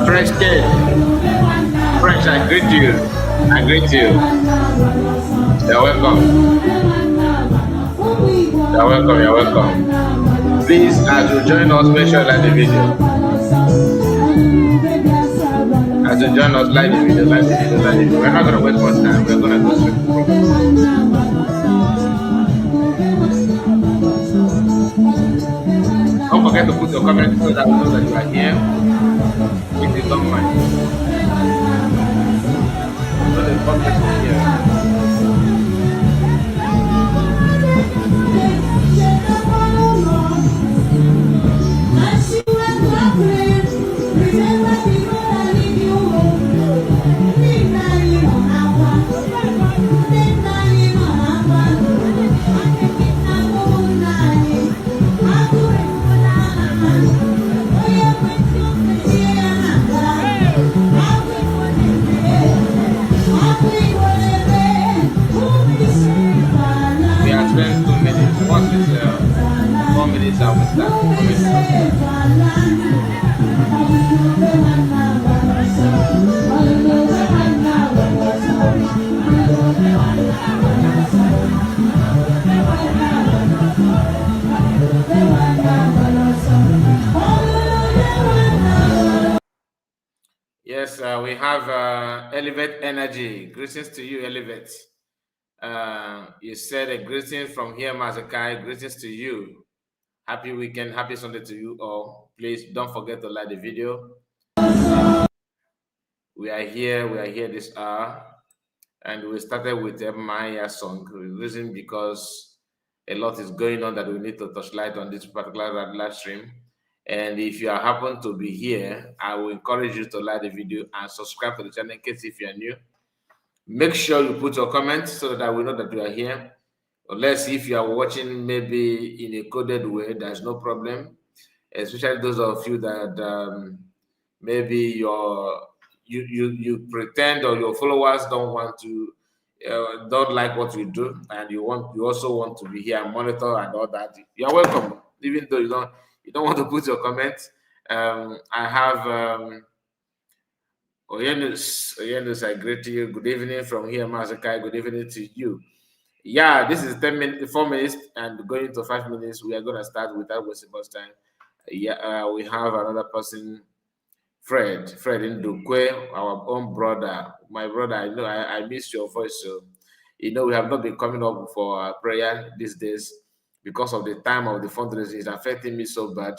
French kid. French, I greet you. I greet you. You're welcome. You're welcome. You're welcome. Please, as you join us, make sure you like the video. As you join us, like the video, like the video, like the video. We're not going to waste much time. We're going to go straight to the program. Don't forget to put your comments so that we know that you are here. If you don't mind. So the comment is here. Yes, we have Elevate Energy. Greetings to you, Elevate. You said a greeting from here, Mazakai. Greetings to you. Happy weekend, happy Sunday to you all. Please don't forget to like the video. We are here this hour, and we started with a Maya song. Reason because a lot is going on that we need to touch light on this particular live stream. And if you happen to be here, I will encourage you to like the video and subscribe to the channel in case if you are new. Make sure you put your comments so that we know that you are here. Unless if you are watching maybe in a coded way, there's no problem. Especially those of you that maybe you pretend or your followers don't want to don't like what you do, and you also want to be here and monitor and all that. You're welcome, even though you don't want to put your comments. I have Oyenus, I greet you. Good evening from here, Masakai. Good evening to you. Yeah, this is 4 minutes, and going to 5 minutes. We are going to start without wasting much time. Yeah, we have another person, Fred Ndukwe, our own brother. My brother, I know I missed your voice, so we have not been coming up for prayer these days because of the time of the fundraising. It's affecting me so bad.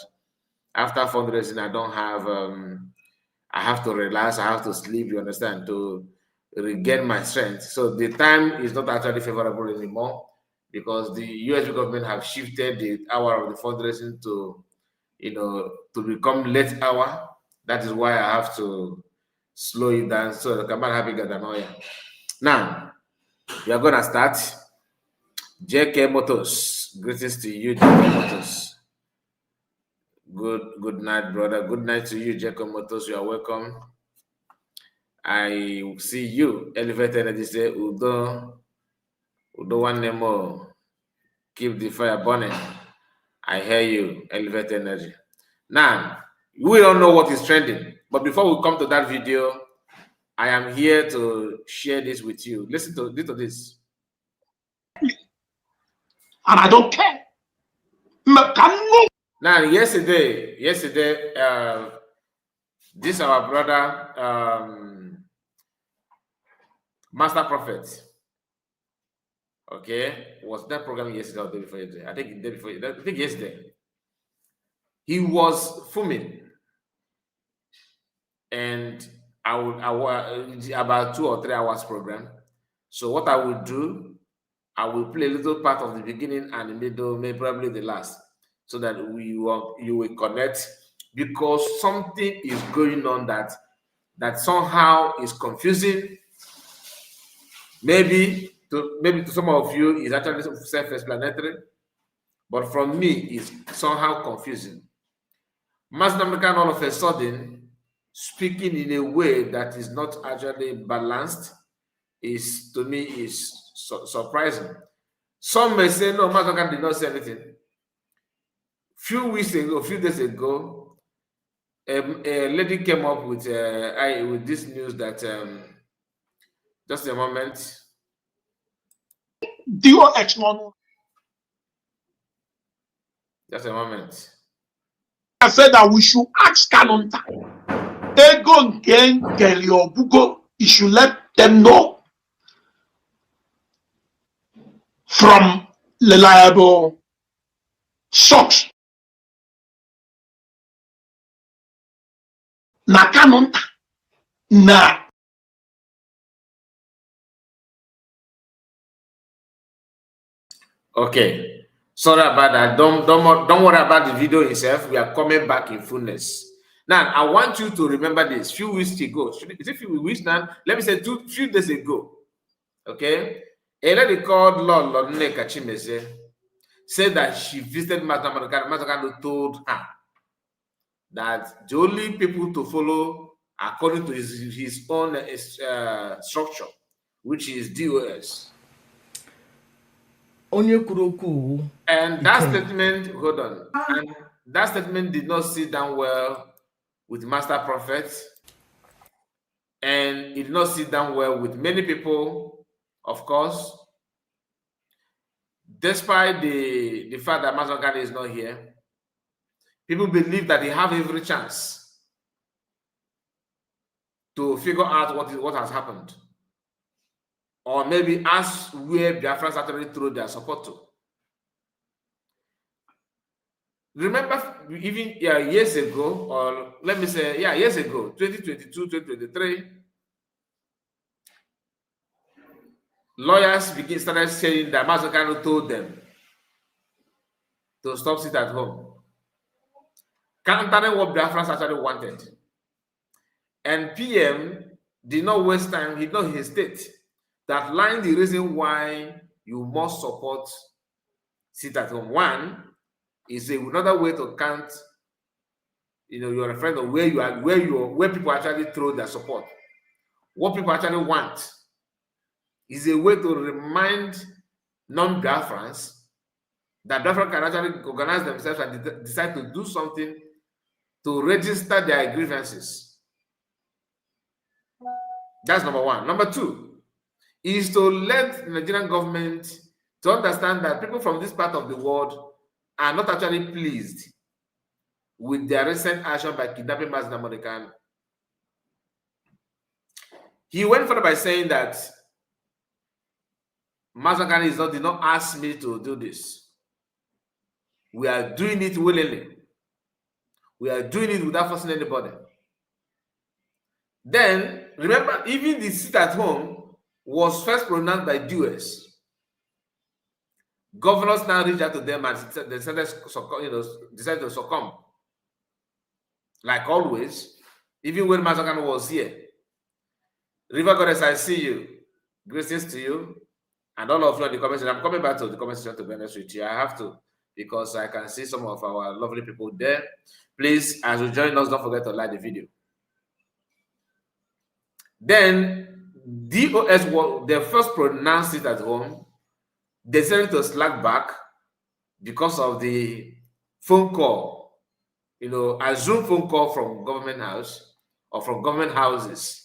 After fundraising, I don't have. I have to relax. I have to sleep. You understand, to regain my strength. So the time is not actually favorable anymore because the US government have shifted the hour of the fundraising to, to become late hour. That is why I have to slow it down so that I'm not having an annoyance. Now, we are gonna start. JK Motors, greetings to you, JK Motors. Good night, brother. Good night to you, JK Motors. You are welcome. I see you. Elevate Energy say, Udo one more. Keep the fire burning. I hear you, Elevate Energy. Now, we don't know what is trending, but before we come to that video, I am here to share this with you. Listen to this. And I don't care. Now, yesterday, this our brother, Master Prophet, okay, was that program yesterday or the day before yesterday? I think the day before. I think yesterday. He was fuming, and I would about 2 or 3 hours program. So what I will do, I will play a little part of the beginning and the middle, maybe probably the last, so that you will connect because something is going on that somehow is confusing. Maybe to some of you is actually self-explanatory, but from me it's somehow confusing. Master American all of a sudden speaking in a way that is not actually balanced is, to me, is surprising. Some may say no, Master American did not say anything. Few days ago, a lady came up with this news that just a moment. Just a moment. I said that we should ask Kanonta. Ego Ngen Geliobugo, you should let them know from reliable source. Na Kanonta. Na. Okay. Sorry about that. Don't worry about the video itself. We are coming back in fullness. Now, I want you to remember this. Few weeks ago, is it few weeks now? Let me say few days ago. Okay, a lady called Lord Nneka Chimeze said that she visited Matakano told her that the only people to follow according to his own structure, which is DOS. And that statement, hold on, and that statement did not sit down well with Master Prophet, and it did not sit down well with many people, of course. Despite the fact that Master Gani is not here, people believe that they have every chance to figure out what has happened, or maybe ask where Biafrans actually threw their support to. Remember, even years ago, or let me say, years ago, 2022, 2023, lawyers started saying that Mazzacano told them to stop sit at home, countering what Biafrans actually wanted. And PM did not waste time, he did not hesitate that line the reason why you must support sit at home. One is another way to count, you're a friend of where you are, where people actually throw their support. What people actually want is a way to remind non-Biafrans that Biafra can actually organize themselves and decide to do something to register their grievances. That's number one. Number two is to let the Nigerian government to understand that people from this part of the world are not actually pleased with their recent action by kidnapping Mazen American. He went further by saying that Mazen did not ask me to do this. We are doing it willingly. We are doing it without forcing anybody. Then, remember, even the sit at home was first pronounced by DOS. Governors now reached out to them and they decided to succumb. Like always, even when Mazakan was here. River Goddess, I see you. Greetings to you. And all of you in the comment section. I'm coming back to the comment section to be honest with you. I have to, because I can see some of our lovely people there. Please, as you join us, don't forget to like the video. Then, DOS, they first pronounced it at home. They decided to slack back because of the phone call, a Zoom phone call from government house or from government houses,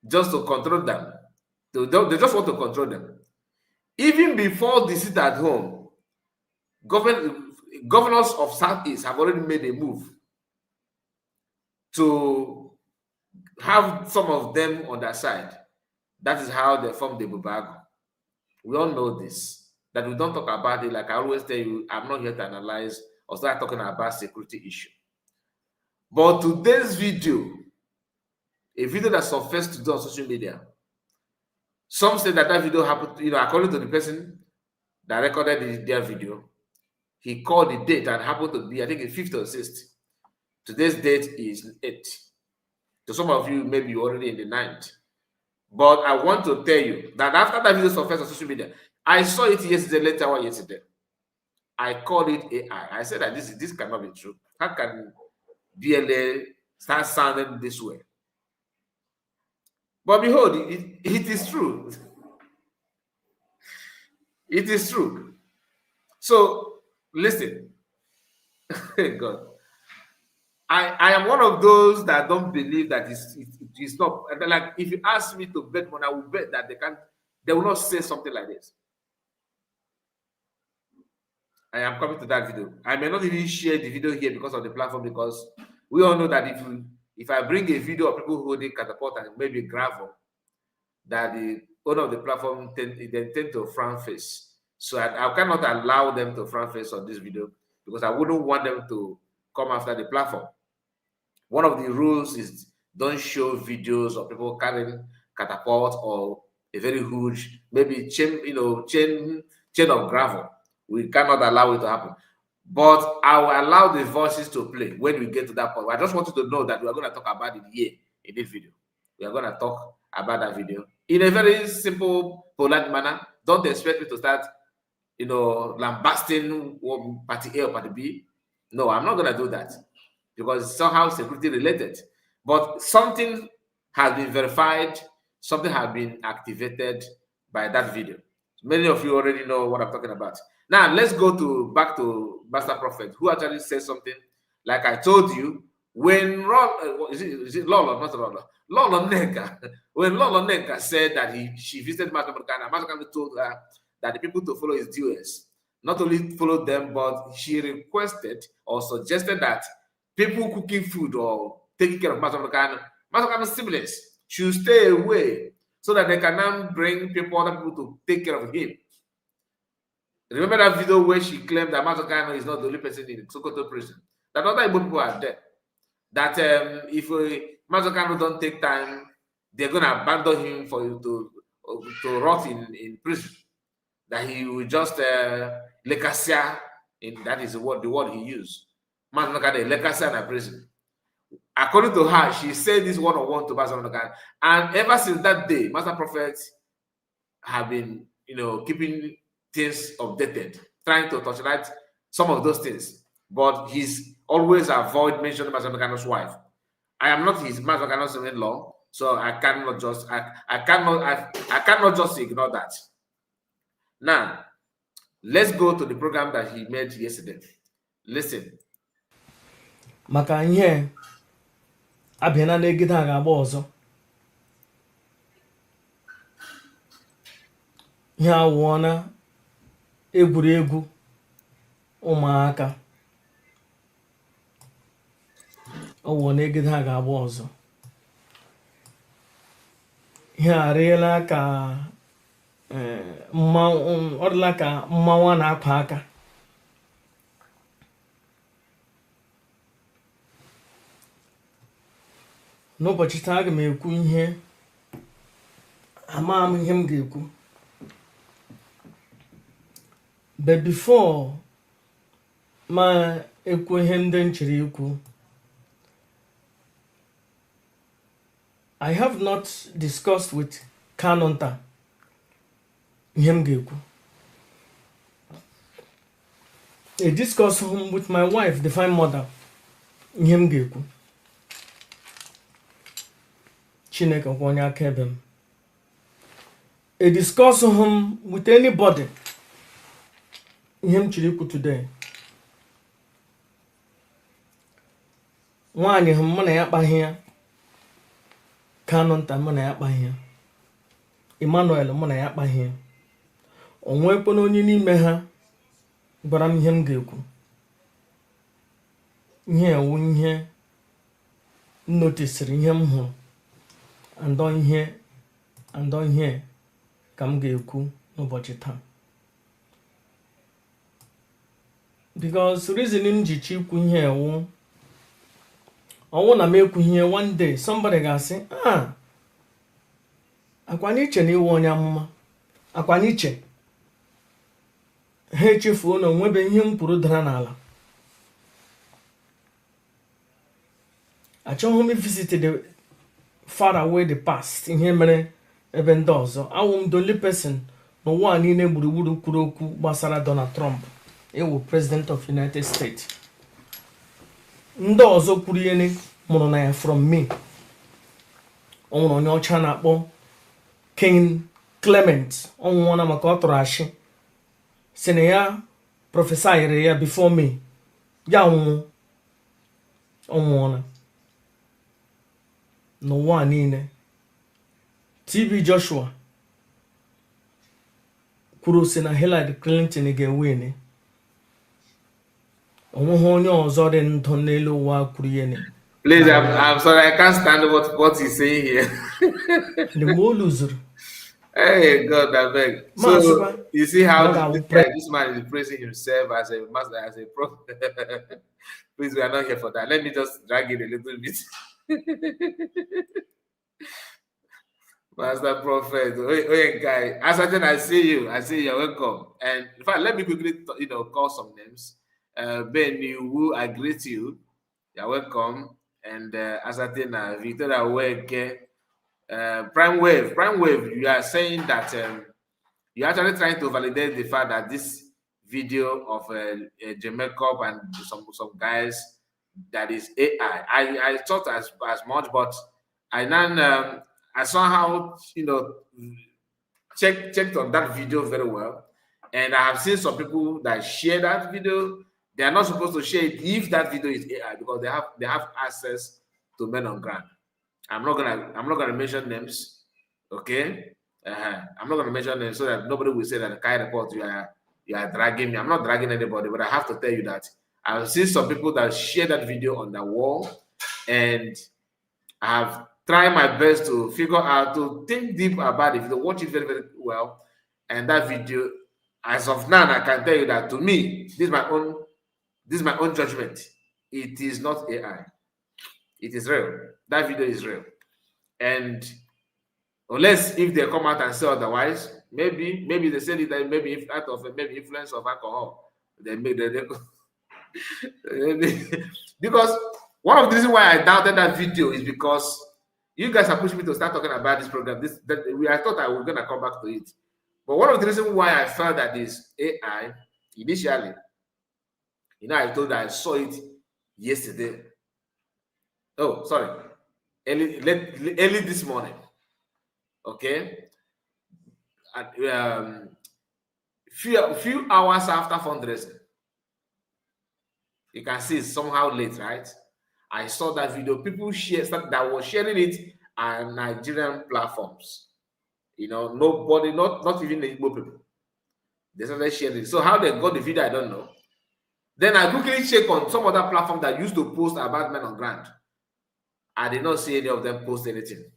just to control them. They just want to control them. Even before the sit at home, governors of Southeast have already made a move to have some of them on their side. That is how they formed the Bubago. We all know this, that we don't talk about it. Like I always tell you, I'm not here to analyze or start talking about security issue. But today's video, a video that surfaced today on social media, some say that video happened, according to the person that recorded their video, he called the date and happened to be, I think, the 5th or 6th. Today's date is 8th. To some of you, maybe you're already in the 9th. But I want to tell you that after that video surfaced on social media, I saw it yesterday, later on yesterday. I called it AI. I said that this cannot be true. How can BLA start sounding this way? But behold, it is true. It is true. So listen, God, I am one of those that don't believe that it's not like if you ask me to bet money, I will bet that they will not say something like this. I am coming to that video. I may not even share the video here because of the platform, because we all know that if I bring a video of people holding catapult and maybe gravel, that the owner of the platform they tend to frown face. So I cannot allow them to frown face on this video because I wouldn't want them to come after the platform. One of the rules is don't show videos of people carrying catapult or a very huge, maybe chain of gravel. We cannot allow it to happen. But I will allow the voices to play when we get to that point. I just want you to know that we are going to talk about it here in this video. We are going to talk about that video in a very simple, polite manner. Don't expect me to start, lambasting party A or party B. No, I'm not going to do that because it's somehow security related. But something has been verified, something has been activated by that video. Many of you already know what I'm talking about. Now, let's go back to Master Prophet, who actually said something. Like I told you, when is it Lolo, not Lolo? Lolo Neka, when Lolo Neka said that she visited Master Prophet, Master Prophet told her that the people to follow his dues, not only follow them, but she requested or suggested that people cooking food or taking care of Master siblings should stay away so that they can now bring other people to take care of him. Remember that video where she claimed that Mazokano is not the only person in Sokoto prison? That other Igbo people are there. That if Mazokano don't take time, they're going to abandon him for you to rot in prison. That he will just lekasia, that is the word he used. Mazokano lekasia in prison. According to her, she said this one-on-one to Mazokano, and ever since that day, Master Prophet have been, keeping things updated, trying to torchlight some of those things, but he's always avoid mentioning Mazokano's wife. I am not his Mazokano's in-law, so I cannot just ignore that. Now, let's go to the program that he made yesterday. Listen. Maka ihe abịa na negide a ga-agba ọzọ. Ihe awụọ na egwuregwu ụmụaka. Ọwụọ negide a ga-agba ọzọ. Ihe arịela ka ọ dịla ka mmanwụ na-akwa aka. N'ụbọchị taa aga m ekwu ihe ama m ihe m ga-ekwu. But before ma ekwu ihe ndị m chere ikwu, I have not discussed with Kanonta ihe m ga-ekwu. I discussed with my wife, the fine mother, ihe m ga-ekwu. Chineke kwa onye akaebe m. I discuss with anybody ihe m chiri ikwu today. Nwaanyị mụ na ya akpaghị ya. Kanonta mụ na ya akpaghị ya. Emmanuel mụ na ya akpaghị ya. O nwekwana onye n'ime ha gwara m ihe m ga-ekwu. Ihe ewu ihe notisiri ihe m hụrụ. Andọ ihe ka m ga-ekwu n'ụbọchị taa. Because reason m ji ikwu ihe ewu, ọnwụ na m ekwu ihe one day somebody ga-asị, akwa n'iche na iwu onye amụma, akwa n'iche ha echefuo na onwebe ihe m kwuru dara n'ala. achọghị m visit the far away the past ihe mere ebe ndị ọzọ. Awụ m the only person n'ụwa niile gburugburu kwuru okwu gbasara Donald Trump ewu president of United States. Ndị ọzọ kwuru ihe mụrụ na ya from me. O nwere onye ọcha na-akpọ King Clement ọnwụọna maka ọ tụrụ ashị si na ya prọfesa yere ya before me ya ọnwụọna n'ụwa niile. TB Joshua kwuru si na Hillary Clinton ga-ewin. Onweghị onye ọzọ dị ndụ n'elu ụwa kwuru ihe. Please, I'm sorry, I can't stand what he's saying here. The more loser. Hey, God, I beg. So, you see how this man is praising himself as a master, as a prophet. Please, we are not here for that. Let me just drag it a little bit. Master Prophet, hey guy, I see you. You're welcome. And in fact, let me quickly, call some names. Ben, who I greet you. You're welcome. And Asatina, Victoria Wege, Prime Wave, you are saying that you're actually trying to validate the fact that this video of Jamaica and some guys that is AI. I thought as much, but I now I somehow checked on that video very well, and I have seen some people that share that video. They are not supposed to share it if that video is AI because they have access to men on ground. I'm not gonna mention names, okay? I'm not gonna mention names so that nobody will say that the Kai report you are dragging me. I'm not dragging anybody, but I have to tell you that I've seen some people that share that video on the wall, and I have tried my best to figure out to think deep about it, to watch it very, very well. And that video, as of now, I can tell you that to me, this is my own judgment. It is not AI. It is real. That video is real. And unless if they come out and say otherwise, maybe they said it that maybe if out of maybe influence of alcohol, they because one of the reasons why I doubted that video is because you guys are pushing me to start talking about this program. I thought I was gonna come back to it. But one of the reasons why I felt that is AI initially, I told that I saw it yesterday. Oh, sorry. Early this morning. Okay. And few hours after fundraising. You can see it's somehow late, right? I saw that video. People that was sharing it on Nigerian platforms. Nobody, not even the Igbo people. They started sharing it. So how they got the video, I don't know. Then I quickly check on some other platform that used to post about men on ground. I did not see any of them post anything.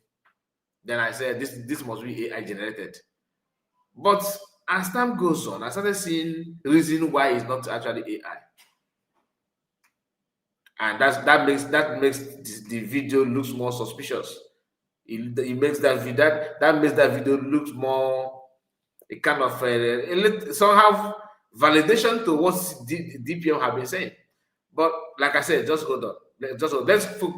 Then I said, this must be AI generated. But as time goes on, I started seeing the reason why it's not actually AI. And that makes the video looks more suspicious. It makes that video looks more a kind of somehow validation to what DPM have been saying. But like I said, just hold on.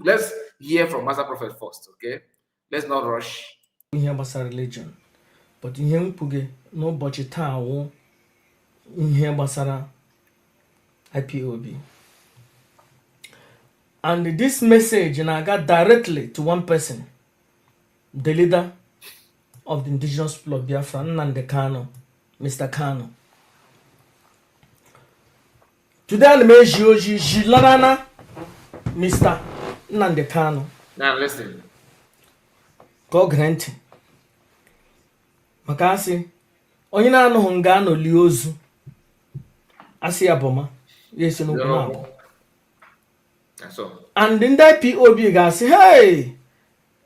Let's hear from Master Prophet first, okay? Let's not rush. Ihe gbasara religion, but ihe mkpuge n'ụbọchị taa wụ ihe gbasara IPOB. And this message got directly to one person, the leader of the indigenous people of Biafra, Nnamdi Kanu, Mr. Kanu. Today, I'm going to Mr. Nnamdi Kanu. Now listen. God grant. Makasi. Onye na-anụ nga no liozu. Asi aboma. Yes, no problem. So. And in that POB ga say, hey,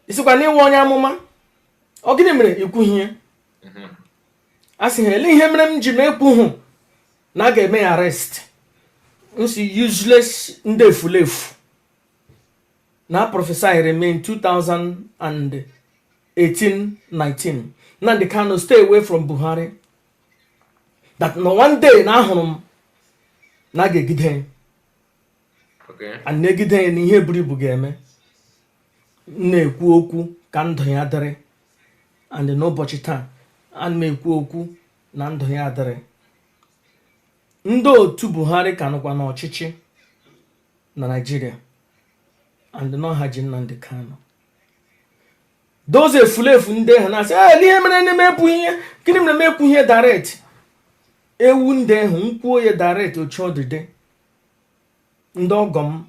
isukwa ni onye amụma. O gini mere ikwu hie. Asi hele ihe mere m ji mekwu hu na ga eme arrest. Nsi useless ndefulefu. Na prophesy remain 2018-19. Now they cannot stay away from Buhari. That no one day na hụrụ na ga-egide. Okay. And negide ni ihe buru ibu ga-eme. na-ekwu okwu ka ndụ ya dịrị, and n'ụbọchị taa ana m ekwu okwu na ndụ ya dịrị. Ndị otu Buhari ka nọkwa n'ọchịchị na Nigeria, and n'ọha ji Nnamdi Kanu. Those efulefu ndị ahụ na-asị n'ihe mere na emepụ ihe, gịnị mere emepụ ihe direct. Ewu ndị ahụ nkwuo ya direct otu ọdịde. Ndị ọgọ m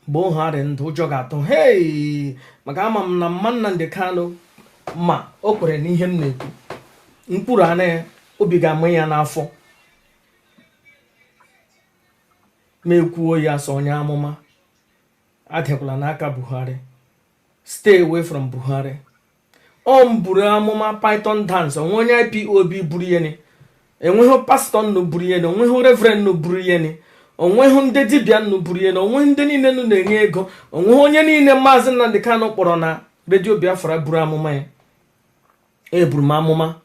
bụ Buhari ndụ ụjọ ga-atụ hei, maka ama m na mma Nnamdi Kanu ma o kwere n'ihe m na-ekwu, mkpụrụ ana ya obi ga-ama ya n'afọ. Ma ekwuo ya sọ onye amụma, adịkwala n'aka Buhari. Stay away from Buhari. M buru amụma python dance, onwe onye IPOB buru ihe ni, enweghị pastọ nnu buru ihe ni, onweghị reverend nnu buru ihe ni, onweghị ndị dibịa nnu buru ihe ni, onweghị ndị niile nnu na-enye ego, onweghị onye niile Maazị Nnamdi Kanu kpọrọ na redio Biafra buru amụma ya. Eburu m amụma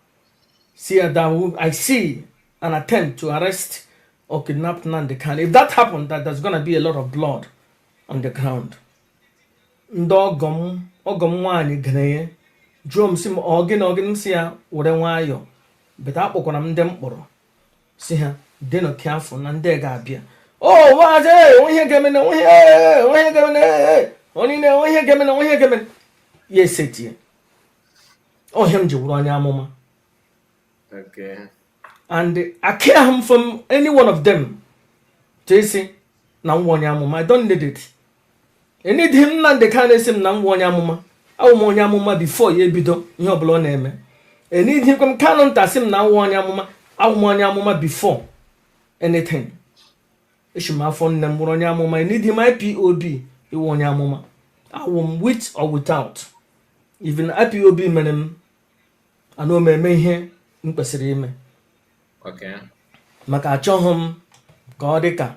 see that I see an attempt to arrest or kidnap Nnamdi Kanu. If that happened, that there's gonna be a lot of blood on the ground. Ndị ọgọ m nwaanyị gere jụọ m si m ọgịnị si ya were nwayọ, beta akpọkwara m ndị mkpọrọ si ha dịnụ kiafụ na ndị ga-abịa. Maazị onye ga-eme na onye ga-eme onye ga-eme ya esetie. Ihe m ji wụrụ onye amụma. Okay. And I care him from any one of them to say na nwa onye amụma. I don't need it. I need him Nnamdi Kanu esi m na nwa onye amụma. Awụ m onye amụma before ya ebido ihe ọbụla ọ na-eme. I need him from Kanu nta si m na nwa onye amụma. Awụ m onye amụma before anything. Eshi m afọ nne m wụrụ onye amụma. I need him IPOB iwu onye amụma. Awụ m with or without. Even IPOB mere m ana o meme ihe m kwesịrị ime. Okay. Maka achọghị m ka ọ dị ka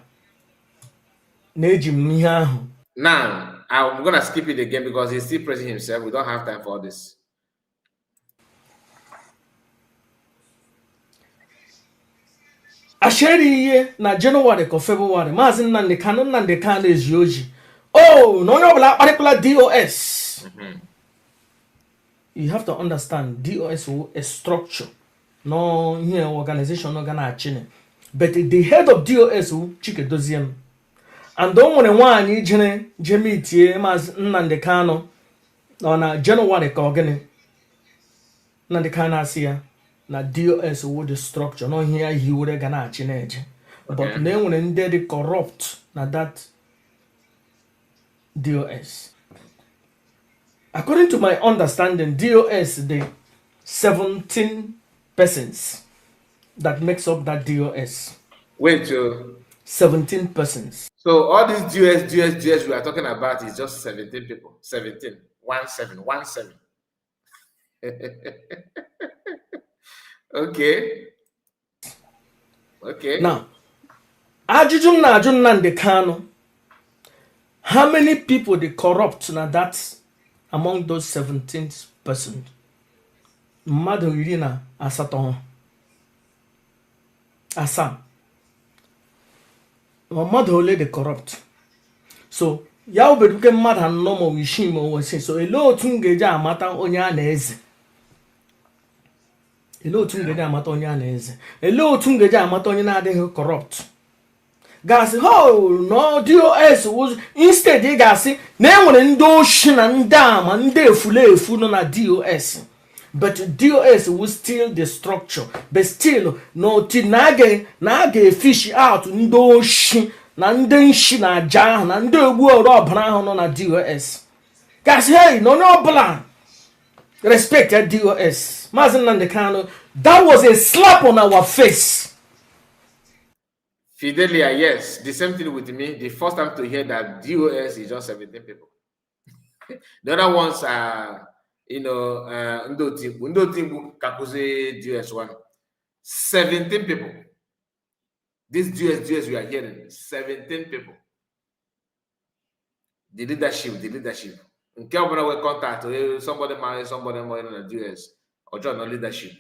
na-eji m ihe ahụ. Now, I'm going to skip it again because he's still praising himself. We don't have time for this. Asheri ihe na January ka February, Maazị Nnamdi Kanu ezi oji. Na onye ọbụla akparịkpala DOS. You have to understand, DOS is a structure. No here organization no gonna achine. But the head of DOS Chike Doziem. And don't want nwaanyị jene jemitie Maazị Nnamdi Kanu na January ka ogene. Nnamdi Kanu asị ya na DOS wo the structure no here he were gonna achine eje. But na enwere ndị dị corrupt na that DOS. According to my understanding, DOS the 17 persons that makes up that DOS. Wait, 17 persons. so all these DOS we are talking about is just 17 people. 17. 17. Okay. Now, ajụjụ na ajụ Nnamdi Kanu, how many people they corrupt na that among those 17 persons? Mmadụ iri na asatọ. Asa. Mmadụ ole they corrupt. So, ya obeduke mmadụ anọ ma isii ma wesi. So, ele otu m ga-eji amata onye a na-eze. Ele otu m ga-eji amata onye a na-eze. Ele otu m ga-eji amata onye na-adịghị corrupt. Gasị no DOS was instead ị gasị na enwere ndị oshi na ndị ama ndị efulefu nọ na DOS. But DOS will still the structure. But still, no na fish out ndị oshi na ndị nshi na aja ahụ na ndị egbu ọrụ ọbara ahụ nọ na DOS. Guys, hey, no ọbụla respect DOS. Maazị Nnamdi Kanu, that was a slap on our face. Fidelia, yes. The same thing with me. The first time to hear that DOS is just 17 people. The other ones are Ndotimbu Kakuze DOS1. 17 people. This DOS we are hearing, 17 people. The leadership. In Kelvin will contact somebody marry somebody more in the DOS or join the leadership.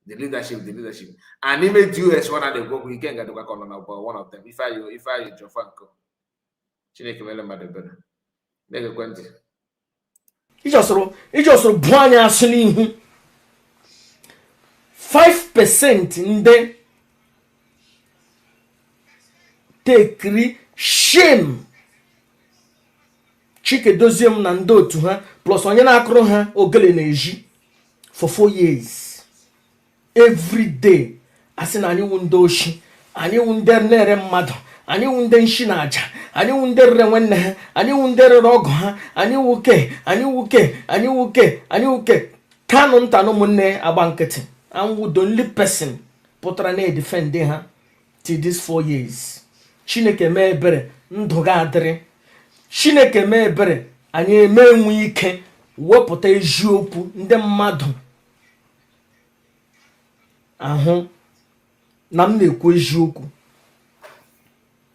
The leadership. And even DOS one of the go, we can't get to work on one of them. If I Jofanko. Chineke mele mmadụ bere. Nege kwentị. ijosoro bụ anya asụ n'ihu 5% ndị tekiri shame Chikedoziem na ndị otu ha plus onye na-akụrụ ha ogele na-eji for 4 years every day asị na anyị wụ ndị oshi, anyị wụ ndị na-ere mmadụ, anyị wụ ndị nshi na aja, anyị wụ ndị rere nwanne ha, anyị wụ ndị rere ọgụ ha, anyị wuke Kanu nta na ụmụnne agba nkịtị and the only person pụtara na-edefend ha till this 4 years. Chineke mee ebere ndụ ga adịrị, Chineke mee ebere anyị eme enwe ike wepụta eziokwu ndị mmadụ ahụ na m na-ekwu eziokwu,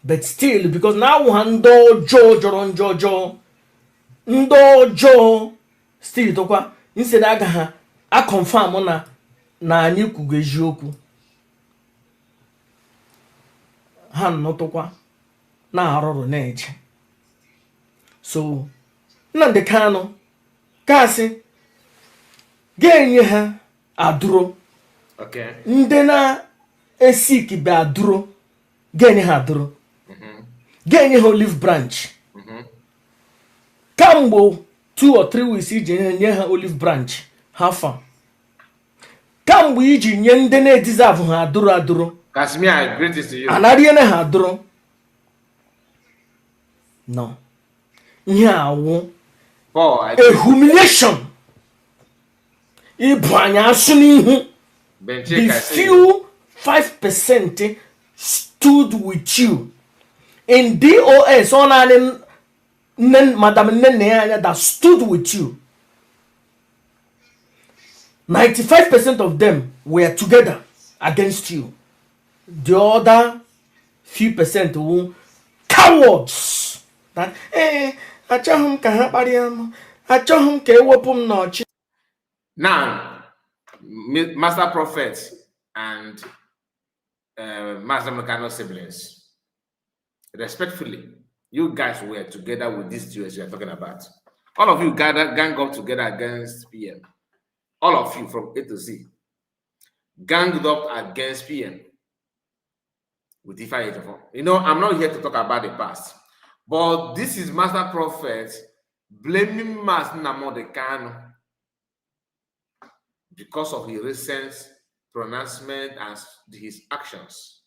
but still because na awụ ha ndị ọjọọ jọrọ njọ ndị ọjọọ still tokwa instead aga ha a confirm na anyị kwugo eziokwu ha nnọtụkwa na-arụrụ na-eje. So Nnamdi Kanu kasị ga-enye ha adụrụ, ndị na-esik be adụrụ ga-enye ha adụrụ, ga-enye ha olive branch. Kamgbe 2 or 3 weeks iji nye ha olive branch hafa, kamgbe iji nye ndị na-edizavu ha adụrụ anariene ha adụrụ no ihe awụ a humiliation, ịbụ anya asụ n'ihu. The few 5% stood with you in DOS on Madam Nene that stood with you. 95% of them were together against you. The other few percent were cowards. That achọghị ka ha kparịa m, achọghị ka ewepụ m n'ọchị. Now, Master Prophet and Master Mekano siblings, respectfully, you guys were together with these Jews you are talking about. All of you gang up together against PM. All of you from A to Z ganged up against PM with Ifa Ejiofor. You know, I'm not here to talk about the past, but this is Master Prophet blaming Master Nnamdi Kanu because of his recent pronouncement and his actions.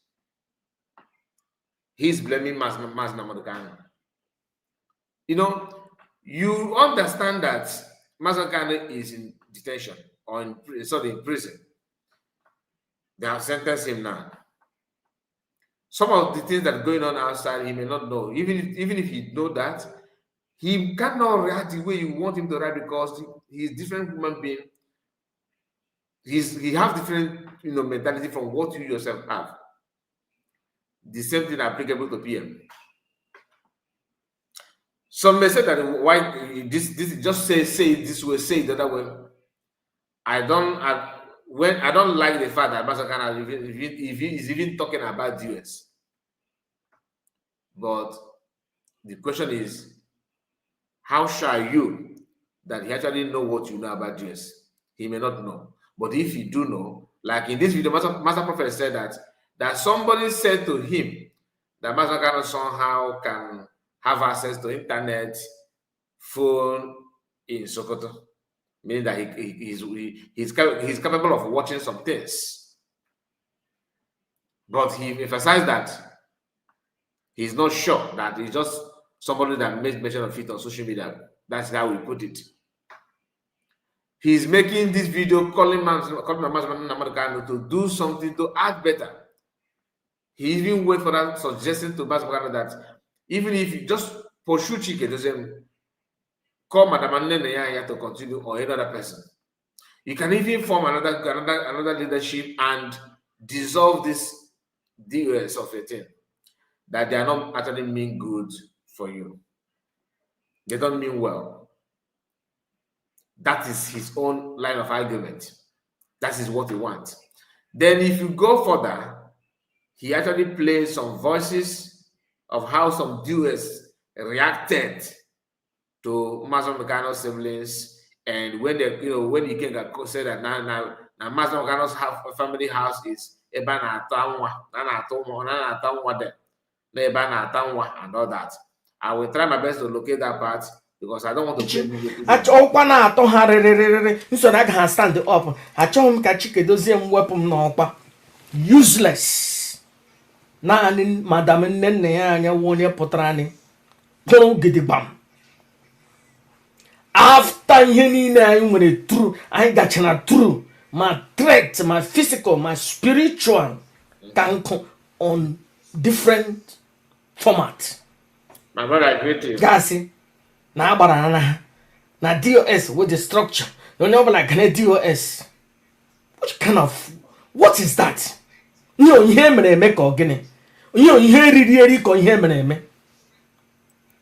He's blaming Master Nnamdi Kanu. You know, you understand that Master Kanu is in detention or in prison. They have sentenced him now. Some of the things that are going on outside, he may not know. Even if he know that, he cannot react the way you want him to react because he's a different human being. He has different mentality from what you yourself have. The same thing applicable to PM. Some may say that why this just say it this way, say it the other way. I don't like the fact that Masakana if he is even talking about the US. But the question is, how sure are you that he actually know what you know about US? He may not know. But if you do know, like in this video, Master Prophet said that somebody said to him that Masakana somehow can have access to internet, phone in Sokoto, meaning that he's capable of watching some things. But he emphasized that he's not sure, that he's just somebody that makes mention of it on social media. That's how we put it. He's making this video calling Nnamdi Kanu to do something to act better. He even went for that, suggesting to Nnamdi that even if you just pursue Chike, doesn't call Madam Nene to continue or any other person. You can even form another leadership and dissolve this DOS of a thing that they are not actually mean good for you. They don't mean well. That is his own line of argument. That is what he wants. Then if you go further, he actually plays some voices of how some DOS reacted to Master Mekano siblings And when they, when you can say that now Master cannot have a family house is ebana atanwa, nana atanwa, nana atanwa there, na ebana atanwa and all that. I will try my best to locate that part because I don't want to blame you. Ọkwa na-atọ ha rịrịrịrị nsoro aga ha stand up. Achọghị m ka Chikedozie m wepụ m n'ọkwa. Useless. Naanị madam nne nne ya anya wụ onye pụtara anyị kụrụ gidigbam. After ihe niile anyị nwere true, anyị gachara true, my threat, my physical, my spiritual can come on different format. My brother, I agree to you. Gasị na agbara na ha na DOS with the structure. No onye ọbụla gana DOS. What is that? Ihe mere eme ka ọ gịnị? Ihe riri eri ka ihe mere eme.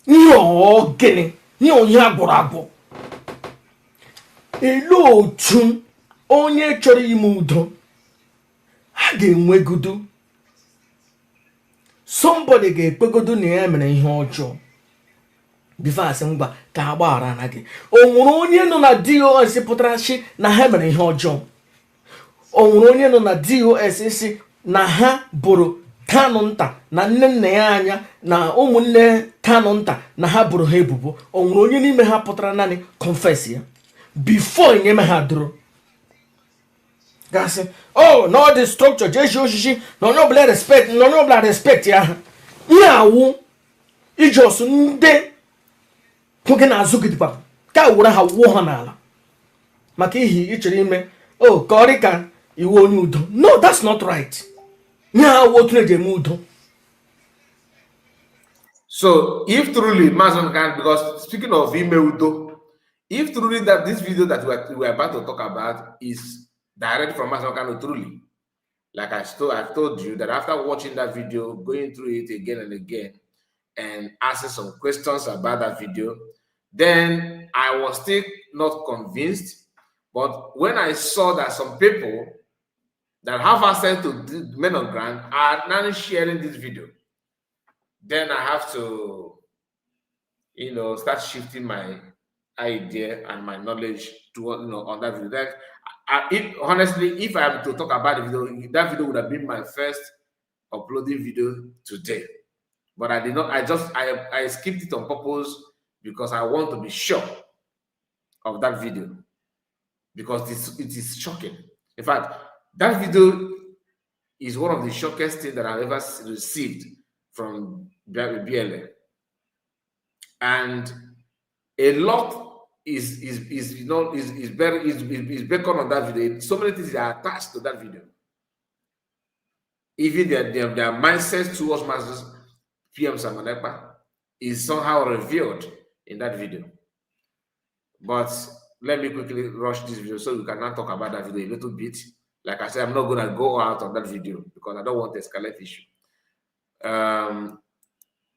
Ihe ọ gịnị? Ihe agwụrụ agwụ. Elu otu onye chọrọ ime udo ha ga-enwegodo. Somebody ga-ekpegodo na ya mere ihe ọjọọ before asị ngwa ka agbaghara na gị. O nwere onye nọ na DOS pụtara shi na ha mere ihe ọjọọ. O nwere onye nọ na DOS si na ha bụrụ Kanụ nta na nne nna ya anya na ụmụnne Kanụ nta na ha bụrụ ha ebubo. O nwere onye n'ime ha pụtara naanị confess ya before nyeme ha dụrụ. Gasị na ọ dị structure jeshi oshishi na onye ọbụla respect ya ha. Ihe awụ ijos ndị nwoke na-azụ gidigba ka were ha wuo ha n'ala maka ihe ị chọrọ ime ka ọ dị ka iwu onye udo. No, that's not right. Nye ha awụ otu eji eme udo. So if truly Mazon, because speaking of ime udo, if truly that this video that we are about to talk about is direct from Mazon Kano, truly, like I've told you that after watching that video, going through it again and again, and asking some questions about that video, then I was still not convinced. But when I saw that some people that have access to the men on ground are now sharing this video, then I have to, start shifting my idea and my knowledge to, on that video. Honestly, if I am to talk about the video, that video would have been my first uploading video today. But I did not. I skipped it on purpose because I want to be sure of that video because it is shocking. In fact, that video is one of the shockiest things that I've ever received from BLA, and a lot is beckoned on that video. So many things are attached to that video. Even their mindset towards Masters PM Samanepa is somehow revealed in that video. But let me quickly rush this video so we can now talk about that video a little bit. Like I said, I'm not going to go out on that video because I don't want to escalate issue.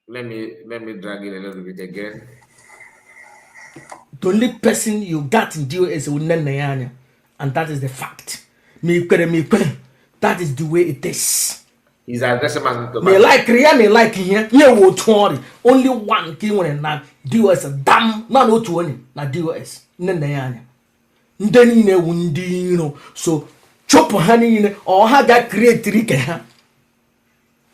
Let me drag it a little bit again. The only person you got in deal is Unenayanya, and that is the fact. That is the way it is. He's addressing me like here. You will worry. Only one king and not DOS damn not no to any na DOS. Nenayanya. Ndeni wundino so chop honey in or had that create rike.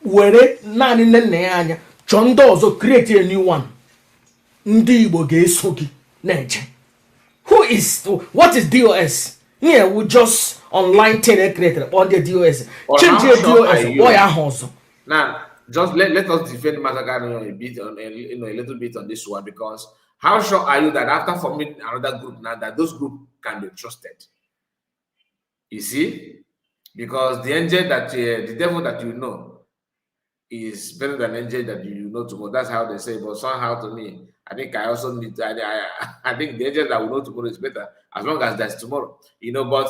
Were nani nenayanya. John Dozo create a new one. Ndi boge soki neje. What is DOS? Yeah, we just online created on the DOS. Change your DOS. Boy, I now just let us defend Mazagan a bit on a little bit on this one, because how sure are you that after forming another group now that those groups can be trusted? You see, because the angel that the devil that you know is better than angel that you know tomorrow. That's how they say. But somehow to me, I think I also need to, I think the angel that we know tomorrow is better as long as there's tomorrow. But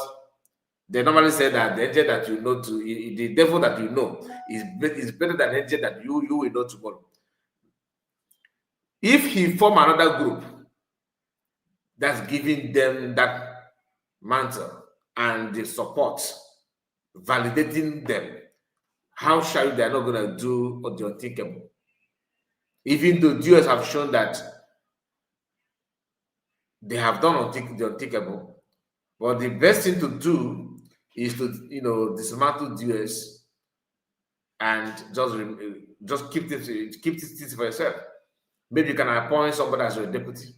they normally say that the angel that you know the devil that you know is better than the angel that you will know tomorrow. If he form another group that's giving them that mantle and the support, validating them, how sure they are not going to do the unthinkable? Even though Jews have shown that they have done the unthinkable. But the best thing to do is to, dismantle the US and just keep this for yourself. Maybe you can appoint somebody as your deputy.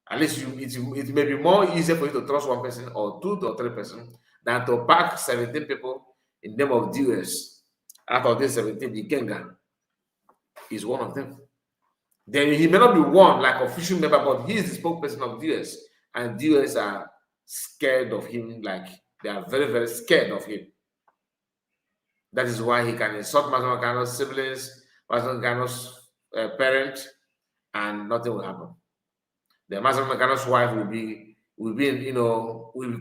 At least it may be more easier for you to trust one person or 2 or 3 persons than to pack 17 people in name of US. Out of these 17, the Kenga is one of them. Then he may not be one like official member, but he is the spokesperson of US, and US are scared of him, like they are very, very scared of him. That is why he can insult Mazen Kano's siblings, Mazen Kano's parent, and nothing will happen. The Mazen Kano's wife will be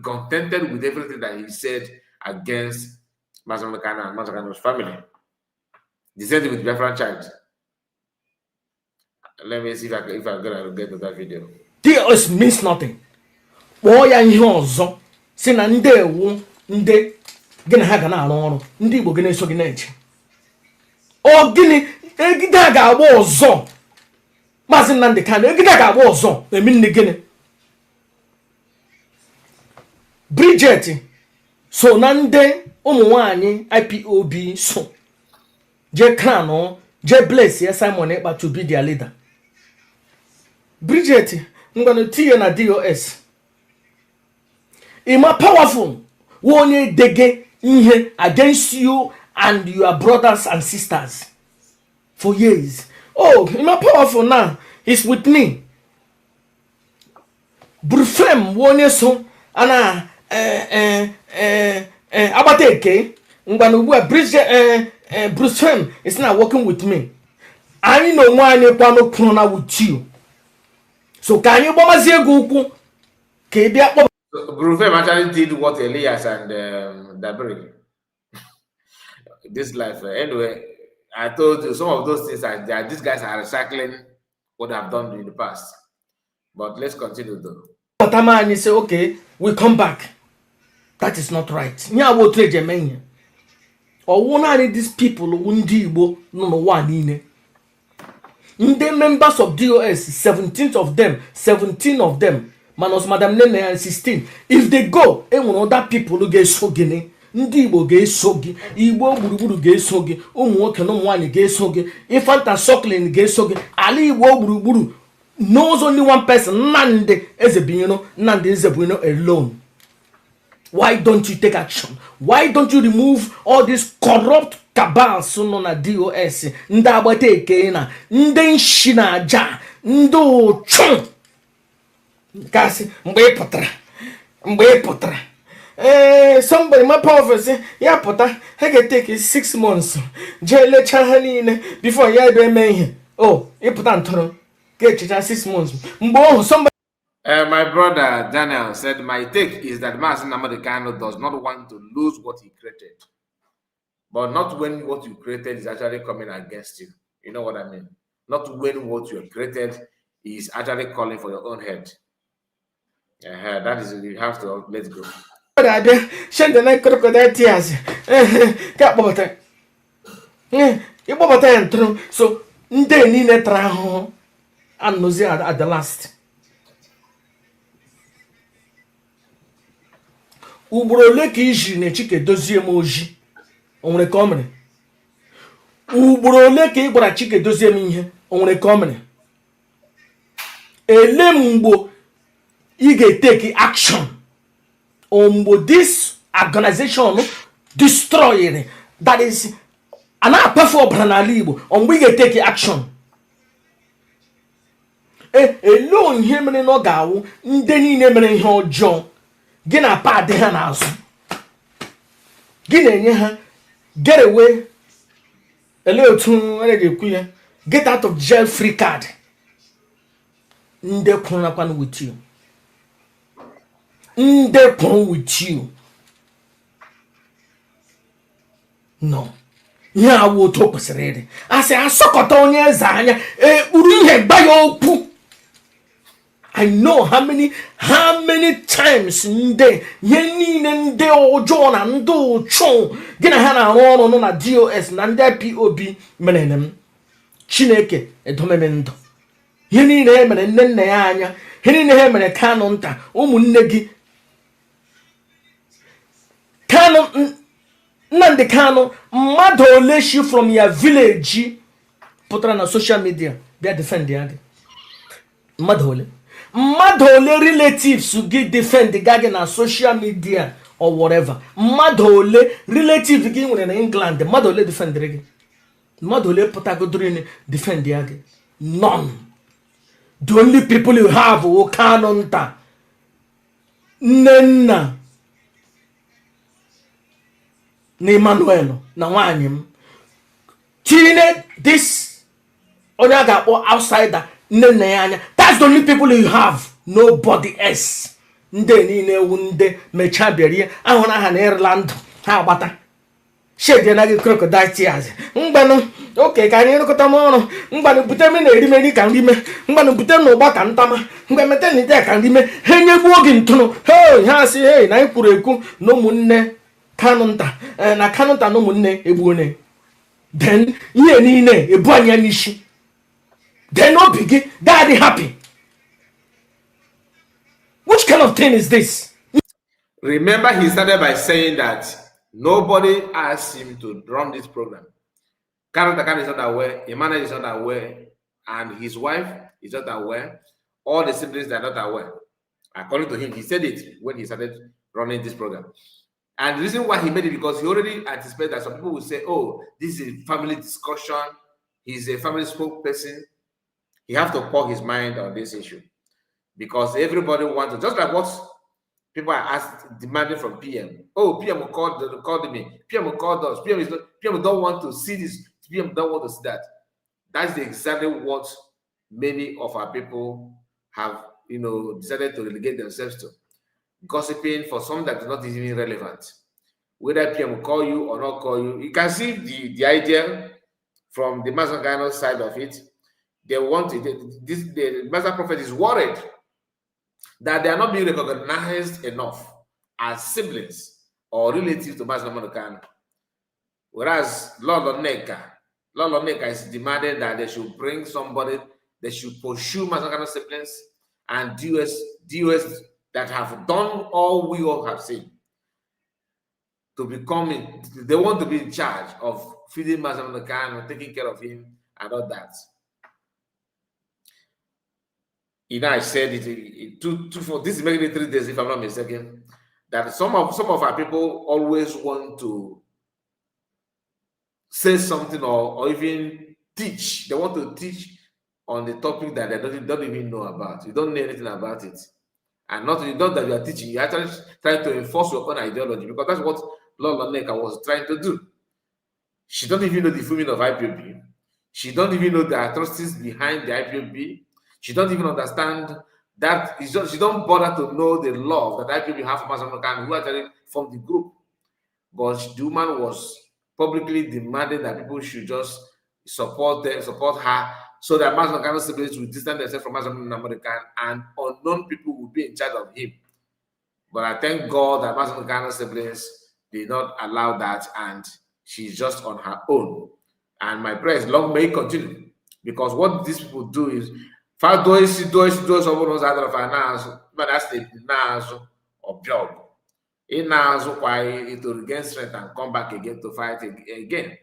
contented with everything that he said against Mazen Kano and Mazen Kano's family. The same thing with Biafran child. Let me see if I'm gonna get to that video. This means nothing. Kpọọ ya ihe ọzọ si na ndị ewu ndị gị na ha ga na-arụ ọrụ ndị Igbo gị na-eso gị na-eche. Ọ gịnị egide a ga-agba ọzọ Maazị Nnamdi Kanu egide a ga-agba ọzọ emi nne gịnị. Bridget so na ndị ụmụ nwanyị IPOB so je Kanu je bless ya Simon Ekpa to be their leader. Bridget ngwana tiye na DOS Ima powerful wonye dege ihe against you and your brothers and sisters for years. Oh, Ima powerful now is with me. Brufem wonye so ana abateke ngwana ubu Bridget Brufem is not working with me. I know why you kwano krona with you. So can you bomb go ukwu? Brufem actually did what Elias and Dabri. This life. Anyway, I told you some of those things these guys are recycling what I've done in the past. But let's continue though. But man, you say, okay, we come back. That is not right. Nya wo trade men. Or one of these people undi Igbo no one in. The members of DOS, 17 of them, Manos Madam Nene and 16. If they go, other people who get sogi, Ndi Igbo get sogi, Igbo Buruburu get sogi, Umuoke no one get sogi, Infanta Soklin get sogi, Ali Igbo Buruburu knows only one person, Nande Ezebino, Nande Ezebino alone. Why don't you take action? Why don't you remove all these corrupt cabals known as DOS? Ndabate kena, ndenshina aja, ndo chon. Kasi mbe potra. Somebody my prophecy, yeah potra. I can take it 6 months. Jele chahanine before ya be me. Oh, you put on turn. Get 6 months. Mbo somebody. My brother Daniel said, my take is that Mazen Nnamdi Kanu does not want to lose what he created. But not when what you created is actually coming against you. You know what I mean? Not when what you have created is actually calling for your own head. That is, you have to let go. So, at the last. Ugboro ka iji na Chike dozie m oji onwere ka o mere. Ugboro ka ị gwara Chike dozie m ihe onwere ka o mere. Ele mgbo ị ga-take action mgbo this organization destroyed, that is ana-akpafu ọbara n'ala Igbo mgbe ị ga-take action. Ele ihe mere na ọ ga-awụ ndị niile mere ihe ọjọọ gị na pad ha n'azụ gị na-enye ha get away ele otu a na-ekwu ya get out of jail free card. Ndị kwuru nakwanụ with you. Ndị kwuru with you. No. Ihe awụ otu o kwesịrị ịdị. Asị asọkọta onye eze anya ekpuru ihe gba ya okwu. I know how many times nde yenine nde ojo na ndo chon gina ha na arụ ọrụ na DOS na ndị POB menenem Chineke edomeme ndo ihe niile e mere nne nna ya anya, ihe niile ha mere Kanu nta, ụmụnne gị Kanu, Nnamdi Kanu, mmadụ ole shi from your village pụtara na social media bịa defend ya gị? Mmadụ ole relatives gị defend gị na social media or whatever? Mmadụ ole relative gị nwere na England, mmadụ ole defend gị? Mmadụ ole pụtagodoro defend ya gị? None. The only people you have who Kanu nta, Nnenna na Emmanuel na nwanyị m. Tine this onye a ga-akpọ outsider Nnenna ya anya. That's the only people you have. Nobody else. Ndị niile ewu ndị mecha bịarie ahụrụ aha na Ireland ha agbata. Shade na gị crocodile tears. Mgbanụ oke ka anyị rụkọta m ọrụ. Mgbanụ bute m na-erimeri ka nrime. Mgbanụ bute m n'ụgba ka ntama. Mgbe mete n'ite ka nrime. Ha enyegbuo gị ntụnụ. Hey, ha asị hey na anyị kwuru ekwu na ụmụnne Kanu nta na Kanu nta na ụmụnne egbuone. Then ihe niile ebu anya n'isi. Then obi gị daddy happy. Which kind of thing is this? Remember, he started by saying that nobody asked him to run this program. Kanu is not aware, Emmanuel is not aware, and his wife is not aware. All the siblings are not aware. According to him, he said it when he started running this program. And the reason why he made it, because he already anticipated that some people will say, oh, this is a family discussion. He's a family spokesperson. He has to pour his mind on this issue. Because everybody wants to, just like what people are demanding from PM. Oh, PM called me. PM called us. PM don't want to see this. PM don't want to see that. That's exactly what many of our people have, decided to relegate themselves to. Gossiping for something that is not even relevant. Whether PM will call you or not call you, you can see the idea from the Master Gano side of it. They want it. The Master Prophet is worried that they are not being recognized enough as siblings or relatives to Master Gano. Whereas Lord Oneka is demanding that they should bring somebody, they should pursue Master Gano siblings and DOS that have done all we all have seen to become, they want to be in charge of feeding Master Khan, taking care of him and all that. I said it for this is making it 3 days, if I'm not mistaken, that some of our people always want to say something or even teach. They want to teach on the topic that they don't even know about. You don't know anything about it. And not that you are teaching, you're actually trying to enforce your own ideology, because that's what Lord Laneka was trying to do. She don't even know the filming of IPOB. She don't even know the atrocities behind the IPOB. She don't even understand that. She don't bother to know the love that IPOB have for Masamukan, who actually formed the group. But the woman was publicly demanding that people should just support her, so that Masamukan siblings will distance themselves from Masamukan and unknown people will be in charge of him. But I thank God that Masamukan siblings did not allow that, and she's just on her own. And my prayers, long may continue, because what these people do is, dois alguns atrapalhados, but that's the naso or job. In naso, why to regain strength and come back again to fight again.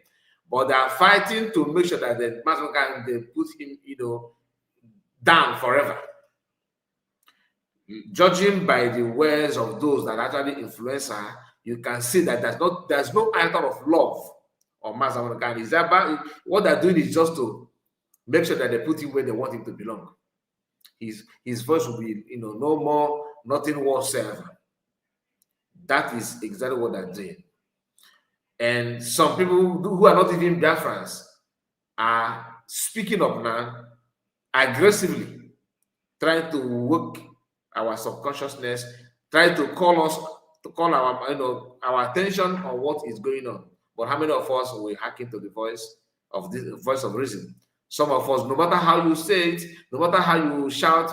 But they are fighting to make sure that the Master can they put him, down forever. Judging by the words of those that actually influence her, you can see that there's no item of love or Master Khan. Is that what they're doing is just to make sure that they put him where they want him to belong. His voice will be, no more, nothing whatsoever. That is exactly what they're doing. And some people who are not even Biafrans are speaking up now, aggressively, trying to work our subconsciousness, trying to call our attention on what is going on. But how many of us will hack into the voice of reason? Some of us, no matter how you say it, no matter how you shout,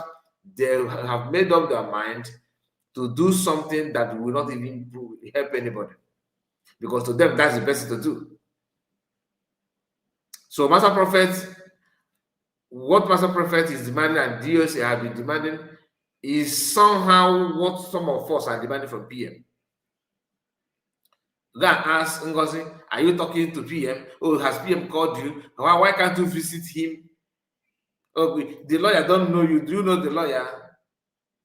they have made up their mind to do something that will not even help anybody. Because to them, that's the best thing to do. So Master Prophet what Master Prophet is demanding and DOS have been demanding is somehow what some of us are demanding from PM. Go and ask Ngozi, are you talking to PM? Oh, has PM called you? Why can't you visit him? Oh, the lawyer don't know you. Do you know the lawyer?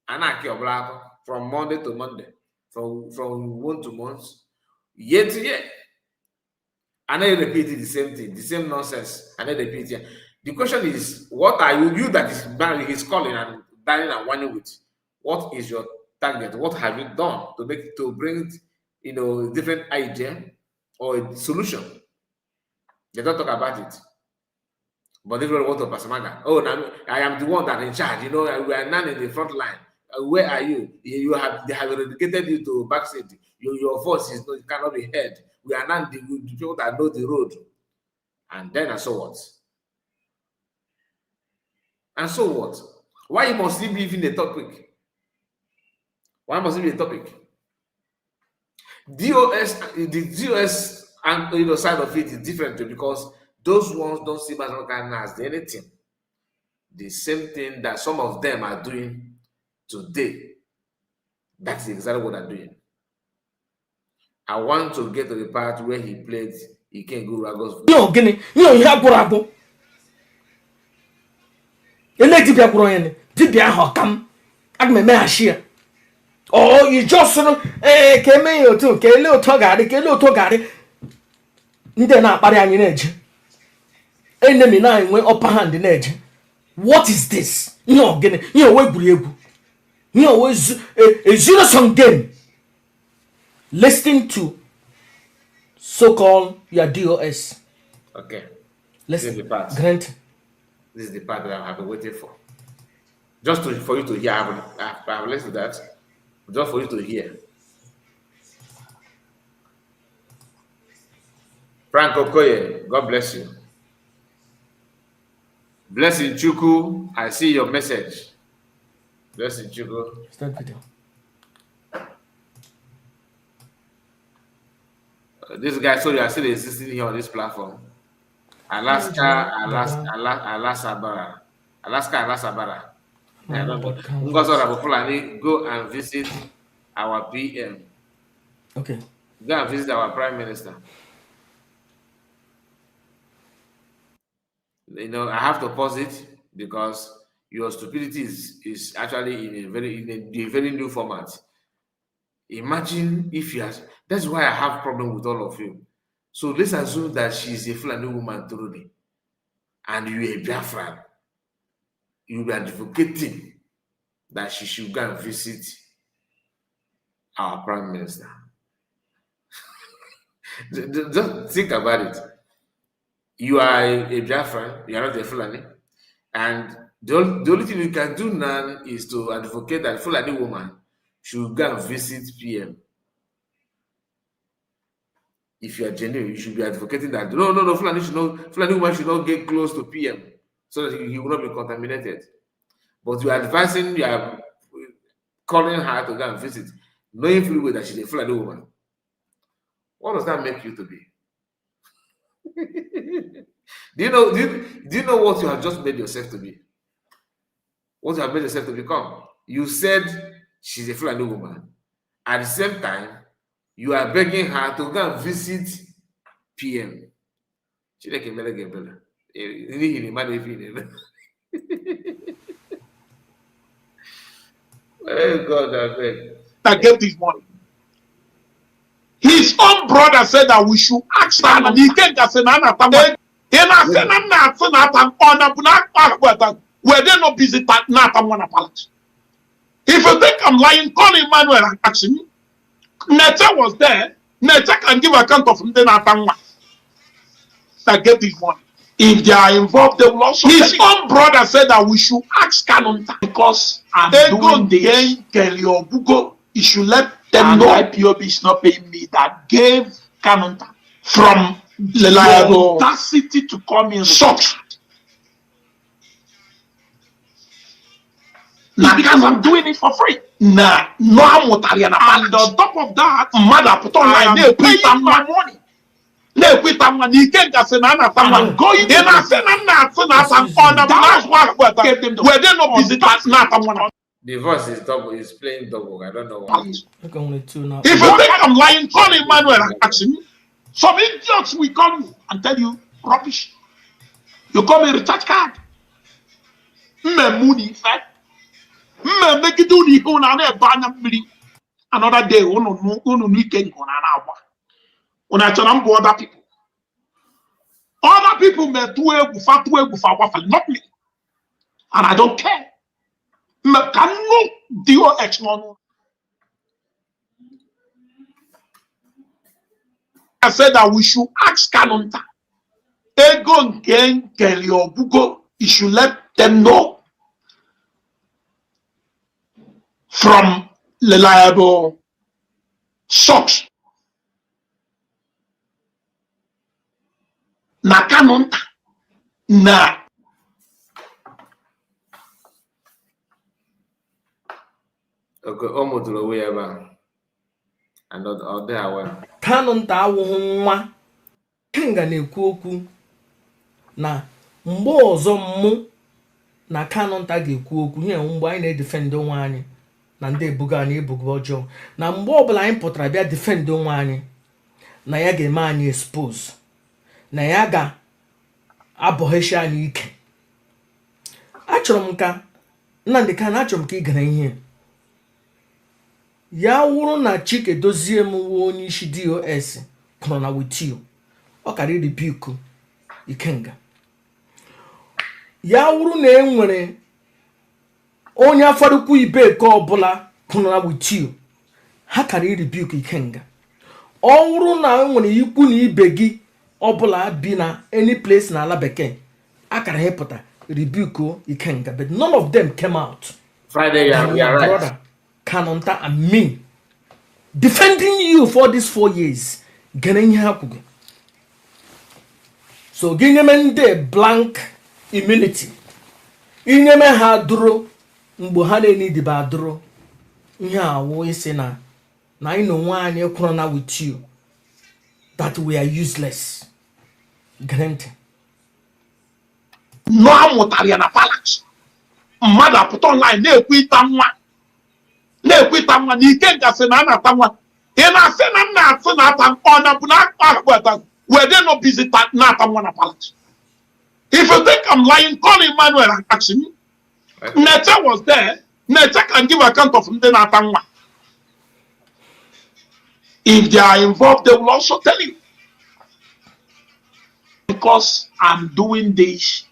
Anaki Oblako, from Monday to Monday, from month to month, year to year. And then repeating the same thing, the same nonsense, and then repeating. The question is, what are you that is married, he's calling and dining and whining with? What is your target? What have you done to bring different idea or a solution? They don't talk about it. But everyone want to Pasamaga. Oh, now I am the one that in charge. We are not in the front line. Where are you? They have relegated you to backseat. Your voice cannot be heard. We are not the people that know the road. And then and so what? And so what? Why must it be even a topic? Why must it be a topic? The DOS and side of it is different because those ones don't see Masakana as anything. The same thing that some of them are doing today. That's exactly what they're doing. I want to get to the part where he played Ikengu Ragos. Yo, gini, yo, ya burago. Ele dibia buro yen, dibia hokam. Agme me ashia. Oh, you just keme yo too, kele otogari. Nde na akpari anyi na-eje. Enemy na enwe upper hand na-eje. What is this? Yo, gini, yo we buri egwu. Yo we a zero-sum game. Listening to so-called your DOS. Okay. Listen, this is the part. Grant. This is the part that I have been waiting for. Just for you to hear. I have listened to that. Just for you to hear. Frank Okoye, God bless you. Blessing Chuku, I see your message. Blessing Chuku. Start video. This guy, sorry, I still existing here on this platform. Alaska, Alasabara. Go and visit our PM. Okay. Go and visit our Prime Minister. I have to pause it because your stupidity is actually in a very new format. Imagine if you have. That's why I have problem with all of you. So let's assume that she's a Fulani woman truly, and you a Biafran. You are advocating that she should go and visit our Prime Minister. Just think about it. You are a Biafran, you are not a Fulani, and the only thing you can do now is to advocate that Fulani woman should go and visit PM. If you are genuine, you should be advocating that no, Fulani woman should not get close to PM so that he will not be contaminated. But you are advising, you are calling her to go and visit, knowing fully well that she's a Fulani woman. What does that make you to be? Do you know what you have just made yourself to be? What you have made yourself to become? You said she's a Fulani woman. At the same time, you are begging her to go and visit PM. Oh God, I beg. I get this money. His own brother said that we should ask him, and he can't just say, were they not busy palace? If you think I'm lying, call Emmanuel and ask him. Neta was there. Neta can give account of him. That get this money. If they are involved, they will also. His own brother said that we should ask Kanonta because they go again. You should let them know IPOB is not paying me. That gave Kanonta from that city to come in such. Now because I'm doing it for free. Nah, no, I'm not. And on top of that, mother put online, they pay my money. na-ekweta nwa na Ikenga sị na a na-ata nwa ị na-asị na nna asị na-ata ọ na bụ were no visitors na-ata nwa. The voice is double, is playing double. I don't know why. If you think I'm lying, call Emmanuel and ask him. Some idiots will call you and tell you rubbish. You call me recharge card. Money, another day, weekend other people. Other people may not me. And I don't care. I said that we should ask Kanonta. Ego Nken Keliobugo, you should let them know from reliable source. Na Kanonta. Na. Okay, almost the way about. And not there well. Kanonta awụghị nwa Ikenga na-ekwu okwu na mgbe ọzọ mụ na Kanonta ga-ekwu okwu ihe mgbe anyị na-edefend onwe anyị na ndị ebugo anyị ebugo ọjọọ na mgbe ọbụla anyị pụtara bịa defend onwe anyị na ya ga-eme anyị expose na ya ga-abọghịchi anyị ike. Achọrọ m ka Nnamdi Kanu, achọrọ m ka ị gara ihe ya wụrụ na Chike dozie m onye isi DOS kwụrụ na with you ọ karị rebuke Ikenga. Ya wụrụ na enwere onye afarukwu ibe ka ọbụla kwụrụ na with you ha karị rebuke Ikenga. Ọ wụrụ na enwere ikwu na ibe gị ọbụla bi na any place na ala bekee akara hepụta rebuke Ikenga, but none of them came out. Friday, you are right. Brother Kanonta and me defending you for these 4 years. So ginyemende blank immunity. Inyeme ha duro mgbe ha need ba duro. Ihe awo ise na ino nwanye corona with you that we are useless. Granted. No amụtara na palace. Mmadụ apụta online na-ekwita nwa. Na-ekwita nwa na Ikenga sị na a na-ata nwa. Ị na-asị na nna asị na-ata ọ na bụ na akpata were they no visit na-ata nwa na palace. If you think I'm lying, call Emmanuel and ask him. Nete was there. Nete can give account of ndị na-ata nwa. If they are involved, they will also tell you. Because I'm doing this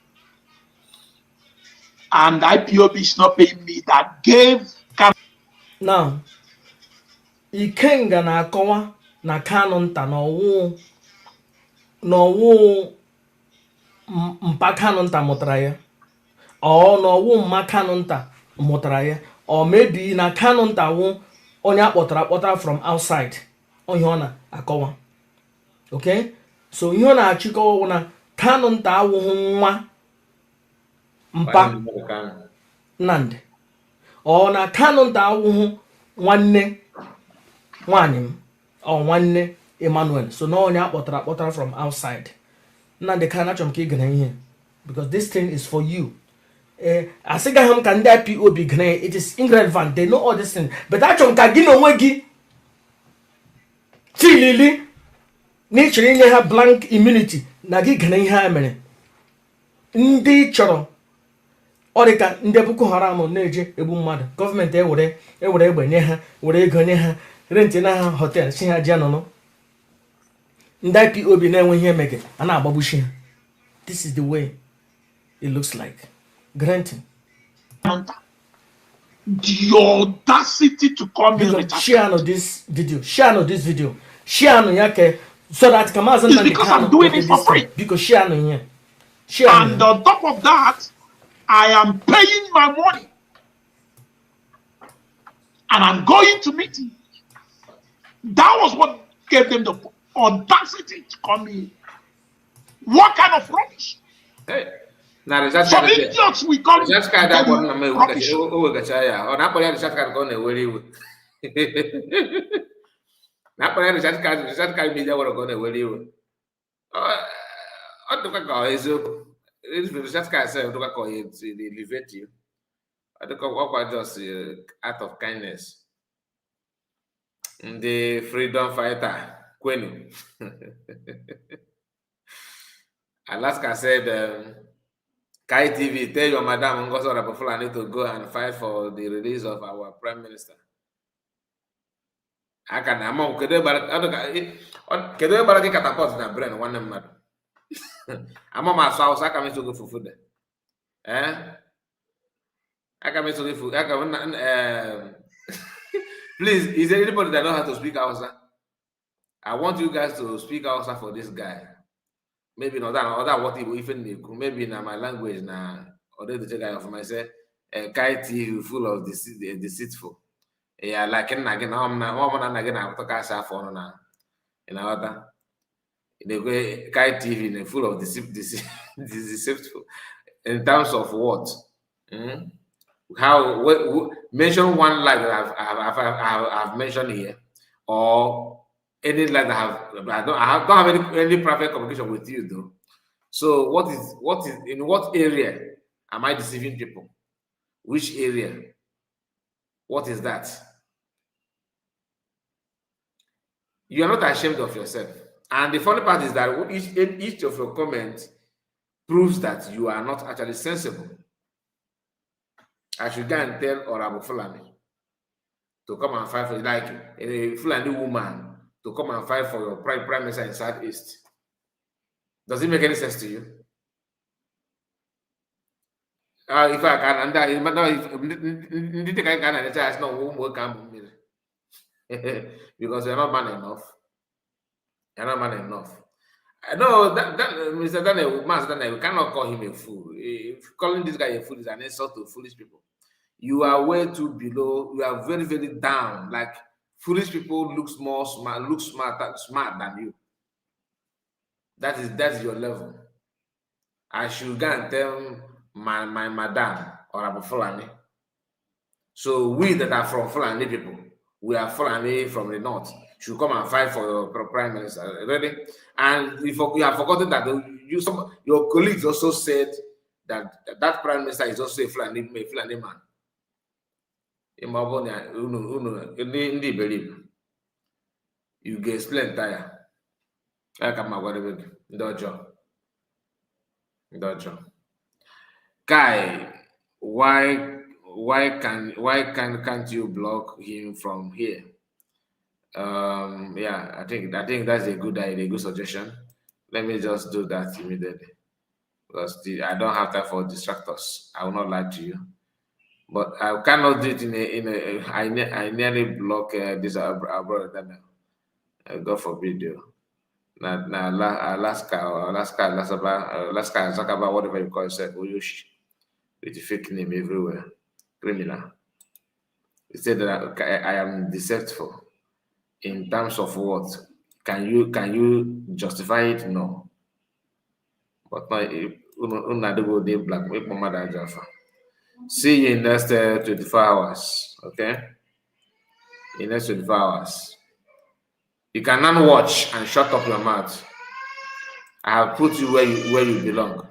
and IPOB is not paying me, that gave now Ikenga na-akọwa na Kanonta n'ọwụ mpa Kanonta mụtara ya ọ n'ọwụ mma Kanonta mụtara ya ọ maybe na Kanonta wụ onye akpọtara from outside onye ọ na-akọwa. Okay, so ihe ọ na-achịkọwa na Kanonta awụghị nwa mpa Nnamdi ọ na Kanonta awụghị nwanne nwanyị m ọ nwanne Emmanuel, so no onye akpọtara from outside. Nnamdi Kanu, achọrọ m ka ị gana ihe because this thing is for you. Asịgaghị m ka ndị IPOB gana, it is irrelevant, they know all this thing, but achọrọ m ka gị na onwe gị tilili na ịchọrọ inye ha blank immunity na gị gana ihe ha mere. Ndị chọrọ ọ dị ka ndị Boko Haram na-eje egbu mmadụ, gọọmenti ewere egbe nye ha, were ego nye ha, renti na ha hotel si ha ji anọnọ. Ndị IPOB na-enwe ihe emege a na-agbagbuchi ha. This is the way it looks like. Granting. The audacity to come in. Share this video. Share yake so that it's because I'm doing it for free. Because share here. And on top of that, I am paying my money. And I'm going to meetings. That was what gave them the audacity to come in. What kind of rubbish? Hey. Now the some idiots we call that kind of one rubbish. Oh, na pala the card go na weri with. Na pala the card media go na weri with. Ọ dịkwa ka eziokwu. Just ka say ọ dịkwa ka elevate you. Ọ dịkwa ọkwa just out of kindness. The freedom fighter, Kwenu. Alaska said, Kai TV, tell your madam Ngozi Orebofulani to go and fight for the release of our prime minister. I can among kedu ebara catapult na brain one mmadụ. Among my house, I can to go for food. I can to go food. Please, is there anybody that knows how to speak Hausa? I want you guys to speak Hausa for this guy. Maybe not that what he even maybe in my language now, or the guy of myself, Kai TV full of deceitful. Yeah, like again, I'm talking for now. In other, in a way, Kai TV full of deceitful. In terms of what? How? Mention one like that I've mentioned here, or any like that I don't have any private communication with you though. So what is in what area am I deceiving people? Which area? What is that? You are not ashamed of yourself. And the funny part is that each of your comments proves that you are not actually sensible. I should go and tell Orebofulani to come and fight for you, like a Fulani woman to come and fight for your prime minister in Southeast. Does it make any sense to you? If I can, and because you're not man enough. You're not man enough. I know that Mr. Daniel, Master Daniel, we cannot call him a fool. If calling this guy a fool is an insult to foolish people. You are way too below. You are very, very down. Like foolish people look smart than you. That's your level. I should go and tell my madam Orebofulani. So we that are from Fulani people, we are Fulani from the north, should come and fight for your prime minister. Ready? And you have forgotten that your colleagues also said that prime minister is also a Fulani man. You get explain tire. I come out Dojo. Guy, why can't you block him from here? Yeah, I think that's a good idea, a good suggestion. Let me just do that immediately because I don't have time for distractors. I will not lie to you, but I cannot do it I nearly block this our brother Daniel. God forbid you. Alaska, Zakaba, whatever you call yourself, Oyoshi, with the fake name everywhere, criminal. He said that I am deceitful. In terms of what? Can you justify it? No. But no, see you in next 24 hours. Okay? In next 24 hours. You cannot watch and shut up your mouth. I have put you where you belong.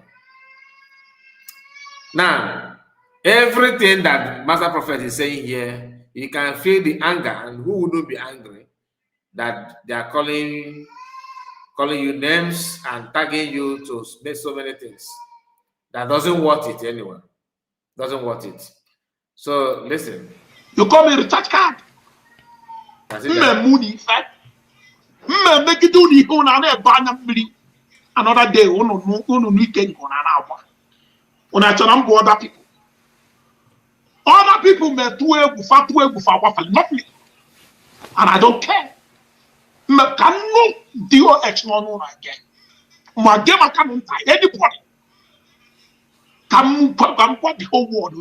Now, everything that Master Prophet is saying here, you can feel the anger, and who wouldn't be angry that they are calling you names and tagging you to make so many things. That doesn't worth it anyway. Doesn't worth it. So listen. You call me recharge card. Another day, other people. Other people may do not me. And I don't care. Can no deal external again. My game I can't tie anybody. Come what the whole world.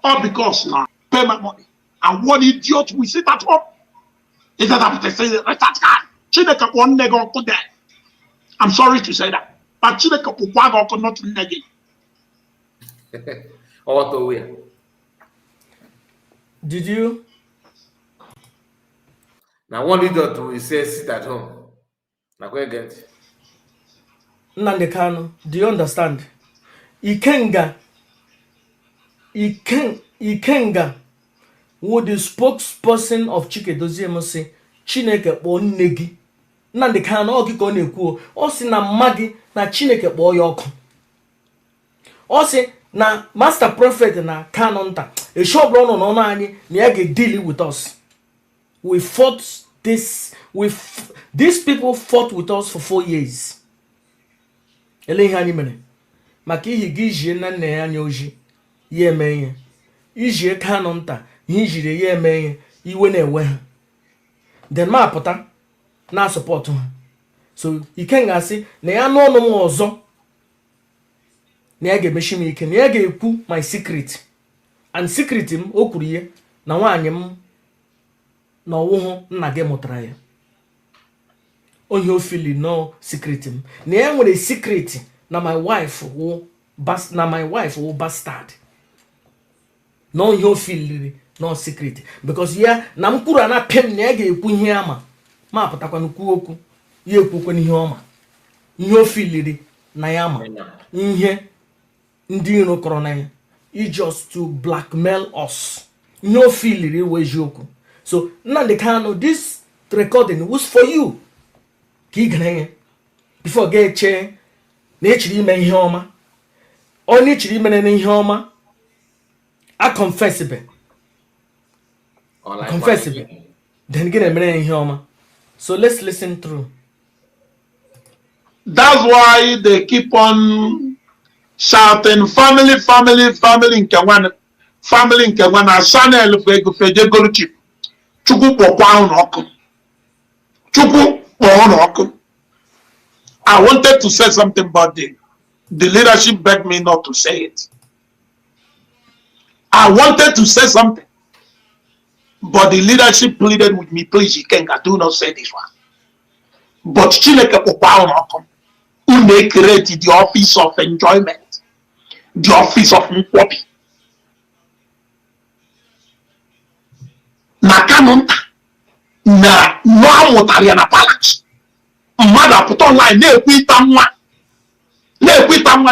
All because now pay my money. And one idiot we sit at home. Is that I say recharge card? Chineka one nego there. I'm sorry to say that. But Chineka Pukwago could not negate. Auto way. Did you? Now one idiot will say sit at home. Now go get. Nnamdi Kanu, do you understand? Ikenga who the spokesperson of Chikedozie say Chineke kpọọ nne gị. Nnamdi Kanu ọ gị ka ọ na-ekwu ọ sị na mma gị na Chineke kpọọ ya ọkụ. Ọ sị na master prophet na Kanu nta eshobro no no anyị na ya ga-deal with us. We fought this these people fought with us for 4 years. Ele ihe anyị mere maka ihe gị jie na nne ya anya oji ya eme ihe ijie Kanu nta ihe ijiri ya eme ihe iwe na-ewe ha then ma apụta na support ha so Ikenga asị na ya n'ọnụ m ọzọ na ya ga-emechi m ike na ya ga-ekwu my secret and secret m o kwuru ihe na nwaanyị m na ọwụhụ nna gị mụtara ya onye ofili no secret m na ya nwere secret na my wife wụ bastard no onye ofili no secret because ya na m kwuru na pem na ya ga-ekwu ihe ama ma apụtakwa n'ukwu okwu ya ekwukwa n'ihe ọma ihe ofili na ya ama ihe ndị iro kọrọ na ya just to blackmail us ihe ofili wee eziokwu so Nnamdi Kanu this recording was for you ka ị gara ya before ga-eche na echiri ime ihe ọma onye echiri ime na ihe ọma a confess be then gị na-emere ihe ọma so let's listen through. That's why they keep on shouting family nke nwana na channel fejegoro chip chukwu kpọkwa n'ọkụ I wanted to say something but the leadership begged me not to say it. I wanted to say something but the leadership pleaded with me, please Ikenga, do not say this one. But Chineke kpọkwa n'ọkụ unu create the office of enjoyment, the office of nkwobi na Kanu nta na amụtara ya na palace mmadụ apụta online na-ekwu ịta nwa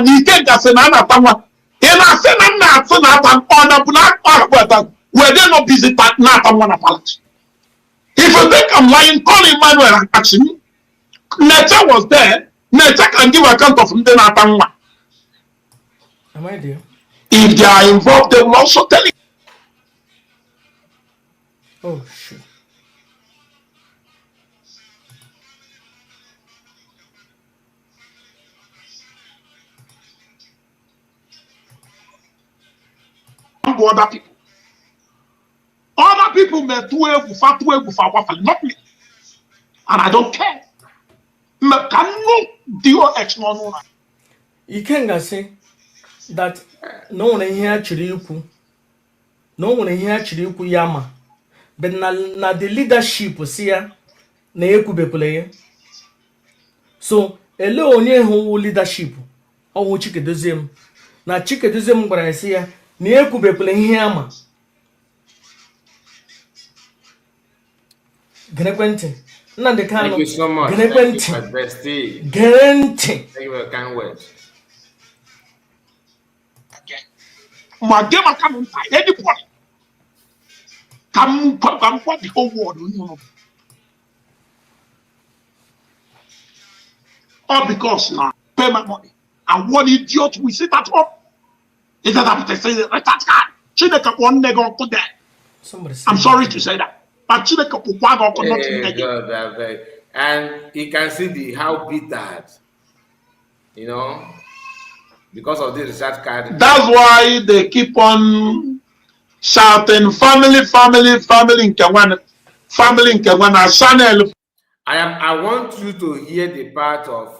na Ikenga sị na a na-ata nwa ị na-asị na nna atụ na-ata ọ na bụ na akpata were they no busy na-ata nwa na palace. If you think I'm lying, call Emmanuel and ask him. Nature was there. Nature can give account of ndị na-ata nwa. Am I there? If they are involved, they will also tell you. Oh shit. Other people may do it for not me. And I don't care. Ikenga say that no one here chiri ikwu yama but na the leadership si ya na ekwubepụla ya so ele onye hụ leadership ọwụ Chikedozie m na Chikedozie m gwara ya si ya na ekwubepụla ihe ama Genekwenti Nnamdi Kanu. Thank you so much. Genekwenti. Thank you for your kind words. Anybody come for the whole world, you know. All because now pay my money. And one idiot we sit at home. Is that what they say? That guy. Chineke one nigga go there. I'm sorry to say that. But Chineke and you can see how bitter, you know, because of this research card. That's why they keep on shouting family nke nwana channel. I want you to hear the part of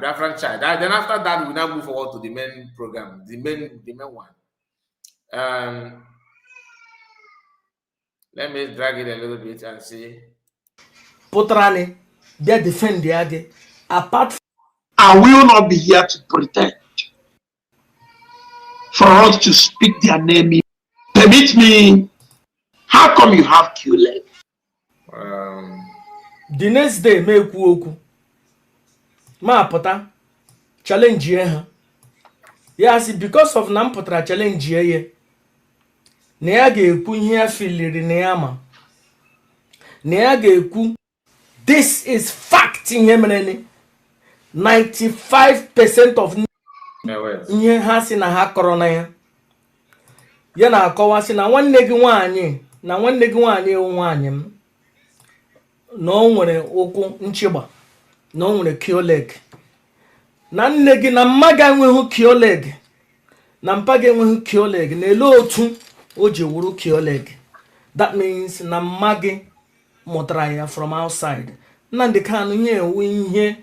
Biafran child. Then after that, we now move forward to the main program, the main one. Let me drag it a little bit and see. Potrani, they defend the age. Apart from I will not be here to pretend for us to speak their name. Permit me How come you have QLEG? The next day, me ekwu okwu. Ma pụta challenge ha. Yes, because of na mpụtara challenge ye. Na ya ga-ekwu ihe ya filiri na ya ma. Na ya ga-ekwu this is fact ihe mere ni. 95% of ihe ha si na ha kọrọ na ya. Ya na-akọwa si na nwanne gị nwaanyị ewu nwaanyị m na o nwere ụkwụ nchịgba na o nwere QLEG. Na nne gị na mma gị enweghị QLEG na mpa gị enweghị QLEG na ele otu o ji wuru QLEG. That means na mma gị mụtara ya from outside. Nnamdi Kanu nye ewu ihe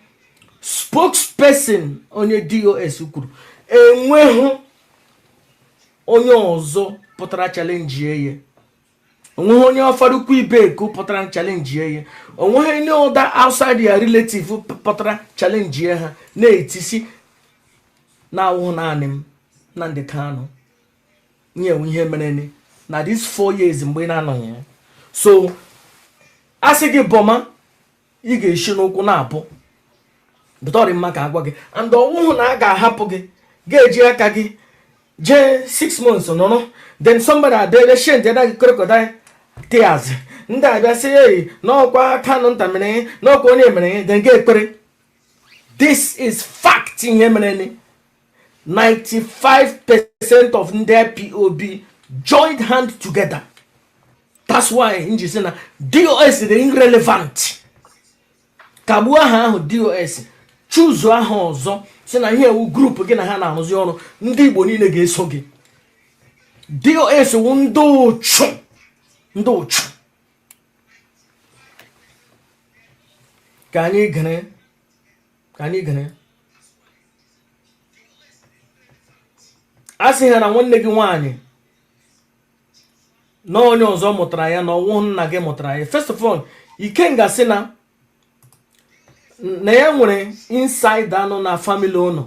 spokesperson onye DOS kwuru enweghị onye ọzọ pụtara challenge ye. Onweghị onye ọfarukwu ibe ku pụtara challenge ye. Onweghị any other outside ya relative pụtara challenge ye ha na-etisi na awụ naanị m Nnamdi Kanu nye ihe mere ni na this 4 years mgbe na-anọghị ya. So asị gị bọma ị ga-eshi n'ụkwụ na-apụ bụtọrị mma ka agwa gị and ọnwụhụ na a ga-ahapụ gị ga-eji aka gị jee 6 months nọrọ then somebody adịrị shen jeda gị crocodile tears ndị abịa sị eyi n'ọkwa Kanu nta mere n'ọkwa onye mere then ga ekpere. This is fact ihe mere ni 95% of ndị POB joined hand together. That's why nji sị na DOS dị irrelevant. Kagbuo aha ahụ DOS choose aha ọzọ sị na ihe ewu group gị na ha na-arụzi ọrụ ndị Igbo niile ga-eso gị. DOS wu ndị ụchụ ka anyị gere a sị ha na nwanne gị nwaanyị na onye ọzọ mụtara ya na ọnwụ nna gị mụtara ya. First of all, Ikenga sị na ya nwere inside anụ na family ụnọ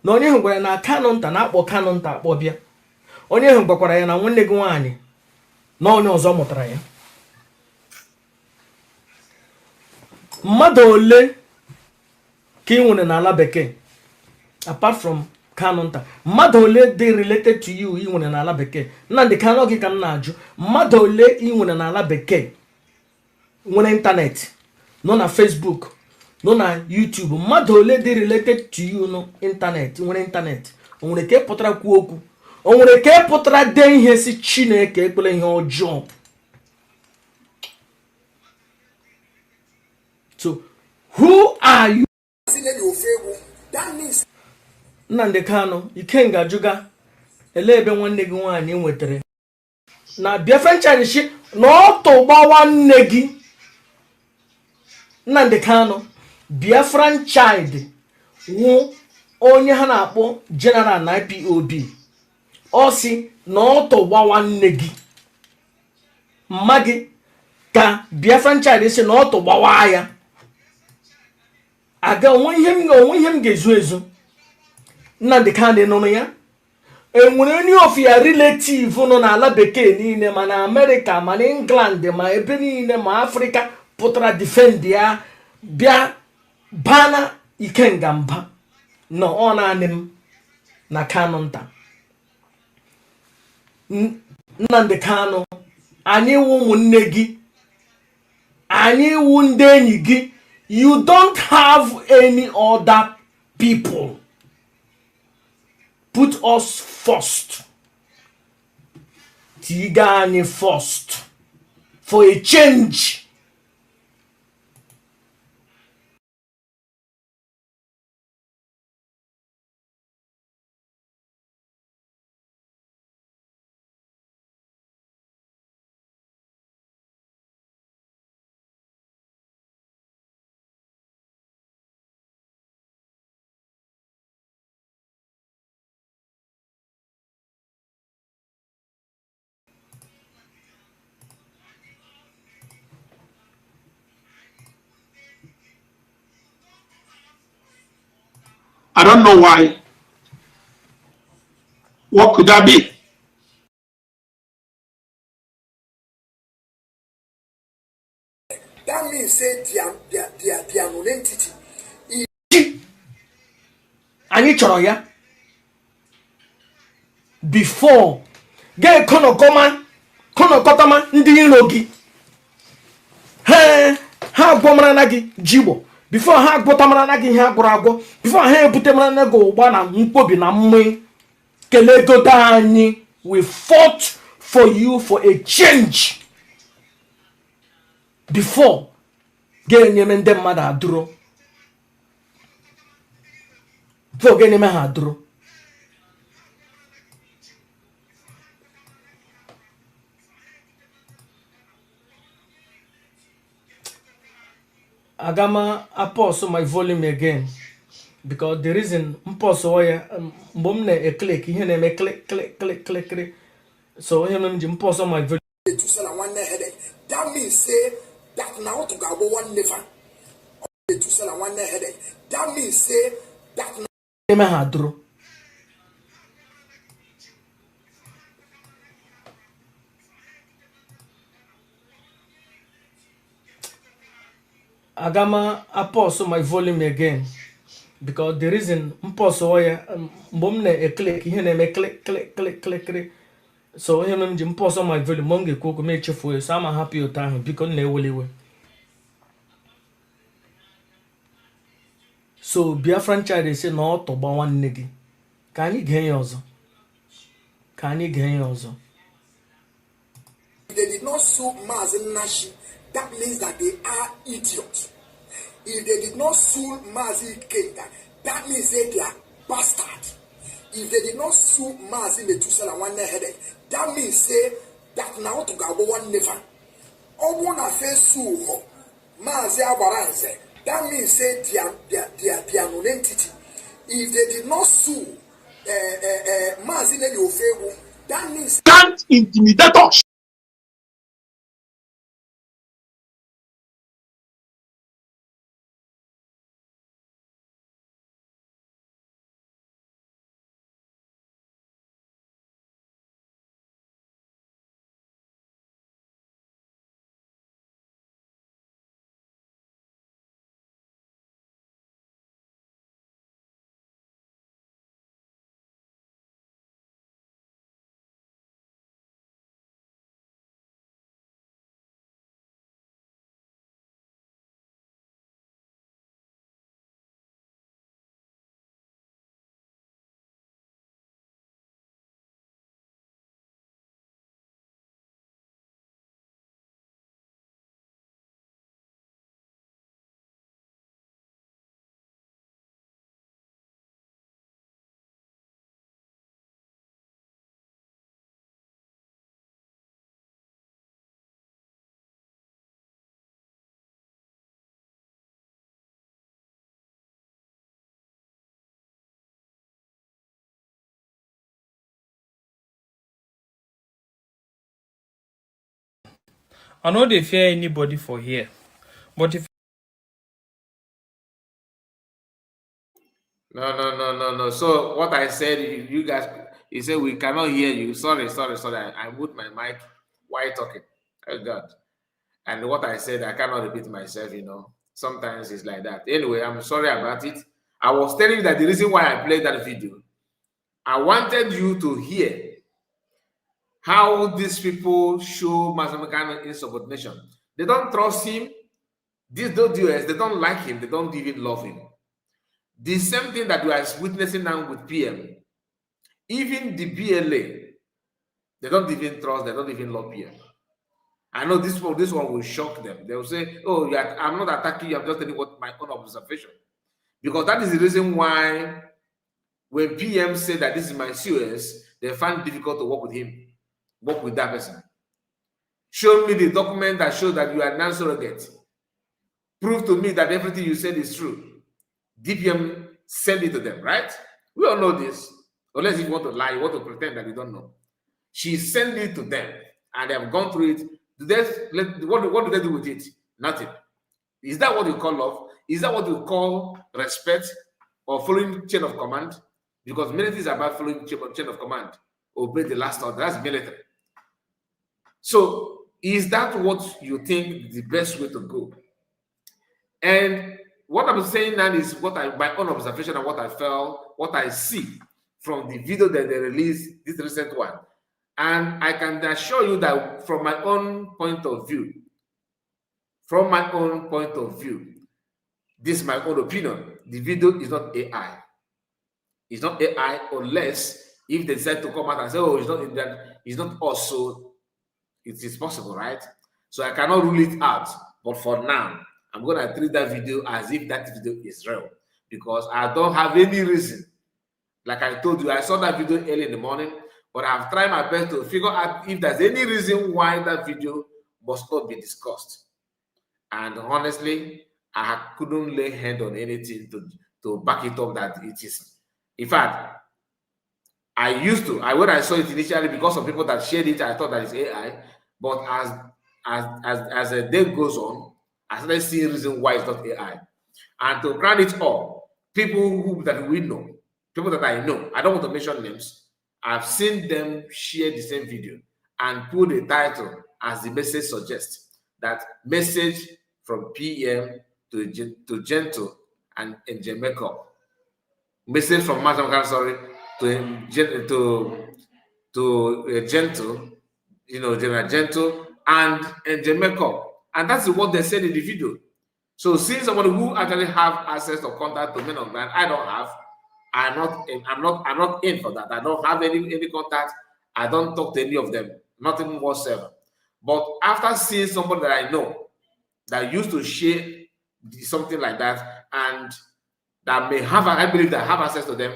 na onye ahụ gwara na Kanu nta na-akpọ Kanu nta akpọ bịa. Onye ahụ gwakwara ya na nwanne gị nwaanyị na onye ọzọ mụtara ya. Mmadụ ole ka ị nwere n'ala bekee apart from Kanu nta? Mmadụ ole dị related to you ị nwere n'ala bekee? Nnamdi Kanu gị ka m na-ajụ. Mmadụ ole ị nwere n'ala bekee nwere ịntanetị nọ na Facebook nọ na YouTube? Mmadụ ole dị related to you no ịntanetị nwere ịntanetị? O nwere ka pụtara kwuo okwu? O nwere ka pụtara dee ihe si Chineke ekpere ihe ọjọọ? So who are you? Nnamdi Kanu Ikenga juga ele ebe nwanne gị nwaanyị nwetara na Biafran Chanishi na ọtọ gbawa nne gị. Nnamdi Kanu Biafran child wụ onye ha na-akpọ general na IPOB. Ọ sị na ọtọ gbawa nne gị mma gị ka Biafran child sị na ọtọ gbawa ya. Aga onwe ihe m ga-ezu ezu. Nnamdi Kanu nọ ya enwere onye of ya relative nọ n'ala bekee niile ma na America ma na England ma ebe niile ma Africa pụtara defend ya bịa bana Ikenga mba no ọ naanị m na Kanu nta. Nnamdi Kanu anyị wụ ụmụnne gị, anyị wụ ndị enyi gị. You don't have any other people. Put us first. Tigani first. For a change. I don't know why. What could that be? That means say they are non-entity. Anyị chọrọ ya before gị kọnọkọtama ndị iro gị ha agwọmara na gị jigbo before ha agwọtamara na gị ihe agwọrọ agwọ before ha ebutemara na gị ụgba na mkpobi na mmiri kelegodo anyị. We fought for you for a change before ga-enyeme ndị mmadụ adụrụ before ga-enyeme ha adụrụ. Agama I pause my volume again because the reason pause ya mgbe m na-click ihe na-eme click so ihe m ji pause my volume. That means say that now to go one never. That means say that eme ha dụrụ. Agama I pause my volume again because the reason pause ya mgbe m na-click ihe na-eme click so ihe m ji pause my volume m ga-ekwu okwu m echefuo ya so ama happy ụtọ ahụ biko m na-eweliwe. So Biafran child say na ọ tọgba nwanne gị ka anyị gee ya ọzọ if they did not sue Mazen Nashi, that means that they are idiots. If they did not sue Mazi Kenda, that means that they are bastards. If they did not sue Mazi Metusela one headache, that means say that now to go one never. All one face sue Mazi Abaranze. That means say they are non-entity. If they did not sue Mazi Ofegu, that means can't intimidate us. I know they fear anybody for here, but if No. So what I said, you guys, he said we cannot hear you. Sorry. I moved my mic while talking. Oh God. And what I said, I cannot repeat myself. Sometimes it's like that. Anyway, I'm sorry about it. I was telling you that the reason why I played that video, I wanted you to hear how these people show Mazamekano insubordination. They don't trust him. These DOS, they don't like him. They don't even love him. The same thing that we are witnessing now with PM. Even the BLA, they don't even trust, they don't even love PM. I know this one will shock them. They will say, oh, I'm not attacking you, I'm just telling you what my own observation. Because that is the reason why when PM said that this is my COS, they find it difficult to work with him, work with that person. Show me the document that shows that you are non-surrogate. Prove to me that everything you said is true. DPM send it to them, right? We all know this. Unless you want to lie, you want to pretend that you don't know. She sent it to them, and they have gone through it. What do they do with it? Nothing. Is that what you call love? Is that what you call respect or following chain of command? Because military is about following chain of command. Obey the last order. That's military. So Is that what you think the best way to go? And what I'm saying now is what my own observation and what I felt, what I see from the video that they released, this recent one. And I can assure you that from my own point of view, this is my own opinion. The video is not AI. It's not AI unless if they decide to come out and say, oh, it's not also, it is possible, right? So I cannot rule it out. But for now, I'm gonna treat that video as if that video is real because I don't have any reason. Like I told you, I saw that video early in the morning, but I've tried my best to figure out if there's any reason why that video must not be discussed. And honestly, I couldn't lay hand on anything to back it up that it is. In fact, when I saw it initially because of people that shared it, I thought that it's AI. But as a day goes on, I started seeing reason why it's not AI. And to crown it all, people that we know, people that I know, I don't want to mention names, I've seen them share the same video and put the title as the message suggests, that message from PM to Gentle and Jamaica. Message from Master, sorry, to Gentle, General Gentle and Jamaica. And that's what they said in the video. So seeing somebody who actually have access or contact to men of man, I don't have. I'm not in for that. I don't have any contact. I don't talk to any of them, nothing whatsoever. But after seeing somebody that I know that used to share something like that and that may have, I believe that have access to them,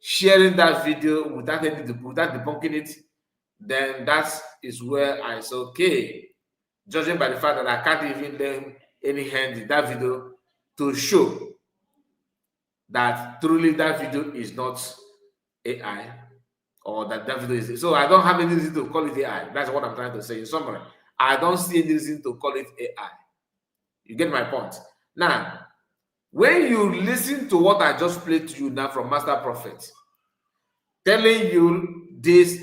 sharing that video without debunking it, then that is where I say, okay, judging by the fact that I can't even lend any hand in that video to show that truly that video is not AI or that video is. So I don't have any reason to call it AI. That's what I'm trying to say in summary. I don't see any reason to call it AI. You get my point? Now, when you listen to what I just played to you now from Master Prophet, telling you this,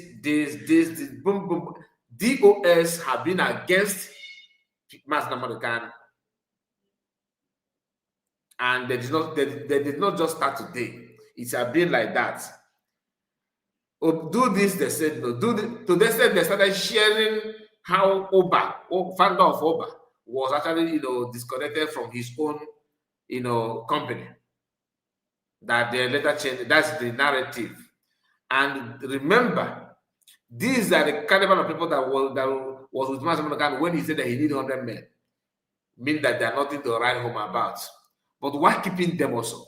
boom, boom, DOS have been against Master American, and they did not just start today. It has been like that. Oh, do this, they said no. Do this. So they said they started sharing how founder of Oba, was actually disconnected from his own company. That they later changed. That's the narrative. And remember, these are the caliber of people that was with Master American when he said that he needed 100 men. Mean that they are nothing to write home about. But why keeping them also?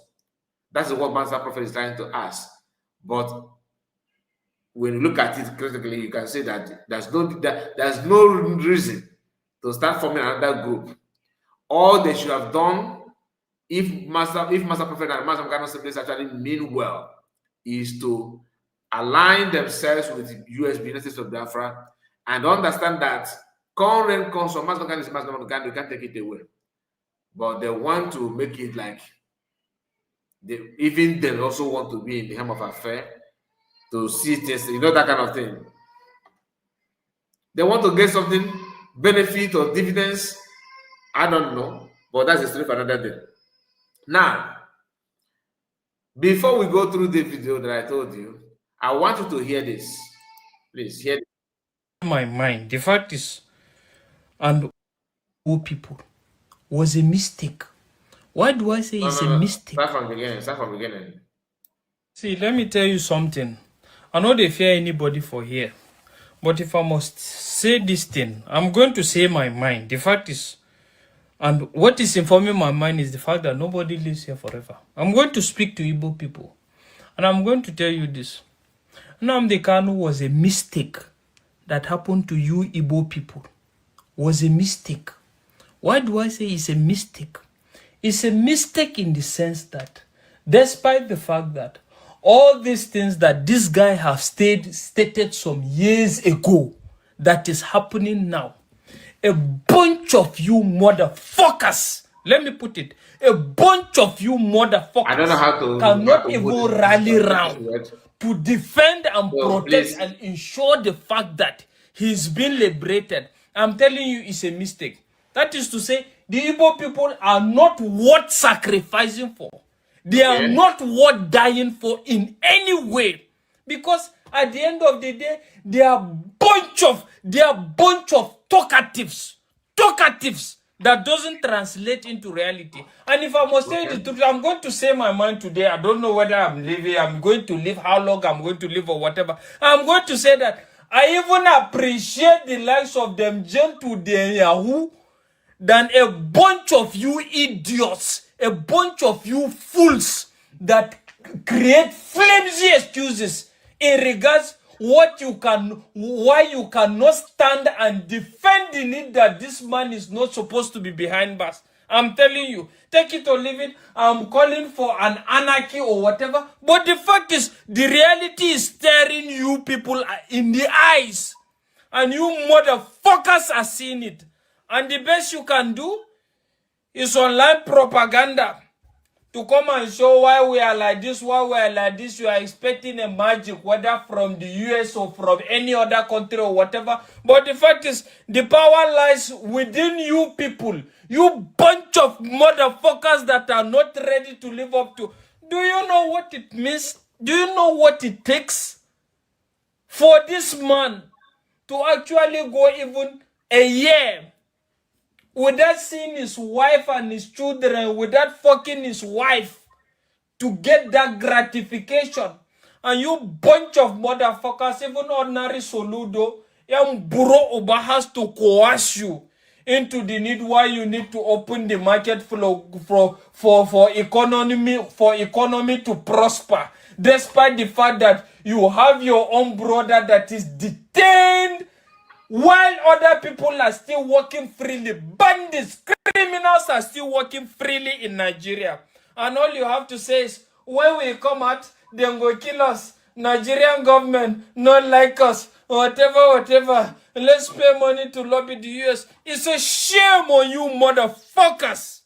That's what Master Prophet is trying to ask. But when you look at it critically, you can say that there's no reason to start forming another group. All they should have done, if Master Prophet and Master Mekano siblings actually mean well, is to align themselves with the US United States of Biafra and understand that current console, Master Mekano is Master Mekano, you can't take it away. But they want to make it like even they also want to be in the helm of affair to see things, that kind of thing. They want to get something, benefit or dividends. I don't know, but that's a story for another day. Now, before we go through the video that I told you, I want you to hear this. Please hear this. My mind. The fact is, and old people was a mistake. Why do I say it's a mistake? Start from the beginning. See, let me tell you something. I know they fear anybody for here. But if I must say this thing, I'm going to say my mind. The fact is, and what is informing my mind is the fact that nobody lives here forever. I'm going to speak to Igbo people. And I'm going to tell you this. Nnamdi Kanu was a mistake that happened to you Igbo people. Was a mistake. Why do I say it's a mistake? It's a mistake in the sense that despite the fact that all these things that this guy have stated some years ago that is happening now, a bunch of you motherfuckers, let me put it, a bunch of you motherfuckers I don't know how to cannot even rally around to defend and protect please. and ensure the fact that he's been liberated. I'm telling you, it's a mistake. That is to say, the Igbo people are not worth sacrificing for. They are Okay. not worth dying for in any way. Because at the end of the day, they are bunch of talkatives. Talkatives that doesn't translate into reality. And if I must say the truth, I'm going to say my mind today. I don't know whether I'm going to live, how long I'm going to live or whatever. I'm going to say that I even appreciate the likes of them gentle the Yahoo than a bunch of you idiots, a bunch of you fools that create flimsy excuses in regards why you cannot stand and defend the need that this man is not supposed to be behind bars. I'm telling you, take it or leave it. I'm calling for an anarchy or whatever. But the fact is, the reality is staring you people in the eyes. And you motherfuckers are seeing it. And the best you can do is online propaganda. To come and show why we are like this, why we are like this. You are expecting a magic, whether from the US or from any other country or whatever. But the fact is, the power lies within you people. You bunch of motherfuckers that are not ready to live up to. Do you know what it means? Do you know what it takes for this man to actually go even a year without seeing his wife and his children, without fucking his wife, to get that gratification? And you bunch of motherfuckers, even ordinary Soludo, young Buro Oba has to coerce you into the need why you need to open the market for economy to prosper, despite the fact that you have your own brother that is detained while other people are still working freely. Bandits, criminals are still working freely in Nigeria. And all you have to say is, when we come out, then go kill us. Nigerian government not like us. Whatever. Let's pay money to lobby the US. It's a shame on you motherfuckers.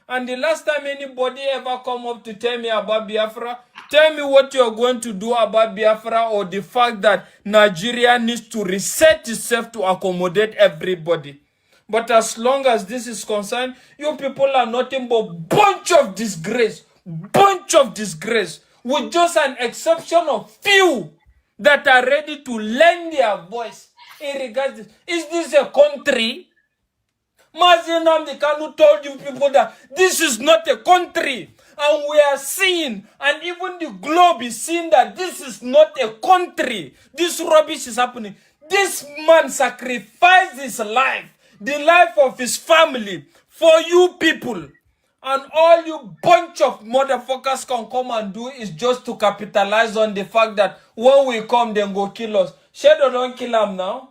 And the last time anybody ever come up to tell me about Biafra, tell me what you're going to do about Biafra, or the fact that Nigeria needs to reset itself to accommodate everybody. But as long as this is concerned, you people are nothing but bunch of disgrace, with just an exception of few that are ready to lend their voice in regards to this. Is this a country? Mazi Nnamdi Kanu told you people that this is not a country. And we are seeing, and even the globe is seeing, that this is not a country. This rubbish is happening. This man sacrificed his life, the life of his family, for you people. And all you bunch of motherfuckers can come and do is just to capitalize on the fact that when we come, then go kill us. Shadow don't kill him now.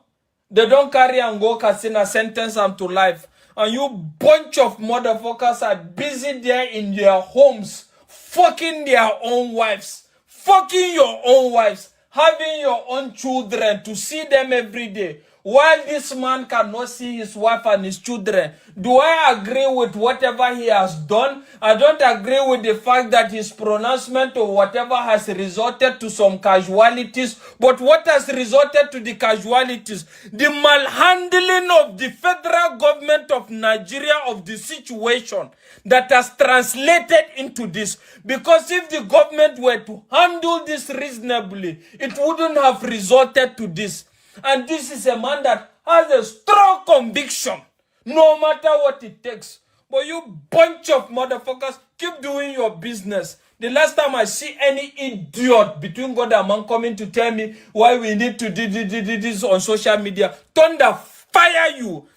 They don't carry and go casino, sentence them to life. And you bunch of motherfuckers are busy there in their homes, fucking their own wives, fucking your own wives, having your own children to see them every day. While this man cannot see his wife and his children, do I agree with whatever he has done? I don't agree with the fact that his pronouncement or whatever has resulted to some casualties. But what has resulted to the casualties? The malhandling of the federal government of Nigeria of the situation that has translated into this. Because if the government were to handle this reasonably, it wouldn't have resulted to this. And this is a man that has a strong conviction, no matter what it takes. But you bunch of motherfuckers, keep doing your business. The last time I see any idiot between God and man coming to tell me why we need to do this on social media, thunder fire you.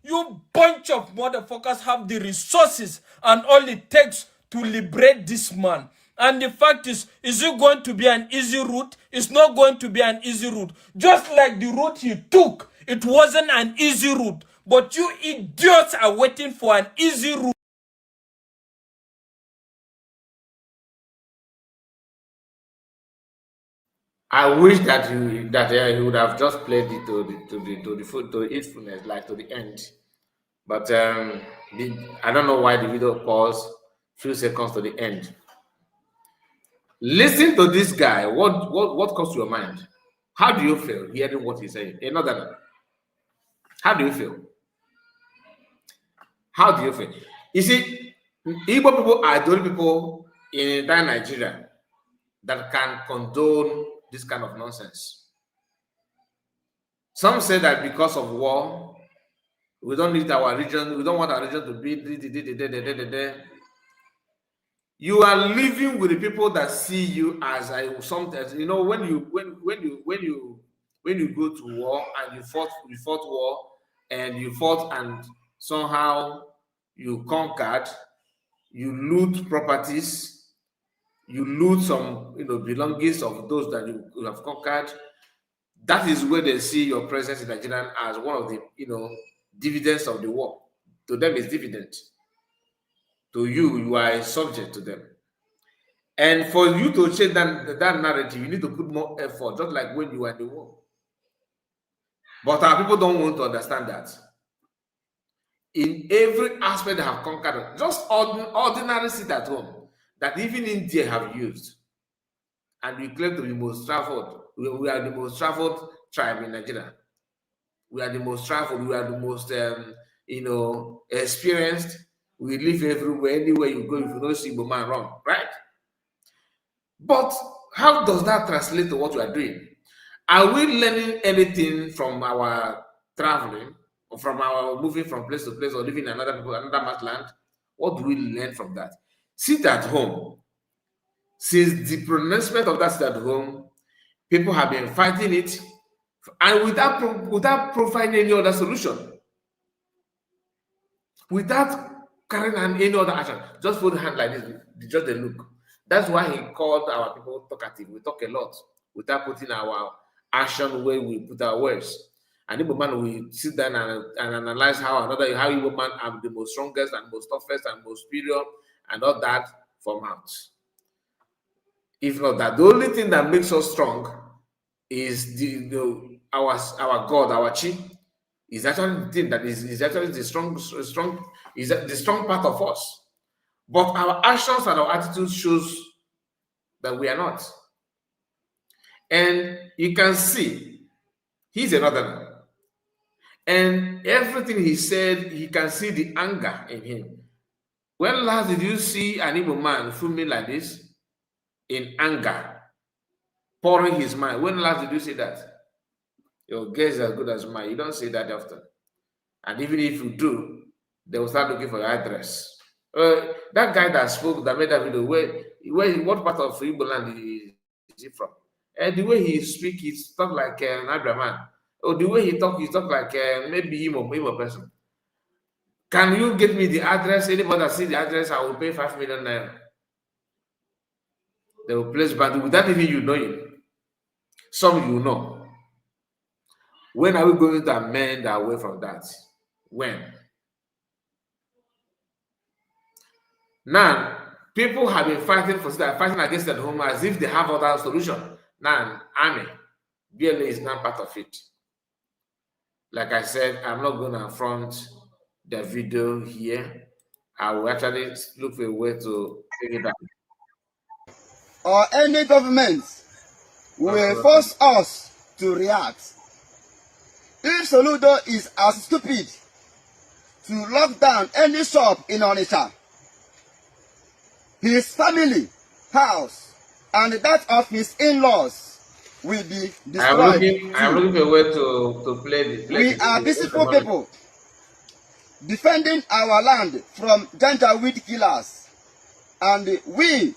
You bunch of motherfuckers have the resources and all it takes to liberate this man. And the fact is it going to be an easy route? It's not going to be an easy route. Just like the route he took, it wasn't an easy route. But you idiots are waiting for an easy route. I wish that he would have just played it to its fullness, like to the end. But I don't know why the video paused few seconds to the end. Listen to this guy. What comes to your mind? How do you feel hearing what he's saying? Another. How do you feel? How do you feel? You see, Igbo people are the only people in entire Nigeria that can condone this kind of nonsense. Some say that because of war, we don't need our region, we don't want our region to be. You are living with the people that see you as sometimes, you know, when you go to war and you fought war and you fought and somehow you conquered, you loot properties, you loot some belongings of those that you have conquered. That is where they see your presence in Nigeria as one of the dividends of the war. To them, it's dividend. To you, you are a subject to them. And for you to change that narrative, you need to put more effort, just like when you were in the war. But our people don't want to understand that. In every aspect they have conquered, just ordinary sit at home, that even India have used. And we claim to be most traveled. We are the most traveled tribe in Nigeria. We are the most traveled. We are the most, experienced. We live everywhere. Anywhere you go, if you don't see man wrong, right? But how does that translate to what we are doing? Are we learning anything from our traveling, or from our moving from place to place, or living in another man's land? What do we learn from that? Sit at home. Since the pronouncement of that sit at home, people have been fighting it, and without providing any other solution, without carrying on any other action, just put the hand like this, just a look. That's why he called our people talkative. We talk a lot without putting our action where we put our words. And Igbo man will sit down and analyze how Igbo man are the most strongest and most toughest and most superior and all that from out. If not that, the only thing that makes us strong is our God, our chi, is actually the thing that is actually the strong is the strong part of us. But our actions and our attitude shows that we are not. And you can see he's a northerner. And everything he said, he can see the anger in him. When last did you see an Igbo man filming like this in anger, pouring his mind? When last did you see that? Your guess is as good as mine. You don't see that often. And even if you do, they will start looking for your address. That guy that spoke, that made that video, what part of Igbo land is he from? And the way he speaks, he talk like an Abraham. Or the way he talk like maybe Imo person. Can you get me the address? Anybody that see the address, I will pay 5 million naira. They will place band without even you knowing. Some you know. When are we going to amend our way from that? When? Now, people have been fighting against at home as if they have other solution. Now, army, BLA is not part of it. Like I said, I'm not going to front the video here. I will actually look for a way to take it back. Or any government will force us to react. If Soludo is as stupid to lock down any shop in Onitsha, his family, house, and that of his in-laws will be destroyed. I'm looking for a way to play We are peaceful people defending our land from Janjaweed killers, and we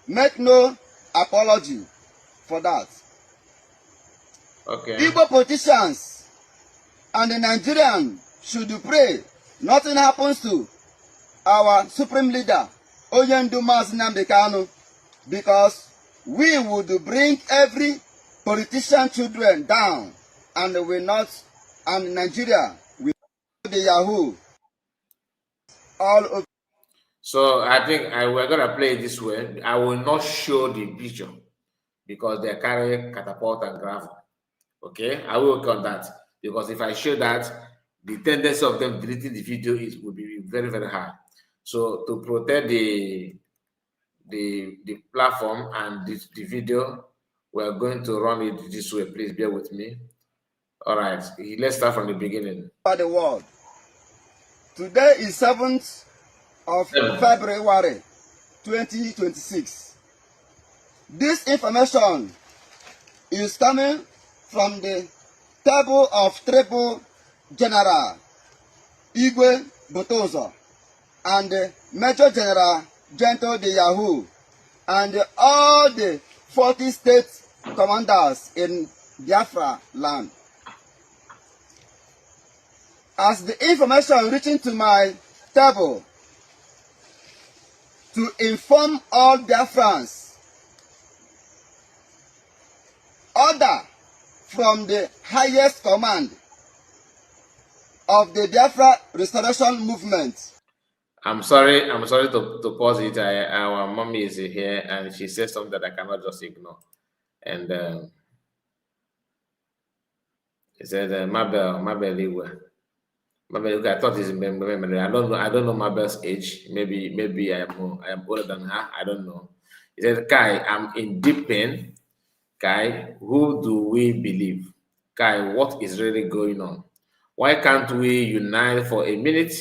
make no apology for that. Okay. Igbo politicians and the Nigerians should pray nothing happens to our supreme leader, Oyendu Nnamdi Kanu, because we would bring every politician children down, and Nigeria will the Yahoo all over. So I think we're gonna play it this way. I will not show the picture because they carry catapult and gravel. Okay, I will work on that because if I show that, the tendency of them deleting the video will be very, very high. So to protect the platform and the video, we're going to run it this way. Please bear with me. All right. Let's start from the beginning. Over the world. Today is 7th of February 2026. This information is coming from the table of Triple General Igwe Botozo and Major General Gento de Yahoo and all the 40 state commanders in Biafra land. As the information reaching to my table to inform all Biafrans, order from the highest command of the Biafra Restoration Movement. I'm sorry to pause it. Our mommy is here and she says something that I cannot just ignore. And he said, Mabel, I thought it's memory. I don't know Mabel's age. Maybe I am older than her. I don't know. He said, Kai, I'm in deep pain. Kai, who do we believe? Kai, what is really going on? Why can't we unite for a minute?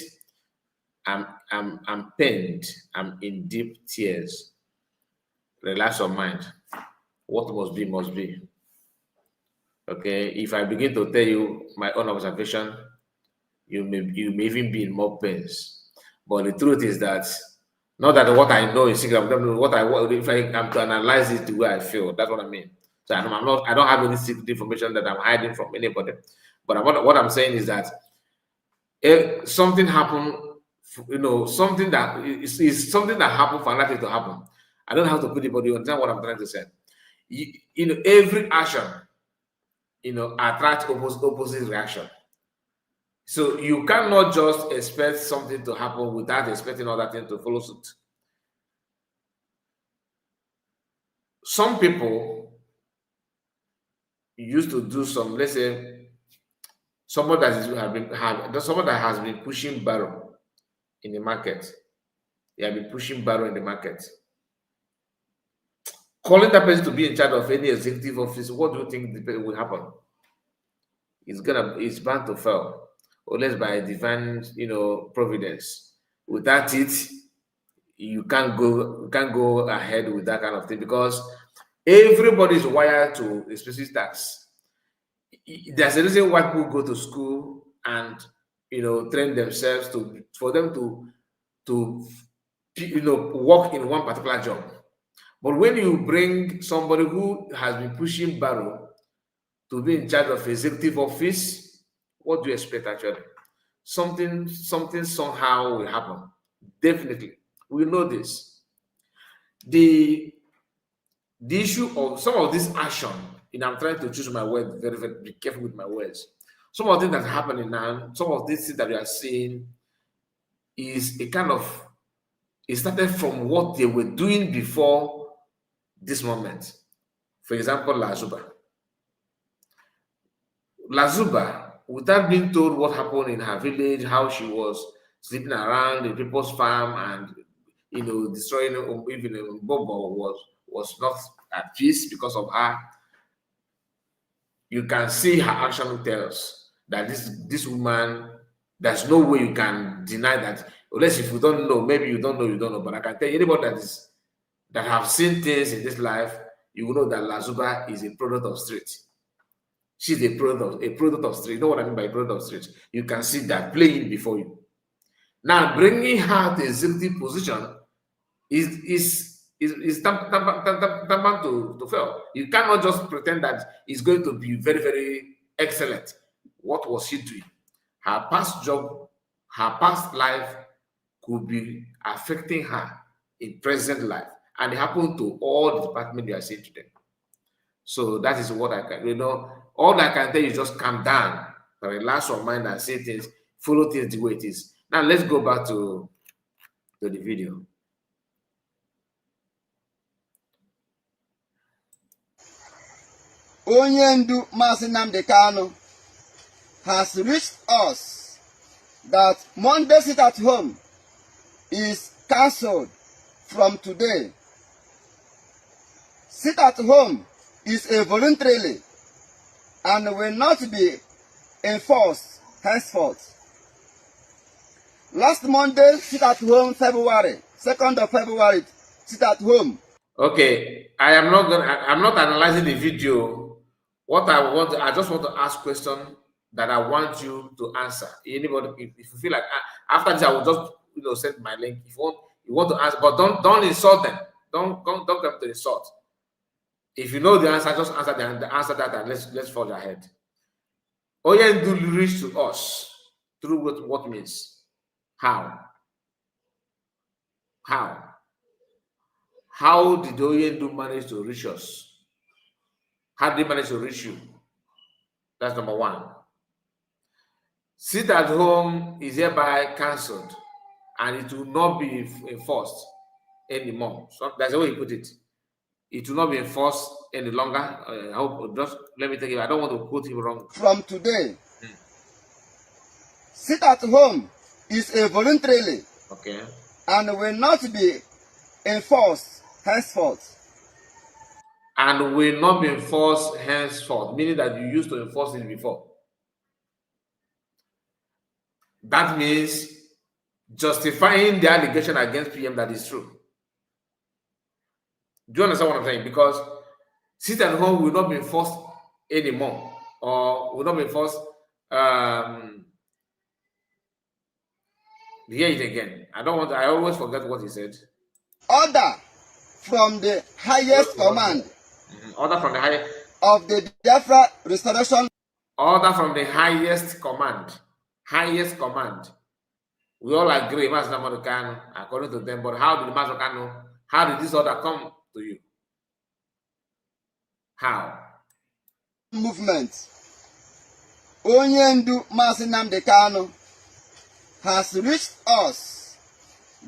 I'm pained. I'm in deep tears. Relax your mind. What must be, must be. Okay. If I begin to tell you my own observation, you may even be in more pains. But the truth is that not that what I know is secret. If I am to analyze it the way I feel, that's what I mean. So I don't have any secret information that I'm hiding from anybody. But what I'm saying is that if something happened, something that is something that happened for nothing to happen. I don't have to put it, but you understand what I'm trying to say. Every action, attracts opposite reaction. So you cannot just expect something to happen without expecting other things to follow suit. Some people used to do some, let's say, someone that has been pushing barrel in the market. They have been pushing barrel in the market. Calling that person to be in charge of any executive office, what do you think will happen? It's bound to fail, unless by divine, providence. Without it, you can't go ahead with that kind of thing because everybody is wired to a specific task. There's a reason why people go to school and train themselves for them to work in one particular job. But when you bring somebody who has been pushing barrel to be in charge of executive office, what do you expect actually? Something somehow will happen. Definitely. We know this. The issue of some of this action, I'm trying to choose my words very, very be careful with my words. Some of the things that are happening now, some of these things that we are seeing is it started from what they were doing before this moment. For example, Lazuba, without being told what happened in her village, how she was sleeping around in people's farm and destroying even Bobo was not at peace because of her. You can see her action tells that this woman, there's no way you can deny that. Unless if you don't know, maybe you don't know. But I can tell you, anybody that have seen things in this life, you will know that Lazuba is a product of street. She's a product of street. You know what I mean by product of street? You can see that playing before you. Now, bringing her to executive position is tantamount to fail. You cannot just pretend that it's going to be very, very excellent. What was she doing? Her past job, her past life could be affecting her in present life. And it happened to all the departments you are seeing today. So that is what I can, all I can tell you is just calm down, relax your mind and say things, follow things the way it is. Now let's go back to the video. Onyendu Masinamde Kano has reached us that Monday sit at home is cancelled from today. Sit at home is a voluntarily and will not be enforced henceforth. Last Monday, sit at home, February 2nd of February, sit at home. Okay, I'm not analyzing the video. What I just want to ask question that I want you to answer. Anybody, if you feel like after this, I will just send my link. If you want to answer, but don't insult them. Don't come to insult. If you know the answer, just answer answer that, and let's forge ahead. Oyendu reach to us through what means? How? How did Oyendu manage to reach us? How did they manage to reach you? That's number one. Sit at home is hereby cancelled, and it will not be enforced anymore. So that's the way he put it. It will not be enforced any longer. I hope, just let me take it. I don't want to quote him wrong. From today, sit at home is a voluntarily, Okay. and will not be enforced henceforth. And will not be enforced henceforth, meaning that you used to enforce it before. That means justifying the allegation against PM that is true. Do you understand what I'm saying? Because sit at home will not be enforced anymore, or will not be enforced. Hear it again. I always forget what he said. Order from the highest command. Order from the highest of the Biafra restoration. Order from the highest command. Highest command. We all agree, Master Namorikano, according to them. But how did Master Kano? How did this order come to you? How? Movement. Onyendu Master Nnamdi Kanu has reached us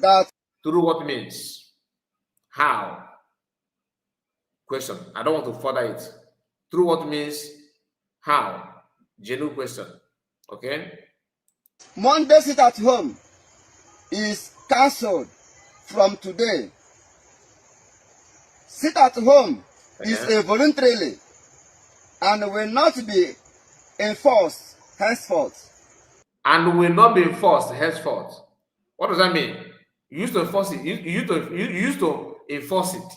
that. Through what means? How? Question. I don't want to further it. Through what means? How? Genuine question. Okay? Monday sit at home is cancelled from today. Sit at home is a voluntarily and will not be enforced henceforth. And will not be enforced henceforth. What does that mean? You used to enforce it. You used to enforce it.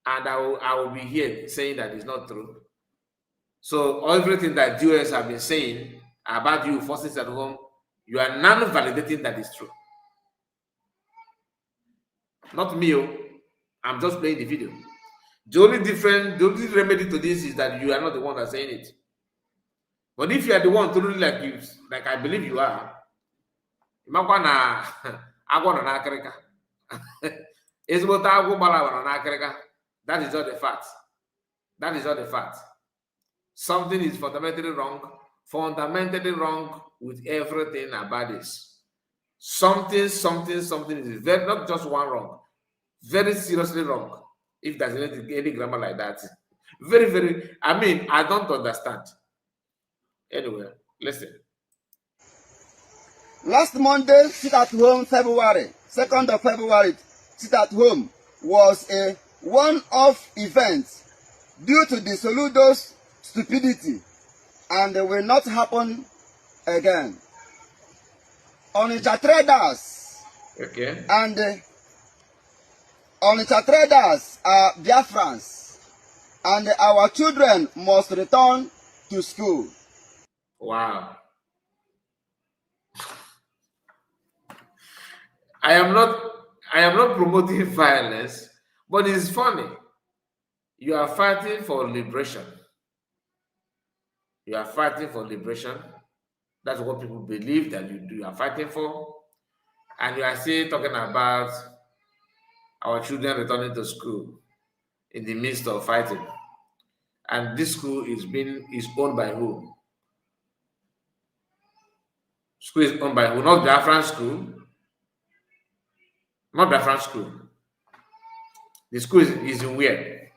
And I will be here saying that it's not true. So everything that Jews have been saying about you forces at home, you are non-validating that is true. Not me. I'm just playing the video. The only remedy to this is that you are not the one that's saying it. But if you are the one truly like I believe you are, that is not the fact. That is not the fact. Something is fundamentally wrong with everything about this. Something is very, not just one wrong, very seriously wrong. If there's any grammar like that, very, I don't understand. Anyway, listen. Last Monday, sit at home, February 2nd of February, sit at home was a one-off event due to the Soludo's stupidity, and they will not happen again. Onitsha traders, and Onitsha traders are Biafrans, and our children must return to school. Wow. I am not promoting violence, but it's funny. You are fighting for liberation. You are fighting for liberation. That's what people believe that you are fighting for. And you are still talking about our children returning to school in the midst of fighting. And this school is owned by who? School is owned by who? Not Biafran school. Not Biafran school. The school is in where?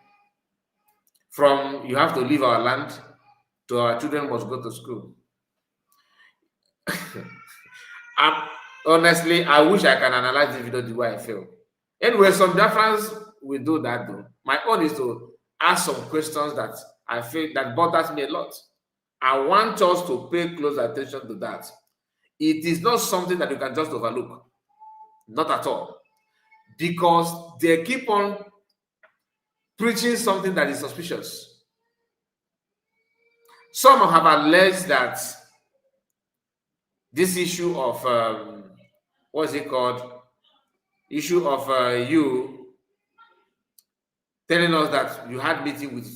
From you have to leave our land to our children must go to school. Honestly, I wish I can analyze the video the way I feel. Anyway, some Biafrans will do that though. My own is to ask some questions that I feel that bothers me a lot. I want us to pay close attention to that. It is not something that you can just overlook. Not at all. Because they keep on preaching something that is suspicious. Some have alleged that this issue of, what is it called? Issue of you telling us that you had meeting with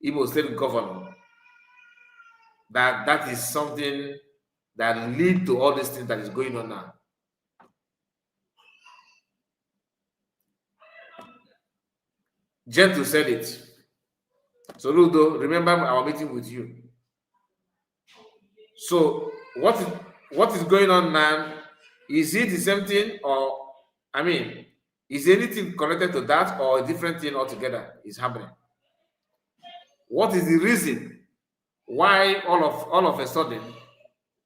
Igbo state governor. That is something that lead to all these things that is going on now. Gentle said it. So Ludo, remember our meeting with you. So what is going on now? Is it the same thing, or I mean, is anything connected to that, or a different thing altogether is happening? What is the reason why all of a sudden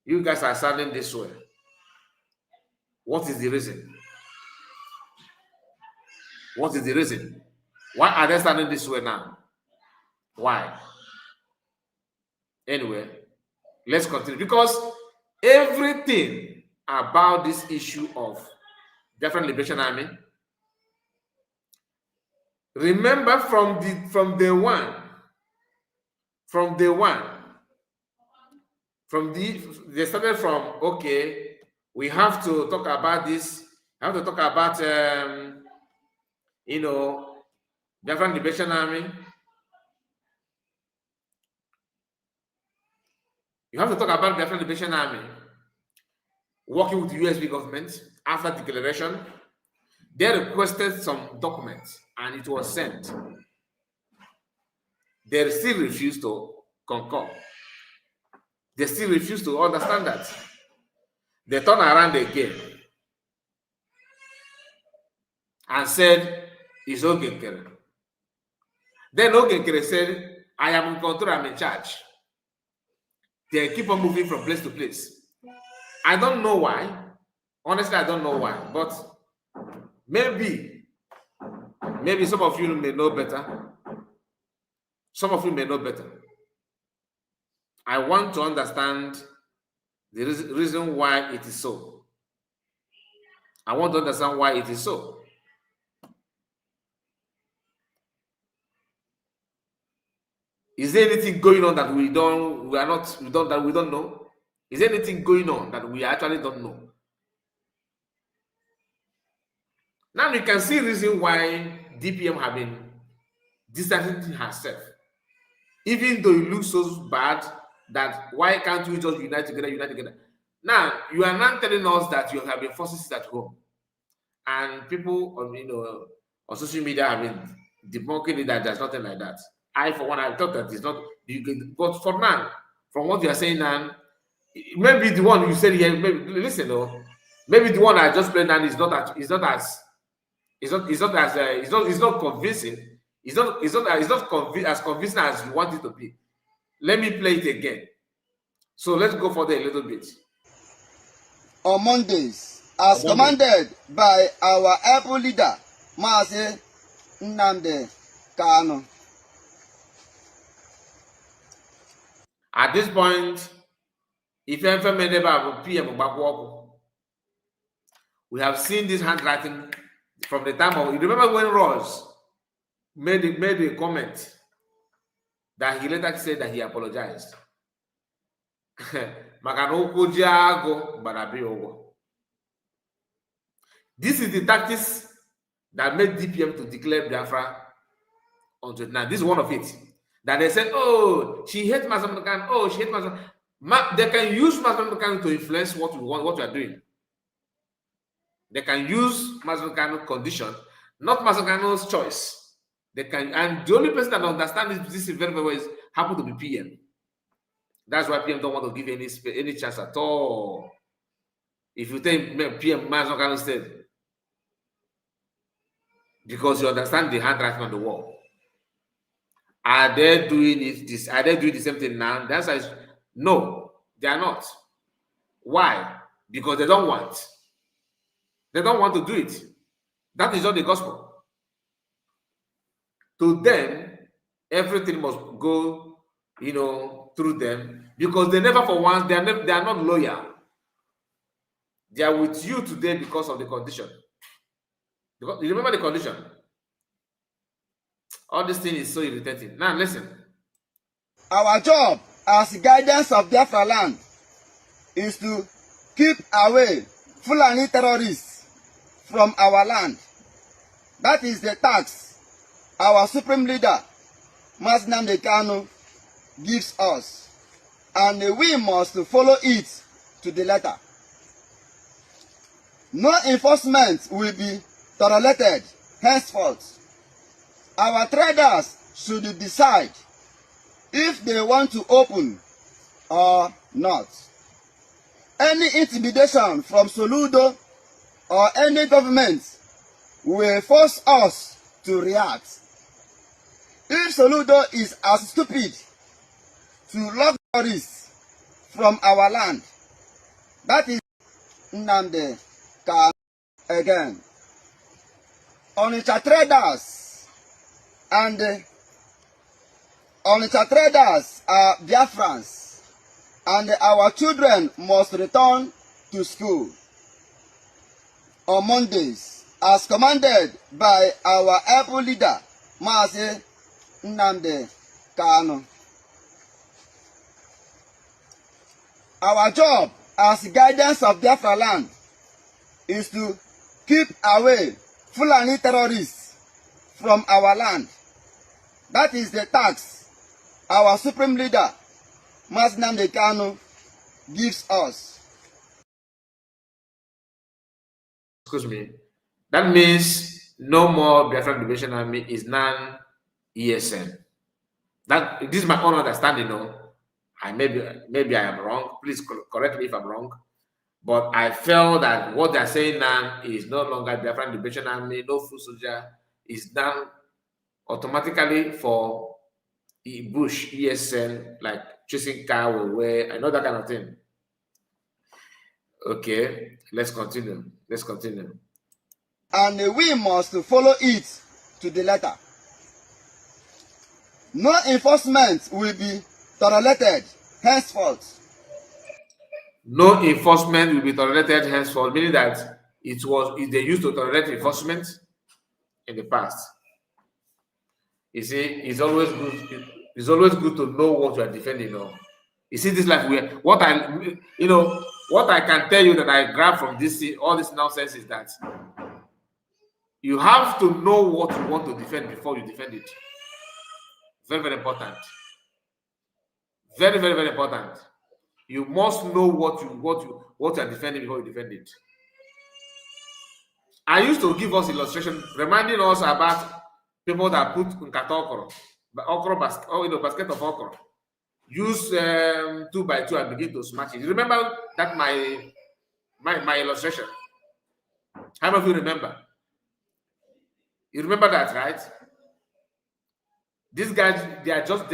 you guys are sounding this way? What is the reason? What is the reason? Why are they standing this way now? Why? Anyway, let's continue, because everything about this issue of Biafran Liberation Army, remember from day one, they started from, okay, we have to talk about this, have to talk about Biafran Liberation Army. You have to talk about Biafran Liberation Army working with the USB government after declaration. They requested some documents and it was sent. They still refuse to concur. They still refuse to understand that. They turn around again and said, it's Ogenkere. Then Ogenkere said, I am in control, I'm in charge. They keep on moving from place to place. I don't know why. Honestly, I don't know why. But maybe some of you may know better. Some of you may know better. I want to understand the reason why it is so. I want to understand why it is so. Is there anything going on that we don't know? Is there anything going on that we actually don't know? Now we can see reason why DPM have been distancing herself. Even though it looks so bad, that why can't we just unite together? Now you are not telling us that you have been forces at home, and people on social media have been debunking it that there's nothing like that. I, for one, I thought that it's not. But for now, from what you are saying now, maybe the one you said here, maybe listen, maybe the one I just played now is not convincing. It's not as convincing as you want it to be. Let me play it again. So let's go further a little bit. On Mondays, as commanded by our able leader, Mazi Nnamdi Kanu. At this point, if ever made about PM Bakwoko, we have seen this handwriting from the time of. You remember when Ross made a comment that he later said that he apologized. This is the tactics that made DPM to declare Biafra on 29. This is one of it. That they said, oh, she hates Mazam Khan. Oh, she hates Mazam. They can use Mazam Khan to influence what we want, what we are doing. They can use Mazam Khan's condition, not Mazam Khan's choice. They can, and the only person that understands this very well is happen to be PM. That's why PM don't want to give any chance at all. If you take PM Mazam Khan instead, because you understand the handwriting on the wall. Are they doing it? Are they doing the same thing now? The answer is no, they are not. Why? Because they don't want. They don't want to do it. That is not the gospel. To them, everything must go through them, because they never for once, they are not loyal. They are with you today because of the condition. You remember the condition? All this thing is so irritating. Now listen. Our job as guidance of Biafra land is to keep away Fulani terrorists from our land. That is the task our supreme leader, Mazi Nnamdi Kanu, gives us, and we must follow it to the letter. No enforcement will be tolerated henceforth. Our traders should decide if they want to open or not. Any intimidation from Soludo or any government will force us to react. If Soludo is as stupid to lock tourists from our land, that is Nnamdi Kanu again. Onitsha traders are Biafrans, and our children must return to school on Mondays, as commanded by our able leader, Mazi Nnamdi Kanu. Our job as guidance of Biafra land is to keep away Fulani terrorists from our land. That is the task our supreme leader, Mazi Nnamdi Kanu, gives us. Excuse me. That means no more Biafran Liberation Army is non-ESN. This is my own understanding. No, maybe I am wrong. Please correct me if I'm wrong. But I felt that what they're saying now is no longer Biafran Liberation Army, no food soldier, is done automatically for Bush, ESN, like chasing car away, and all that kind of thing. Okay, let's continue. And we must follow it to the letter. No enforcement will be tolerated henceforth. No enforcement will be tolerated henceforth, meaning that they used to tolerate enforcement in the past. You see, it's always good to know what you are defending on. You see, this life what I can tell you that I grab from all this nonsense is that you have to know what you want to defend before you defend it. Very, very important. Very, very, very important. You must know what you are defending before you defend it. I used to give us illustration reminding us about people that put nkata okra basket of okra, use 2x2 and begin to smash it. You remember that my illustration? How many of you remember? You remember that, right? These guys, they just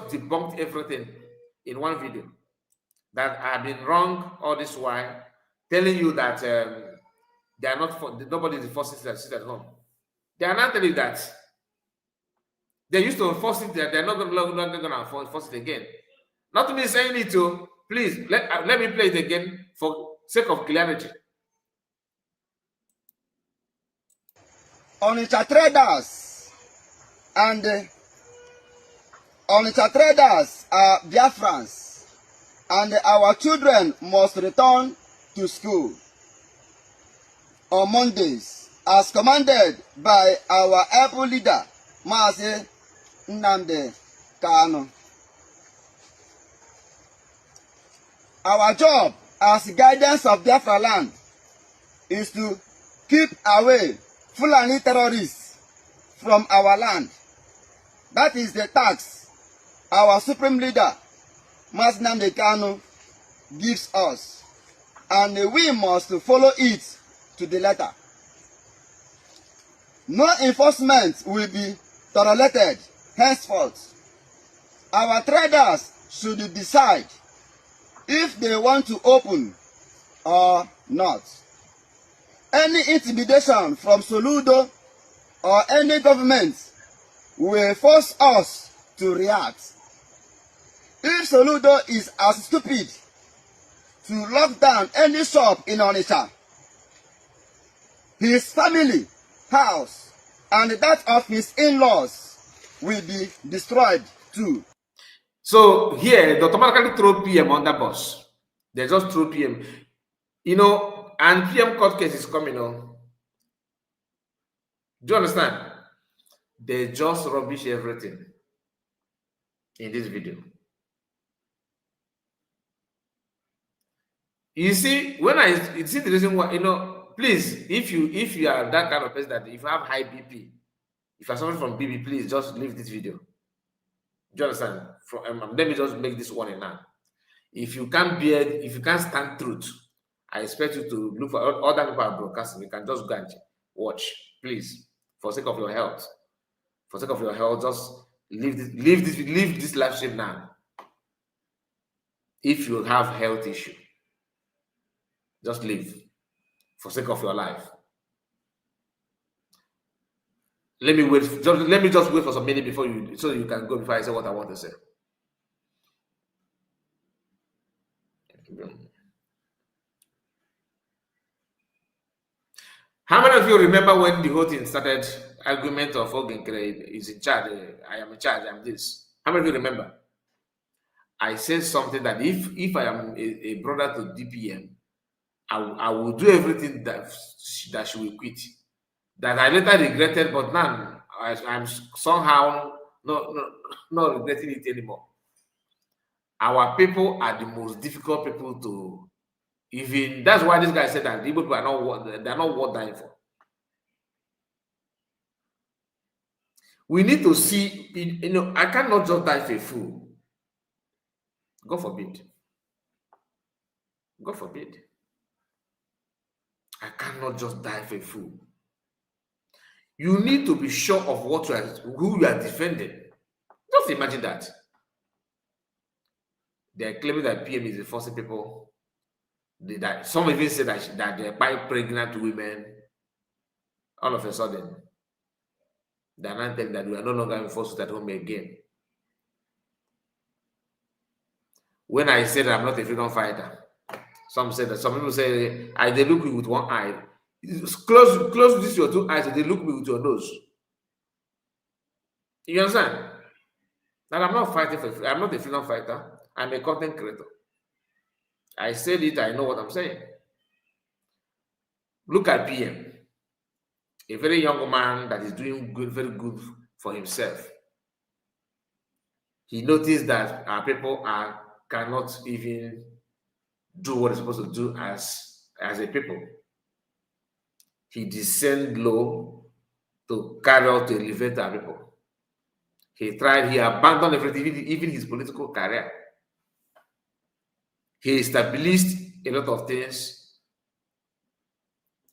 debunked everything in one video. That I've been wrong all this while, telling you that they are not nobody is forcing to sit at home. They are not telling you that. They used to force it, they're not going to force it again. Not me saying it to, please, let me play it again for sake of clarity. Onitsha traders are Biafrans, and our children must return to school on Mondays, as commanded by our able leader, Mazi Nnamdi Kanu. Our job as guidance of Biafra land is to keep away Fulani terrorists from our land. That is the task our supreme leader, Mazi Nnamdi Kanu, gives us, and we must follow it to the letter. No enforcement will be tolerated henceforth. Our traders should decide if they want to open or not. Any intimidation from Soludo or any government will force us to react. If Soludo is as stupid to lock down any shop in Onitsha, his family, house, and that of his in-laws will be destroyed too. So here, they automatically throw PM on that bus. They just throw PM. You know, and PM court case is coming on. Do you understand? They just rubbish everything in this video. You see, when you see the reason why, you know, please, if you are that kind of person that if you have high BP, if you're suffering from BP, please just leave this video. Do you understand? Let me just make this one now. If you can't stand truth, I expect you to look for other people are broadcasting. You can just go and watch, please, for sake of your health. For sake of your health, just leave this live stream now. If you have health issue, just leave for sake of your life. Let me just wait for some minute before you, so you can go before I say what I want to say. How many of you remember when the whole thing started? Argument of Ogenkere is in charge. I am in charge. I'm this. How many of you remember? I said something that if I am a brother to DPM, I will do everything that she will quit. That I later regretted, but now I'm somehow not regretting it anymore. Our people are the most difficult people to even. That's why this guy said that the people are not worth dying for. We need to see, you know, I cannot just die for a fool. God forbid. God forbid. I cannot just die for a fool. You need to be sure of who you are defending. Just imagine that. They are claiming that PM is forcing people. Some even say that they're quite pregnant women. All of a sudden, they're not telling that we are no longer enforced at home again. When I said I'm not a freedom fighter, some people say they look me with one eye. Close this your two eyes, they look me with your nose. You understand? That I'm not fighting I'm not a freedom fighter. I'm a content creator. I said it, I know what I'm saying. Look at PM. A very young man that is doing good, very good for himself. He noticed that our people cannot even do what they're supposed to do as a people. He descended low to carry out to elevate our people. He abandoned everything, even his political career. He established a lot of things,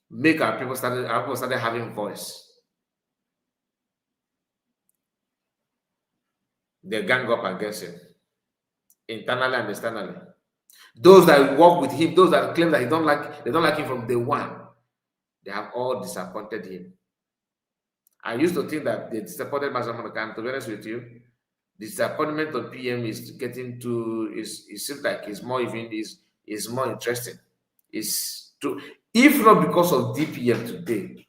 make our people started having voice. They gang up against him, internally and externally. Those that work with him, those that claim that they don't like him from day one, they have all disappointed him. I used to think that they disappointed Mazaman. To be honest with you, the disappointment of PM is getting to it seems like it's more interesting. It's true, if not because of DPM today.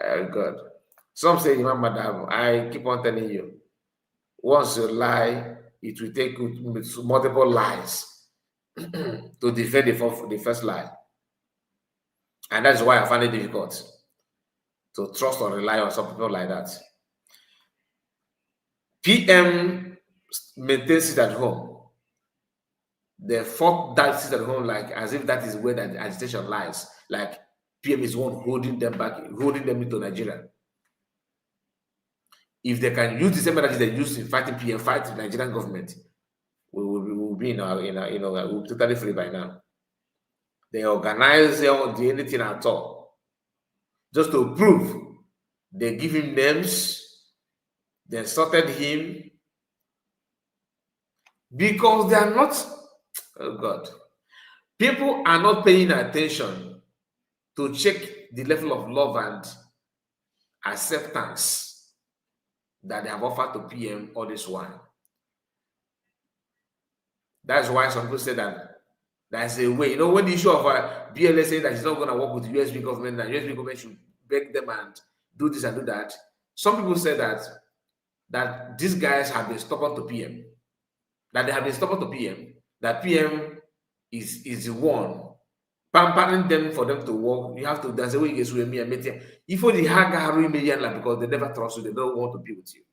Oh God. Some say, Imam Madam, I keep on telling you, once you lie, it will take multiple lies to defend the first lie. And that's why I find it difficult to trust or rely on some people like that. PM maintains it at home. They fought that seat at home like as if that is where the agitation lies. Like PM is one holding them back, holding them into Nigeria. If they can use the same energy they used in fighting PM, fight the Nigerian government, we will be we'll be totally free by now. They organize anything at all. Just to prove, they give him names, they insulted him, because they are not, oh God, people are not paying attention to check the level of love and acceptance that they have offered to PM all this while. That's why some people say that there's a way. You know, when the issue of BLA saying that it's not going to work with the USB government, and USB government should beg them and do this and do that, some people say that these guys have been stubborn to PM, that they have been stubborn to PM, that PM is the one pampering them for them to work. You have to, there's a way you get with me and meet. If the hagar because they never trust you, they don't want to be with you.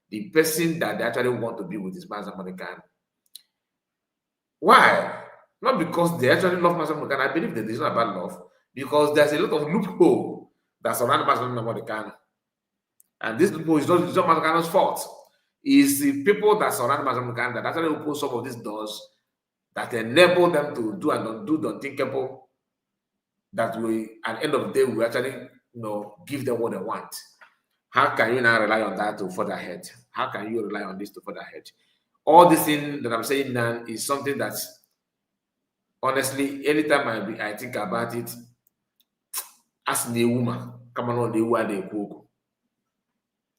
The person that they actually want to be with is Master American. Why? Not because they actually love Master American. I believe that it's not about love, because there's a lot of loophole that surround Master American. And this loophole is not Master American's fault. It's the people that surround Master American that actually open some of these doors that enable them to do and do the unthinkable, that we, at the end of the day, we actually, give them what they want. How can you now rely on that to further ahead? How can you rely on this to further ahead? All this thing that I'm saying now is something that, honestly, anytime I think about it, as the woman, come on, the way they cook,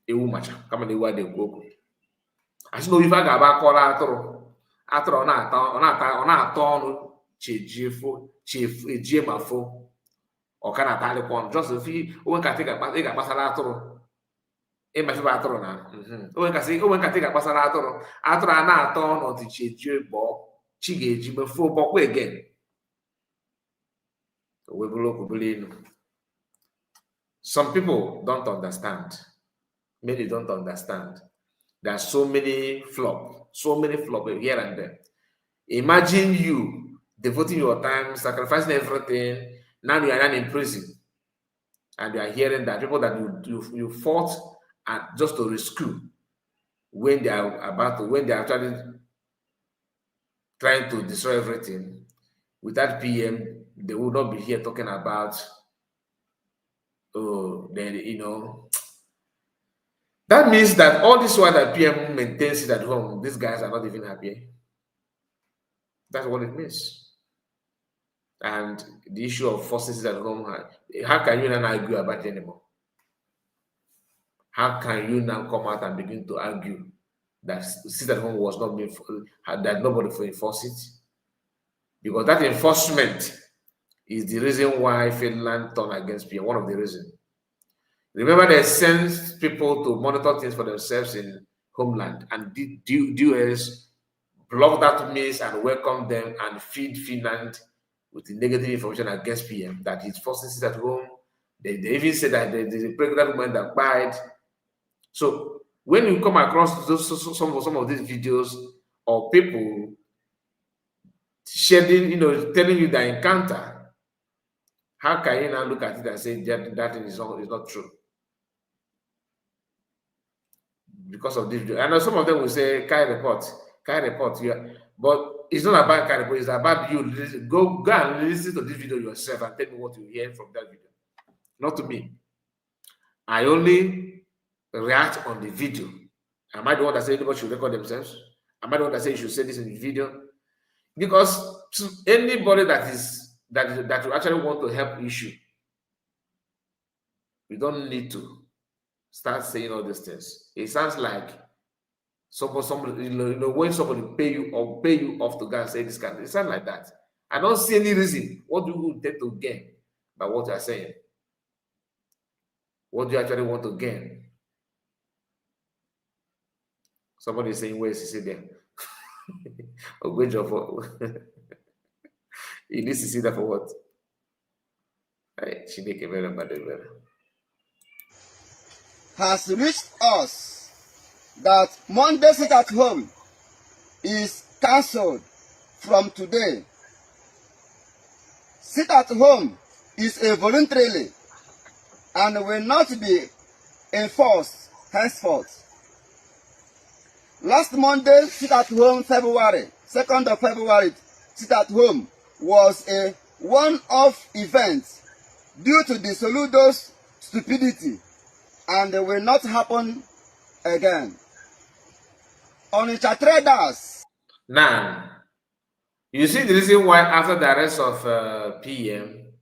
a woman, come on, the way they cook. As you know, if I go back, call atụrụ ọ na-atọ ọnụ ejie ma fo ọ ka na-atarịkwa ọnụ just onwe nkata ị ga-akpasara atụrụ ịmafiba atụrụ na onwe nkata ị ga-akpasara atụrụ a na-atọ ọnụ ọtụ chi ejie bọọ chi ga-eji mefuo bọkwa again. Some people don't understand. Many don't understand. There are so many flop here and there. Imagine you devoting your time, sacrificing everything. Now you are in prison, and you are hearing that people that you fought just to rescue, when they are actually trying to destroy everything. With that PM, they will not be here talking about, that means that all this while that PM maintains it at home, these guys are not even happy. That's what it means. And the issue of forces at home, how can you not argue about it anymore? How can you now come out and begin to argue that sit at home was not being, that nobody will enforce it? Because that enforcement is the reason why Finland turned against PM, one of the reasons. Remember, they sent people to monitor things for themselves in homeland, and US block that means and welcome them and feed Finland with the negative information against PM, that his forces at home. They even said that there's a pregnant woman that died. So when you come across some of these videos of people shedding, telling you the encounter, how can you now look at it and say that is not true? Because of this video. I know some of them will say, Kai report, yeah. But it's not about Kai report, it's about you. Go and listen to this video yourself and tell me what you hear from that video. Not to me. I only react on the video. Am I the one that say anybody should record themselves? Am I the one that say you should say this in the video? Because anybody that you actually want to help issue, you don't need to start saying all these things. It sounds like somebody, when somebody pay you off to go and say this kind of thing. It sounds like that. I don't see any reason. What do you intend to gain by what you are saying? What do you actually want to gain? Somebody is saying, where is he there? A good job for he needs to see that for what? She make a very bad has reached us that Monday sit at home is cancelled from today. Sit at home is a voluntarily and will not be enforced henceforth. Last Monday, sit at home, February 2nd of February, sit at home was a one-off event due to the Soludo's stupidity, and it will not happen again. Onitsha traders. Now, you see the reason why after the arrest of PM,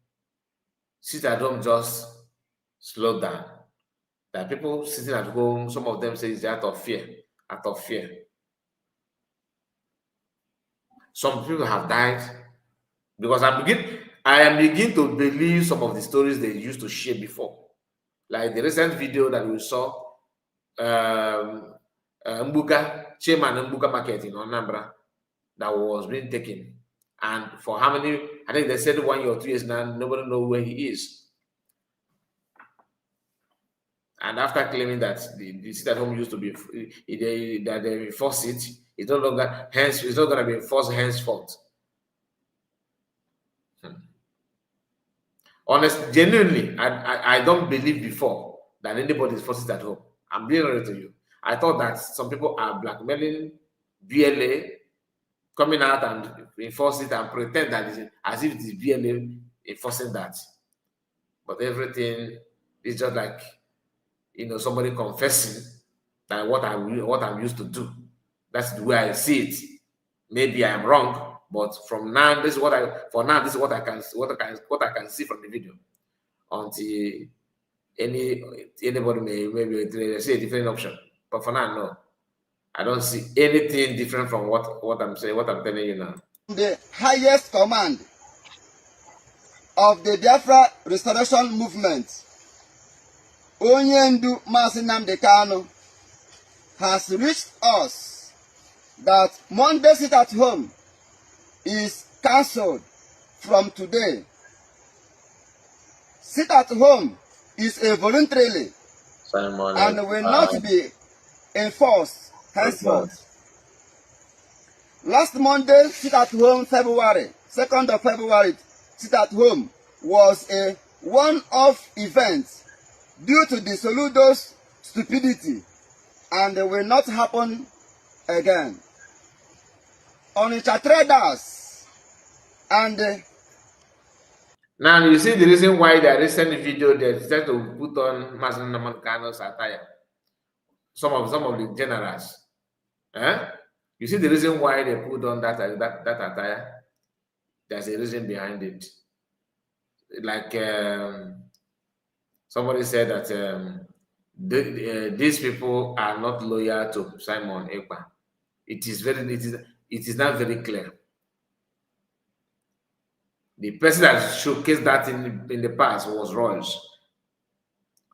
sit at home just slowed down. That people sitting at home, some of them say it's out of fear. Some people have died because I am beginning to believe some of the stories they used to share before, like the recent video that we saw, Chairman Mbuga Market in Anambra, that was being taken, and for how many? I think they said 1 year or 2 years now. Nobody knows where he is. And after claiming that the sit at home used to be that they enforce it, it's no longer hence it's not going to be enforced henceforth. Honestly, genuinely, I don't believe before that anybody is forced at home. I'm being honest to you. I thought that some people are blackmailing BLA, coming out and enforce it and pretend that it's as if it is BLA enforcing that. But everything is just like, somebody confessing that what I'm used to do. That's the way I see it. Maybe I am wrong, but from now, this is what I can see from the video. Until anybody may say a different option. But for now, no. I don't see anything different from what I'm saying, what I'm telling you now. The highest command of the Biafra restoration movement, Onyendu Mazi Nnamdi Kanu, has reached us that Monday sit at home is cancelled from today. Sit at home is a voluntarily Simon, and will not be enforced henceforth. Last Monday, sit at home, February 2nd of February, sit at home was a one-off event due to the Soludo's stupidity, and it will not happen again. Onitsha traders and now you see the reason why the recent video they decided to put on Mazi Nnamdi Kanu's attire. Some of the generals, you see the reason why they put on that attire. There's a reason behind it. Like somebody said that these people are not loyal to Simon Ekpa. It is not very clear. The person that showcased that in the past was Royce.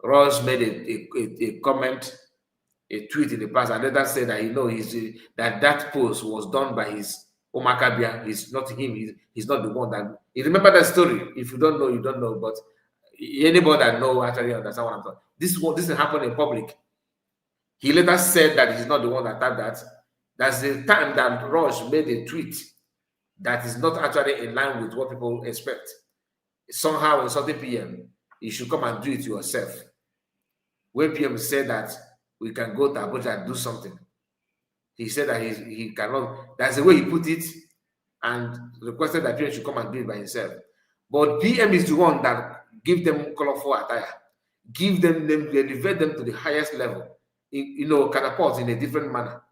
Royce made a comment, a tweet in the past, and later said that that post was done by his Omakabia. He's not him. He's not the one that. You remember that story? If you don't know, you don't know. But anybody that know actually understand what I'm talking. This happened in public. He later said that he's not the one that typed that. That's the time that Royce made a tweet that is not actually in line with what people expect. Somehow in something PM, you should come and do it yourself. When PM said that we can go to Abuja and do something, he said that he cannot. That's the way he put it, and requested that PM should come and do it by himself. But PM is the one that give them colorful attire, elevate them to the highest level, catapult in a different manner.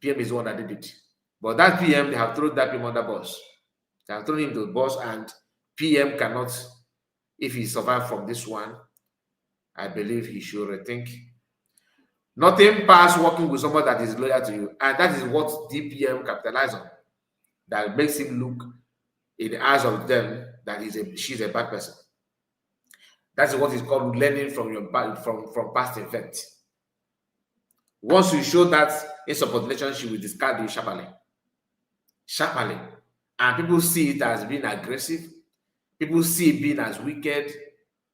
PM is the one that did it. But that PM, they have thrown that PM under bus. They have thrown him to the bus, and PM cannot, if he survived from this one, I believe he should rethink. Nothing past working with someone that is loyal to you. And that is what DPM capitalizes on. That makes him look in the eyes of them that she's a bad person. That's what is called learning from from past effects. Once you show that insubordination, she will discard you sharply. And people see it as being aggressive. People see it being as wicked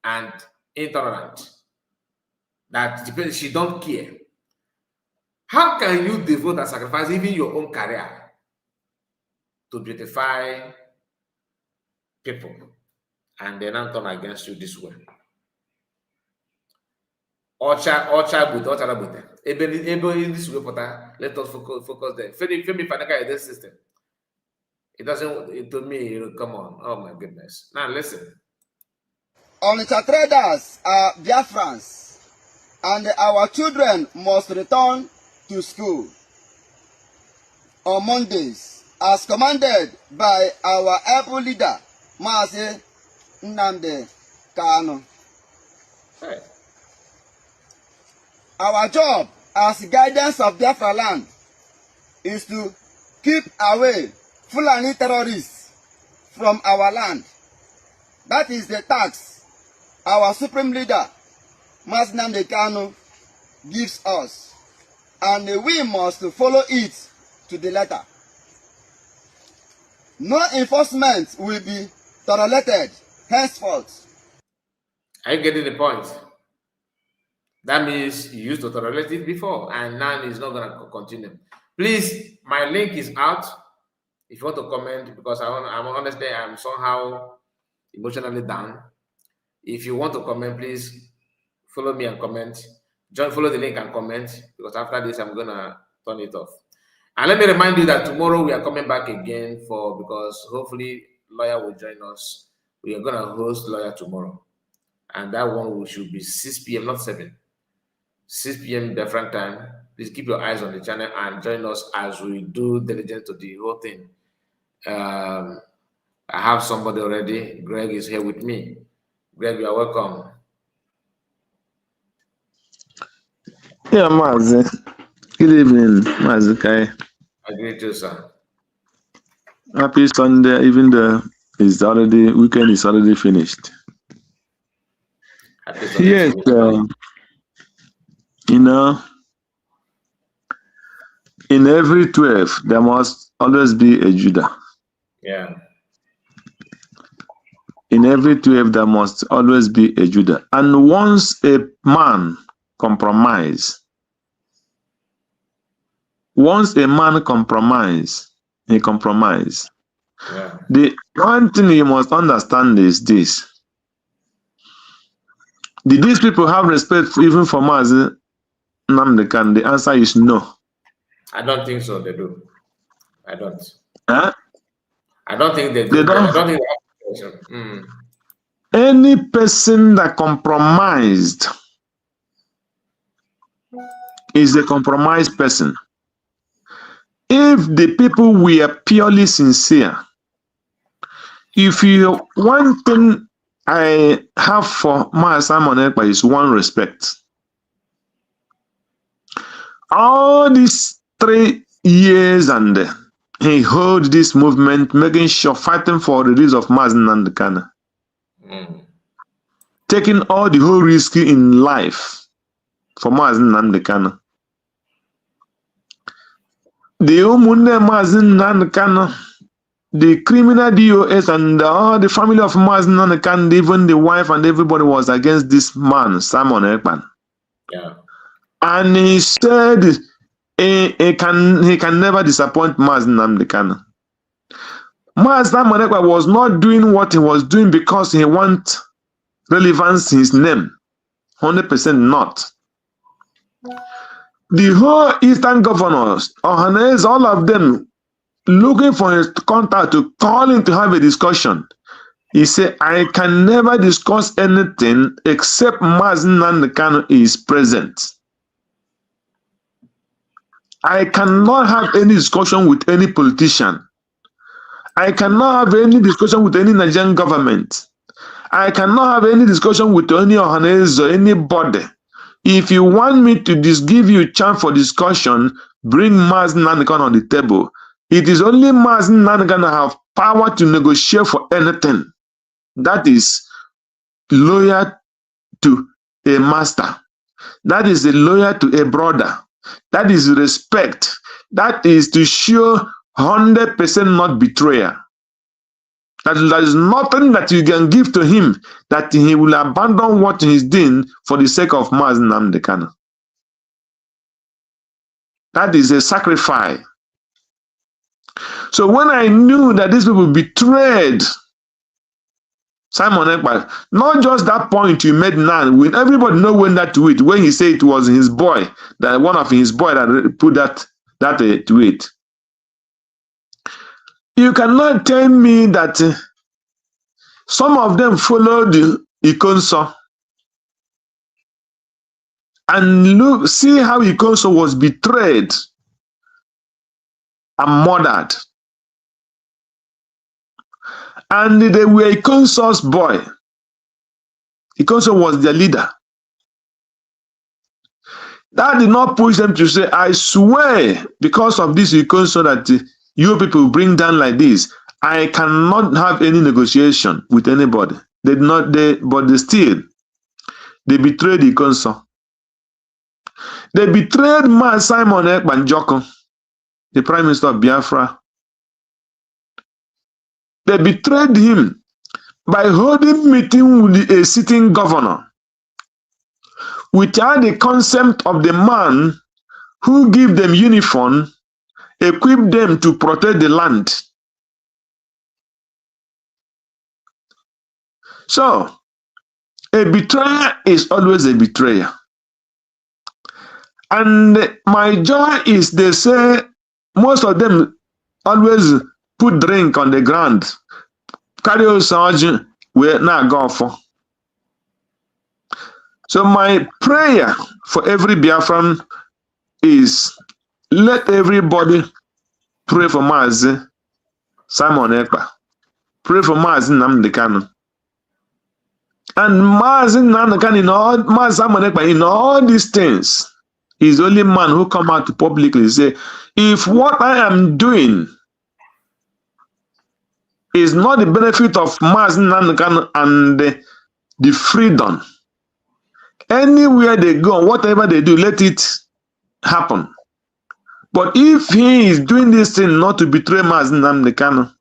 and intolerant. That she don't care. How can you devote and sacrifice even your own career to beautify people and then turn against you this way? Ocha with Ocha. In this way, let us focus there. Femi Fanaka is this system. It doesn't, to me, come on. Oh my goodness. Now listen. Onitsha traders are Biafrans, and our children must return to school on Mondays, as commanded by our able leader, Mazi Nnamdi Kanu. Hey. Our job as guidance of Biafra land is to keep away Fulani terrorists from our land. That is the tax our supreme leader, Mazi Nnamdi Kanu, gives us. And we must follow it to the letter. No enforcement will be tolerated henceforth. Are you getting the point? That means you used to tolerate it before, and now it's not going to continue. Please, my link is out. If you want to comment, because I'm honestly, I'm somehow emotionally down. If you want to comment, please follow me and comment. Follow the link and comment, because after this, I'm going to turn it off. And let me remind you that tomorrow we are coming back again because hopefully lawyer will join us. We are going to host lawyer tomorrow. And that one should be 6 p.m., not 7. 6 p.m. different time. Please keep your eyes on the channel and join us as we do diligence to the whole thing. I have somebody already. Greg is here with me. Greg, you are welcome. Yeah, Mazi. Good evening, Mazi Kai. I greet you, sir. Happy Sunday, even though weekend is already finished. Happy Sunday. Yes, in every 12, there must always be a Judah. Yeah. In every 12, there must always be a Judah. And once a man compromise, he compromise. Yeah. The one thing you must understand is this. Did these people have respect even for Mazi Nnamdi Kanu? The answer is no. I don't think so. They do. I don't. Huh? I don't think they do. They don't. I don't think they have. Any person that compromised is a compromised person. If the people were purely sincere, one thing I have for Mazi Simon Ekpa is one respect. All these 3 years and he held this movement, making sure, fighting for the release of Mazi Nnamdi Kanu. Taking all the whole risk in life for Mazi Nnamdi Kanu. The Umunne Mazi Nnamdi Kanu, the criminal DOS and all the family of Mazi Nnamdi Kanu, even the wife and everybody was against this man, Simon Ekpa. Yeah. And he said he can never disappoint Mazi Nnamdi Kanu. Mazi Simon Ekpa was not doing what he was doing because he wants relevance in his name. 100% not. The whole Eastern governors, Ohanes, all of them looking for his contact to call him to have a discussion. He said, I can never discuss anything except Mazi Nnamdi Kanu is present. I cannot have any discussion with any politician. I cannot have any discussion with any Nigerian government. I cannot have any discussion with any Ohanes or anybody. If you want me to give you a chance for discussion, bring Mazi Nnamdi Kanu on the table. It is only Mazi Nnamdi Kanu have power to negotiate for anything. That is loyal to a master. That is a loyal to a brother. That is respect. That is to show 100% not betrayal. That there is nothing that you can give to him that he will abandon what he is doing for the sake of Mazi Nnamdi Kanu. That is a sacrifice. So when I knew that these people betrayed Simon Ekpa, not just that point you made now, when everybody know when that tweet, when he said it was his boy, that one of his boy that put that tweet. You cannot tell me that some of them followed Ikonso and see how Ikonso was betrayed and murdered. And they were Ikonso's boy. Ikonso was their leader. That did not push them to say, I swear, because of this Ikonso, that you people bring down like this, I cannot have any negotiation with anybody. They did not, but they still, they betrayed the council. They betrayed Simon Ekpa, the Prime Minister of Biafra. They betrayed him by holding meeting with a sitting governor without the consent of the man who give them uniform, equip them to protect the land. So, a betrayer is always a betrayer. And my joy is they say most of them always put drink on the ground, carry on sergeant, where now go for. So my prayer for every Biafran is let everybody pray for Mazi Simon Ekpa, pray for Mazi Nnamdi Kanu. And Mazi Nnamdi Kanu, Mazi Simon Ekpa, in all these things, is the only man who come out to publicly say, if what I am doing is not the benefit of Mazi Nnamdi Kanu and the freedom, anywhere they go, whatever they do, let it happen. But if he is doing this thing not to betray Mazi Nnamdi Kanu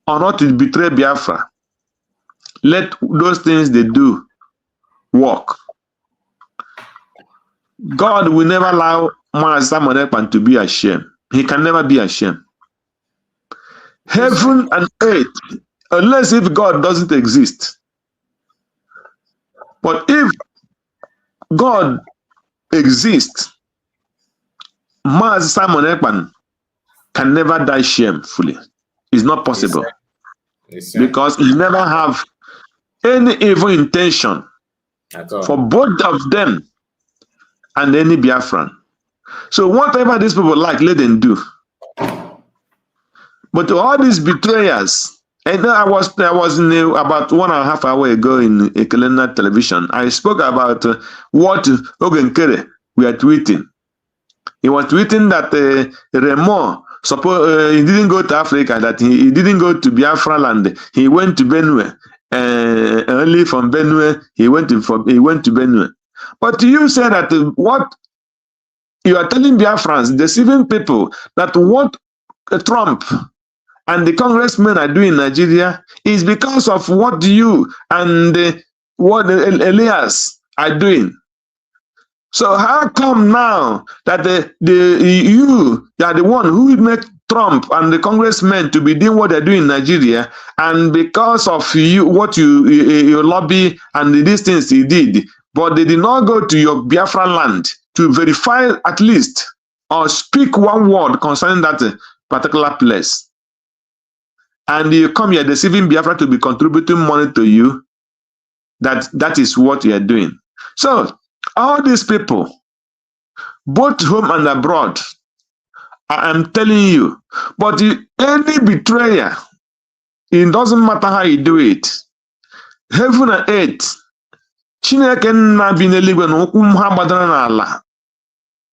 or not to betray Biafra, let those things they do work. God will never allow Mazi Simon Ekpa to be ashamed. He can never be ashamed. Heaven and earth, unless if God doesn't exist. But if God exists, Mazi Simon Ekpa can never die shamefully. It's not possible. Yes, sir. Because he never have any evil intention for both of them and any Biafran. So whatever these people like, let them do. But to all these betrayers, and I was in about 1.5 hours ago in Ekelena television. I spoke about what Ogenkere we are tweeting. He was tweeting that Remo he didn't go to Africa, that he didn't go to Biafra land. He went to Benue. Only from Benue he went to Benue. But you say that what you are telling Biafrans, deceiving people, that what Trump and the congressmen are doing in Nigeria is because of what you and what Elias are doing. So how come now that you are the one who made Trump and the congressmen to be doing what they're doing in Nigeria, and because of you, what you lobby and these things he did, but they did not go to your Biafra land to verify at least or speak one word concerning that particular place. And you come here deceiving Biafra to be contributing money to you. That is what you are doing. So all these people, both home and abroad, I am telling you, but any betrayer, it doesn't matter how you do it, heaven and earth, Chineke nna bi n'eluigwe na ụkwụ ha gbadara n'ala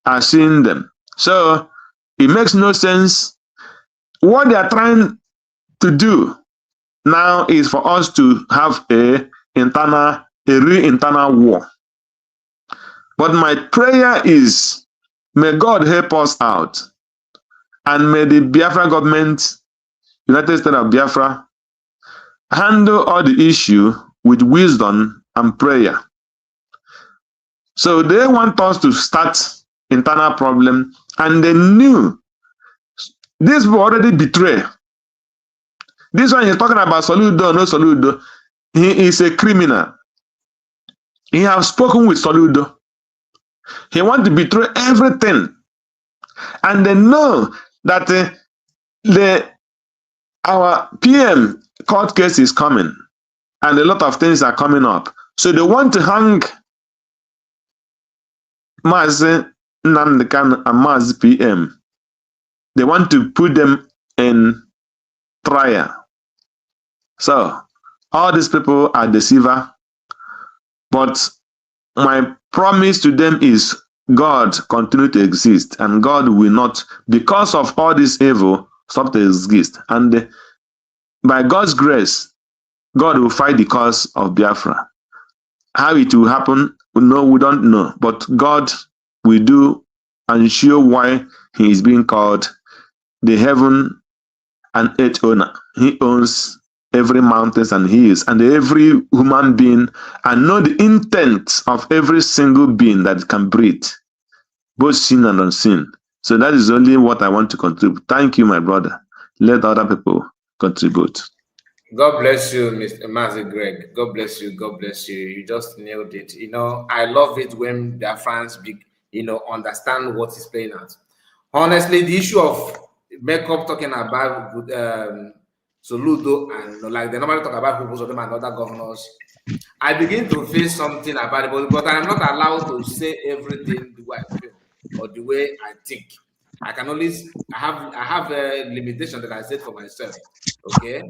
are seeing them. So it makes no sense. What they are trying to do now is for us to have a real internal war. But my prayer is, may God help us out, and may the Biafra government, United States of Biafra, handle all the issue with wisdom and prayer. So they want us to start internal problem, and they knew this will already betray. This one is talking about Soludo, no Soludo. He is a criminal. He has spoken with Soludo. He wants to betray everything. And they know that our PM court case is coming, and a lot of things are coming up. So they want to hang Mazi Nnamdi Kanu and Mazi PM. They want to put them in trial. So all these people are deceiver. But my promise to them is, God continue to exist, and God will not, because of all this evil, stop to exist. And by God's grace, God will fight the cause of Biafra. How it will happen, no, we don't know. But God will do and show why He is being called the heaven and earth owner. He owns every mountains and hills and every human being, and know the intent of every single being that can breathe, both seen and unseen. So that is only what I want to contribute. Thank you, my brother. Let other people contribute. God bless you, Mr. Master Greg. God bless you. God bless you. You just nailed it. I love it when their fans understand what is playing out. Honestly, the issue of makeup talking about Soludo and like they normally talk about people and other governors, I begin to feel something about it, but I'm not allowed to say everything the way I feel or the way I think. I can only I have a limitation that I set for myself. Okay,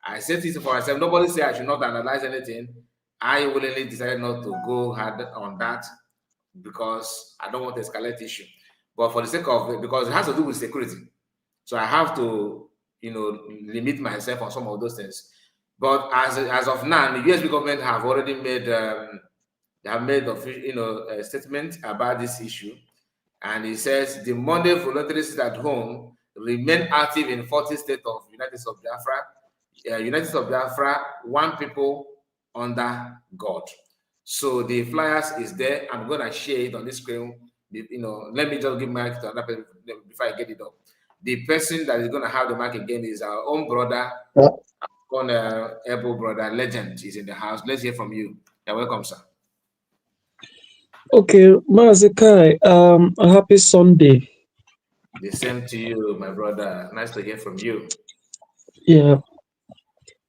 I set it for myself. Nobody say I should not analyze anything. I willingly decided not to go hard on that because I don't want to escalate issue. But for the sake of it, because it has to do with security, so I have to limit myself on some of those things. But as of now, the USB government have already made they have made a statement about this issue, and it says the Monday voluntary sit at home remain active in 40 states of United States of Biafra. United States of Biafra, one people under God. So the flyers is there. I'm gonna share it on the screen. Let me just give mic to another person before I get it up. The person that is gonna have the mic again is our own brother, on able brother, legend is in the house. Let's hear from you. You're welcome, sir. Okay, Mazikai, a happy Sunday. The same to you, my brother. Nice to hear from you. Yeah.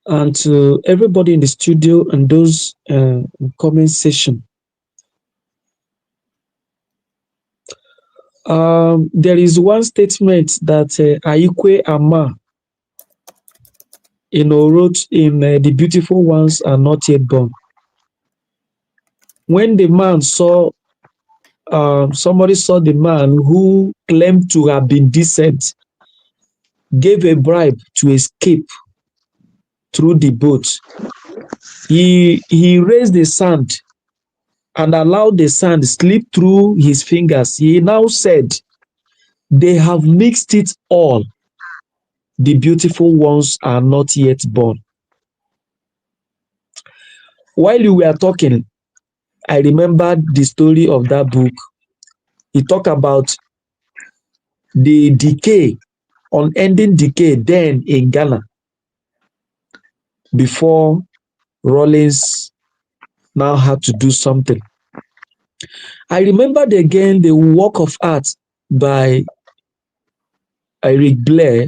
And to everybody in the studio and those in comment section. There is one statement that Aikwe Ama, wrote in The Beautiful Ones Are Not Yet Born. When the man saw, somebody saw the man who claimed to have been decent, gave a bribe to escape through the boat. He raised the sand and allowed the sand slip through his fingers. He now said, they have mixed it all. The beautiful ones are not yet born. While you were talking, I remembered the story of that book. He talked about the decay, unending decay then in Ghana before Rollins now had to do something. I remembered again the work of art by Eric Blair,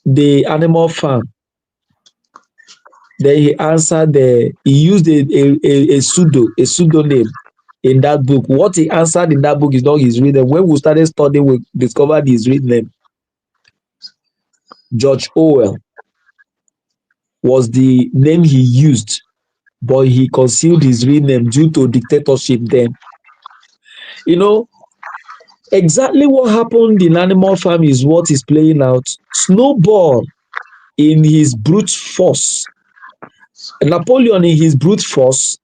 the Animal Farm. Then he answered he used a pseudonym in that book. What he answered in that book is not his real name. When we started studying, we discovered his real name. George Orwell was the name he used, but he concealed his real name due to dictatorship then. Exactly what happened in Animal Farm is what is playing out. Snowball in his brute force, Napoleon in his brute force,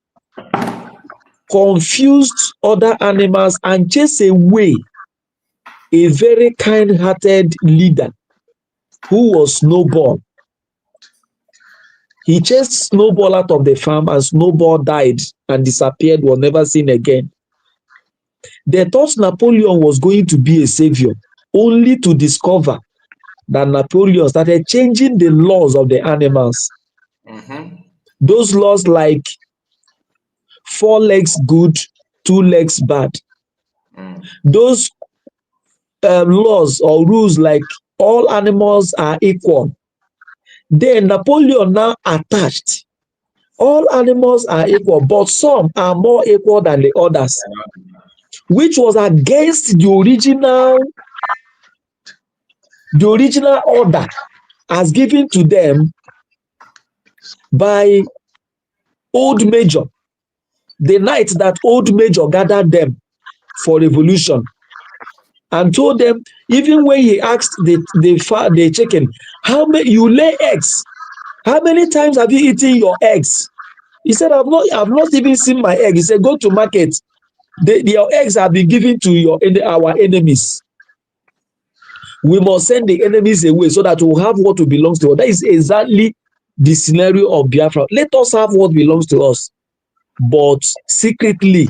confused other animals and chased away a very kind-hearted leader who was Snowball. He chased Snowball out of the farm and Snowball died and disappeared, was never seen again. They thought Napoleon was going to be a savior, only to discover that Napoleon started changing the laws of the animals. Those laws like 4 legs good, 2 legs bad. Those laws or rules like all animals are equal. Then Napoleon now attached all animals are equal, but some are more equal than the others, which was against the original order as given to them by Old Major. the night that old Major gathered them for revolution and told them, even when he asked the chicken, how many you lay eggs? How many times have you eaten your eggs? He said, I've not even seen my egg. He said, go to market. Your eggs have been given to our enemies. We must send the enemies away so that we'll have what belongs to us. That is exactly the scenario of Biafra. Let us have what belongs to us. But secretly,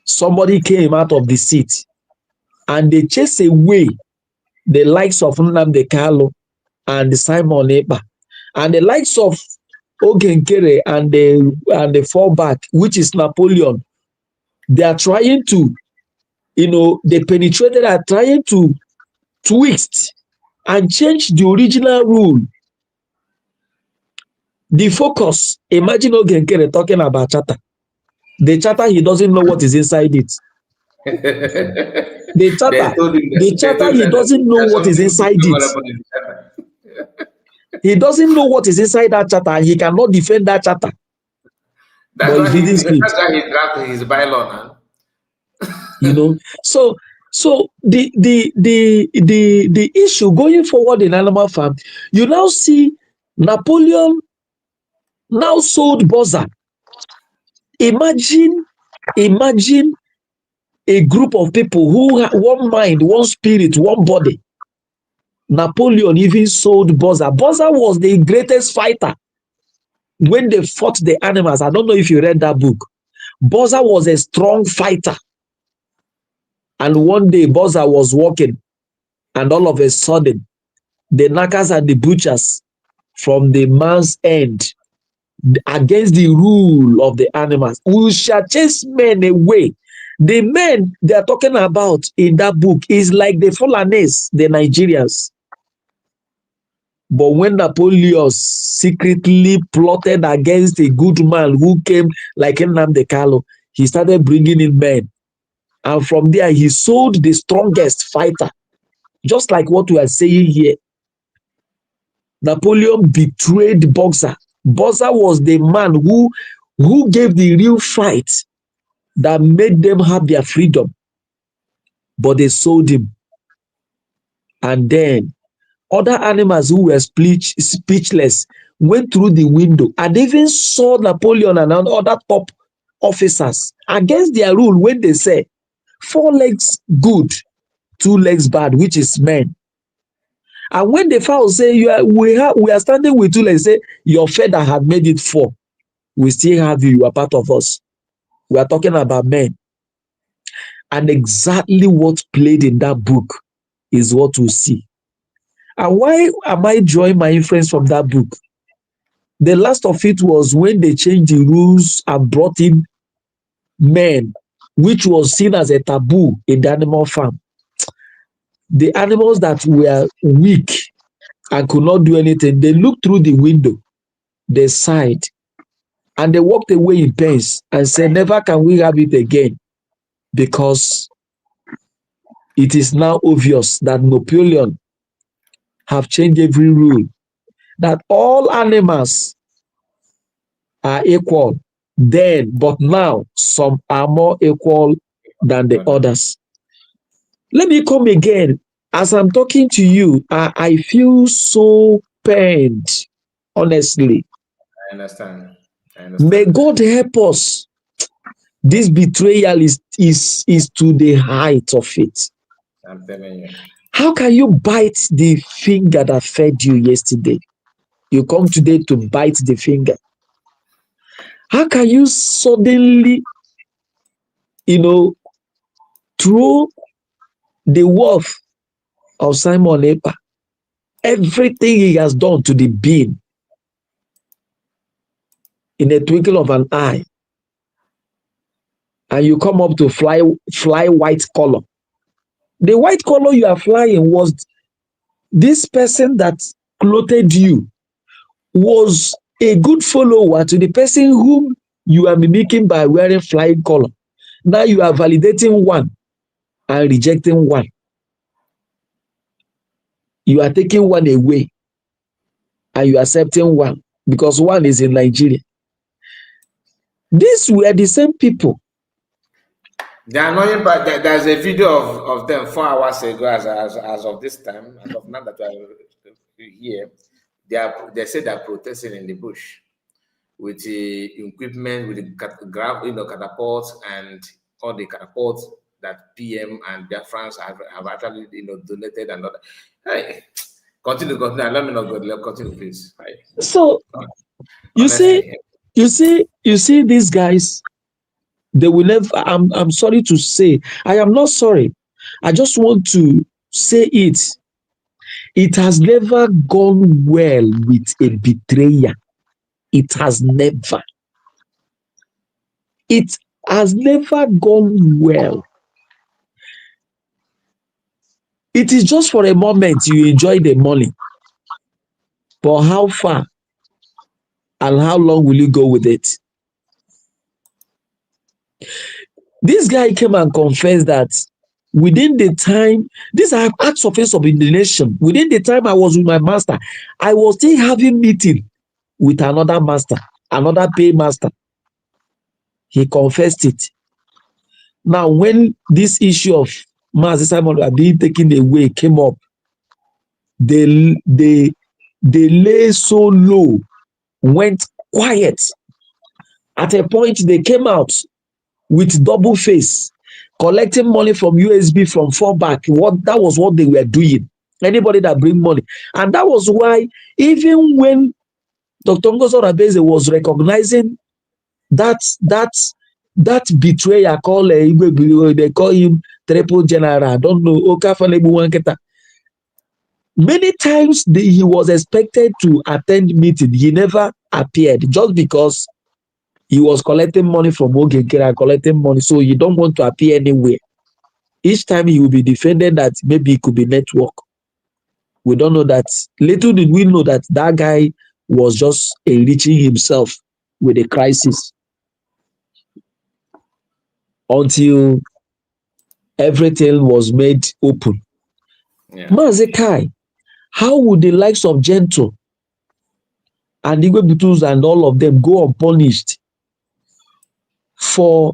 somebody came out of the seat and they chased away the likes of Nnamdi Kanu and Simon Ekpa and the likes of Ogenkere and the fallback, which is Napoleon. They are trying to, they penetrated, are trying to twist and change the original rule. The focus, imagine Ogenkere talking about charter. The charter, he doesn't know what is inside it. The charter, he doesn't know what is inside it. He doesn't know what is inside that charter and he cannot defend that charter. That's but why he didn't speak. That's why he drafted his bylaw now. So the issue going forward in animal farm, you now see Napoleon now sold Boza. Imagine a group of people who have one mind, one spirit, one body. Napoleon even sold Boza. Boza was the greatest fighter when they fought the animals. I don't know if you read that book. Boza was a strong fighter. And one day Boza was walking, and all of a sudden, the knackers and the butchers from the man's end against the rule of the animals. We shall chase men away. The men they are talking about in that book is like the Fulanese, the Nigerians. But when Napoleon secretly plotted against a good man who came like Nnamdi Kanu, he started bringing in men. And from there, he sold the strongest fighter. Just like what we are saying here. Napoleon betrayed Boxer. Boxer was the man who gave the real fight that made them have their freedom. But they sold him. And then other animals who were speechless went through the window and even saw Napoleon and other top officers against their rule when they say 4 legs good, 2 legs bad, which is men. And when the fowl say we are standing with 2 legs, say your feather had made it 4, we still have you. You are part of us. We are talking about men. And exactly what played in that book is what we see. And why am I drawing my inference from that book? The last of it was when they changed the rules and brought in men, which was seen as a taboo in the animal farm. The animals that were weak and could not do anything, they looked through the window, they sighed, and they walked away in pains and said, never can we have it again, because it is now obvious that Napoleon have changed every rule, that all animals are equal then, but now some are more equal than the others. Let me come again. As I'm talking to you, I feel so pained, honestly. I understand. May God help us. This betrayal is to the height of it. I'm telling you. How can you bite the finger that fed you yesterday? You come today to bite the finger. How can you suddenly, throw the worth of Simon Ekpa, everything he has done, to the bin in a twinkle of an eye, and you come up to fly white color? The white color you are flying was this person that clothed you was a good follower to the person whom you are mimicking by wearing flying color. Now you are validating one and rejecting one. You are taking one away and you are accepting one because one is in Nigeria. These were the same people. The annoying part, there's a video of them 4 hours ago, as of this time, as of now that we are here. They say they're protesting in the bush with the equipment, with the catapults and all the catapults that PM and their friends have actually donated and all that. Hey, continue. Let me not go. Let continue, please. Right. So you see, these guys, they will never. I'm sorry to say, I am not sorry. I just want to say it. It has never gone well with a betrayer. It has never. It has never gone well. It is just for a moment you enjoy the money. But how far and how long will you go with it? This guy came and confessed that within the time, these are acts of insubordination. Within the time I was with my master, I was still having meeting with another master, another paymaster. He confessed it. Now, when this issue of Master Simon being taken away came up, they lay so low, went quiet. At a point, they came out with double face, collecting money from USB from fallback. That was what they were doing. Anybody that bring money. And that was why, even when Dr. Ngozo Rabeze was recognizing that betrayer called they call him triple general. I don't know. Many times he was expected to attend meeting. He never appeared just because he was collecting money from Ogekera, collecting money. So you don't want to appear anywhere. Each time he will be defended that maybe it could be network. We don't know that. Little did we know that that guy was just enriching himself with a crisis. Until everything was made open. Yeah. Mazekai, how would the likes of Gentle and Igwe Butus and all of them go unpunished for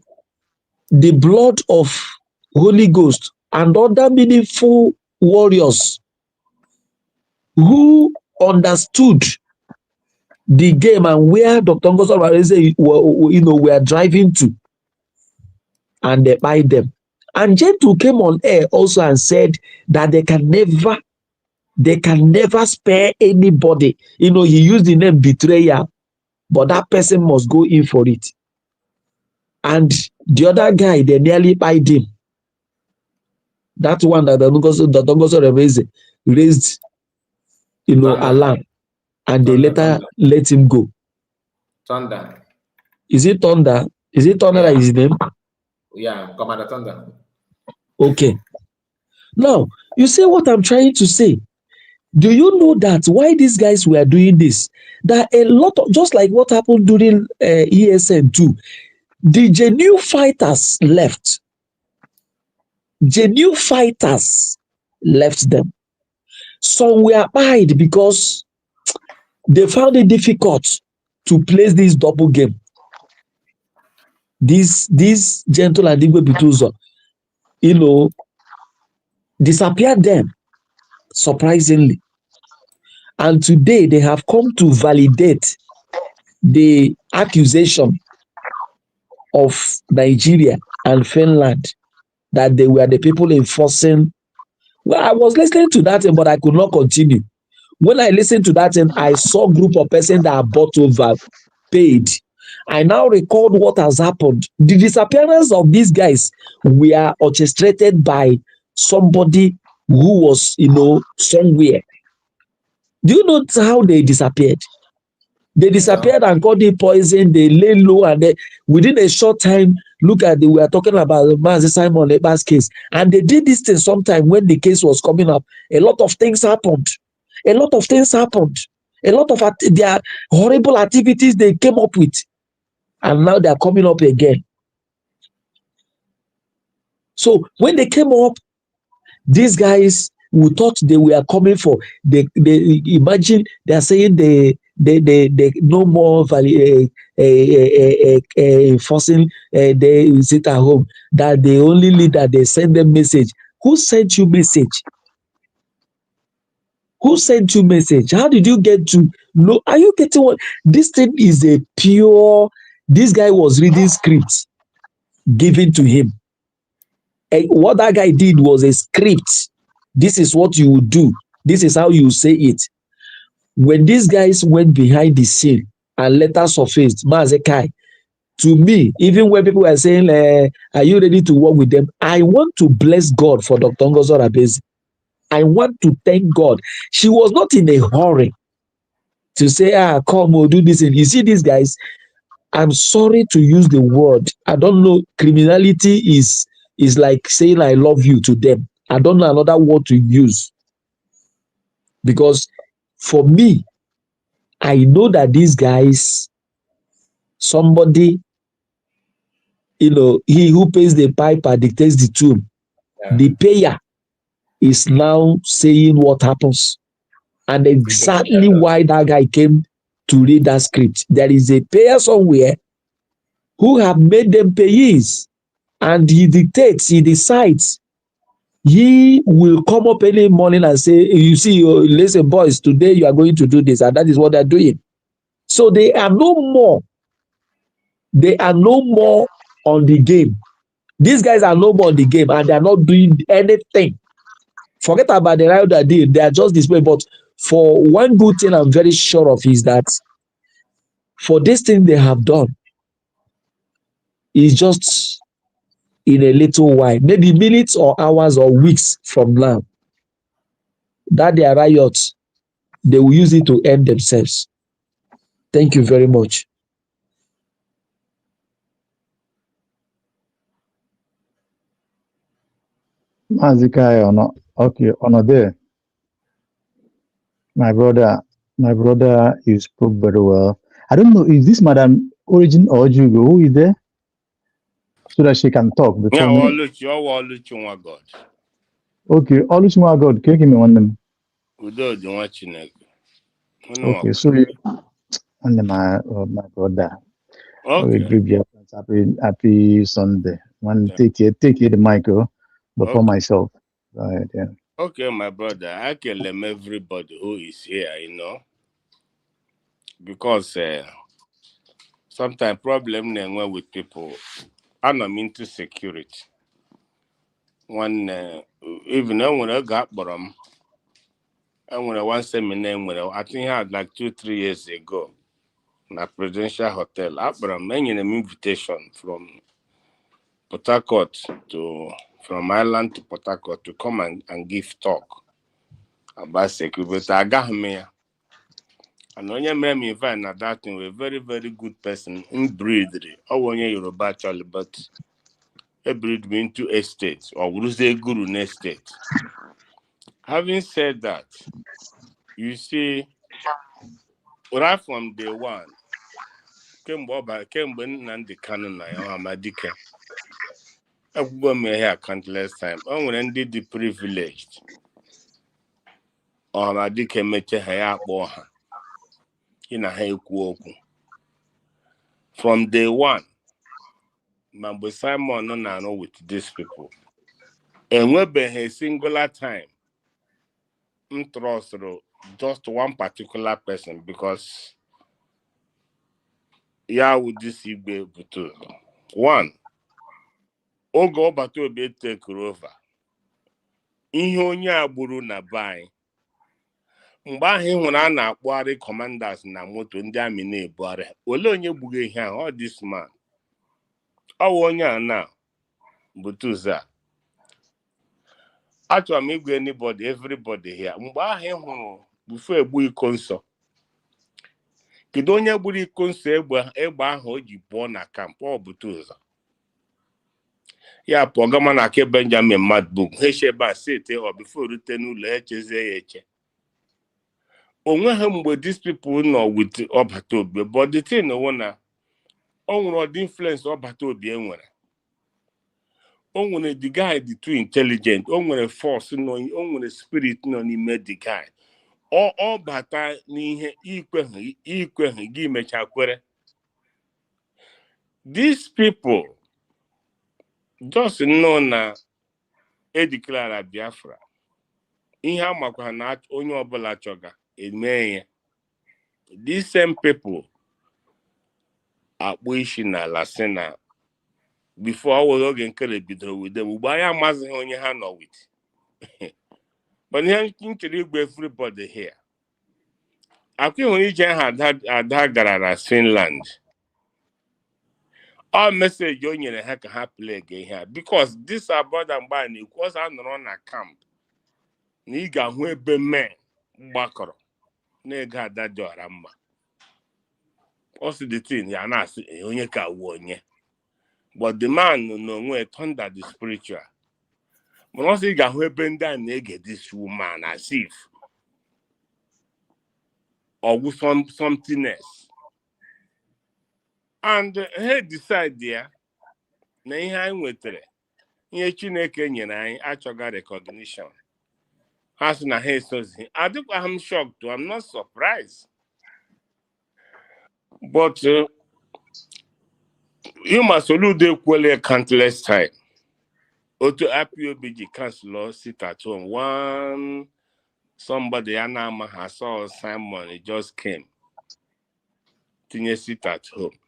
the blood of Holy Ghost and other meaningful warriors who understood the game and where Dr. Ngozo Rabeze were driving to, and they buy them? And Gentle came on air also and said that they can never spare anybody. He used the name betrayer, but that person must go in for it. And the other guy, they nearly buyed him. That one that Dr. Ngozo raised, alarm, and they later let him go. Thunder. Is it Thunder? Is it Thunder that is his name? Yeah, Commander Thunder. Okay. Now, you see what I'm trying to say. Do you know that why these guys were doing this? That a lot of, just like what happened during ESN too, the genuine fighters left. Genuine fighters left them. Some were buyed because they found it difficult to place this double game. This Gentle and Igwe Butuzo, disappeared them, surprisingly. And today they have come to validate the accusation of Nigeria and Finland that they were the people enforcing. Well, I was listening to that, but I could not continue. When I listened to that, I saw a group of persons that are bought over, paid. I now recalled what has happened. The disappearance of these guys were orchestrated by somebody who was, somewhere. Do you know how they disappeared? They disappeared and got the poison. They lay low, and within a short time, we were talking about Mazi Simon Eba's case, and they did this thing sometime when the case was coming up. A lot of things happened. A lot of their horrible activities they came up with, and now they are coming up again. So when they came up, these guys who thought they were coming for, they imagine they are saying the they no more enforcing they sit at home, that they only leader they send them message. Who sent you message? Who sent you message? How did you get to know? Are you getting what? This thing is a pure, this guy was reading scripts given to him. And what that guy did was a script. This is what you would do. This is how you say it. When these guys went behind the scene and later surfaced, Mazekai, to me, even when people were saying, are you ready to work with them? I want to bless God for Dr. Ngozo Rabezi. I want to thank God. She was not in a hurry to say, come, we'll do this. And you see these guys, I'm sorry to use the word. I don't know. Criminality is like saying I love you to them. I don't know another word to use. Because for me, I know that these guys, somebody, he who pays the piper dictates the tune. Yeah. The payer is now saying what happens. And exactly why that guy came to read that script. There is a payer somewhere who have made them payees. And he dictates, he decides. He will come up any morning and say, you see, listen, boys, today you are going to do this. And that is what they're doing. So they are no more. They are no more on the game. These guys are no more on the game and they are not doing anything. Forget about the riot that did. They are just displaying. But for one good thing I'm very sure of is that for this thing they have done, is just in a little while, maybe minutes or hours or weeks from now, that their riots, they will use it to end themselves. Thank you very much. Mazikai or not? Okay, on there. My brother, you spoke very well. I don't know, is this Madam Origin or Jugo? Who is there? So that she can talk before me. God. Okay, Oluchunwa God, can you give me one name? Okay, so you, my brother. Okay. Happy Sunday. Take the mic before myself. Go ahead, yeah. Okay, my brother, I can blame everybody who is here, because sometimes problem with people, and I'm into security. One even when I got bottom, and when I one seminar, I think I had like 2-3 years ago, in a presidential hotel. I'm making an invitation from Port Harcourt from Ireland to Port Harcourt to come and give talk about security. But I got me. And when you made me invite at that thing, a very, very good person in breed. Or when you're actually, but a breed me into estate or would say guru estate. Having said that, you see, right from day one, came when the canon I am a dicker. I go me here countless time. I when did the privileged. Or my dicker met a hair boha in a hair kuoku. From day one, Mambo Simon no with these people. And we be a singular time. Trust just one particular person because would this be able to one ogo bato be take over. Ihe onye agburu na bai. Mgbe ahụ hụrụ a na-akpọgharị commanders na moto ndị amị na-ebugharị. Ole onye gbugo ihe ahụ? Ọ this man. Ọ onye a na butuza. Achọrọ m igwe anybody, everybody here. Mgbe ahụ hụrụ before egbu iko nsọ. Kedu onye gburu iko nsọ egbe ahụ o ji pụọ na kamp? Ọ butuza. Ya pụọ gama na ke Benjamin Madbuk. Hesheba sete or before rute n'ụlọ echezie ya eche. Onwe ha mgbe these people nọ with ọbata obi, but the thing no na o nwere ọdị influence ọbata obi enwere. O nwere the guy the too intelligent, o nwere force no, o nwere spirit no n'ime the guy. ọ bata n'ihe ikweghị gị mechakwere. These people just know na declare Biafra. Ihe amakwa na onye ọbụla chọga eme ya. These same people akpụ isi n'ala sị na before our oge nkere bidoro with them, ugbo anyị amazighị onye ha nọ with. But ihe nchere igwe everybody here. Akwa ịhụrụ ije ha ada gara na Finland. All message o nyere ha ka ha play here because this are brother mgbe na ekwu ọsọ anọrọ na camp na ị ga-ahụ ebe men gbakọrọ na-ege ada dị ọra mma. Also the thing ya na-asị onye ka wuo onye. But the man n'onwe thunder the spiritual. But also ị ga-ahụ ebe ndị a na-ege this woman as if or something else. And he decide there na ihe anyị nwetere ihe Chineke nyere anyị achọga recognition. Ha sị na ha esozi. Adịkwa m shocked. I'm not surprised. But you must Soludo equally countless time. Oto IPOBG councilor sit at home. One somebody Anama has saw Simon, he just came. Tinye sit at home.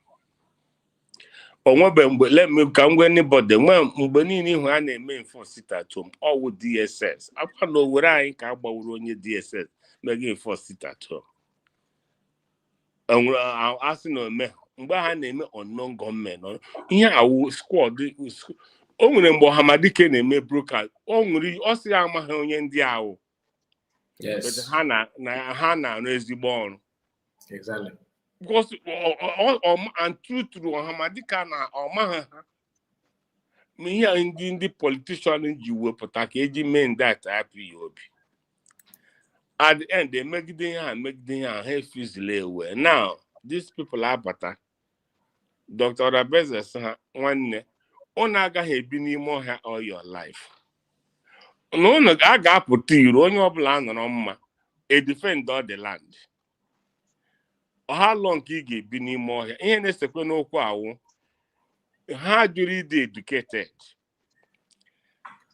Let me come with anybody. When Mbani who are named for sit at home, all with DSS. I don't know where I can about DSS, making for sit at home. And I'm asking me, I name unknown gunmen. Here I will squad. Only Mohammadike name broker. Only Osiama Honyan Diao. Yes. But Hannah raised the born. Exactly. Because and true to Mohammadika na Omaha. Me here in the politician you will protect men that IPOB. At the end, they make the hand fees lay away. Now, these people are better. Dr. Rabeza one onaga have been more all your life. No, I got put you on your land on a defend all the land. How long you give been more here? In a second, no quo. How do you educated?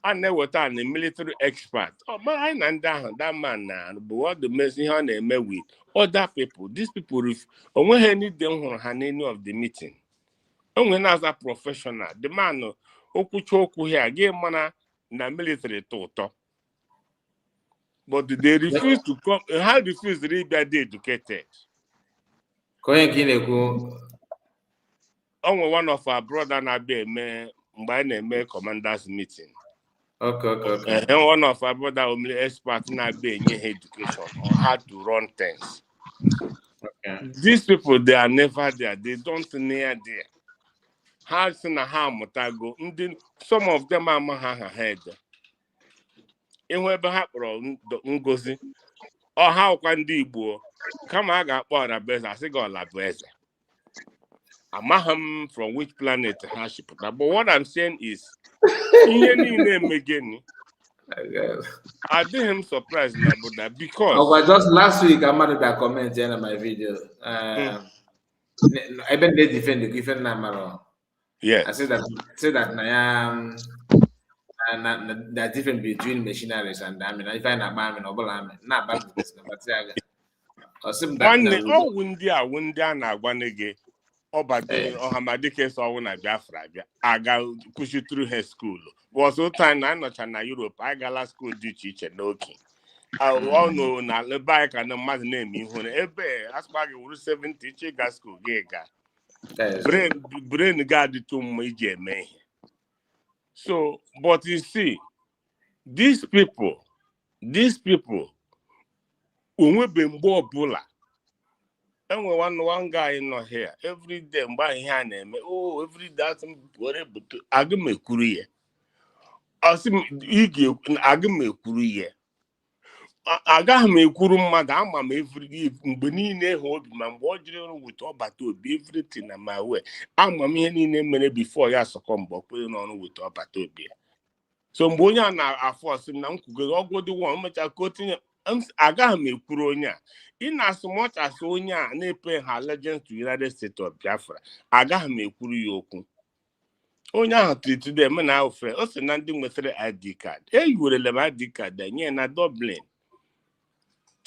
I never done a military expert. Oh, but I know that man now. But what the message on they met with other people? These people, when he need them on any of the meeting. And when as a professional, the man okuchoku here gave mana na military toto. But they refuse to come. How refuse to be educated? Only one of our brother na be me commanders meeting. Okay. And one of our brother only expert na be in education on how to run things. Okay. These people they are never there. They don't near there. How soon how mutago? Some of them are maha head. In where perhaps ngozi or how can the Igbo come I got part best I say God la best. Amaham from which planet has she put that? But what I'm saying is name again. I did him surprised about that because just last week I made that comment in my video. I been they defend the given number. Yeah. I said that the difference between machineries and I mean if I na ban no bala na ban business but one windy na agwanege obade Ohamadike so na Biafra bia aga push through her school was so time na no na Europe I gala school dị iche n'oke all no na le bike and mad name ihu ebe asbag wuru 70 che ga school ga brain guard to ije eme. So, but you see, these people, when we been bula, and we one guy in here every day by hand, every day whatever to agame kurie. Asim igi agame kurie. Agame kurum madam, every day, Benine hold my wardrobe with all but to be everything in my way. I'm a minute before you succumb, but putting on with all but to be. So Mbonya na force na nkugo ogo the one much quoting agaghị m ekwuru onye a in as much as onye a na-epe ha allegiance to United States of Biafra agaghị m ekwuru ya okwu. Onye ahụ tụtụde m na ofe o si na ndị nwetara ID card eyiwerele m ID card nye na Dublin.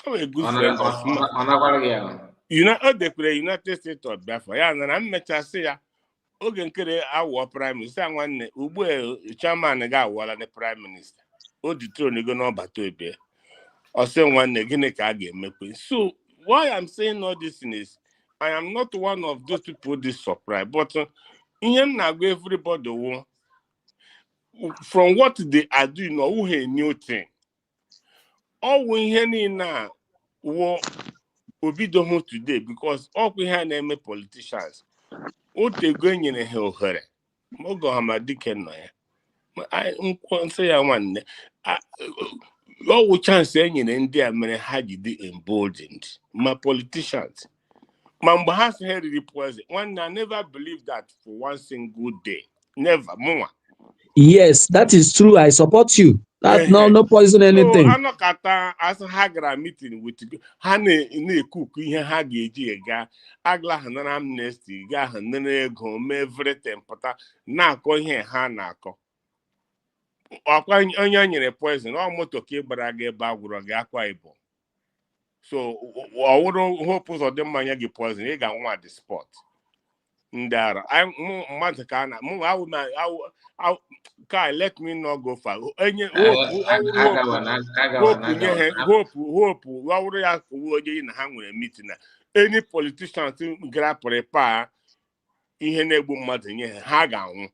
O a good friend of mine. O dekwere United States of Biafra ya na mmechasị ya oge nkere awọ prime minister nwanne ugbu a chairman ga-awọla na prime minister o ji tron go n'ọbata ebe ọ sị nwanne gịnị ka a ga-emekwe. So why I'm saying all this is I am not one of those people this surprised, but ihe m na-agwa everybody wo from what they are doing no a new thing. All we ihe niile a wo obido today because all we have na-eme politicians otego nyere ha ohere mogo hamadike nọ ya nkwonsị ya nwanne ọwụ chance enyere ndị a mere ha ji dị emboldened ma politicians ma mgbe ha sị ha riri poison nwanne I never believed that for one single day. Never more. Yes, that is true. I support you. That no poison anything. So anọkata asị ha gara meeting with ha na-ekuku ihe ha ga-eji ega agla ha na amnesty ga ha na ego mee everything pụta na-akọ ihe ha na-akọ. Ọkwa onye nyere poison ọ moto ka ịgbara gị ebe agwụrụ gị Akwa Ibom. So ọ wụrụ hope ụzọ dị mmanya gị poison ị ga-anwa the spot. Ndị ara mmadụ ka na mụ awụ na Kai, let me not go far. Enye hope wawụrụ ya kwuo onye na ha nwere meeting na any politician gara prepare ihe na-egbu mmadụ nye ha ga-anwụ.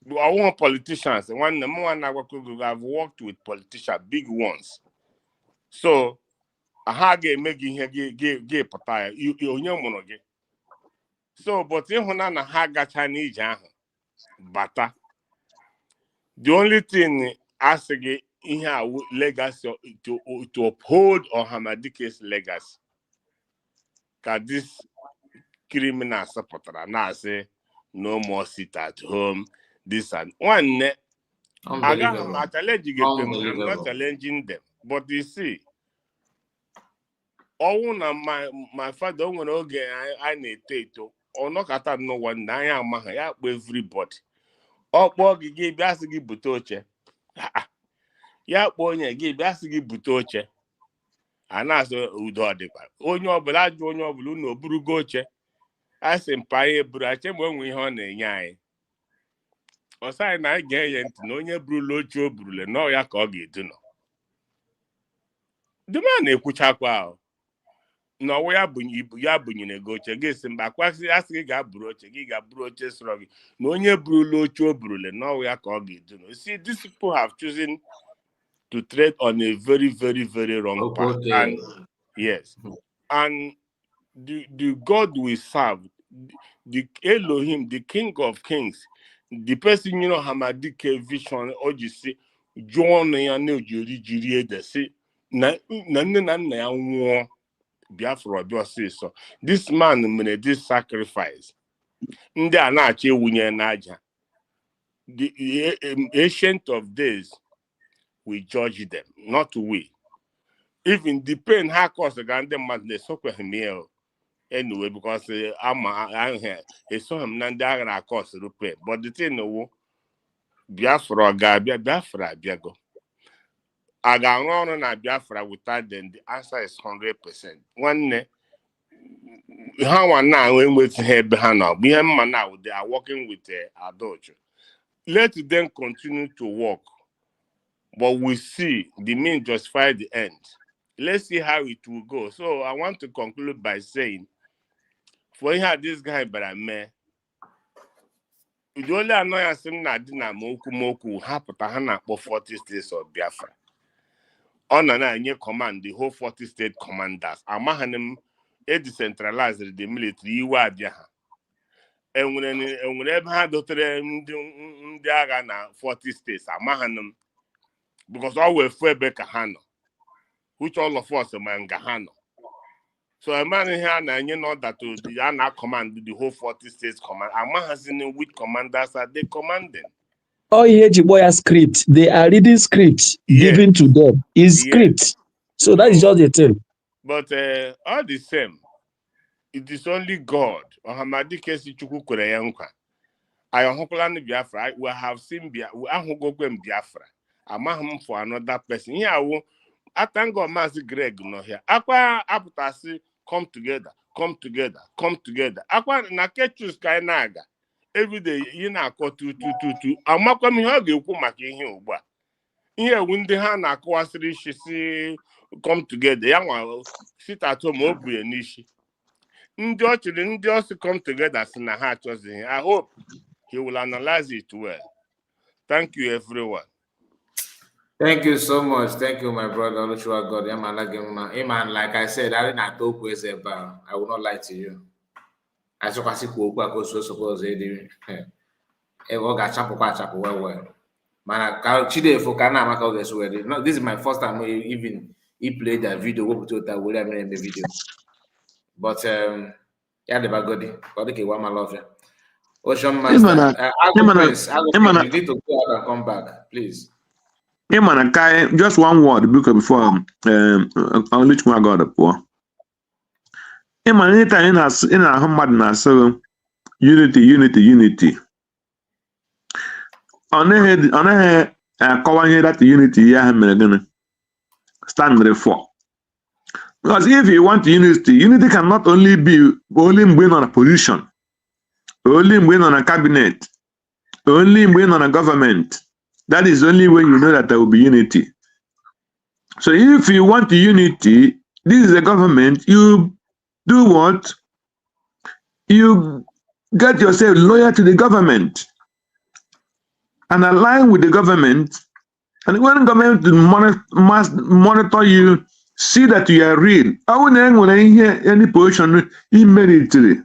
Ọwụghị politicians nwanne m nwa na-agwakọ Google I've worked with politicians big ones. So ha ga-eme gị ihe gị pụta ya onye mụrụ gị. So but ịhụna na ha gacha n'ije ahụ bata. The only thing asking in her legacy to uphold Ohamadike's legacy. Because this criminal supporter now say no more sit at home. This and one. I'm not challenging them, but you see, all my father I need to or not at no one. I am everybody. Ọkpọ gị bịa sị gị bute oche ya kpọọ onye gị bịa sị gị bute oche a na-asụ udo ọdịkwa onye ọbụla ajụ onye ọbụla unu oburugo oche a sị mpa anyị eburu ache ma onwe ihe ọ na-enye anyị ọsọ anyị na anyị ga-enye ntị na onye burula oche o burule nọọ ya ka ọ ga-edu nọ duma na-ekwuchakwa ahụ na ọwụ ya bunyere gị oche gị si mba akwasị asị gị ga-abụrụ oche gị ga-abụrụ oche sọrọ gị na onye burula oche o burule na ọwụ ya ka ọ ga-edu no. See, these people have chosen to tread on a very, very, very wrong path. And yes, and the God we serve, the Elohim, the King of Kings, the person Hamadike vision or you see John and Jiri they say na ya Biafra say so. This man made this sacrifice. Ndị a na-achọ ewunye n'aja. The ancient of days we judge them, not we. Even the pain ha caused ga ndị mmadụ na-esokwe him here anyway because I saw him na ndị agha na-akọs pain. But the thing no Biafra ga-abịa Biafra abịago. A ga-arụ ọrụ na Biafra without them, the answer is 100%. Nwanne ha nwa na enwetaghị ebe ha nọ bụ ihe mma now they are working with adults. Let them continue to work, but we see the means justify the end. Let's see how it will go. So I want to conclude by saying, for here this guy but me, the only annoyance na dị na moku hapụta ha na-akpọ 40 states of Biafra. Ọ na-enye command the whole 40 state commanders. Amahanim decentralized the military iwe abịa ha. Enwere ebe ha dotere ndị agha na 40 states amahanim because all were fu ebe ka ha nọ, which all of us ma nga ha nọ. So a man here na-enye order to the command the whole 40 states command. Amahazin which commanders are they commanding? All Boya script, they are reading script given to them. Is script. So that is just the thing. But all the same, it is only God. Ohamadi kesi chukwu kwere ya nkwa. Ayọhụkwala Biafra. We have seen Biafra. Amahum for another person. Here, I thank God, Master Greg no here. Akwa aputasi come together, come together, come together. Akwa na kechus kai naga. Every day you na akọ tu. Amakwa mi ha ga-ekwu maka ihe ugbu a. Ihe ewu ndị ha na-akọwasịrị isi si come together. Ya nwa sit at home obu ya n'ishi. Ndị ọ chịrị ndị ọ si come together si na ha achọzighị. I hope he will analyze it well. Thank you, everyone. Thank you so much. Thank you, my brother. God. Iman, like I said, I didn't talk with I will not lie to you. I saw suppose well. Man, this is my first time even he played that video. What put that will in the video. But yeah, the bagodi. God, my love you. Ocean Master. You need to go out and come back, please. Hey man, just one word because before I'll let you go the poor. Hey man, anytime in a humble so unity. On a covering that unity, yeah, I'm stand for. Because if you want unity cannot only be win on a position, only win on a cabinet, only win on a government. That is the only way you know that there will be unity. So if you want unity, this is a government, you do what? You get yourself loyal to the government and align with the government. And when the government must monitor you, see that you are real. I wouldn't hear any position immediately.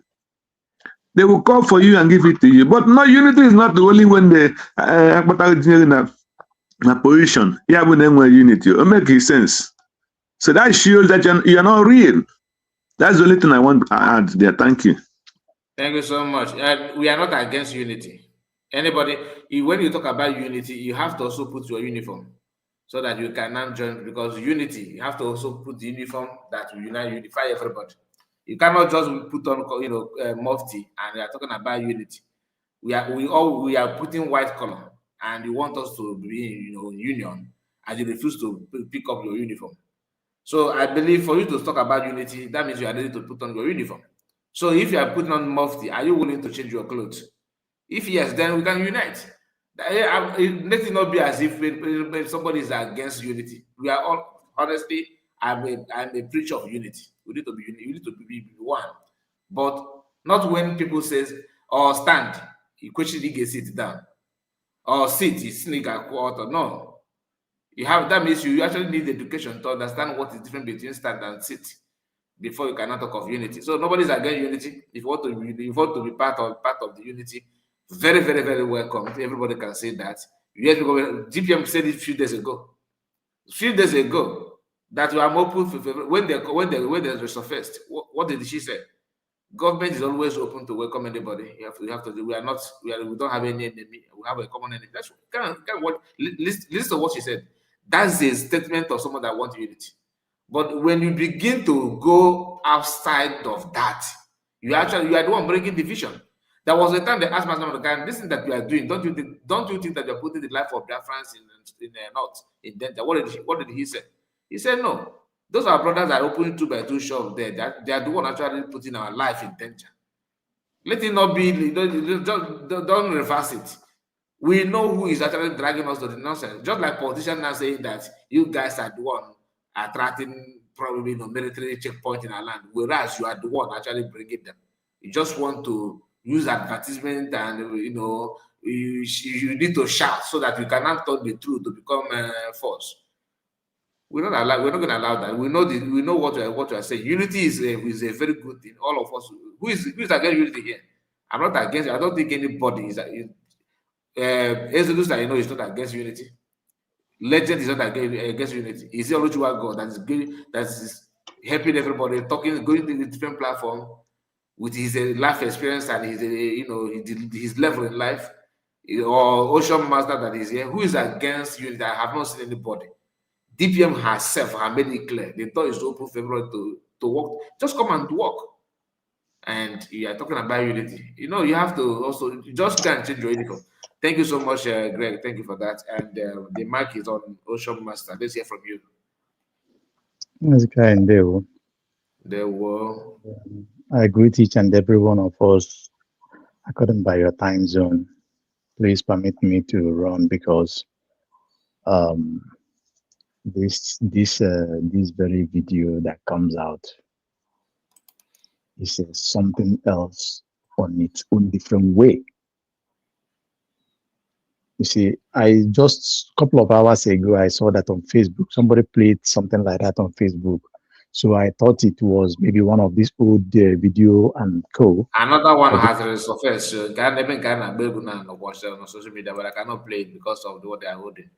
They will call for you and give it to you. But no, unity is not the only when they in a position. Yeah, when they want unity. It makes sense. So that shows that you're not real. That's the only thing I want to add there. Thank you. Thank you so much. We are not against unity. Anybody, when you talk about unity, you have to also put your uniform so that you can now join. Because unity, you have to also put the uniform that will unify everybody. You cannot just put on, mufti and we are talking about unity. We are putting white color, and you want us to be, in union, and you refuse to pick up your uniform. So I believe for you to talk about unity, that means you are ready to put on your uniform. So if you are putting on mufti, are you willing to change your clothes? If yes, then we can unite. Let it not be as if somebody is against unity. We are all, honestly, I'm a preacher of unity. We need to be one. But not when people says, or stand, you question sit down. Or sit, no. That means you actually need education to understand what is different between stand and sit before you cannot talk of unity. So nobody's against unity. If you want to be part of the unity, very, very, very welcome. Everybody can say that. Yes, because GPM said it a few days ago that we are open when they resurfaced. What did she say? Government is always open to welcome anybody. We have to do. We don't have any enemy. We have a common enemy. That's listen to what she said. That's a statement of someone that wants unity. But when you begin to go outside of that, you are the one bringing division. There was a time they asked Master Guy, listen that you are doing. Don't you think that you're putting the life of Biafrans in North in danger? What did he say? He said no. Those are brothers that are opening 2x2 shops there. They are the one actually putting our life in danger. Let it not be. Don't reverse it. We know who is actually dragging us to the nonsense. Just like politicians now saying that you guys are the one attracting probably military checkpoint in our land, whereas you are the one actually bringing them. You just want to use advertisement and you need to shout so that you cannot talk the truth to become false. We're not going to allow that. We know what you are saying. Unity is a very good thing. All of us. Who is against unity here? I'm not against it. I don't think anybody is. Exodus, I know, is not against unity. Legend is not against unity. It's the Oluchiwa God that is good, that is helping everybody, going to the different platform with his life experience and his level in life. or Ocean Master that is here, who is against unity? I have not seen anybody. DPM herself has made it clear. The door is open for everyone to work. Just come and work. And you are talking about unity. You know, you have to also just can't change your uniform. Thank you so much, Greg. Thank you for that. And the mic is on Ocean Master. Let's hear from you. That's kind of. There were. I greet each and every one of us according by your time zone. Please permit me to run because um, this very video that comes out is something else on its own different way. You see, I just a couple of hours ago I saw that on Facebook. Somebody played something like that on Facebook. So I thought it was maybe one of these old video and co. Another one has resurfaced. Can even can watch on social media, but I cannot play it because of what they are holding.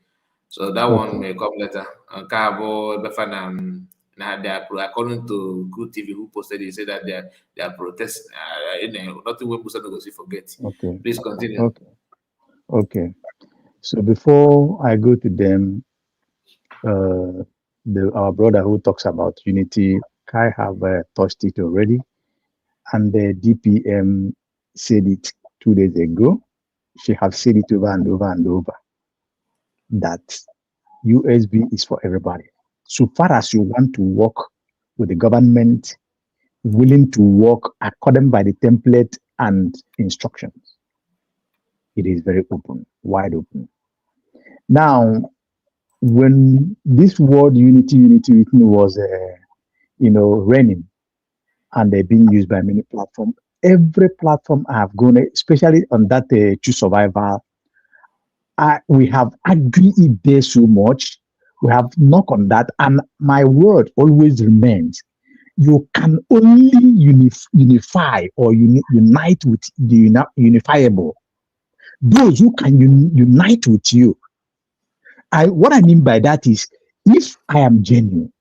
So that one may come later. Cabo, Befanam, they are according to Good TV who posted it, said that they are protesting. Nothing we must not forget. Okay. Please continue. Okay. So before I go to them, our brother who talks about unity, Kai have touched it already, and the DPM said it 2 days ago. She have said it over and over and over that USB is for everybody. So far as you want to work with the government, willing to work according by the template and instructions, it is very open, wide open. Now, when this word unity was, raining and they're being used by many platforms, every platform I have gone, especially on that Choose Survival, we have agreed there so much. We have knocked on that, and my word always remains: you can only unify or unite with the unifiable. Those who can unite with you. What I mean by that is, if I am genuine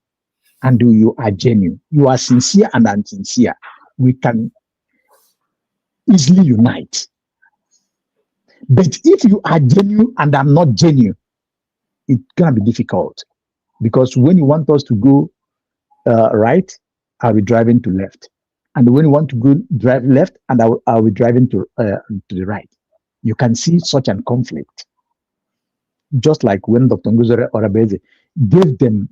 and you are genuine, you are sincere and I'm sincere, we can easily unite. But if you are genuine and I'm not genuine, it's gonna be difficult, because when you want us to go right, I'll be driving to left, and when you want to go drive left, and I'll be driving to the right. You can see such a conflict. Just like when Dr. Nguzore Orabeze gave them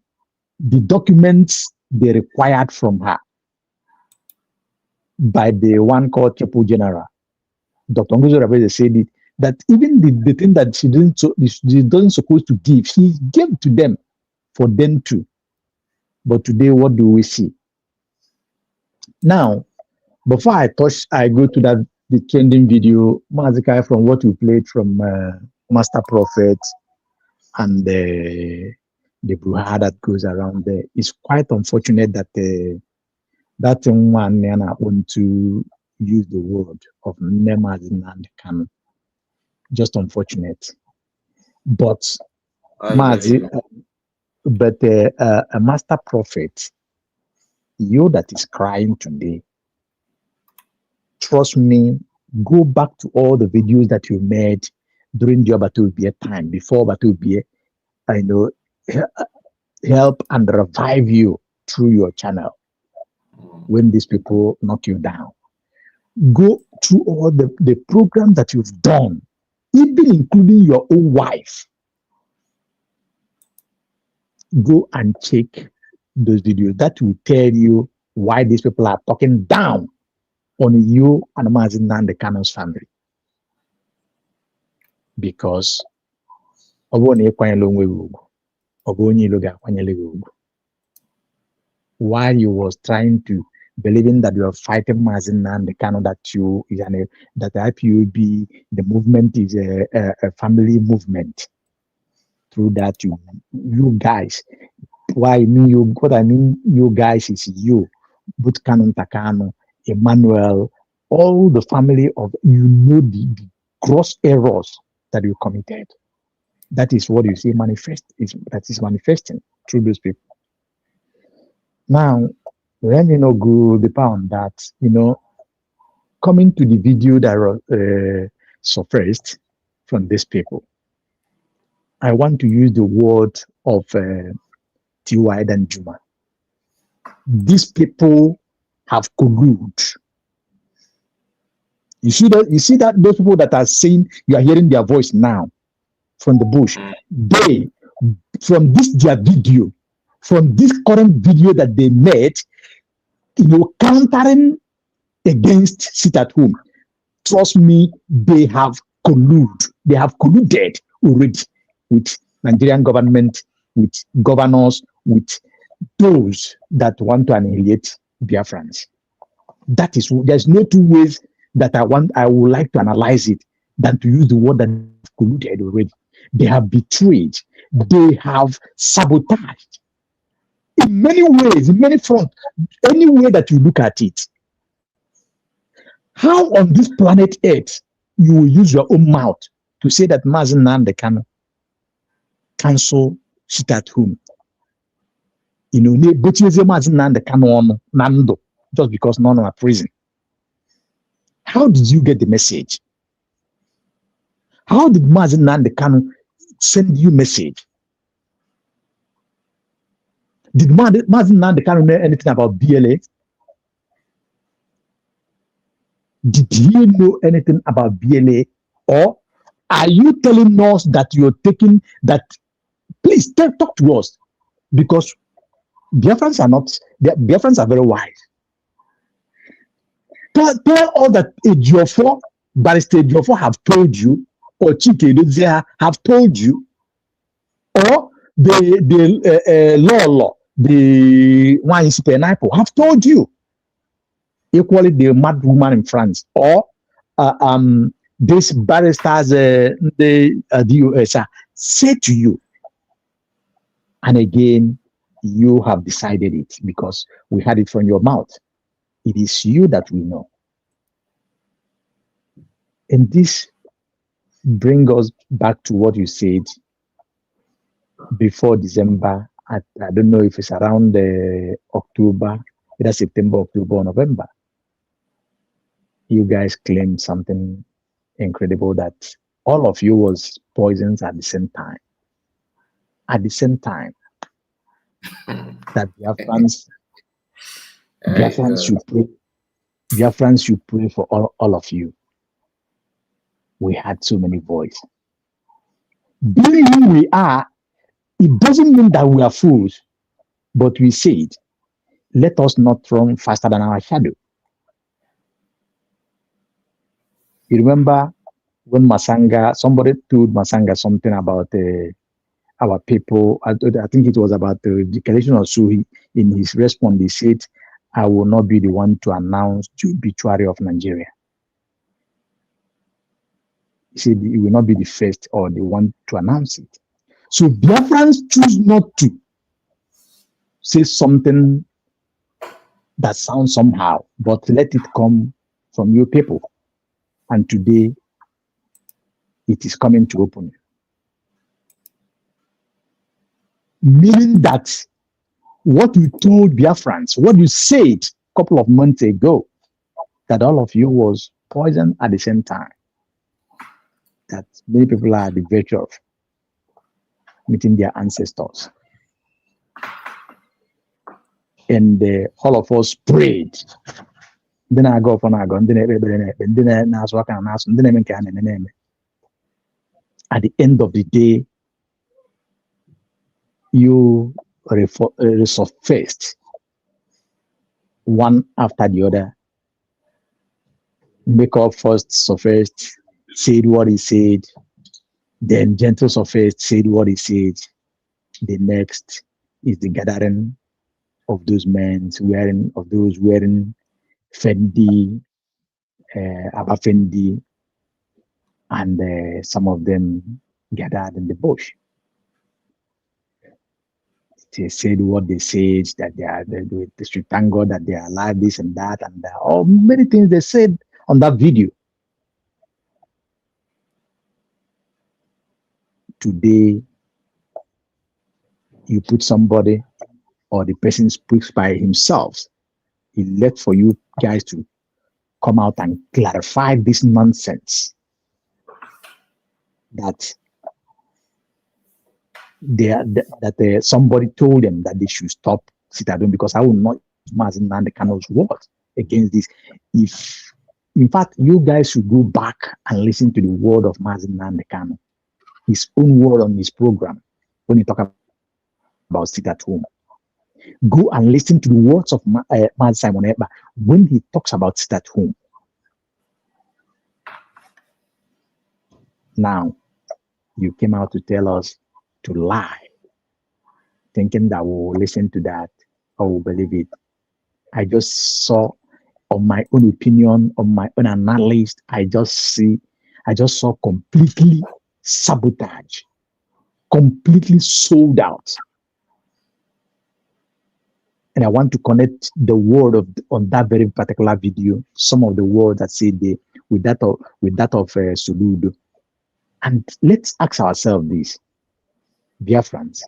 the documents they required from her by the one called Triple General. Dr. Nguzore Orabeze said it, that even the thing that she doesn't supposed to give, she gave to them for them too. But today, what do we see? Now, before I go to the trending video, Mazikai, from what we played from Master Prophet and the brouhaha that goes around there, it's quite unfortunate that that one want to use the word of Nemazin and Kanu. Just unfortunate. But Mazi, a Master Prophet, you that is crying today, trust me, go back to all the videos that you made during your Batubia time, before Batubia, I know, help and revive you through your channel when these people knock you down. Go through all the programs that you've done, even including your own wife. Go and check those videos. That will tell you why these people are talking down on you and Mazin and the Canon's family. Because while you was trying to believing that you are fighting Mazin and the Canon, that that IPOB, the movement is a family movement. Through that, you guys, what I mean you guys is you, both Canon Takano, Emmanuel, all the family of the gross errors that you committed. That is what you see that is manifesting through those people. Now, let me not go deeper on that. Coming to the video that surfaced, from these people. I want to use the word of T.Y. and Juma. These people have colluded. You see that those people that are saying, you are hearing their voice now from the bush. They, from this their video, from this current video that they made, countering against sit at home. Trust me, they have colluded. They have colluded already with Nigerian government, with governors, with those that want to annihilate Biafrans. That is, there's no two ways that I would like to analyze it than to use the word that colluded already. They have betrayed. They have sabotaged. In many ways, in many fronts, any way that you look at it. How on this planet Earth you will use your own mouth to say that Mazen Nnamdi Kanu cancel sit at home? But Mazen Nnamdi Kanu Nando just because none are prison. How did you get the message? How did Mazen Nnamdi Kanu send you message? Did Mazen Nnamdi Kanu know anything about BLA? Did he know anything about BLA? Or are you telling us that you're taking that? Please talk to us, because Biafrans are very wise. Tell all that Ejiofor, Barrister Ejiofor have told you, or Chike Edozie have told you, or the law, the one is Penaipo have told you. Equally, the mad woman in France, or this barristers, the US say to you, and again, you have decided it because we had it from your mouth. It is you that we know. And this brings us back to what you said before December. I don't know if it's around October, either September, October, or November. You guys claimed something incredible, that all of you was poisons at the same time. At the same time, that Biafrans should pray for all of you. We had so many voices. Being who we are, it doesn't mean that we are fools, but we said, let us not run faster than our shadow. You remember when somebody told Masanga something about our people. I think it was about the declaration or so. In his response, he said, I will not be the one to announce the obituary of Nigeria. He said he will not be the first or the one to announce it. So Biafrans choose not to say something that sounds somehow, but let it come from your people. And today, it is coming to open. Meaning that what you told Biafrans, what you said a couple of months ago, that all of you was poison at the same time, that many people are at the verge of meeting their ancestors. And all of us prayed. Then I go on, at the end of the day, you resurfaced one after the other. Makeup first surfaced, said what he said, then gentle surfaced, said what he said. The next is the gathering of those men wearing Fendi, Abafendi, and some of them gathered in the bush. They said what they said, that they should thank God that they are alive, this and that, and all many things they said on that video. Today, you put somebody, or the person speaks by himself. He left for you guys to come out and clarify this nonsense. that somebody told them that they should stop sit-at-home, because I will not use Mazen Nandekano's words against this. If, in fact, you guys should go back and listen to the word of Mazen Nandekano, his own word on his program, when he talk about sit-at-home. Go and listen to the words of Mazen Simon Ekpa when he talks about sit-at-home. Now, you came out to tell us to lie, thinking that we'll listen to that or we'll believe it. I just saw, on my own opinion, on my own analysis, I just saw completely sabotage, completely sold out. And I want to connect the word on that very particular video, some of the words that say with that of Soludo. And let's ask ourselves this, dear friends,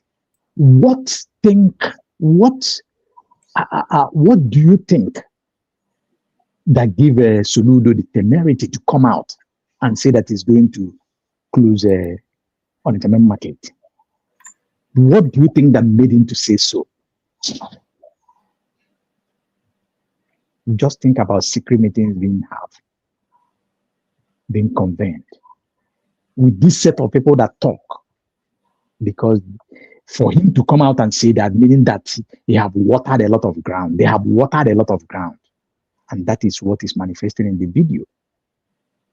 what do you think that give Soludo the temerity to come out and say that he's going to close on the market? What do you think that made him to say so? Just think about secret meetings being convened with this set of people that talk. Because for him to come out and say that, meaning that they have watered a lot of ground. They have watered a lot of ground. And that is what is manifesting in the video.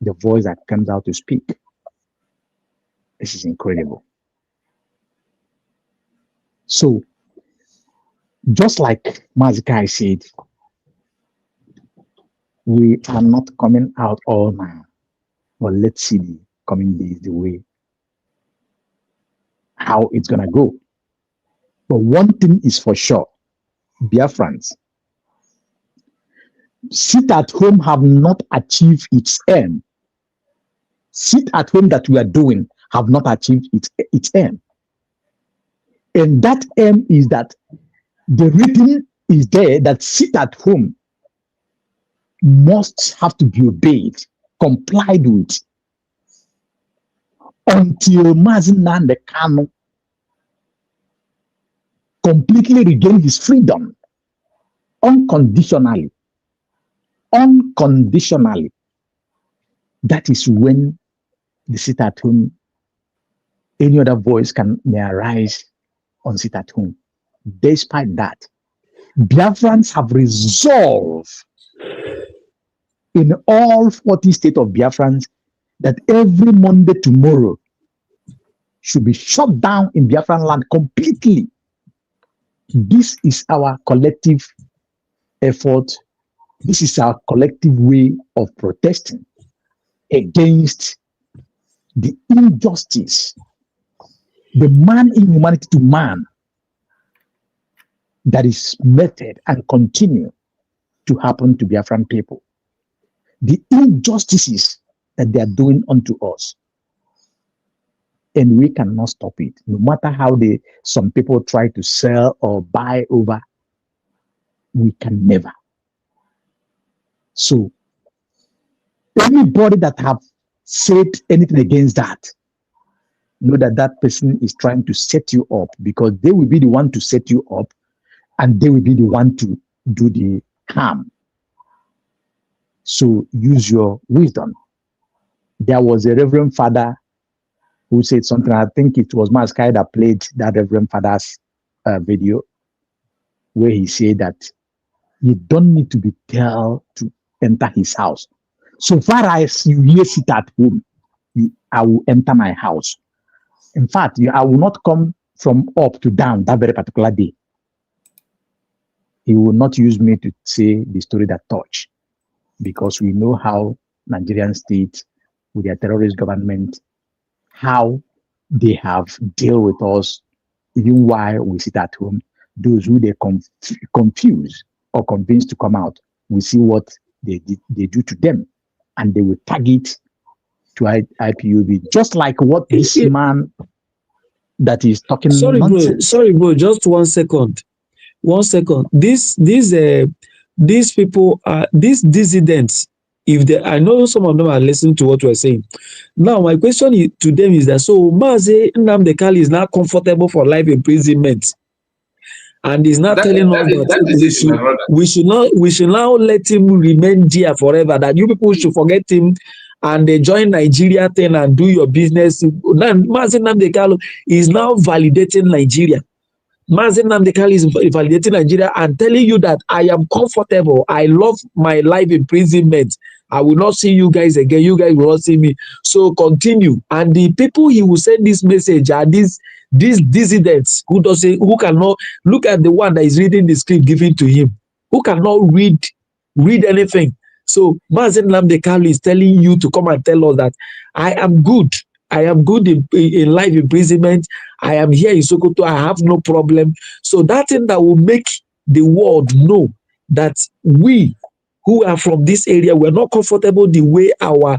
The voice that comes out to speak. This is incredible. So, just like Mazikai said, we are not coming out all now. But let's see the coming days, the way, how it's going to go. But one thing is for sure, Biafrans, sit-at-home have not achieved its aim. Sit-at-home that we are doing have not achieved its aim. And that aim is that the written is there that sit-at-home must have to be obeyed, complied with, until Mazen Nandekano completely regain his freedom unconditionally. Unconditionally. That is when the sit-at-home, any other voice may arise on sit-at-home. Despite that, Biafrans have resolved in all 40 states of Biafrans that every Monday tomorrow should be shut down in Biafran land completely. This is our collective effort. This is our collective way of protesting against the injustice, the man inhumanity to man that is meted and continue to happen to Biafran people. The injustices that they are doing unto us. And we cannot stop it. No matter how some people try to sell or buy over, we can never. So, anybody that have said anything against that, know that that person is trying to set you up, because they will be the one to set you up and they will be the one to do the harm. So, use your wisdom. There was a Reverend Father who said something. I think it was Maskai that played that Reverend Father's video, where he said that you don't need to be told to enter his house. So far as you hear sit at home, I will enter my house. In fact, I will not come from up to down that very particular day. He will not use me to say the story that touch, because we know how Nigerian state with their terrorist government, how they have dealt with us, even while we sit at home. Those who they confuse or convince to come out, we see what they do to them, and they will target to IPOB, just like what this man that is talking nonsense. Sorry, bro. Just 1 second. 1 second. These people are these dissidents If they, I know some of them are listening to what we're saying. Now, my question to them is that, so Mazi Nnamdi Kanu is now comfortable for life imprisonment, and is now That, telling us that that is it, my brother. we should now let him remain there forever. That you people should forget him and they join Nigeria thing and do your business. Now, Mazi Nnamdi Kanu is now validating Nigeria. Mazi Nnamdi Kanu is validating Nigeria and telling you that I am comfortable. I love my life imprisonment. I will not see you guys again. You guys will not see me. So continue. And the people he will send this message are these dissidents who cannot look at the one that is reading the script given to him, who cannot read anything. So Mazi Nnamdi Kanu is telling you to come and tell us that I am good. I am good in life imprisonment. I am here in Sokoto. I have no problem. So that thing that will make the world know that we who are from this area, we're not comfortable the way our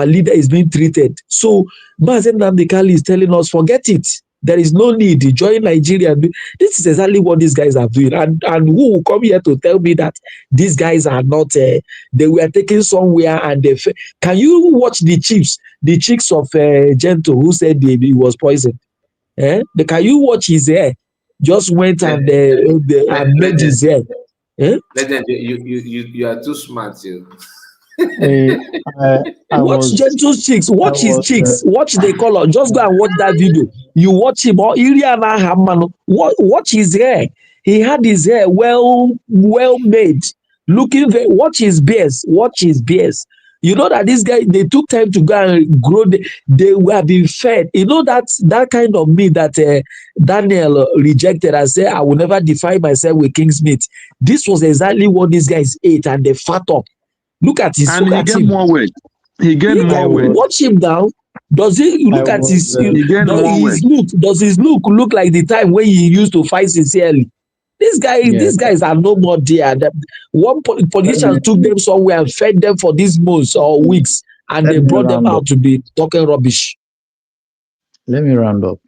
leader is being treated. So Mazi Nnamdi Kanu is telling us, forget it. There is no need to join Nigeria. This is exactly what these guys are doing. And who will come here to tell me that these guys are not, they were taken somewhere and they, can you watch the chicks of Gento who said he was poisoned? Can you watch his hair? Just went and made his hair. Legend, you are too smart, you. Watch Gentle's cheeks, watch his cheeks, watch the color. Just go and watch that video. You watch him or watch his hair. He had his hair well made, looking very. Watch his beard. You know that this guy, they took time to go and grow. They were being fed. You know that kind of meat that Daniel rejected and said, I will never define myself with king's meat. This was exactly what these guys ate, and they fat up. Look at his. And look he at get him. more weight. He get more weight. Watch him now. Does he look at his? He get more weight. Look. Does his look like the time when he used to fight sincerely? These guys are no more there. One politician took them somewhere and fed them for these months or weeks, and they brought them out to be talking rubbish. Let me round up.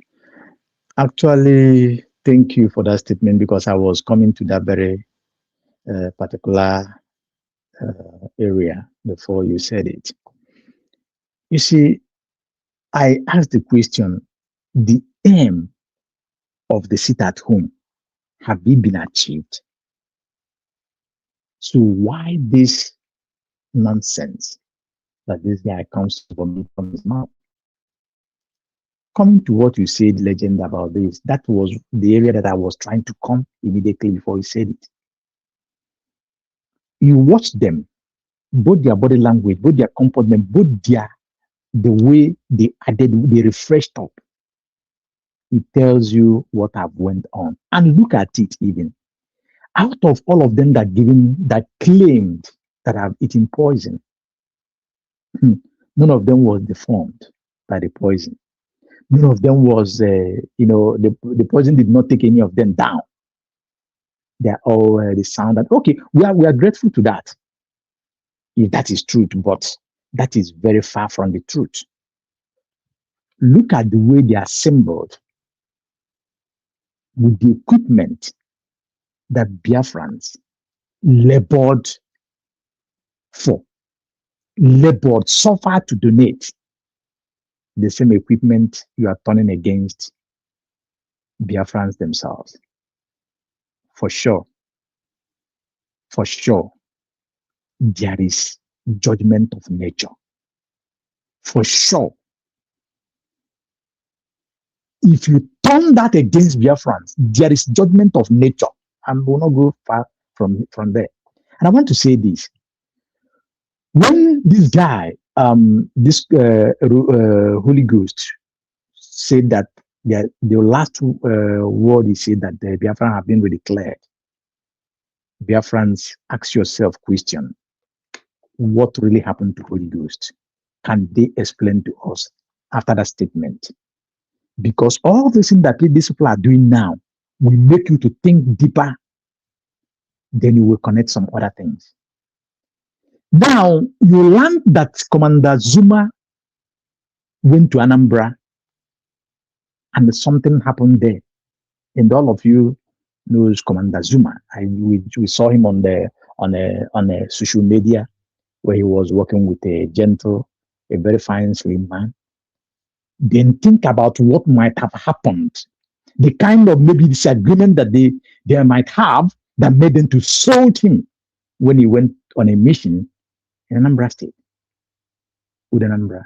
Actually, thank you for that statement, because I was coming to that very particular area before you said it. You see, I asked the question, the aim of the sit at home, have it been achieved? So why this nonsense that this guy comes to vomit from his mouth? Coming to what you said, Legend, about this, that was the area that I was trying to come immediately before you said it. You watch them, both their body language, both their comportment, both the way they added, they refreshed up. It tells you what have went on. And look at it even. Out of all of them that claimed that have eaten poison, none of them was deformed by the poison. None of them was, the poison did not take any of them down. They are all the sound that, okay, we are grateful to that, if that is truth, but that is very far from the truth. Look at the way they are assembled with the equipment that Biafrans labored for, suffered to donate. The same equipment you are turning against Biafrans themselves. For sure, there is judgment of nature. For sure. If you turn that against Biafrans, there is judgment of nature, and we'll not go far from there. And I want to say this. When this guy, Holy Ghost, said that the last word, he said that the Biafrans have been declared. Biafrans, ask yourself question, what really happened to Holy Ghost? Can they explain to us after that statement? Because all the things that these people are doing now will make you to think deeper, then you will connect some other things. Now, you learn that Commander Zuma went to Anambra and something happened there. And all of you knows Commander Zuma. We saw him on the social media where he was working with a gentle, a very fine, slim man. Then think about what might have happened, the kind of maybe disagreement that they might have that made them to sold him when he went on a mission in Anambra State. With Anambra,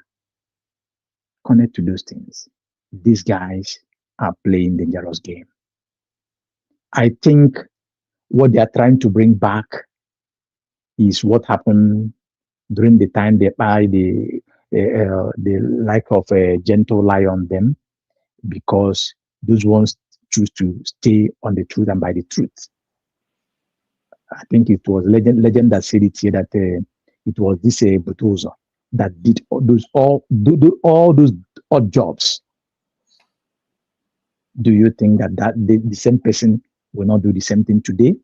connect to those things. These guys are playing dangerous game. I think what they are trying to bring back is what happened during the time they buy the like of a gentle lie on them, because those ones choose to stay on the truth and by the truth. I think it was legend that said it here that it was this Botozo that did all those odd jobs. Do you think that the same person will not do the same thing today?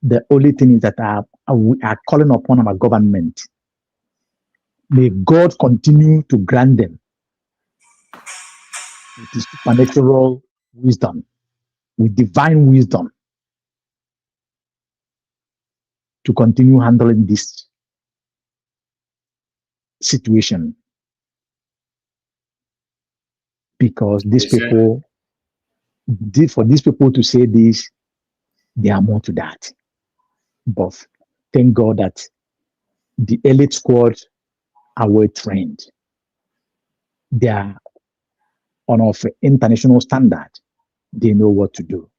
The only thing is that we are calling upon our government. May God continue to grant them with his supernatural wisdom, with divine wisdom, to continue handling this situation. Because these people, for these people to say this, there are more to that. But thank God that the elite squad are well trained. They are on of international standard. They know what to do.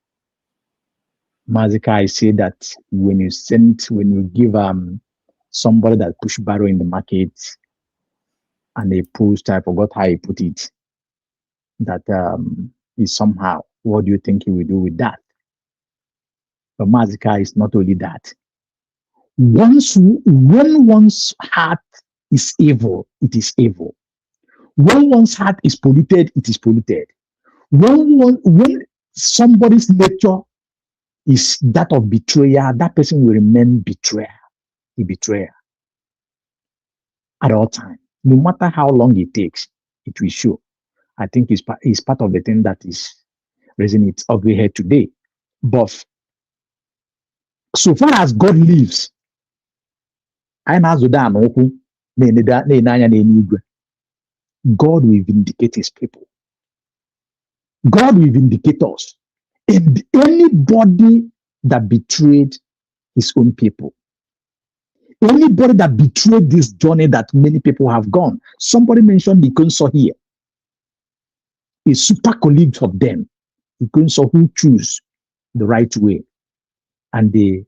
Mazika, I say that when you give somebody that push barrow in the market and they post, I forgot how he put it, that is somehow, what do you think he will do with that? But Mazika is not only that. When one's heart is evil, it is evil. When one's heart is polluted, it is polluted. When somebody's nature is that of betrayal, that person will remain a betrayer at all times. No matter how long it takes, it will show. I think it's part of the thing that is raising its ugly head today. But so far as God lives, God will vindicate his people. God will vindicate us. And anybody that betrayed his own people, anybody that betrayed this journey that many people have gone, somebody mentioned the council here, a super colleague of them, the council who choose the right way, and they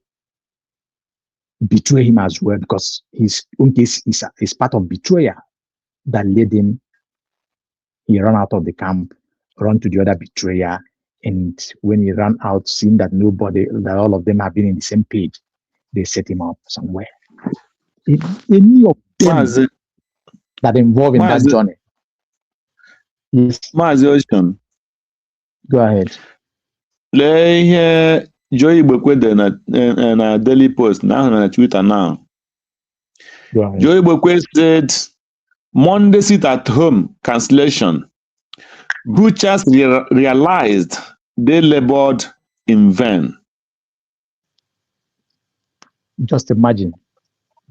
betray him as well, because his own case is part of betrayal that led him. He ran out of the camp, run to the other betrayer, and when he ran out, seeing that all of them have been in the same page, they set him up somewhere. Any of them that involved in that journey. Yes. Ocean. Go ahead. Lee ihe Joy Igbo na Daily Post now on Twitter now. Joy Igbo said, Monday sit at home cancellation. Butchers realized they labored in vain. Just imagine.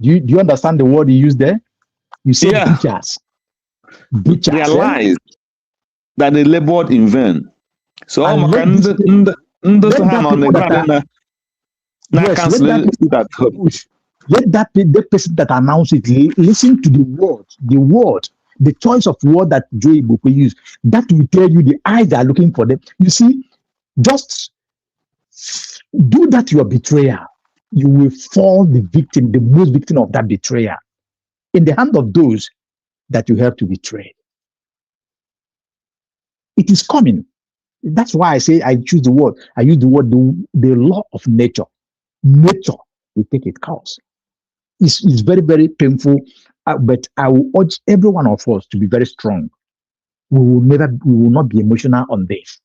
Do you understand the word he used there? You said butchers. Butchers realized that they labored in vain. So let that the person that announced it listen to the word, the choice of word that Joy Igbo used. That will tell you the eyes are looking for them. You see, just do that to your betrayer. You will fall the most victim of that betrayer in the hand of those that you help to betray. It is coming. That's why I say I use the word, the law of nature. Nature will take its course. It's very, very painful, but I will urge every one of us to be very strong. We will not be emotional on this,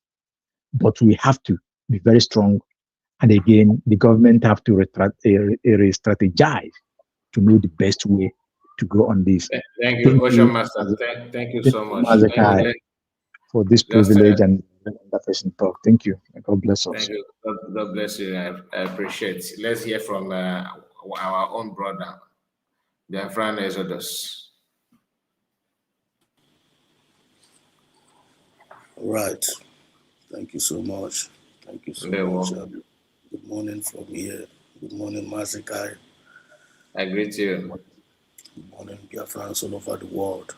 but we have to be very strong. And again, the government have to re-strategize to know the best way to go on this. Thank you, Ocean Master. Thank you so much. For this privilege and that person talk. Thank you. God bless us. Thank you. God bless you. I appreciate it. Let's hear from our own brother, Biafran Exodus. Right. Thank you so much. Thank you so They much. will. Good morning from here. Good morning, Mazikai. I greet you. Good morning, Biafrans all over the world.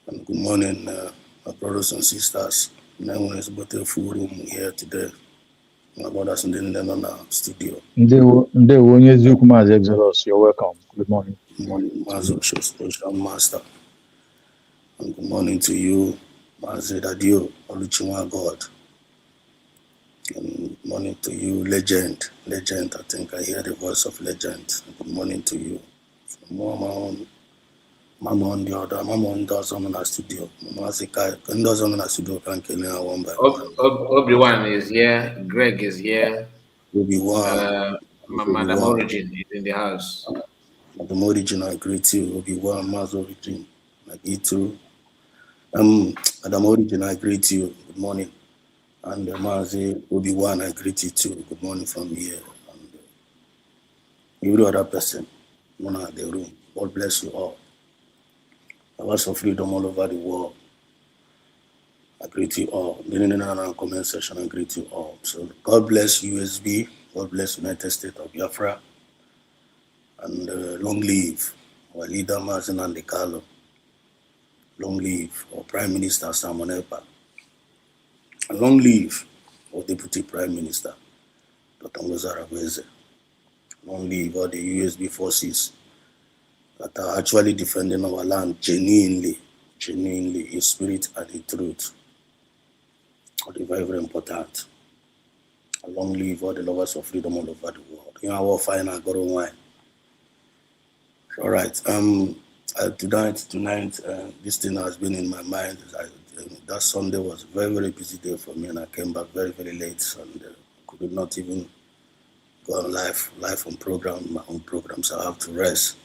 And good morning, my brothers and sisters. Everyone is about a full room here today. My brothers and then on our studio. Ndewo onye eziokwu Maazị Exodus, you're welcome. Good morning. Good morning, Mazo Social Master. And good morning to you, Mazi Dadio, Oluchiwa God. Good morning to you, Legend. Legend, I think I hear the voice of Legend. Good morning to you. Mama on the other, Mama on does on the studio. Mama Zika, and does on the studio can kill one by one. Obi-Wan is here. Greg is here. Obi-Wan. Madam Origin is in the house. Madam Origin, I greet you. Obi-Wan, Maz Origin, I greet you. Madam Origin, I greet you. Good morning. And Mazi Obi-Wan, I greet you too. Good morning from here. And every other person, one at the room. God bless you all. Hours of freedom all over the world. I greet you all. In the comment section, I greet you all. So God bless USB. God bless United States of Biafra. And long live our leader, Mazen Andekalo. Long live our Prime Minister, Simon Epa. And long live our Deputy Prime Minister, Dr. Ngozara Gweze. Long live all the USB forces that are actually defending our land genuinely in spirit and in truth. Very, very important. Long live all the lovers of freedom all over the world. You know, final got on wine. All right. Tonight, this thing has been in my mind. That Sunday was a very, very busy day for me, and I came back very, very late, and could not even go on live on program, my own programs. So I have to rest.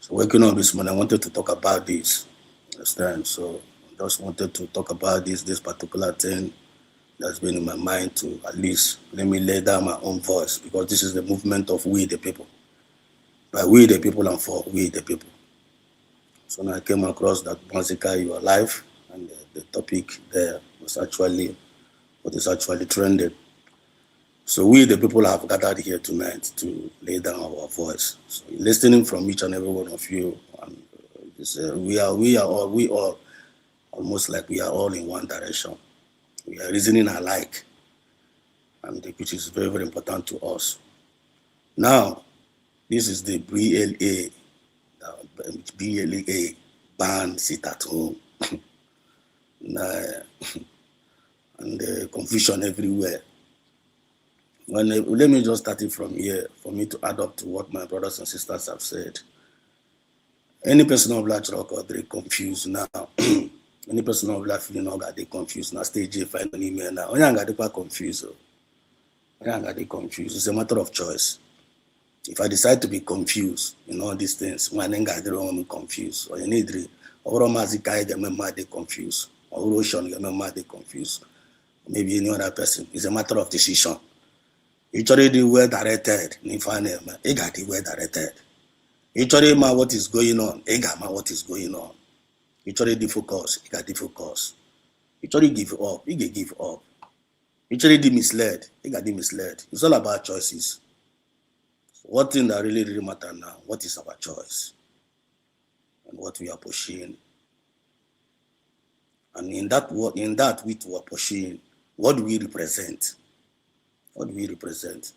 So waking up this morning, I wanted to talk about this. Understand? So I just wanted to talk about this particular thing that's been in my mind to at least let me lay down my own voice, because this is the movement of we the people. By we the people and for we the people. So now I came across that Mazika, you are live, and the topic there was actually what is actually trending. So we the people have gathered here tonight to lay down our voice. So listening from each and every one of you, and we are all almost like we are all in one direction. We are reasoning alike, and which is very, very important to us. Now, this is the BLA ban, sit at home, and confusion everywhere. Let me just start it from here for me to add up to what my brothers and sisters have said. Any person of Black Rock or they confused now. Any person of Black feeling got they confused now. Stage A find an email now. Only got they confused. Only got they confused. It's a matter of choice. If I decide to be confused in all these things, when I got the wrong confused, or you need to, or Mazikai get me confused, or Roshan get me confused, maybe any other person. It's a matter of decision. It's already well directed. It got the well directed. It's already what is going on. It got what is going on. It's already focus. It got the focus. It's already give up. It get give up. It's already misled. It got the misled. It's all about choices. What thing that really, really matter now? What is our choice? And what we are pursuing. And in that which we are pursuing, what do we represent? What do we represent?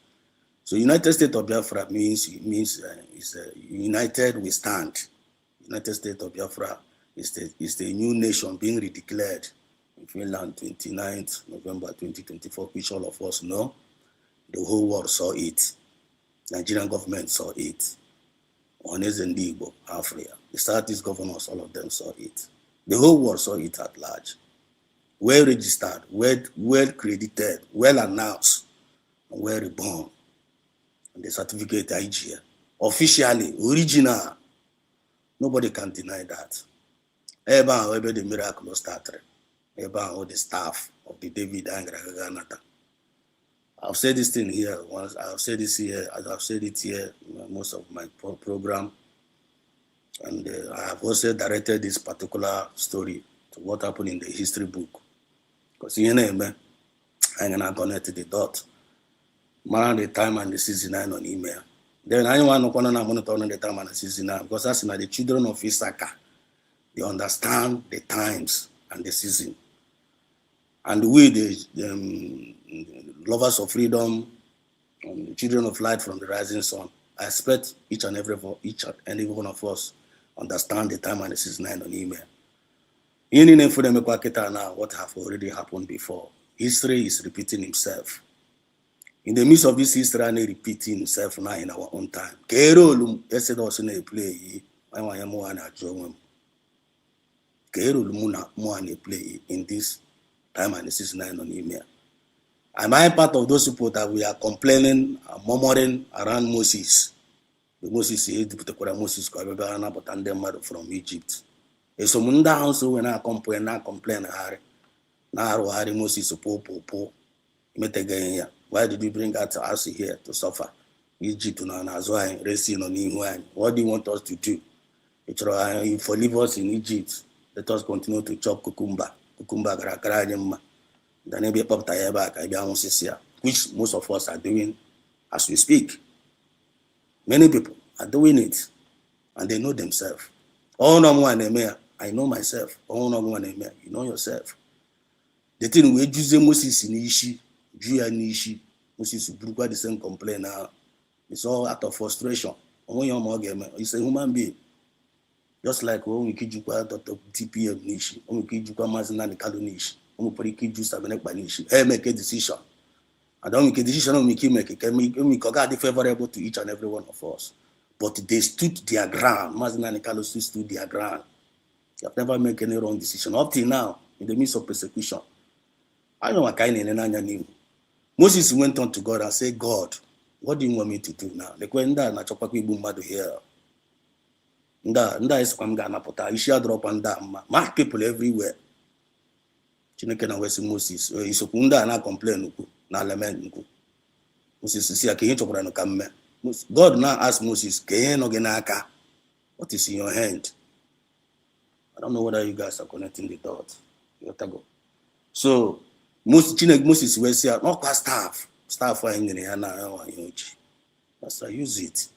So United States of Biafra means united we stand. United States of Biafra is the new nation being redeclared in Finland 29th November 2024, which all of us know. The whole world saw it. Nigerian government saw it. Onezendibo, Africa. The Southeast governors, all of them saw it. The whole world saw it at large. Well registered, well credited, well announced, and well reborn. And the certificate IGA. Officially, original. Nobody can deny that. Where the miracle started. Where the staff of the David Angra Ganata I've said this thing here once. I've said this here. I've said it here in most of my program. And I have also directed this particular story to what happened in the history book. Because you know, I'm gonna connect the dot. Man, the time and the season on email. Then anyone who can monitor the time and the season because that's the children of Isaka. They understand the times and the season. And we, the lovers of freedom, the children of light from the rising sun, I expect each and every one of us understand the time and the season on email. In for them now, what have already happened before. History is repeating itself. In the midst of this history, and repeating itself now in our own time. Kerolum, Exodus in a play, I want to play in this time and this is 9 on email. Am I part of those people that we are complaining and murmuring around Moses? The Moses is the particular Moses from Egypt. So Munda also when I complain, Harry Moses po. Why did you bring us here to suffer? Egypt what do you want us to do? If you leave us in Egypt, let us continue to chop cucumber which most of us are doing as we speak. Many people are doing it and they know themselves. Oh no, I know myself. Oh no, you know yourself. The thing we use Moses in Ishi, Moses will the same complaint now. It's all out of frustration. He's a human being. Just like when we kid you Dr. TPM Nishi, when we kid you Mazina Kalu Nishi, when we put kid you Sabanek Banishi, make a decision. I don't make a decision, we can be favorable to each and every one of us. But they stood their ground. Mazina Kalu stood their ground. They have never made any wrong decision. Up till now, in the midst of persecution. I know what kind of knew. Moses went on to God and said, God, what do you want me to do now? The Kwenda na chokwa madu here. Nda is kwamga na pota. Isha drop and down. Mark people everywhere. Chineke na wesi Moses. Isokunda na complain na lament. Moses si akenye chokwa no kamme. God now asked Moses, kenye no genaka. What is in your hand? I don't know whether you guys are connecting the dots. So Moses will say, no staff for use it.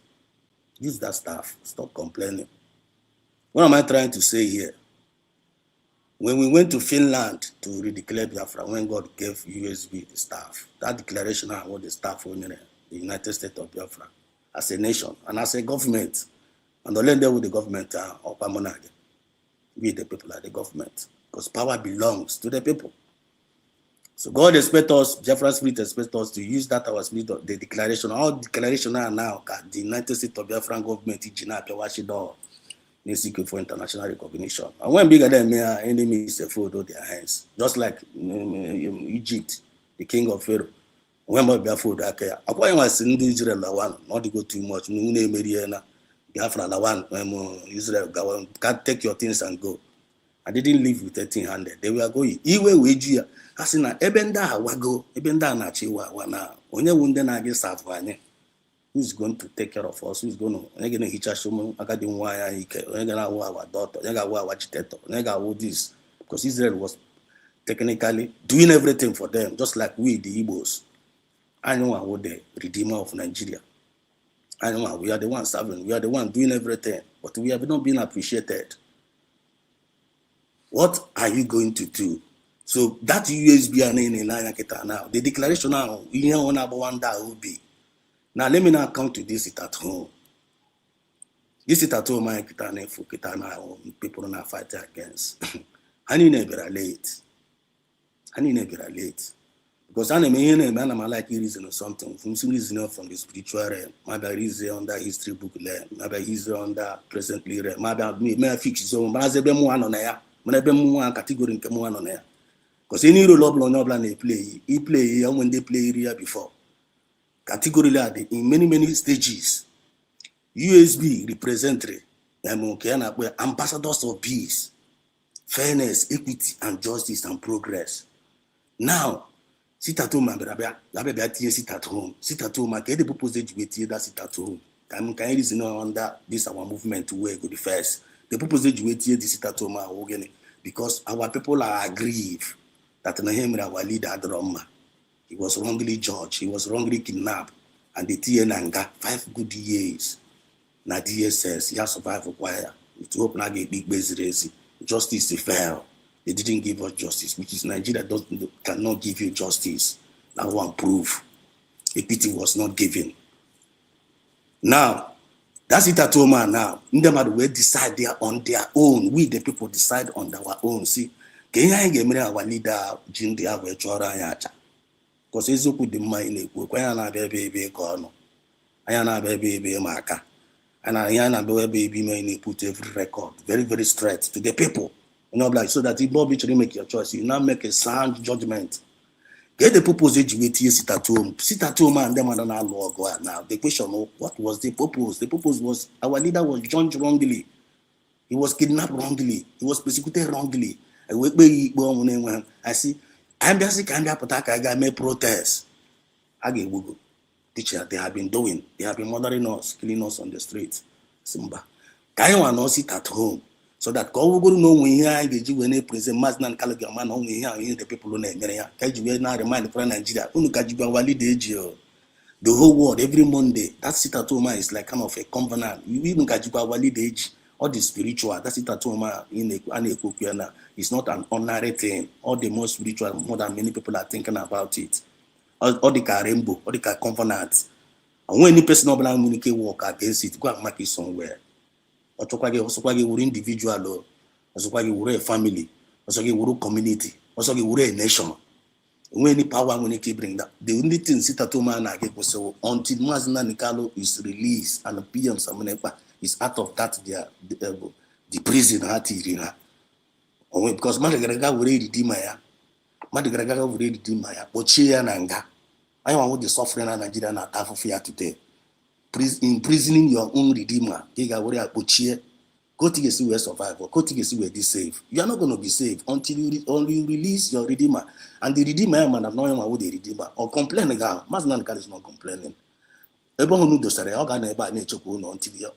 Use that staff. Stop complaining. What am I trying to say here? When we went to Finland to redeclare Biafra, when God gave USB the staff, that declaration I want the staff for the United States of Biafra as a nation and as a government, and only there with the government or Pamonage. We the people are the government, because power belongs to the people. So God expects us, Biafra Spirit expects us to use that our spirit of the declaration. Our declaration are now the United States of Biafra government is for international recognition. And when bigger than me, enemies fold their hands, just like Egypt, the king of Pharaoh. When my Biafra Dakar, I was in Israel one, not to go too much. Biafra one, Israel can't take your things and go. I didn't live with 1300. They were going. Iwe wejia. Asina ebenda wago. Ebenda na chiwa wana. Onye wunde na age savanye. Who's going to take care of us? Who's going to? Onye gonna hicha shomu. Akadi mwaya ike. Onye gonna wa our daughter. Onye gonna wa our chiteto. Onye gonna wa this. Because Israel was technically doing everything for them, just like we, the Igbos. I know what the redeemer of Nigeria. I know we are the ones serving. We are the ones doing everything, but we have not been appreciated. What are you going to do? So that USB now, the declaration now, will be. Now let me now come to this it at home. This it at home, my people now fight against. I need never relate. Because I am like reason or something. From some reason from the spiritual realm, maybe reason on that history book realm, maybe reason on that presently realm, maybe fix so but as one on there. One category in one on there. Because any role of they play when they play area before. Category in many stages. USB representative, ambassadors of peace, fairness, equity, and justice and progress. Now, sit at home abịa tinye sit at home. Sit at home ka the purpose eji wee tinye that sit at home. Can you reason under this our movement where go the first? The purpose eji wee tinye the sit at home again because our people are aggrieved that na him our leader Adroma. He was wrongly judged, he was wrongly kidnapped, and the TNanga 5 good years. Na DSS, he has survived choir. It hope na get big base race. Justice fell. They didn't give us justice, which is Nigeria cannot give you justice. That one proof. Equity was not given. Now, that's it at home now. Ndemadu will decide there on their own. We the people decide on our own. See, Kenya ngemere our leader jindi awe chora yacha. Because ezoku di mma inekwu kwa ya na bebe kono. Aya na bebe maka. And I na bebe may put every record very very straight to the people. You know, like so that if Bobby should make your choice, you now make a sound judgment. Get the purpose you sit at home. Sit at home and them and law go out now. The question of what was the purpose? The purpose was our leader was judged wrongly. He was kidnapped wrongly. He was persecuted wrongly. I see. I'm just I may protest. I get Google. Teacher, they have been doing. They have been murdering us, killing us on the streets. Simba. Can you not sit at home? So that God will know when here the Jew when they present Maznan Kalagaman only here the people in Nigeria. Kaji now remind for Nigeria. The whole world every Monday. That sit at home is like kind of a covenant. You even Kajiba Wali the age. All the spiritual, that sit at home in a it's not an ordinary thing. All the more spiritual, more than many people are thinking about it. All the rainbow, all the covenants. And when any person of communicate work against it, go and make it somewhere. Also, we're individual, also we're a family, also we're a community, also we're a nation. When any power when it bring that, the only thing sit at home and I get so until Mazina Nikalo is released and the PM Samanepa is out of that the prison at Irina. Because Madagascar will redeem Maya. Madagascar will redeem Maya. Ochia Nanga. I want the suffering in Nigeria and half of here today. Imprisoning your own redeemer. Go to see where survival. Go to see where this safe. You are not going to be safe until you release your redeemer. And the redeemer man have no one with the redeemer. Or complain again. Masnan is not complaining. Everyone who does nature until you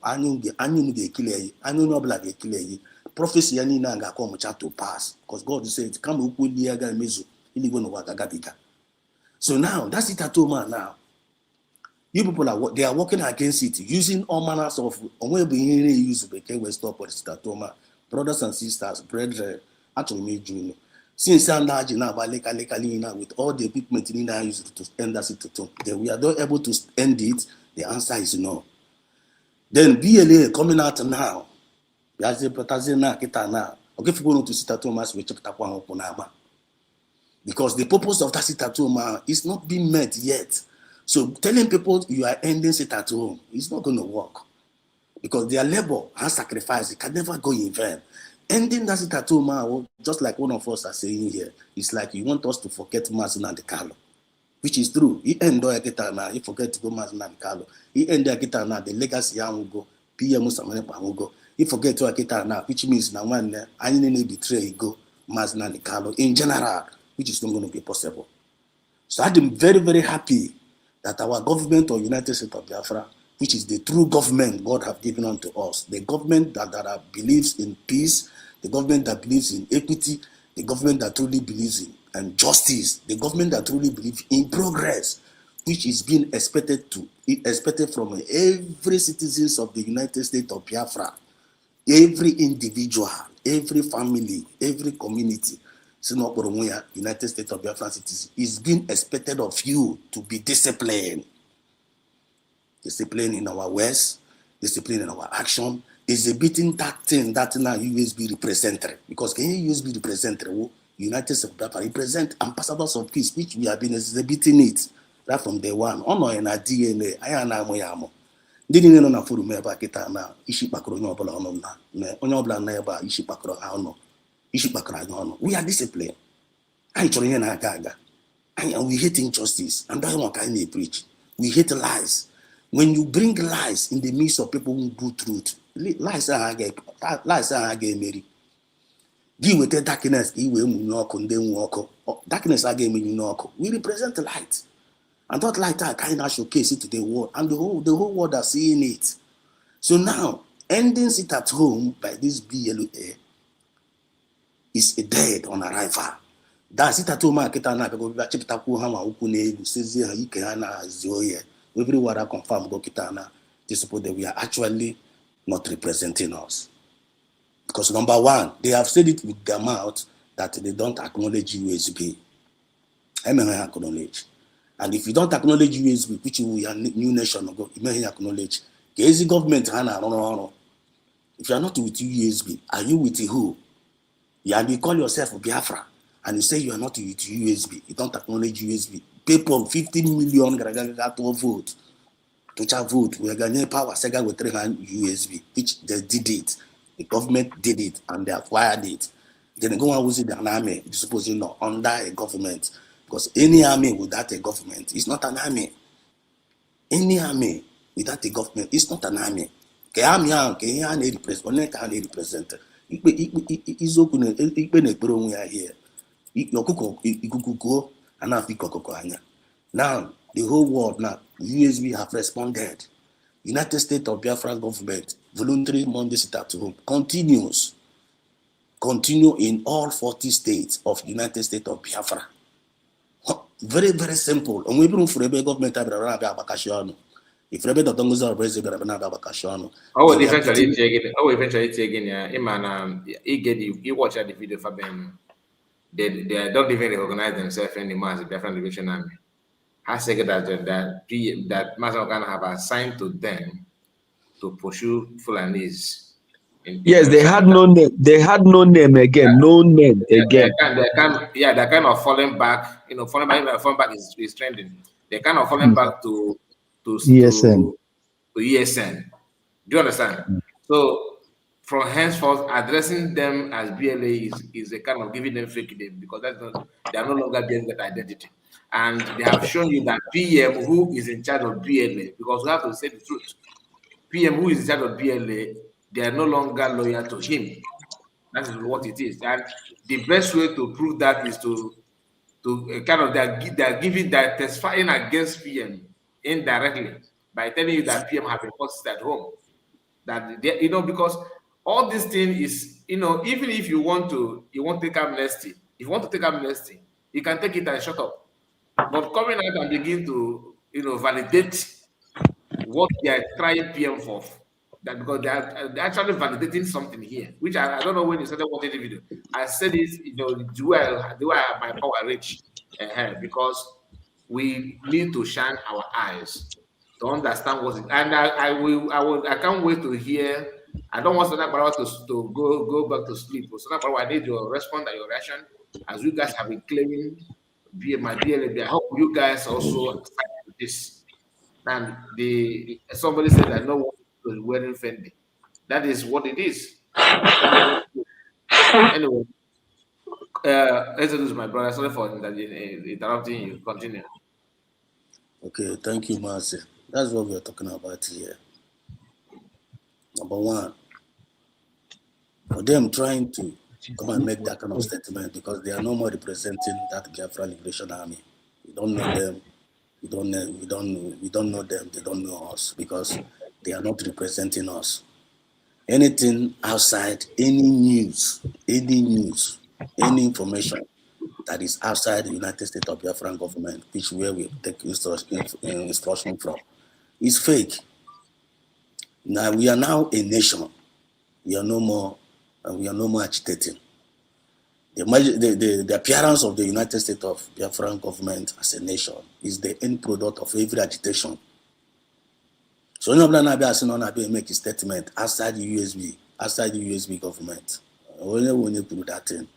kill prophecy and come to pass. Because God said, come up with the mezu. So now that's it at home now. You people they are working against it, using all manners of use we stop statoma, brothers and sisters, brethren, actually me junior. Since now with all the equipment in there used to end that situation, then we are not able to end it. The answer is no. Then BLA coming out now. Now. Okay, if you go to Sitatoma, we check that. Because the purpose of that sit at home is not being met yet. So telling people you are ending sit at home is not going to work. Because their labor and sacrifice, it can never go in vain. Ending that sit at home, just like one of us are saying here, it's like you want us to forget Mazin and the Carlo. Which is true. He end now, he forget to go Mazin and the Carlo. He end now, the legacy will go, PM Samanepa will go. He forget to Akita now, which means now one I need to betray go Mazin and the Carlo in general. Which is not going to be possible. So I'm very, very happy that our government of United States of Biafra, which is the true government God have given unto us, the government that believes in peace, the government that believes in equity, the government that truly believes in justice, the government that truly believes in progress, which is being expected from every citizens of the United States of Biafra, every individual, every family, every community. United States of Biafra citizens is being expected of you to be disciplined. Discipline in our words, discipline in our action, exhibiting that thing now USB representative. Because can you USB representative? United States of Biafra represent ambassadors of peace, which we have been exhibiting it right from day one. Honor in our DNA. I am Moyamo. Didn't know na forum eba kita na ishi pakro onye obula ono na onye obula na eba ishi pakro ono. We are disciplined. And we hate injustice. And that's what I preach. We hate lies. When you bring lies in the midst of people who do truth, lies are again married. Give with the darkness, darkness again when you know. We represent the light. And that light I kind of showcase it to the world. And the whole world are seeing it. So now, ending it at home by this BLA is a dead on arrival. That's it at home. Everywhere I confirm this support that we are actually not representing us. Because number one, they have said it with their mouth that they don't acknowledge USB. I may acknowledge. And if you don't acknowledge USB, which we are new nation ago, you may acknowledge. The government, if you are not with USB, are you with who? And you call yourself Biafra, and you say you are not with USB, you don't acknowledge USB. People, 15 million to vote. To vote, we are going to power Sega with 300 USB, which they did it. The government did it and they acquired it. Then they go and use it an army, supposing not under a government. Because any army without a government is not an army. Any army without a government is not an army. Represent. Now, the whole world now, USB have responded. United States of Biafra government, voluntary Monday sit at home, continue in all 40 states of United States of Biafra. Very, very simple. And we bring for a government if Rebbe don't go to the eventually take in he watch the video for them. They don't even recognize themselves anymore as a Biafran Liberation Army. Has said that Master Organa have assigned to them to pursue Fulanese. Yes, they had no name. They had no name again. No name again. They're kind of falling back. Falling back is trending. They're kind of falling back to ESN. To ESN. Do you understand? So from henceforth, addressing them as BLA is a kind of giving them fake name because they are no longer bearing that identity. And they have shown you that PM, who is in charge of BLA, because we have to say the truth, PM, who is in charge of BLA, they are no longer loyal to him. That is what it is. And the best way to prove that is to kind of they're testifying against PM indirectly by telling you that PM have been posted at home. That they, because all this thing is, even if you want to take amnesty, if you want to take amnesty, you can take it and shut up. But coming out and begin to validate what they are trying PM for, that because they're actually validating something here, which I don't know when you started watching the video. I said this, the way I have my power reach, because we need to shine our eyes to understand what it is. And I can't wait to hear. I don't want Sana to go back to sleep. Sana I need your response and your reaction as you guys have been claiming my BLA. I hope you guys also accept this. And somebody said that no one is wearing Fendi. That is what it is. Anyway, let's introduce my brother. Sorry for interrupting you. Continue. Okay, thank you, Marcy. That's what we're talking about here. Number one, for them trying to come and make that kind of statement because they are no more representing that Biafra Liberation Army. We don't know them. We don't know them. They don't know us because they are not representing us. Anything outside, any news, any information that is outside the United States of Biafran government, which where we take instruction from, is fake. Now we are now a nation. We are no more agitating. The appearance of the United States of Biafran government as a nation is the end product of every agitation. So nobody make a statement outside the USB government. When you do that thing,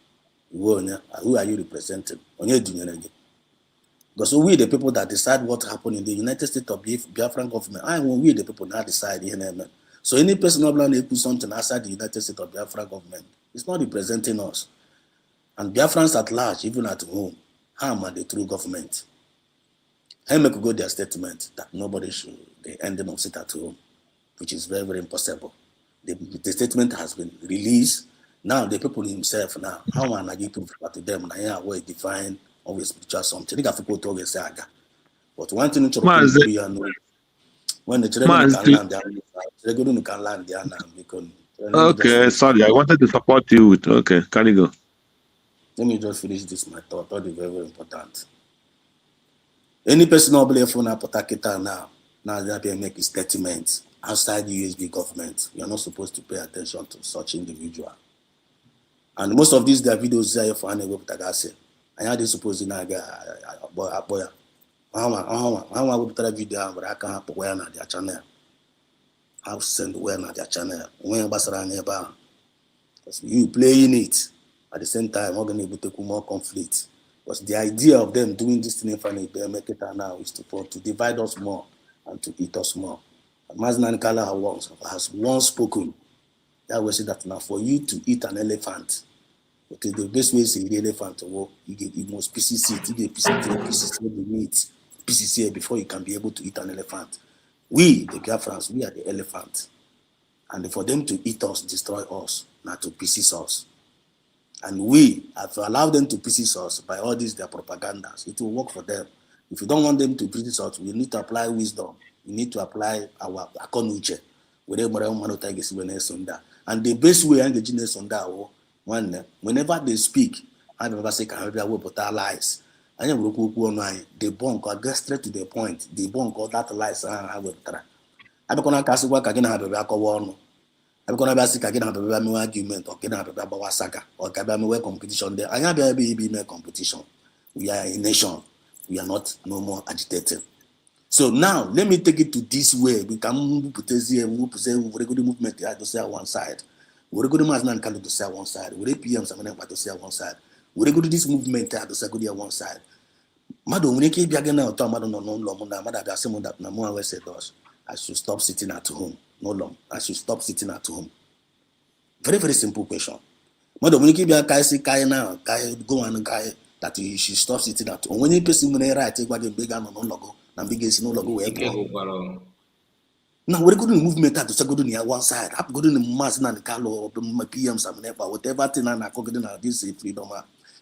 who are you representing? Because we the people that decide what happened in the United States of Biafran government. We the people now decide. So any person who put something outside the United States of Biafran government is not representing us. And Biafrans at large, even at home, harm the true government. Heme could go their statement that nobody should end them sit at home, which is very, very impossible. The statement has been released. Now the people himself now, how am I going to to them? Now yeah, we define always spiritual something. They got people to always say aga. But one thing to Maazị when the children can Maazị. land there, children can land there now because Okay, sorry, I wanted to support you with. Okay, can you go? Let me just finish this my thought. That is very, very important. Any person who believe for now they make a statement outside the USB government. You are not supposed to pay attention to such individual. And most of these their videos there for any web tagase. And how they supposed to naga boy. How video but I can't put where na their channel. How send where na their channel. When basara neighbor. Because you playing it at the same time, we're going to be able to more conflict. Because the idea of them doing this thing in front of them, make it now, is to divide us more and to eat us more. Maznan Kala has once spoken. That was say that now for you to eat an elephant, okay, the best way is the elephant to walk, you must pieces it, you get pieces of the meat, pieces here before you can be able to eat an elephant. We, the Biafrans, we are the elephant. And for them to eat us, destroy us, not to pieces us. And we have allowed them to pieces us by all these their propagandas. It will work for them. If you don't want them to pieces us, we need to apply wisdom. We need to apply our akonuche. And the best way whenever they speak, I never say can put our lies. I never they bonk or get straight to the point. They bonk all that lies. I don't cast work again. I'm going to ask again about an argument or get about saga or Kabame competition there. I have a baby competition. We are a nation. We are not no more agitated. So now let me take it to this way. We can put here, we say we're going to movement to say one side. We're going to Maznan Kalu to say one side. We're PM Samana to say one side. We're going to this movement to say good one side. Madam, when you keep again now, Madam no long, Madam Gassimo that Namua said us. I should stop sitting at home. No long. I should stop sitting at home. Very, very simple question. Madam, when you keep your Kai now, go and Kai that you should stop sitting at home. When you person when I take what you big and no logo, and biggest no logo. Now we're going to movement to say go to near one side. I'm going to mass and Carlo or PM some never whatever thing and I cooking this freedom.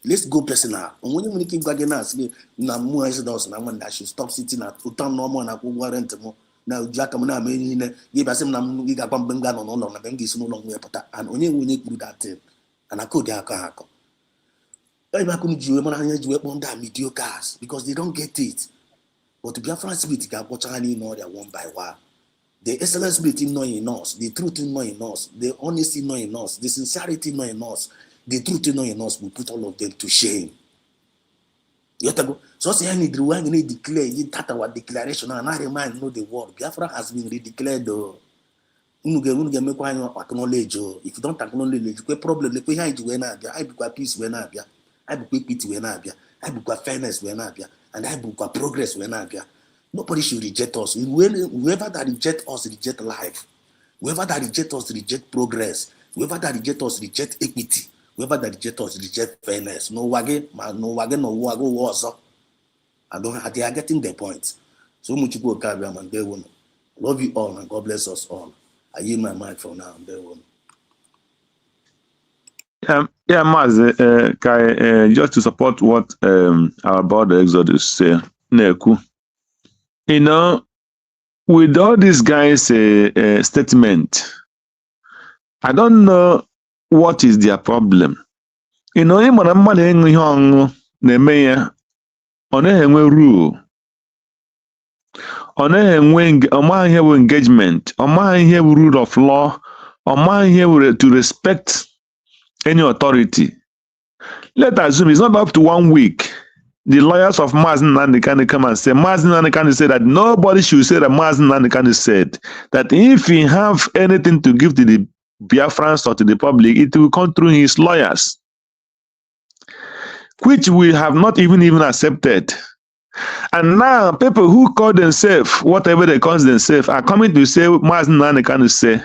Let's go personal. And when you keep going now, say na more residents and I want that should stop sitting at town no more and I go warrant more. Now Jack Amana mean give us some Giga Bambengan on all of them is no longer and only when you do that thing. And I could Yaka. I'm not going to do that mediocres because they don't get it. But to be a France spirit, you watch any know that one by one. The excellent spirit in knowing us, the truth in knowing us, the honesty knowing us, the sincerity knowing us, the truth in knowing us, we put all of them to shame. So say I need to declare that our declaration and I remind know the word. Biafra has been redeclared. Acknowledge. If you don't acknowledge, the problem the behind you I book peace when I book equity when I book fairness when and I book progress when nobody should reject us. Whoever that reject us, reject life. Whoever that reject us, reject progress. Whoever that reject us, reject equity. Whoever that reject us, reject fairness. No wagon, no wago was up. They are getting their point. So much go carry and they will love you all and God bless us all. I yield my mind for now and they will. Yeah, Maz, Kai, just to support what our brother Exodus say, Neku. You know, with all these guys' statement, I don't know what is their problem. You know, him and man hang on the mayor on a rule. On a wing, a man here with engagement, a man here with rule of law, a man here with to respect any authority. Let's assume it's not up to 1 week. The lawyers of Mazen Nandekani come and say, Mazen Nandekani said that nobody should say that Mazen Nandekani said that if he have anything to give to the Biafrans or to the public, it will come through his lawyers, which we have not even accepted. And now people who call themselves whatever they call themselves are coming to say Mazen Nandekani say.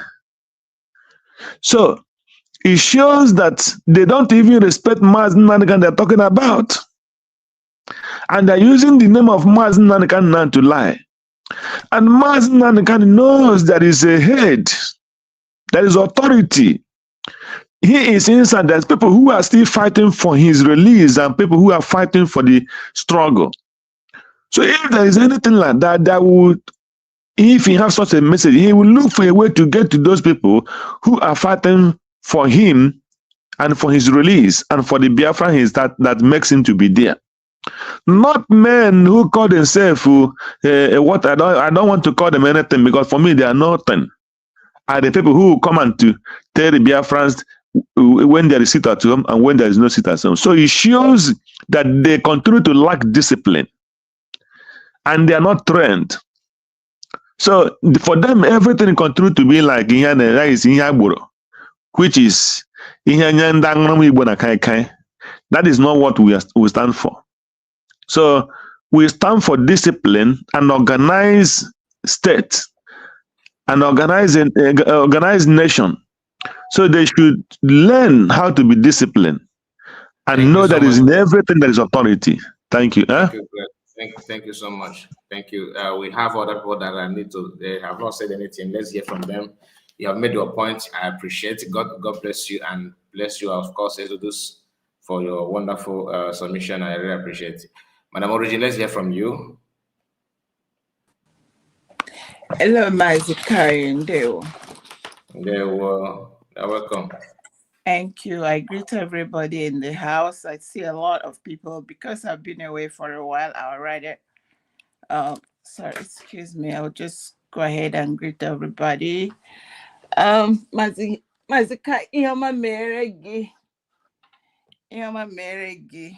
So it shows that they don't even respect Mazen Nandekani they're talking about. And they're using the name of Mazen Nandekani to lie. And Mazen Nandekani knows there is a head, there is authority He is inside. There's people who are still fighting for his release and people who are fighting for the struggle. So if there is anything like that, that would, if he has such a message, he will look for a way to get to those people who are fighting for him and for his release and for the Biafran that makes him to be there. Not men who call themselves what I don't want to call them anything, because for me they are nothing. Are the people who come and to tell the Biafrans when there is sit at home and when there is no sit at home. So it shows that they continue to lack discipline and they are not trained. So for them, everything continue to be like that is which is that is not what we stand for. So we stand for discipline and organized state and organized nation. So they should learn how to be disciplined and Thank you know so that is much. in everything there is authority. Thank you. Thank you, Greg. Thank you so much. Thank you. We have other people that I need to. They have not said anything. Let's hear from them. You have made your point. I appreciate it. God bless you and bless you, of course, Exodus, for your wonderful submission. I really appreciate it. Madam Origin, let's hear from you. Hello, Mazikai and Deo. You're welcome. Thank you. I greet everybody in the house. I see a lot of people because I've been away for a while. I'll write it. Sorry, excuse me. I'll just go ahead and greet everybody. Mazikai, Ioma Meregi.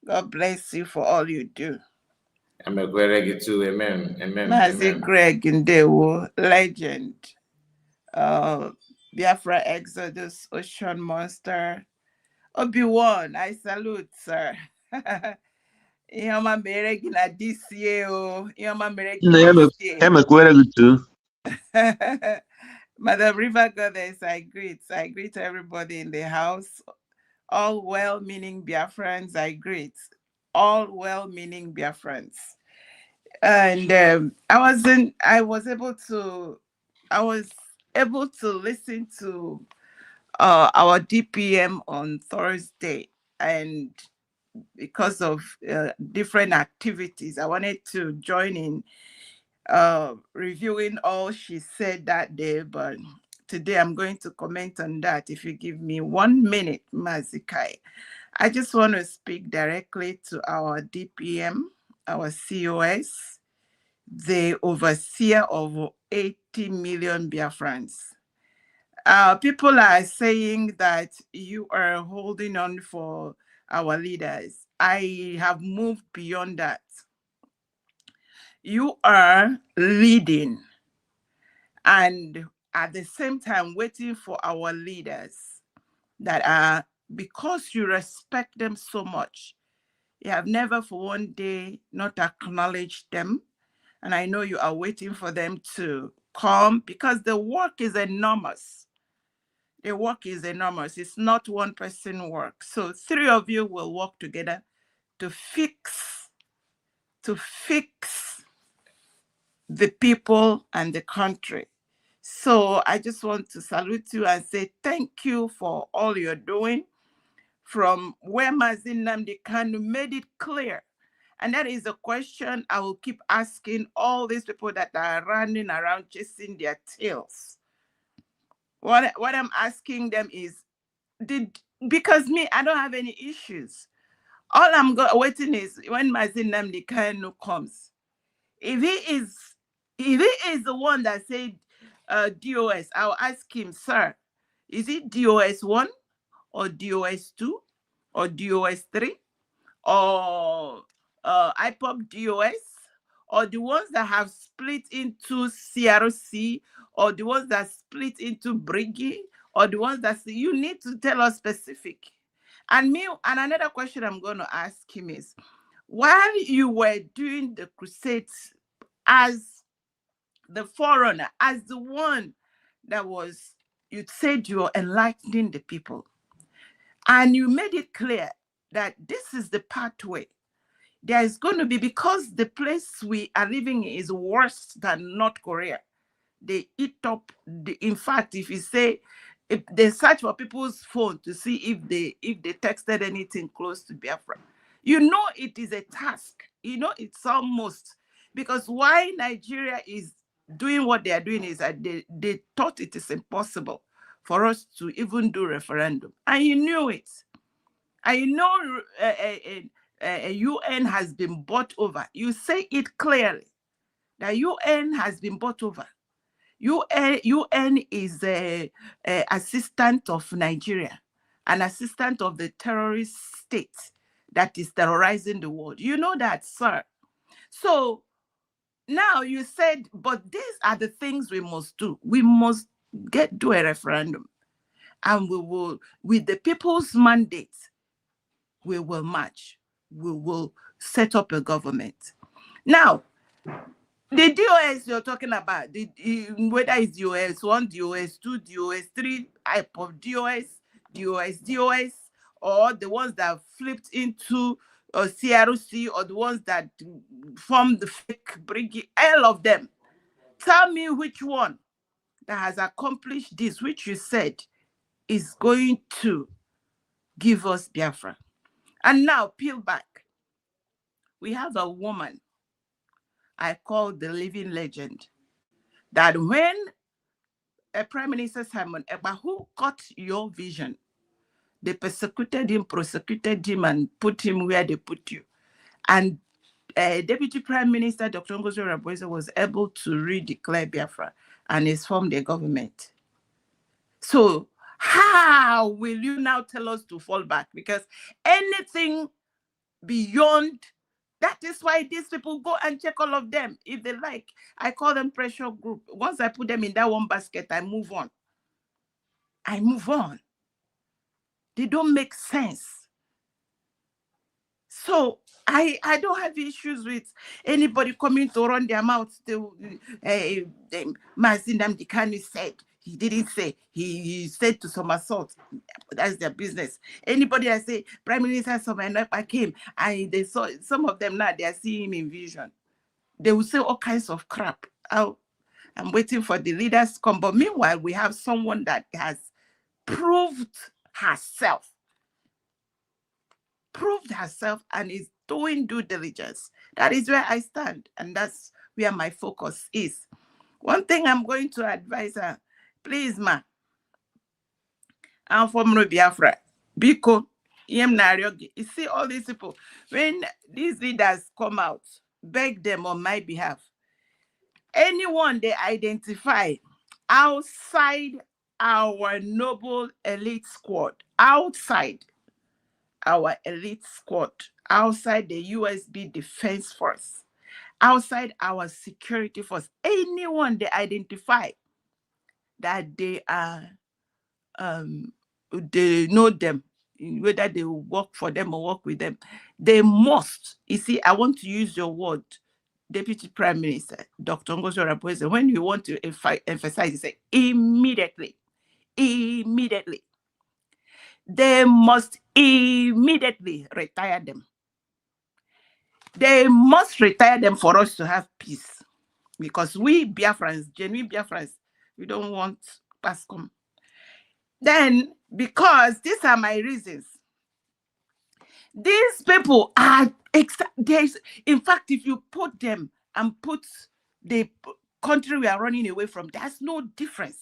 God bless you for all you do. I'm a Greg too. Amen. Amen. Mazi Amen. Greg Ndewo, legend. Biafra Exodus, Ocean Monster. Obi-Wan, I salute, sir. Ioma mere gị na DCA o. Ioma mere gị DCA. Madam River Goddess, I greet everybody in the house. All well-meaning Biafrans, I greet. All well-meaning Biafrans. And I was able to listen to our DPM on Thursday, and because of different activities, I wanted to join in reviewing all she said that day, but today I'm going to comment on that. If you give me 1 minute, Mazikai. I just want to speak directly to our DPM, our COS, the overseer of 80 million Biafrans. People are saying that you are holding on for our leaders. I have moved beyond that. You are leading and at the same time waiting for our leaders that are, because you respect them so much, you have never for one day not acknowledged them. And I know you are waiting for them to come because the work is enormous. The work is enormous. It's not one person work. So 3 of you will work together to fix the people and the country. So I just want to salute you and say thank you for all you're doing. From where Mazin Nnamdi Kanu made it clear. And that is a question I will keep asking all these people that are running around chasing their tails. What I'm asking them is, because me, I don't have any issues. All I'm waiting is when Mazin Nnamdi Kanu comes. If he is the one that said DOS, I'll ask him, sir, is it DOS 1 or DOS 2 or DOS 3 or IPOP DOS, or the ones that have split into CRC, or the ones that split into Briggy, or the ones that you need to tell us specific. And another question I'm going to ask him is, while you were doing the crusades as the forerunner, as the one that was, you said you were enlightening the people, and you made it clear that this is the pathway. There is going to be, because the place we are living in is worse than North Korea. They eat up, in fact, if you say If they search for people's phone to see if they texted anything close to Biafra, you know it is a task. You know it's almost, because why Nigeria is doing what they are doing is that they thought it is impossible for us to even do referendum, and you knew it. I know a UN has been bought over. You say it clearly. The UN has been bought over. UN is a assistant of Nigeria, an assistant of the terrorist state that is terrorizing the world. You know that, sir. So now you said, but these are the things we must do. We must do a referendum, and we will, with the people's mandate, we will march. We will set up a government. Now, the DOS you're talking about, whether it's DOS 1, DOS 2, DOS 3, type of DOS, or the ones that flipped into CRC, or the ones that formed the fake brigade, all of them. Tell me which one that has accomplished this, which you said is going to give us Biafra. And now, peel back. We have a woman I call the living legend, that when a Prime Minister Simon Ekpa, who got your vision, they persecuted him, prosecuted him, and put him where they put you. And Deputy Prime Minister Dr. Ngozi Okonjo-Iweala was able to redeclare Biafra and has formed a government. So how will you now tell us to fall back? Because anything beyond, that is why these people go and check all of them. If they like, I call them pressure group. Once I put them in that one basket, I move on. They don't make sense. So I don't have issues with anybody coming to run their mouth. Mazin Nnamdi Kanu said, he didn't say, he said to Somersault. That's their business. Anybody that say Prime Minister Somersault came, and they saw, some of them now, they are seeing him in vision. They will say all kinds of crap. I'm waiting for the leaders to come. But meanwhile, we have someone that has proved herself and is doing due diligence. That is where I stand, and that's where my focus is. One thing I'm going to advise her, please, ma, I'm from Biafra, Biko, you see all these people, when these leaders come out, beg them on my behalf. Anyone they identify outside our noble elite squad, outside our elite squad, outside the USB Defense Force, outside our security force, anyone they identify that they are, they know them, whether they work for them or work with them, they must, you see, I want to use your word, Deputy Prime Minister, Dr. Ngozi Okonjo-Iweala, when you want to emphasize, you say immediately. They must immediately retire them. They must retire them for us to have peace. Because we Biafrans, genuine Biafrans, we don't want PASCOM. Then, because these are my reasons, these people are, in fact, if you put them and put the country we are running away from, there's no difference.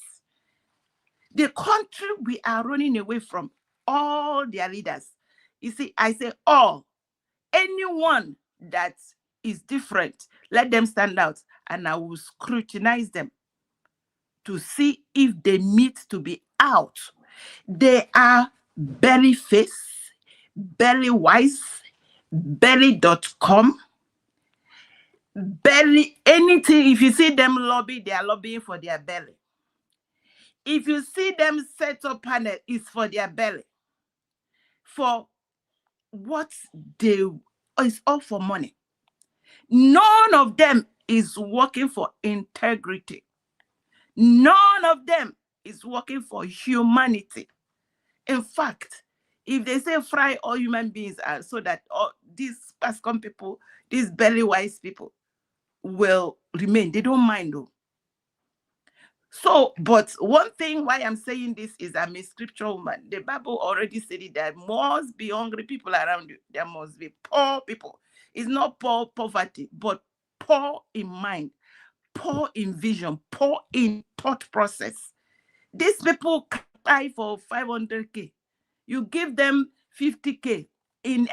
The country we are running away from, all their leaders, you see, I say all, anyone that is different, let them stand out, and I will scrutinize them to see if they need to be out. They are belly face, belly wise, belly.com, belly anything. If you see them lobby, they are lobbying for their belly. If you see them set up panel, it's for their belly. For what it's all for money. None of them is working for integrity. None of them is working for humanity. In fact, if they say fry all human beings so that all these PASCOM people, these belly-wise people will remain, they don't mind though. So, but one thing why I'm saying this is I'm a scriptural woman. The Bible already said it. There must be hungry people around you. There must be poor people. It's not poor poverty, but poor in mind, poor in vision, poor in thought process. These people can buy for 500K. You give them 50K in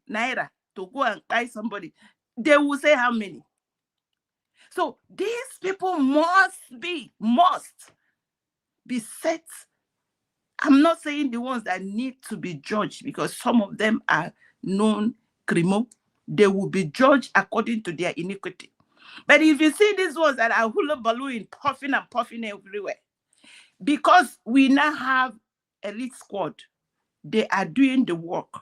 naira to go and buy somebody. They will say how many. So these people must be set. I'm not saying the ones that need to be judged, because some of them are known criminal. They will be judged according to their iniquity. But if you see these ones that are hula balloon, puffing and puffing everywhere, because we now have elite squad, they are doing the work.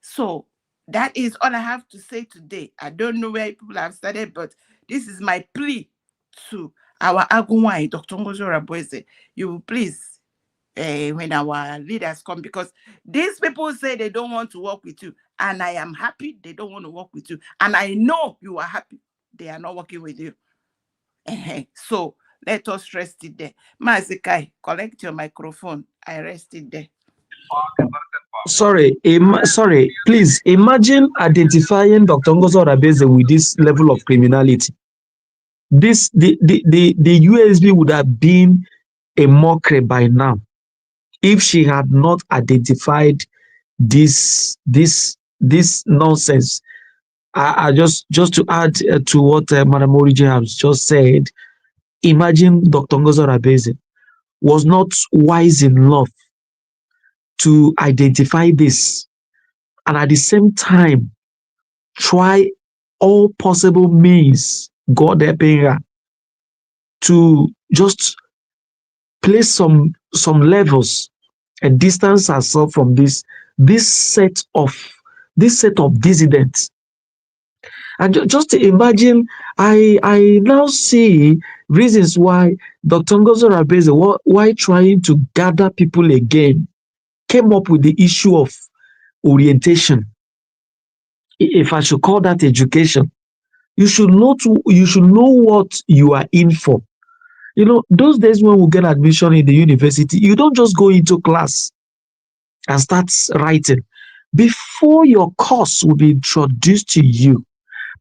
So that is all I have to say today. I don't know where people have started, but this is my plea to our Agunwai, Dr. Ngozo Raboise. You will please, when our leaders come, because these people say they don't want to work with you, and I am happy they don't want to work with you, and I know you are happy they are not working with you. So let us rest it there. Mazikai, collect your microphone. I rest it there. Sorry, please imagine identifying Dr. Ngozo Rabeze with this level of criminality. The USB would have been a mockery by now if she had not identified this nonsense. I just to add to what Madam Oriji has just said, imagine Dr. Ngozo Rabeze was not wise enough to identify this, and at the same time try all possible means, God helping her, to just place some levels and distance herself from this set of dissidents. And just to imagine, I now see reasons why Dr. Ngozo Rabeze, why trying to gather people again, came up with the issue of orientation. If I should call that education, you should know what you are in for. You know, those days when we get admission in the university, you don't just go into class and start writing. Before your course will be introduced to you,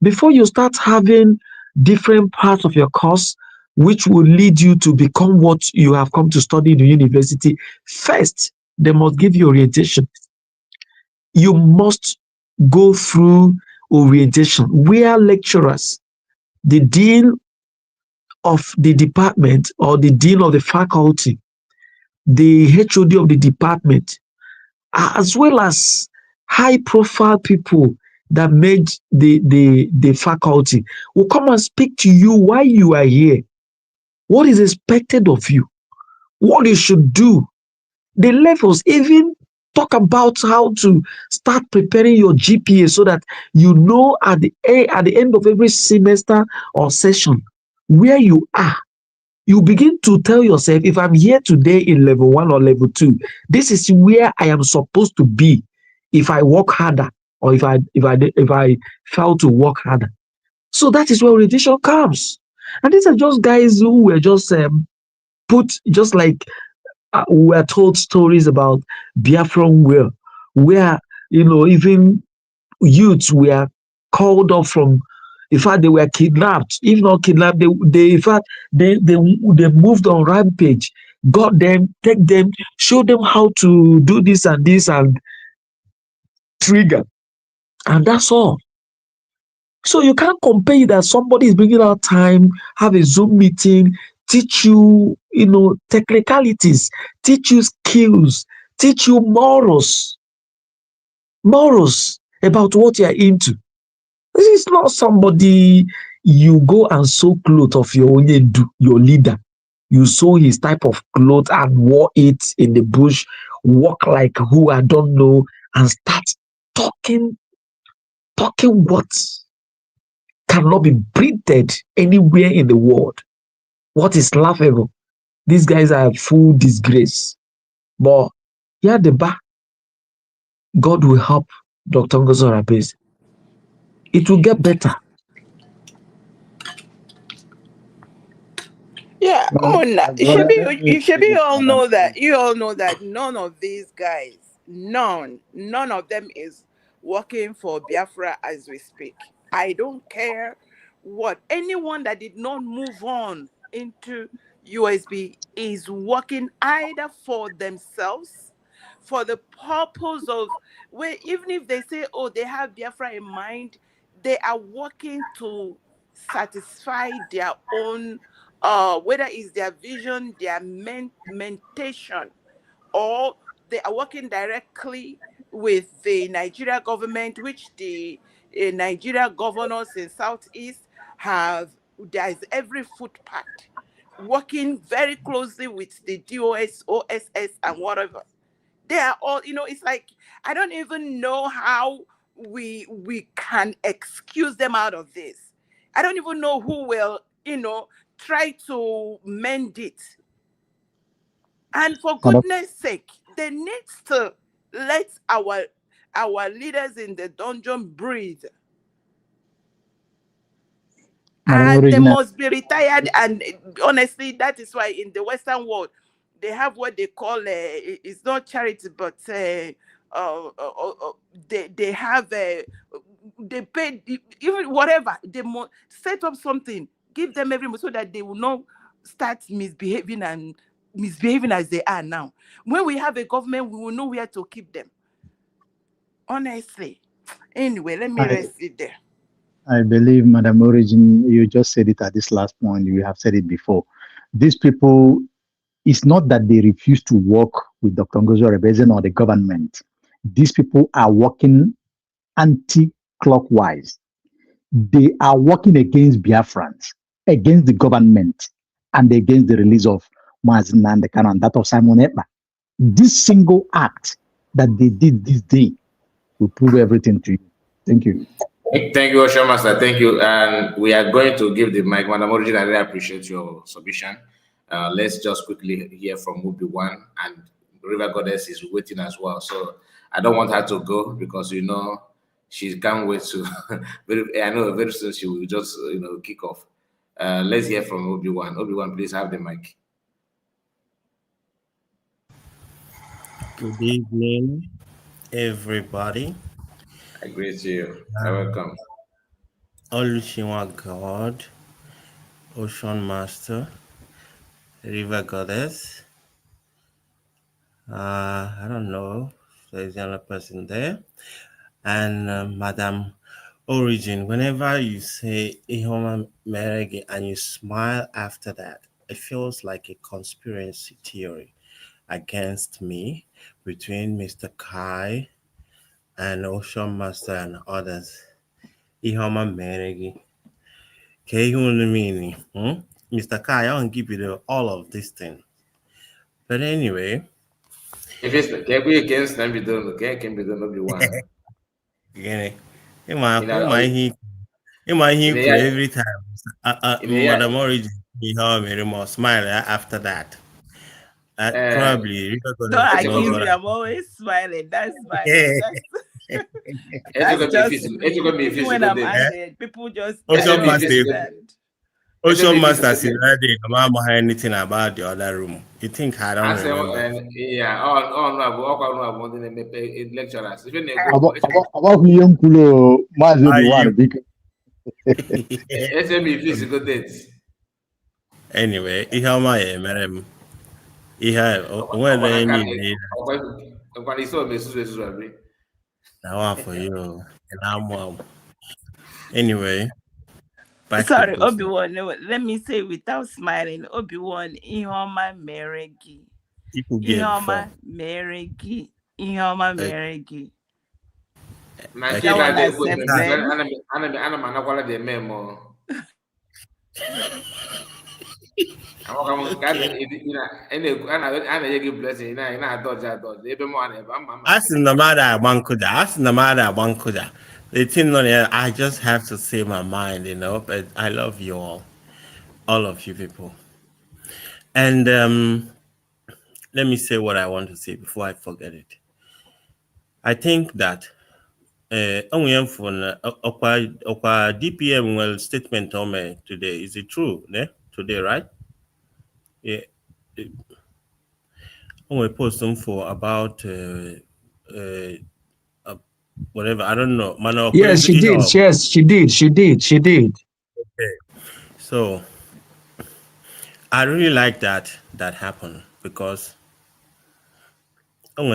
before you start having different parts of your course, which will lead you to become what you have come to study in the university, first, they must give you orientation. You must go through orientation where lecturers, the dean of the department or the dean of the faculty, the HOD of the department, as well as high profile people that made the faculty, will come and speak to you why you are here, what is expected of you, what you should do. The levels even talk about how to start preparing your GPA so that you know at the end of every semester or session where you are. You begin to tell yourself, if I'm here today in level 1 or level 2, this is where I am supposed to be if I work harder, or if I fail to work harder. So that is where orientation comes. And these are just guys who were just put, just like we were told stories about Biafran War, where, you know, even youths were called up from, in fact, they were kidnapped. If not kidnapped, they in fact, they moved on rampage, got them, take them, show them how to do this and trigger. And that's all. So you can't compare that somebody is bringing out time, have a Zoom meeting, teach you, you know, technicalities, teach you skills, teach you morals about what you're into. This is not somebody you go and sew clothes of your own, your leader. You sew his type of clothes and wore it in the bush, walk like who I don't know, and start talking what cannot be printed anywhere in the world. What is laughable? These guys are full disgrace. But yeah, the back, God will help Dr. Ngozo Rabeze. It will get better. Yeah, Come on now. brother, let me You should say be this, all Madam know that. Origin. You all know that none of these guys, none of them is working for Biafra as we speak. I don't care what anyone that did not move on into USB is working either for themselves, for the purpose of where even if they say, oh, they have Biafra in mind, they are working to satisfy their own whether it's their vision, their mentation, or they are working directly with the Nigeria government, which the Nigeria governors in Southeast have. There is every foot packed, working very closely with the DOS, OSS, and whatever. They are all, it's like I don't even know how we can excuse them out of this. I don't even know who will, try to mend it. And for Madam, goodness sake, they need to let our leaders in the dungeon breathe. Madam And they Origin, must be retired. And honestly, that is why in the Western world they have what they call it's not charity, but they have they pay even whatever they set up something, give them every month so that they will not start misbehaving as they are now. When we have a government, we will know where to keep them. Honestly. Anyway, let me I, rest it there. I believe, Madam Origin, you just said it at this last point. You have said it before. These people, it's not that they refuse to work with Dr. Ngozo Rebezen or the government. These people are working anti-clockwise. They are working against Biafrans, against the government, and against the release of Mazin and the Kano, and that of Simon Ekpa. This single act that they did this day will prove everything to you. Thank you. Thank you, Ocean Master. Thank you. And we are going to give the mic. Madam Origin, I really appreciate your submission. Let's just quickly hear from Mubi One, and River Goddess is waiting as well. So I don't want her to go because she can't wait to. I know very soon she will just kick off. Let's hear from Obi One. Obi One, please have the mic. Good evening, everybody. I greet you. Welcome. Oluchiwa God, Ocean Master, River Goddess. I don't know if there's another person there. And Madam Origin, whenever you say Ihoma Merege and you smile after that, it feels like a conspiracy theory against me between Mr. Kai and Ocean Master and others. Ihoma Merege. Okay, you know what I mean? Mr. Kai, I won't give you all of this thing. But anyway. If it's can be against them, you don't can be done, Obi One. Again, he could every time. Madam Origin, he made more smile after that. Probably don't accuse me. I'm always smiling. That's smiling. That's just me. Even when I'm angry, people just don't understand. Ocean Master said that day, I'm not anything about the other room. You think I don't remember? Yeah, all lecturers. About young Kulo, Mazi Obi-Wan, SME physical dates. Anyway, ihe ọma ya emere m. Ihe onwere enyi na one for you. Anyway, sorry, Obi-Wan. Let me say without smiling, Obi-Wan, Ihoma Meregi. Ihoma Meregi. Ihoma Meregi. The thing on here, I just have to say my mind, but I love you all of you people. And let me say what I want to say before I forget it. I think that only for DPM well statement on me today. Is it true? Today, right? Yeah, when we post some for about uh, whatever, I don't know. Man, Yes, she did. Yes, she did. She did. She did. so I really like that happened because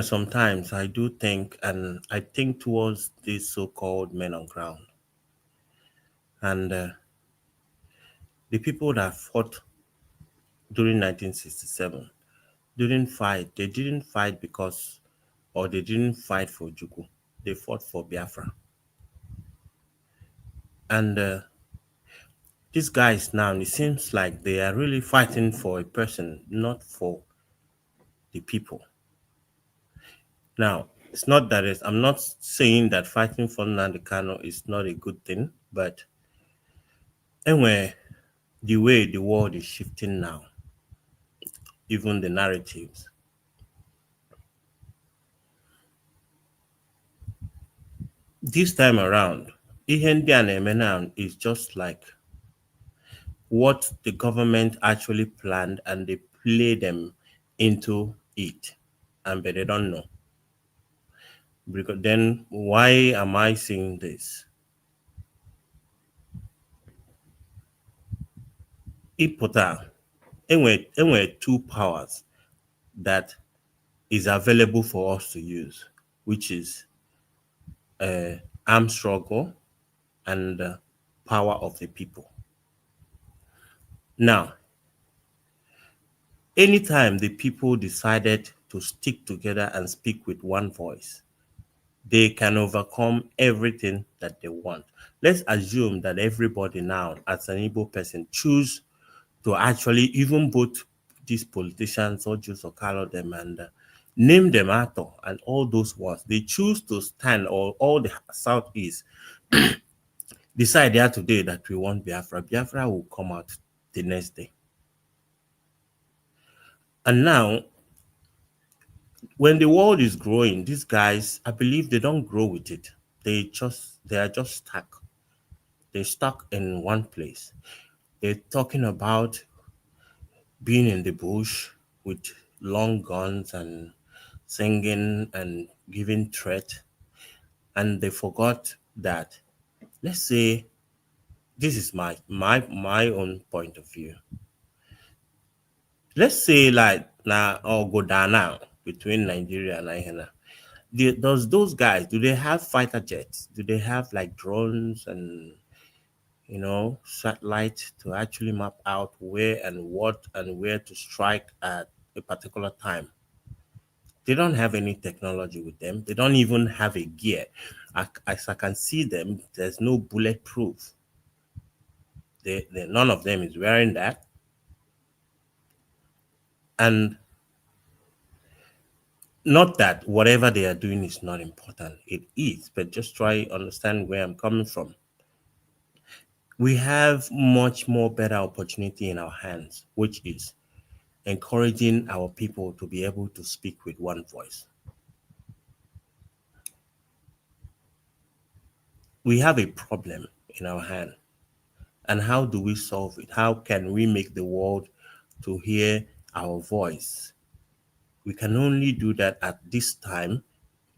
sometimes I do think, and I think towards these so-called men on ground and the people that fought during 1967 didn't fight. They didn't fight because, or they didn't fight for Juku. They fought for Biafra. And these guys now, it seems like they are really fighting for a person, not for the people. Now, it's not that I'm not saying that fighting for Nnamdi Kanu is not a good thing, but anyway, the way the world is shifting now, even the narratives, this time around, ihe ndị a na-eme now is just like what the government actually planned and they play them into it, and but they don't know. Because then why am I saying this? Ipota, enwere two powers that is available for us to use, which is armed struggle and power of the people. Now, anytime the people decided to stick together and speak with one voice, they can overcome everything that they want. Let's assume that everybody now, as an Igbo person, choose to actually even vote these politicians or just color them and name them Ato and all those ones. They choose to stand, or all the Southeast decide there today that we want Biafra. Biafra will come out the next day. And now, when the world is growing, these guys, I believe they don't grow with it. They are just stuck. They're stuck in one place. They're talking about being in the bush with long guns and singing and giving threat, and they forgot that, let's say, this is my own point of view. Let's say like now or go down now between Nigeria and Nigeria. Does those guys, do they have fighter jets? Do they have like drones and satellite to actually map out where and what and where to strike at a particular time? They don't have any technology with them. They don't even have a gear. As I can see them, there's no bulletproof. None of them is wearing that. And not that whatever they are doing is not important. It is, but just try understand where I'm coming from. We have much more better opportunity in our hands, which is encouraging our people to be able to speak with one voice. We have a problem in our hand. And how do we solve it? How can we make the world to hear our voice? We can only do that at this time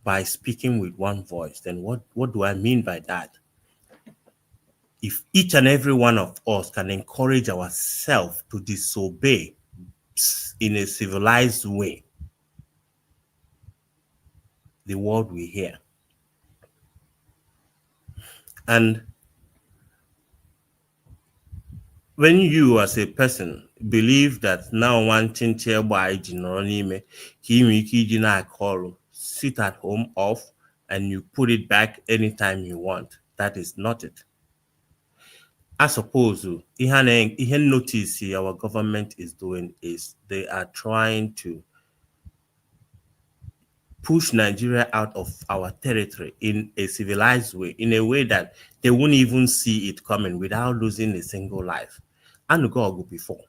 by speaking with one voice. Then what do I mean by that? If each and every one of us can encourage ourselves to disobey in a civilized way, the world will hear. And when you as a person believe that now wanting chair by n'ime sit at home off and you put it back anytime you want, that is not it. I suppose ihe notice our government is doing is they are trying to push Nigeria out of our territory in a civilized way, in a way that they won't even see it coming without losing a single life. And go before.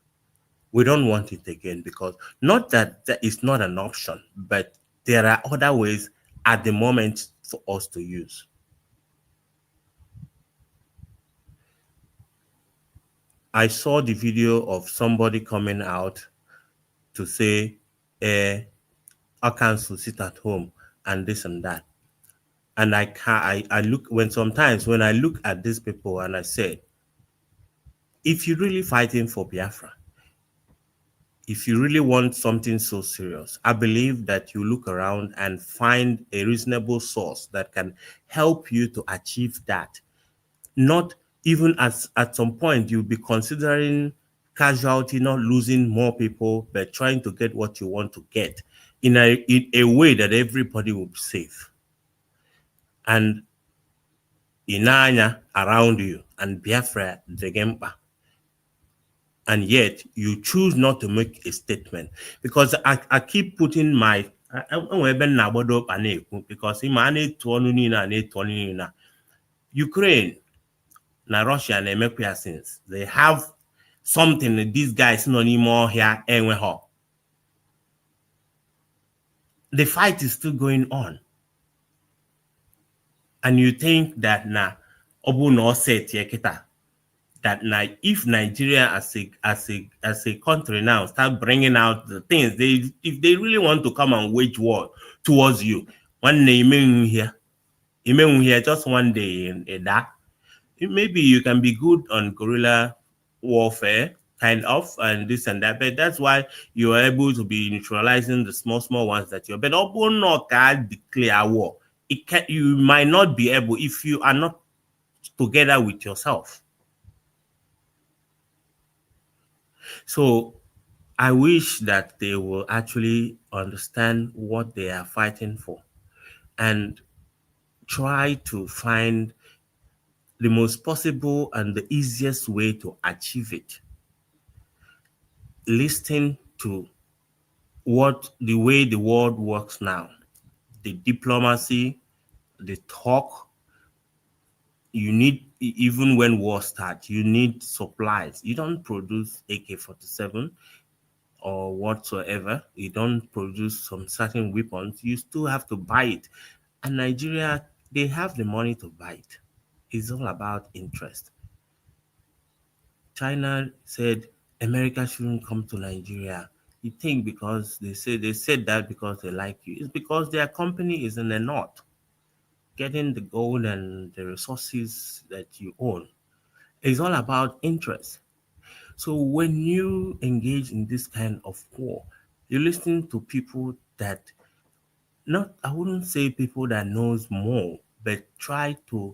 We don't want it again, because not that that is not an option, but there are other ways at the moment for us to use. I saw the video of somebody coming out to say, our council sit at home and this and that. And I look, when sometimes when I look at these people and I say, if you're really fighting for Biafra, if you really want something so serious, I believe that you look around and find a reasonable source that can help you to achieve that. Not even at some point you'll be considering casualty, not losing more people, but trying to get what you want to get in a way that everybody will be safe. And Inanya around you and Biafra Dregempa. And yet you choose not to make a statement, because I keep putting my because Ukraine na Russia na emekwa since they have something that these guys no anymore here enweho. The fight is still going on, and you think that obu no set kita that now if Nigeria as a country now start bringing out the things if they really want to come and wage war towards you, one day here just one day in that, maybe you can be good on guerrilla warfare kind of and this and that, but that's why you are able to be neutralizing the small ones that you're, but open no can declare war. You might not be able if you are not together with yourself. So I wish that they will actually understand what they are fighting for and try to find the most possible and the easiest way to achieve it. Listen to the way the world works now, the diplomacy, the talk. You need, even when war starts, you need supplies. You don't produce AK-47 or whatsoever. You don't produce some certain weapons. You still have to buy it. And Nigeria, they have the money to buy it. It's all about interest. China said America shouldn't come to Nigeria. You think because they said that because they like you. It's because their company is in the north, getting the gold and the resources that you own. It's all about interest. So when you engage in this kind of war, you listen to people that, not, I wouldn't say people that knows more, but try to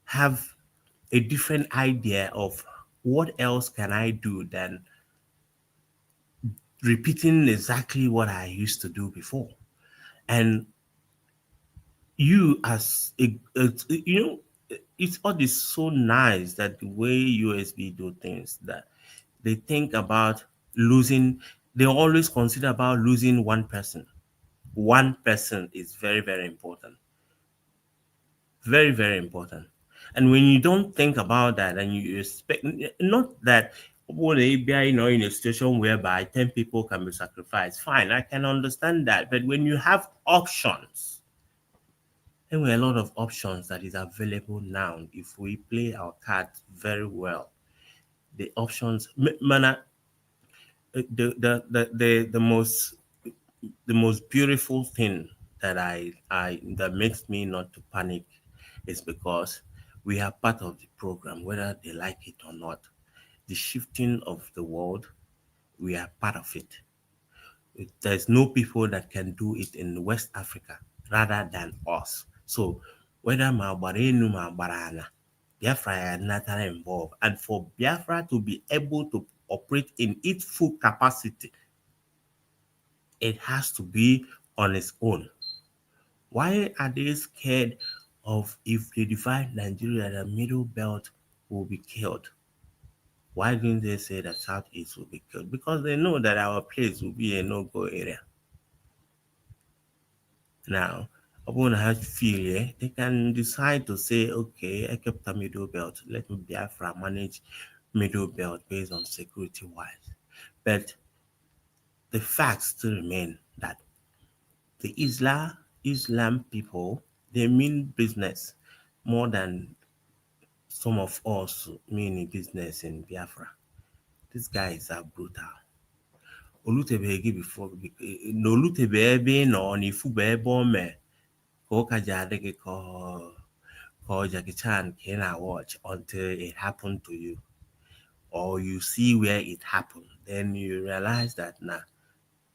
have a different idea of what else can I do than repeating exactly what I used to do before. And you as it's all this so nice that the way USB do things, that they think about losing, they always consider about losing one person. One person is very, very important. Very, very important. And when you don't think about that and you expect, not that in a situation whereby 10 people can be sacrificed, fine, I can understand that. But when you have options, there were a lot of options that is available now. If we play our cards very well, the options, the most beautiful thing that that makes me not to panic is because we are part of the program, whether they like it or not. The shifting of the world, we are part of it. There's no people that can do it in West Africa rather than us. So whether Mabarenu Mabarana, Biafra are not involved. And for Biafra to be able to operate in its full capacity, it has to be on its own. Why are they scared of if they divide Nigeria, the middle belt will be killed? Why didn't they say that Southeast will be killed? Because they know that our place will be a no-go area. Now, upon a failure, they can decide to say, okay, I kept the middle belt. Let me Biafra manage middle belt based on security-wise. But the facts still remain that the Islam people, they mean business more than some of us mean business in Biafra. These guys are brutal. olutebeghi before na olutebe ebe ị nọ na ifuba ebe o mee ka ụka ji adị gị ka Jackie Chan ka ị na-watch until it happened to you or you see where it happened, then you realize that nah,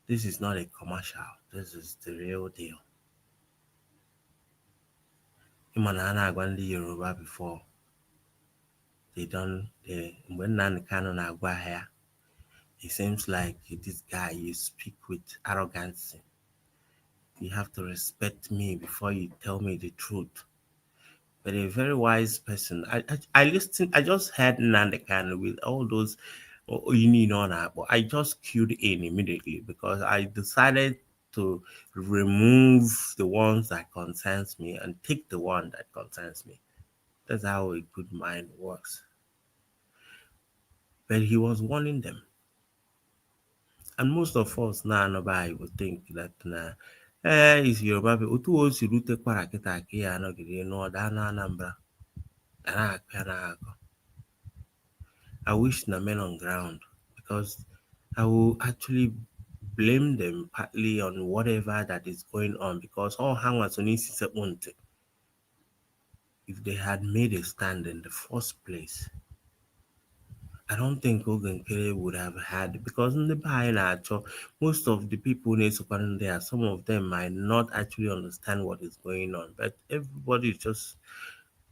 this is not a commercial, this is the real deal. Ịma na a na-agwa ndị Yoruba before when Nnamdi Kanu na-agwa ha, it seems like this guy, you speak with arrogance. You have to respect me before you tell me the truth. But a very wise person. I listened. I just heard Nnamdi Kanu with all those you need on that, but I just queued in immediately because I decided to remove the ones that concerns me and take the one that concerns me. That's how a good mind works. But he was warning them. And most of us now, nobody would think that is Yoruba people. Otu o si rute kwara kita ka ya anọgide n'ọda na Anambra. I wish na men on ground, because I will actually blame them partly on whatever that is going on, because all hangers on if they had made a stand in the first place, I don't think Ogenkere would have had, because in the Bahina, most of the people in there, some of them might not actually understand what is going on, but everybody is just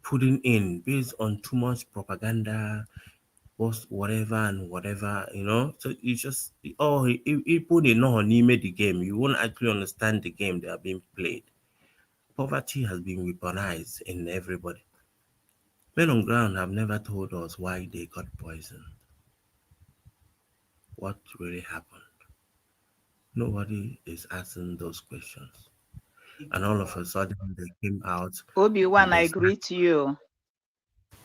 putting in based on too much propaganda, whatever and whatever, So you just, people they know he made the game. You won't actually understand the game that are being played. Poverty has been weaponized in everybody. Men on ground have never told us why they got poisoned. What really happened? Nobody is asking those questions. And all of a sudden they came out. Obi-Wan, I greet you.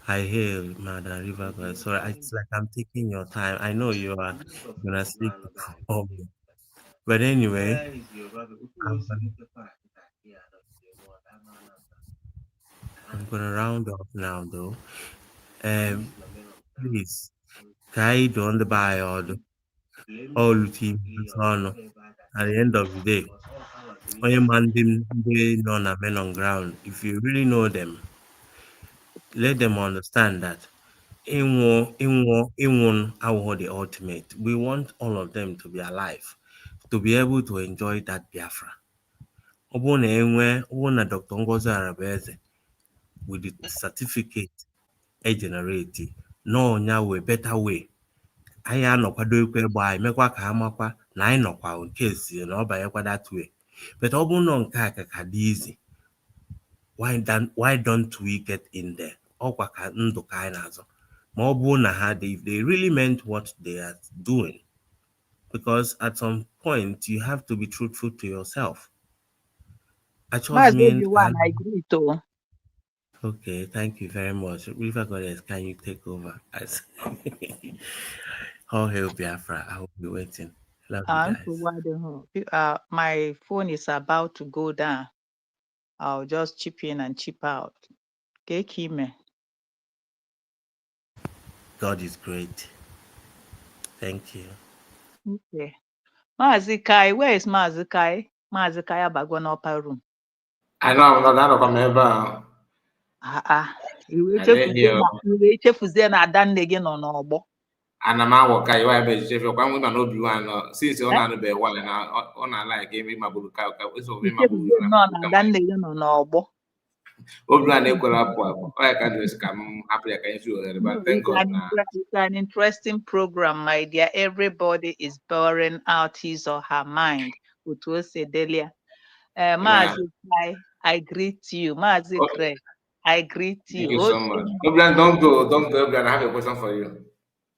I hear Madam River. Sorry, it's like I'm taking your time. I know you are gonna speak before me. But anyway, I'm gonna round off now though. Please, guide on the buy or all team on at the end of the day. Only man they know men on ground. If you really know them, let them understand that in our the ultimate. We want all of them to be alive, to be able to enjoy that Biafra. Obona Dr. Ngozi Arabeze with the certificate generate no nya way better way. Anyị anọkwado ekwe egbe anyị mekwa ka ha makwa na anyị nọkwa nke esi na ọ banyekwa that way. But ọ bụrụ nọ nke a ka dị easy, why don't we get in there? Ọkwa ka ndụ ka anyị na-azọ. Ma ọ bụrụ na ha if they really meant what they are doing, because at some point you have to be truthful to yourself. I agree to. Okay, thank you very much. River Goddess, can you take over? All hail Biafra. I will be waiting. Love you guys. My phone is about to go down. I'll just chip in and chip out. Okay, Kime. God is great. Thank you. Okay. Mazi Kai, where is Mazi Kai? Mazi Kai abago n'upper room. I know I'm not gonna come ever. Iwe chefuzie na adanne gị nọ n'ọgbọ. Ana m awọ ka iwe ebe echefe kwa nwe na obi nwa since ọ na-anụbe wale na ọ na-ala ka eme magburu ka eso ome magburu na adanne gị nọ n'ọgbọ. Obi nwa na-ekwela apụ apụ. Ọ ya ka dị ka m hapụ ya ka anyị ohere, but thank God na it's an interesting program, my dear. Everybody is pouring out his or her mind. Otu o si delia. Mazi Kai, I greet you. Mazi Greg, I greet you. Thank you so much. Obian, don't go, Obian. I have a question for you.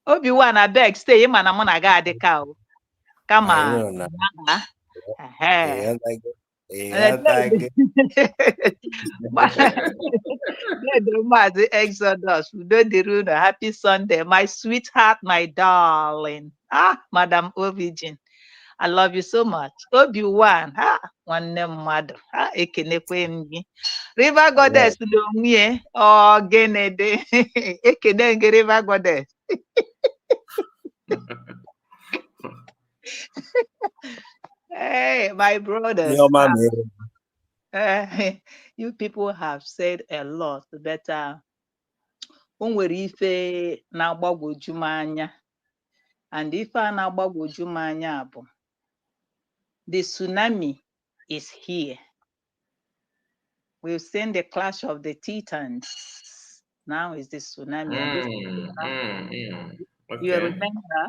Obi-Wan, I beg, stay. You man, I'm gonna go the cow. Come on. The Exodus. Happy Sunday, my sweetheart, my darling. Madam Ovijin. I love you so much. Obi-Wan, nwanne mmadụ, ekenekwe m gị. River Goddess n'onwe ọ genede. Ekene gị River Goddess. Hey, my brothers. You people have said a lot, but o nwere ife na-agbagwoju m anya, and ife a na-agbagwoju m anya bụ the tsunami is here. We've seen the clash of the titans. Now is the tsunami. And this you Okay. remember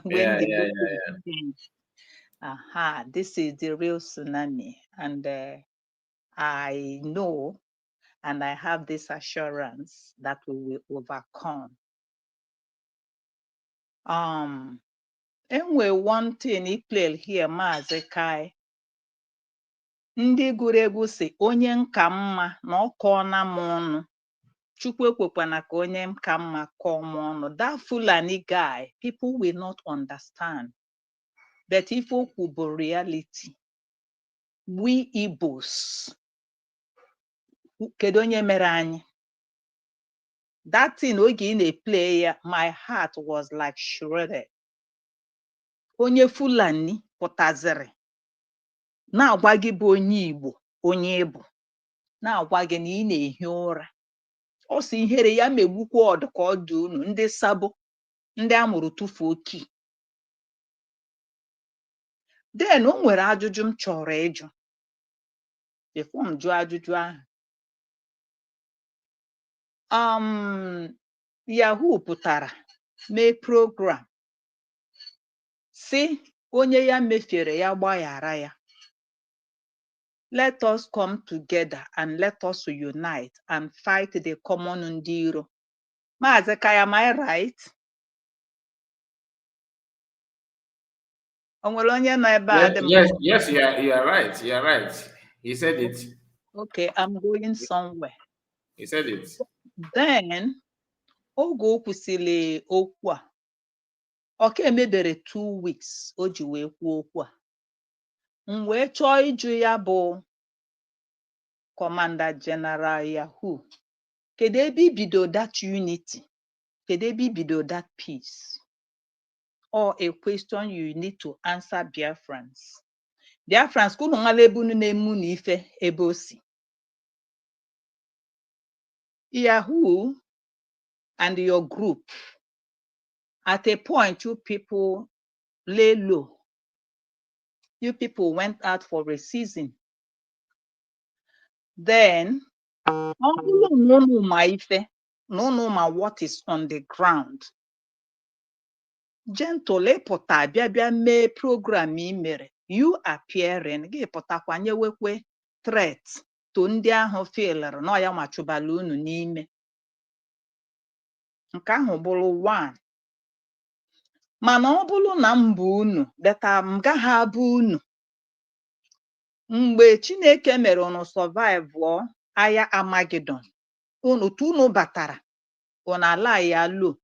when Yeah, the yeah, book yeah, came? This is the real tsunami. And I know and I have this assurance that we will overcome. Enwe one thing he played here, Maazị Kai. Ndị gụrụ egwu si onye nka mma na ọ kọọna m ọnụ. Chukwu ekwekwana ka onye nka mma kọọ m ọnụ. That Fulani guy, people will not understand. But if okwu bụ reality, we Igbos, kedu onye mere anyị? That thing oge ị na-play ya, my heart was like shredded. Onye Fulani pụtaziri na-agwa gị bụ onye Igbo, onye Igbo, na-agwa gị na ị na-ehi ụra. Ọ sị ihere ya megbukwa ọdụ ka ọ dị unu, ndị Sabo, ndị amụrụ tụfuo ki. Then o nwere ajụjụ m chọrọ ịjụ before m jụọ ajụjụ ahụ. Yahoo pụtara mee program si onye ya mefiere ya gbaghara ya. Let us come together and let us unite and fight the common ndị iro. Maazị Kaya, am I right? O nwere onye nọ ebe a dị m? Yes, you are right. You are right. He said it. Okay, I'm going somewhere. He said it. Then, oge o kwụsịrị okwu a, ọ ka emebere 2 weeks o ji wee kwuo okwu a. M wee chọọ ịjụ ya bụ Commander General Yahoo, kedu ebe ibido that unity? Kedu ebe ibido that peace? Or a question you need to answer Biafrans. Biafrans, kunu nwale ebe unu na-emu na ife ebe o si. Yahoo and your group, at a point, you people lay low. You people went out for a season. Then, no what is on the ground. Gentle pota bia me program mere. You appearing gị pụtakwa nyewekwe threat to ndị ahụ failure no ya machụbala unu n'ime. Nke ahụ bụrụ one. Mana ọ bụrụ na m bụ unu, data m gaghị abụ unu. Mgbe Chineke mere unu survive agha Armageddon, unu batara, unu ala ya lo.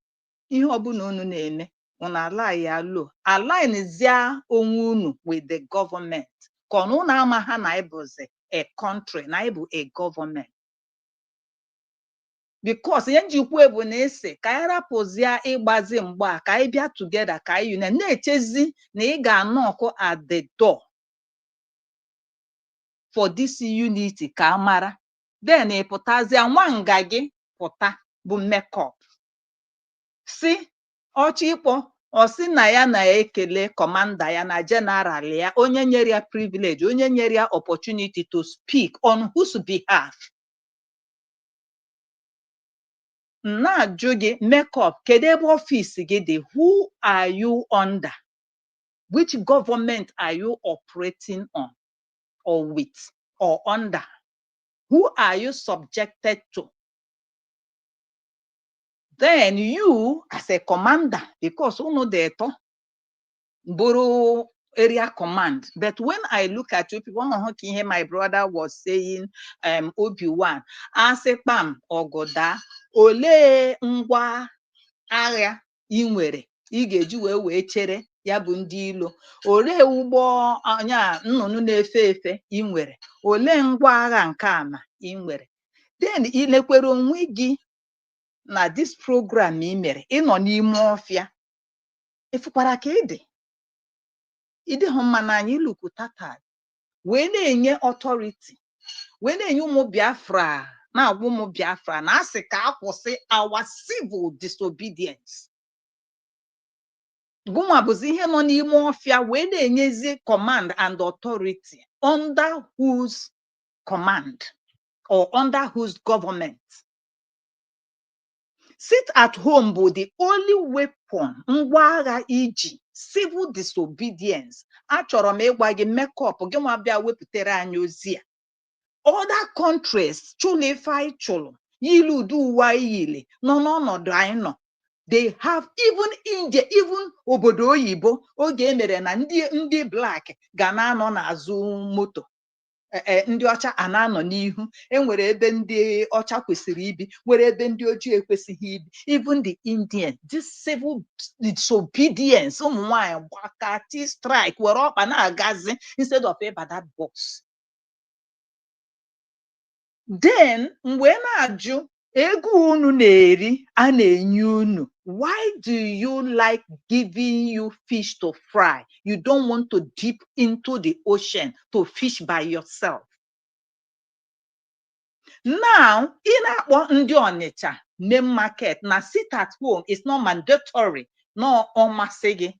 Ihe ọbụla unu na-eme, unu ala ya lo. Alignzia onwe unu with the government. Ka unu na-ama ha na ịbụzi a country, na ịbụ a government. Because ihe njikwa bụ na ese ka anyị rapụzia ịgbazi mgba ka anyị bịa together ka anyị na-echezi na ị ga-anọkụ at the door for this unity ka amara. Then ịpụtazia nwanga gị pụta bụ makeup. Si ọchị ịkpọ ọ sị na ya na-ekele commander ya na general ya, onye nyere ya privilege, onye nyere ya opportunity to speak on whose behalf. Na-ajụ gị makeup, kedu ebe ọfịs gị dị? Who are you under? Which government are you operating on or with or under? Who are you subjected to? Then you, as a commander, because unu dey eto bụrụ area command. But when I look at you people, my brother was saying, Obi-Wan, asekpam ogoda, ole ngwa agha ị nwere ị ga-eji wee chere ya bụ ndị ilo. Ole ụgbọ anya nnụnụ na-efe efe ị nwere. Ole ngwa agha nke ama ị nwere. Then ilekwere onwe gị na this program ị mere, ị nọ n'ime ọfịa, efukwara ka ị dị. ide homa na anyị lukutata wee na-enye authority wee na-enye ụmụ Biafra na-agwa ụmụ Biafra na asị ka akwụsị our civil disobedience. Gụnwa bụzi ihe nọ n'ime ọfịa wee na-enyezi command and authority under whose command or under whose government. Sit at home bụ the only weapon ngwa agha iji civil disobedience. Achọrọ m ịgwa gị makeup gị nwa bịa wepụtara anyị ozi a. Other countries chụlụ ife anyị chụlụ yili udu uwe anyị yili nọ n'ọnọdụ anyị nọ. They have even India, even obodo oyibo oge emere na ndị black ga na-anọ n'azụ moto. Ndị ọcha a na-anọ n'ihu. Enwere ebe ndị ọcha kwesịrị ibi, nwere ebe ndị ojii ekwesịghị ibi. Even the Indian, this civil disobedience, ụmụ nwanyị gbakati strike were ọkpa na-agazi instead of ịba that bus. Then mgbe na-ajụ ego unu na-eri a na-enye unu, why do you like giving you fish to fry? You don't want to dip into the ocean to fish by yourself. Now, ị na-akpọ ndị Ọnịcha main market na sit at home is not mandatory. No ọmasị gị.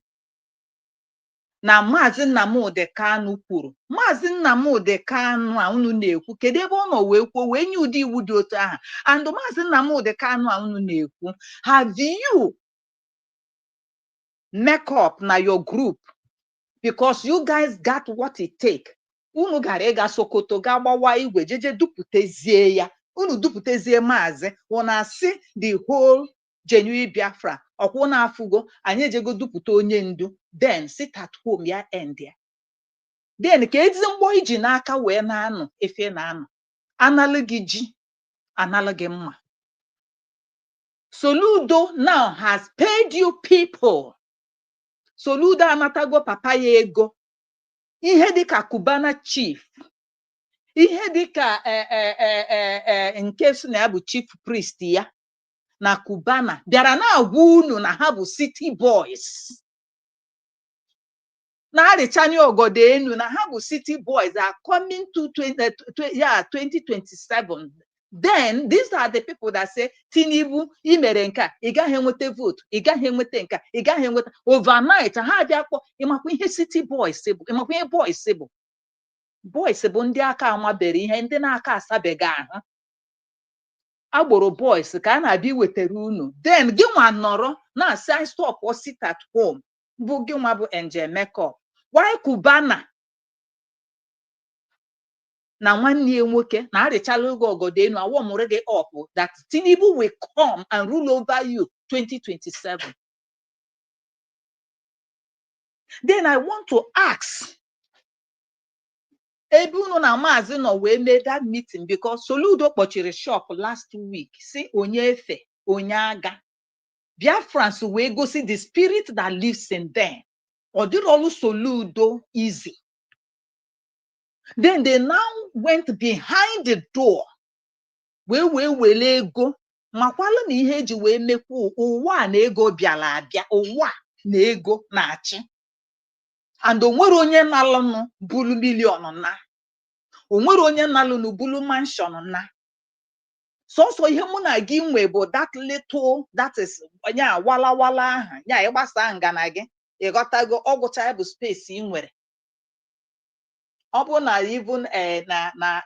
Na Maazị Nnamdi Kanu kwuru. Maazị Nnamdi Kanu a unu na-ekwu kedu ebe ọ nọ wee kwuo wee nye ụdị iwu dị otu aha. And Maazị Nnamdi Kanu a unu na-ekwu, have you make up na your group because you guys got what it take? Unu gara ịga Sokoto ga gbawa igwe jeje duputezie ya. Unu duputezie Maazị unu asị the whole genuine Biafra ọkwụ na afụgo anyị ejego dupụta onye ndu. Then sit at home ya end ya. Then ka ezi mgbọ iji n'aka wee na-anọ efe na-anọ. Analụ gị ji, analụ gị mma. Soludo now has paid you people. Soludo anatago papa ya ego. Ihe dịka Cubana chief. Ihe dịka nke si na ya bụ chief priest ya na Cubana bịara na-agwa unu na ha bụ city boys. Na arịchanye ogodo enu na ha bụ city boys are coming to 2027. Then these are the people that say Tinubu imere nka ị gaghị enweta vote, ị gaghị enweta nka, ị gaghị enweta. Overnight ha bịa kpọ ịmakwa ihe city boys bụ, ịmakwa ihe boys bụ. Boys bụ ndị aka amabere ihe, ndị na-aka asabeghị ahụ. Agboro boys ka a na-abịa iwetara unu. Then gị nwa nọrọ na-asị stop or sit at home bụ gị nwa bụ Angel Makeup. Why Cubana na nwanne ya nwoke na arịchala oge ogodo enu awọmụrụ gị up that Tinubu will come and rule over you 2027. Then I want to ask, ebe unu na Maazị nọ wee mee that meeting because Soludo kpọchiri shop last week si onye efe onye agha. Biafrans wee gosi the spirit that lives in them. Ọ dịrị ọlụ Soludo easy. Then they now went behind the door. Wele ego. Makwala na ihe eji wee mekwa ụwa na ego bịala abịa. Ụwa na ego na-achị. And onwere onye nalụnụ bulu million na. Onwere onye nalụnụ bulu mansion na. So ihe mụ na gị nwe bụ that little, that is nya wala aha. Nya ịgbasa ngana gị. Ịghọtago ọgwụcha ya bụ space ị nwere. Ọ bụ na even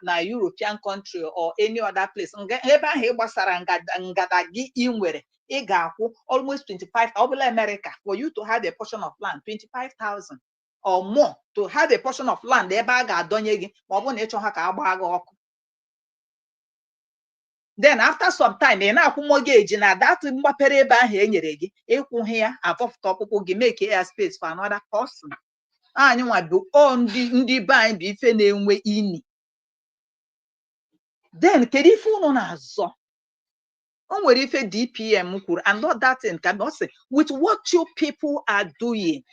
na European country or any other place ebe ahụ ịgbasara ngada gị ị nwere ị ga-akwụ almost 25. Ọ bụla America for you to have a portion of land 25,000 or more to have a portion of land ebe a ga-adọnye gị ma ọ bụ na ịchọ ha ka agba gị ọkụ. Then after some time ị na-akwụ mortgage na that mgbapere ebe ahụ e nyere gị ịkwụghị ya avọfụta ọkpụkpụ gị make a space for another person. Anyị nwa bụ ndị be anyị bụ ife na-enwe ini. Then kedu ife unu na-azọ? O nwere ife DPM kwuru and not that thing can be say with what you people are doing.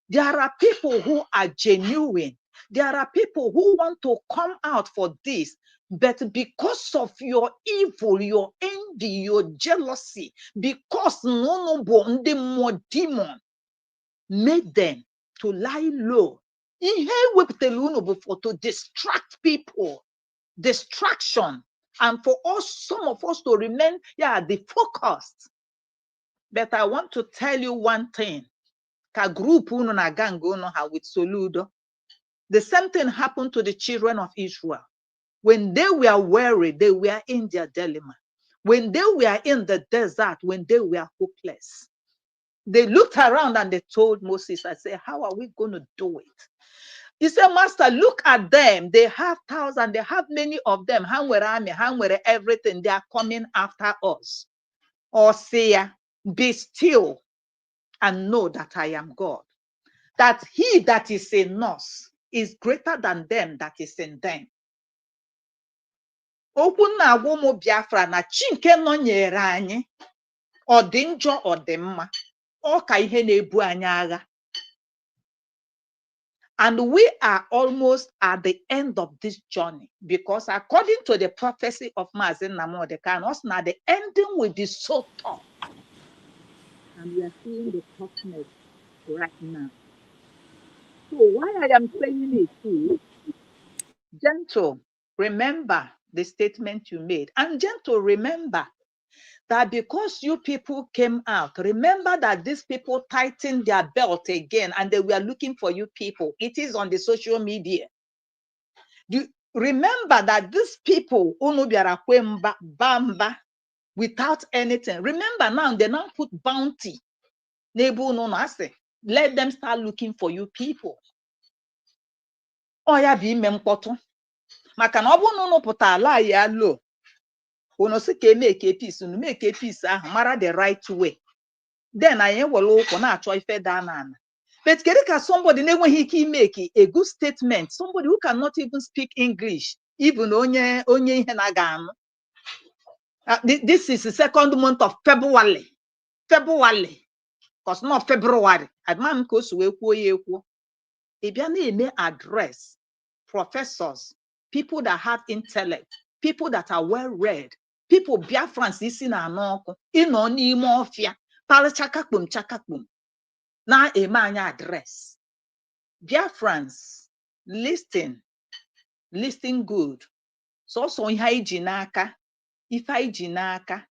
There are people who are genuine. There are people who want to come out for this. But because of your evil, your envy, your jealousy, because no more demon made them to lie low Ihe wepụtara unu bụ for to distract people, distraction, and for us, some of us to remain, the focused. But I want to tell you one thing. Ka group unu na gang unu ha with Soludo. The same thing happened to the children of Israel. When they were weary, they were in their dilemma. When they were in the desert, when they were hopeless, they looked around and they told Moses, I said, how are we going to do it? He said, Master, look at them. They have thousands. They have many of them. Hangwere army, hangwere everything. They are coming after us. Or say, be still and know that I am God. That he that is in us is greater than them that is in them. Okwu na-agwa ụmụ Biafra na chi nke nọnyere anyị, ọ dị njọ ọ dị mma, ọ ka ihe na-ebu anyị agha. And we are almost at the end of this journey, because according to the prophecy of Mazi Nnamdi Kanu, the ending will be so tough. And we are seeing the toughness right now. So why I am saying it too, Gentle, remember the statement you made. And Gentle, remember that because you people came out, remember that these people tightened their belt again and they were looking for you people. It is on the social media. Remember that these people, bamba, without anything. Remember now, they now put bounty. Let them start looking for you people. Oh, yeah, be mempoto. Makana obu no puta ala ya lo. Uno si ke make a peace, unu make a peace mara the right way. Then I ain't well na achọ ife da na. But get somebody he make a good statement, somebody who cannot even speak English, even onye ihe na ga. This is the second month of February, because not February. Adman ko suwe kwuo ya ekwu. E bia na eme address professors, people that have intellect, people that are well read, people Biafrans isi na anọkụ, ịnọ n'ime ọfịa, pala chakakpum, na eme anya address. Biafrans, listen good. So ihe anyị ji n'aka, ife anyị ji n'aka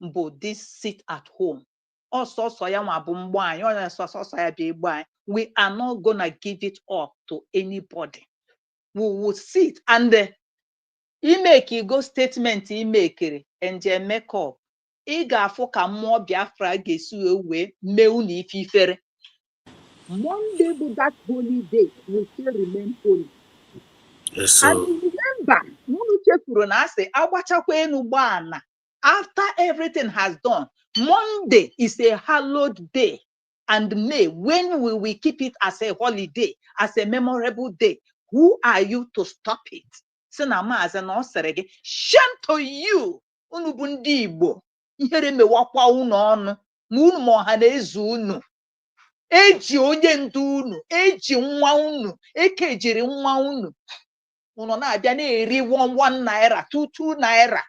bụ this sit at home. Also, ya nwa bụ mgbe anyị, ọsọsọ ya bụ egbe anyị. We are not gonna give it up to anybody. We will sit and make go statement make and make up. Ị ga-afụ ka mmụọ Biafra ga-esi wee mee unu ife ifere. Monday bụ that holy day will still remain holy. Yes, so. And remember, munu chefuru na asị agbachakwa enu gbana. After everything has done, Monday is a hallowed day. And May, when will we keep it as a holiday, as a memorable day? Who are you to stop it? Shame to you. Unu bụ ndị Igbo. Ihere mewakwa unu ọnụ. Unu ma ọha na-ezu unu. Eji onye ndu unu. Eji nwa unu. Ekejiri nwa unu. Unu na-abịa na-eri 1 naira, 2 naira.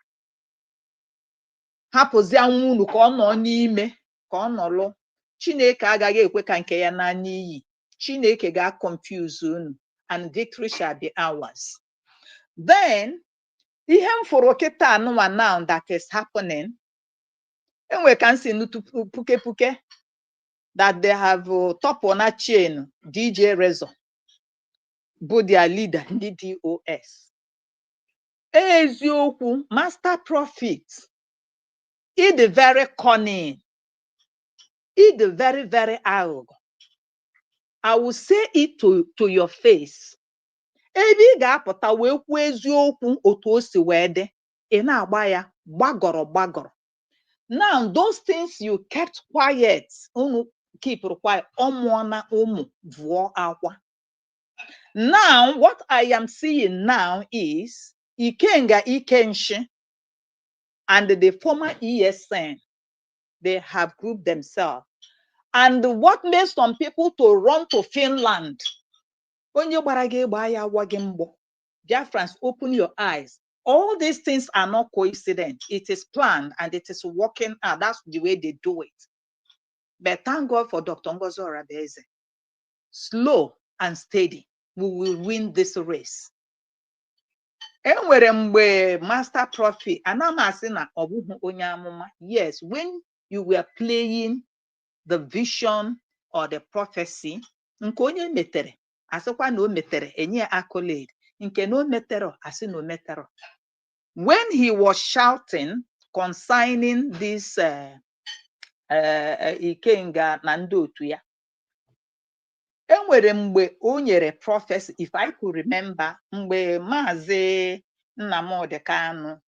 Hapụzi anwụ unu ka ọ nọ n'ime, ka ọ nọlụ. Chineke agaghị ekwe ka nke ya na n'iyi. Chineke ga-confuse unu, and victory shall be ours. Then, ihe m fụrụ kịta anụwa now that is happening, enwe ka nsi nutu puke that they have top on a chain DJ Rezo, bụ their leader, ndị DOS. Eziokwu, master prophet, he the very cunning, he the very, very arrogant. I will say it to your face. Ebe ị ga-apụta wee kwuo eziokwu otu o si wee dị, ị na-agba ya gbagọrọ. Now, those things you kept quiet, unu keep quiet, ọmụọna ụmụ vụọ akwa. Now, what I am seeing now is Ikenga Ikenshi and the former ESN, they have grouped themselves. And what made some people to run to Finland? Biafrans, open your eyes. All these things are not coincident. It is planned and it is working out. That's the way they do it. But thank God for Dr. Ngozi Orabeze. Slow and steady. we will win this race. Enwere mgbe Master Prophet, anamasi na obuhu onye amụma. Yes, when you were playing the vision or the prophecy, nke onye metere, asịkwa na o metere, enye accolade. Nke no metero, asị no metero. When he was shouting concerning this Ikenga na ndị otu ya, enwere mgbe o nyere prophecy, if I could remember, mgbe Maazị Nnamdi Kanu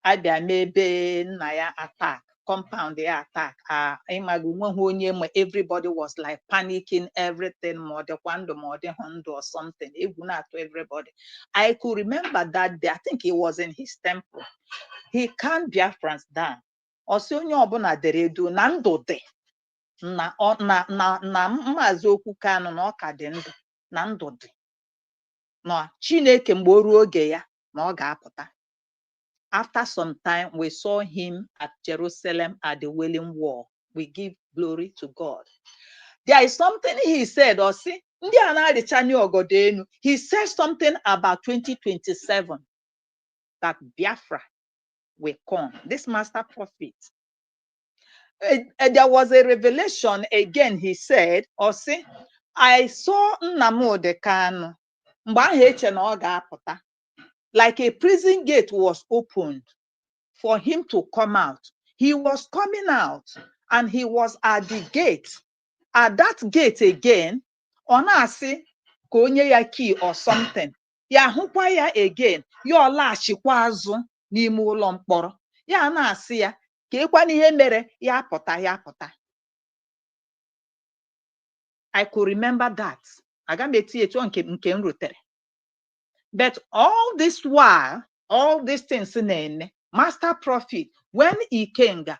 abịa mebe nna ya attack, compound ya attack, ịmaga nweghị onye ma, everybody was like panicking, everything, ma ọ dịkwa ndụ ma ọ dịghị ndụ or something, egwu na-atụ everybody. I could remember that day, I think he was in his temple. He calmed Biafrans down. Ọsị onye ọbụla dere edu na ndụ dị, na Maazị Okwu Kanu na ọ ka dị ndụ, na ndụ dị, na Chineke mgbe o ruo oge ya na ọ ga-apụta. After some time, we saw him at Jerusalem at the Wailing Wall. We give glory to God. There is something he said, or see, he said something about 2027, that Biafra will come. This Master Prophet. There was a revelation again, he said, or see, I saw Nnamdi Kanu, like a prison gate was opened for him to come out. He was coming out and he was at the gate. At that gate again, onasi konye ya key or something. Ya hukwa ya again. Ya lashikwa azu n'ime ụlọ mkpọrọ. Ya na-asị ya ka ekwa n'ihe mere ya pụta ya pụta. I could remember that. Aga m eti etu nke m rutere. But all this while, all these things in Master Prophet, when Ikenga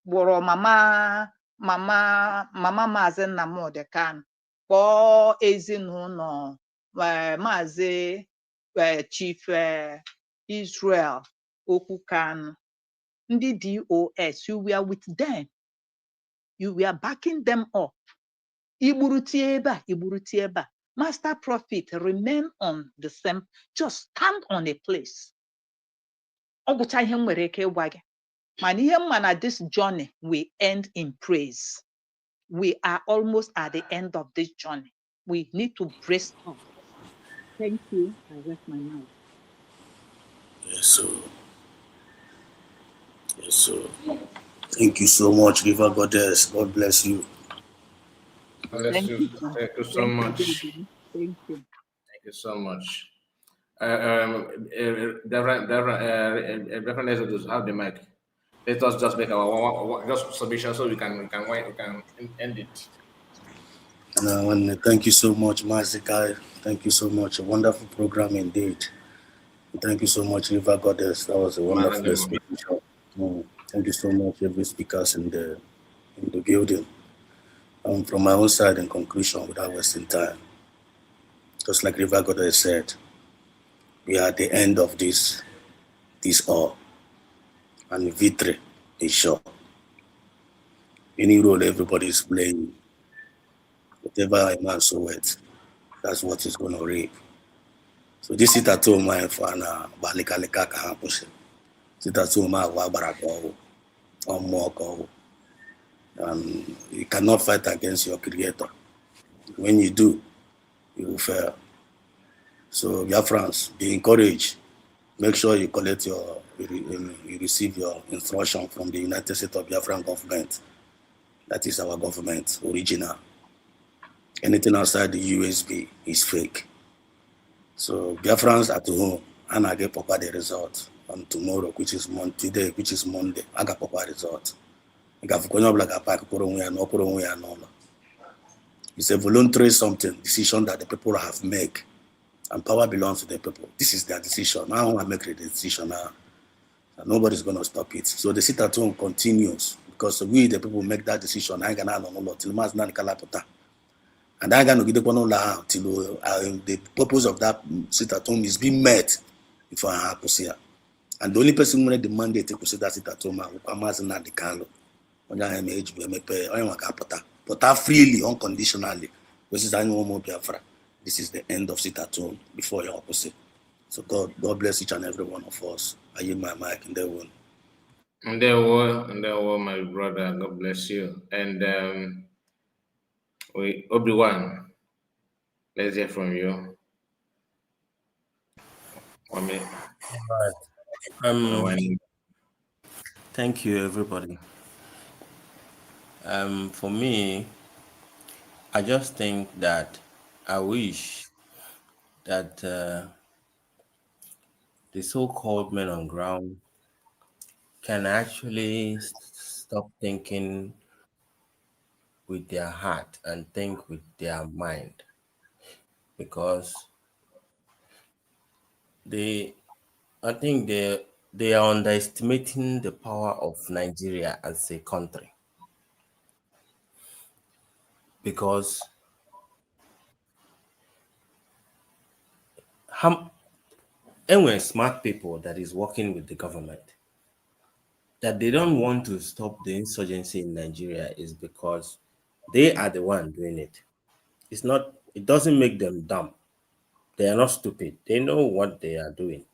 gboro mama Maazị Nnamdi Kanu, kpọọ ezinụlọ Maazị Chief Israel Okwu Kanu, ndị DOS, you were with them. You were backing them up. Iburuti ebe a. Master Prophet remain on the same, just stand on a place. Ọgwụcha ihe m nwere ike ịgwa gị. Mana ihe mma na this journey will end in praise. We are almost at the end of this journey. We need to brace up. Thank you. I rest my mouth. Yes, sir. Yes, sir. Thank you so much, River Goddess. God bless you. Thank you so much. Thank you. Thank you so much. Reverend Exodus, have the mic. Let us just make our just submission so we can end it. Thank you so much, Mazikai. Thank you so much. A wonderful program indeed. Thank you so much, River Goddess. That was a wonderful explanation. Thank you so much, every speakers in the building. From my own side, in conclusion, without wasting time, just like River Goddess said, we are at the end of this all, and victory is sure. Any role everybody is playing, whatever a man soweth, that's what he's going to reap. So this is at home, my fan, balikaleka kahapush. Sit at home, wabarako, or more. You cannot fight against your creator. When you do, you will fail. So, dear friends, be encouraged. Make sure you collect you receive your instruction from the United States of Biafran government. That is our government, original. Anything outside the USB is fake. So, Biafrans at home, and I get Papa the result. On tomorrow, which is today, which is Monday, I got Papa result. It's a voluntary decision that the people have made, and power belongs to the people. This is their decision. I want to make the decision now, and nobody's going to stop it. So the sit at home continues because we, the people, make that decision. I can know till Mas Nan Kalapota, and I can get the till the purpose of that sit at home is being met before I have to see her. And the only person who made the mandate to sit at home is Mas Nan Kalo. But freely, unconditionally, which is more Biafra. this is the end of sit at home before your opposite. So God bless each and every one of us. I yield my mic in their one. And there were my brother. God bless you. And we Obi-Wan, let's hear from you. 1 minute. Right. Thank you, everybody. For me, I just think that I wish that the so-called men on ground can actually stop thinking with their heart and think with their mind, because they I think they are underestimating the power of Nigeria as a country, because how anyway smart people that is working with the government that they don't want to stop the insurgency in Nigeria is because they are the one doing it. It doesn't make them dumb. They are not stupid. They know what they are doing.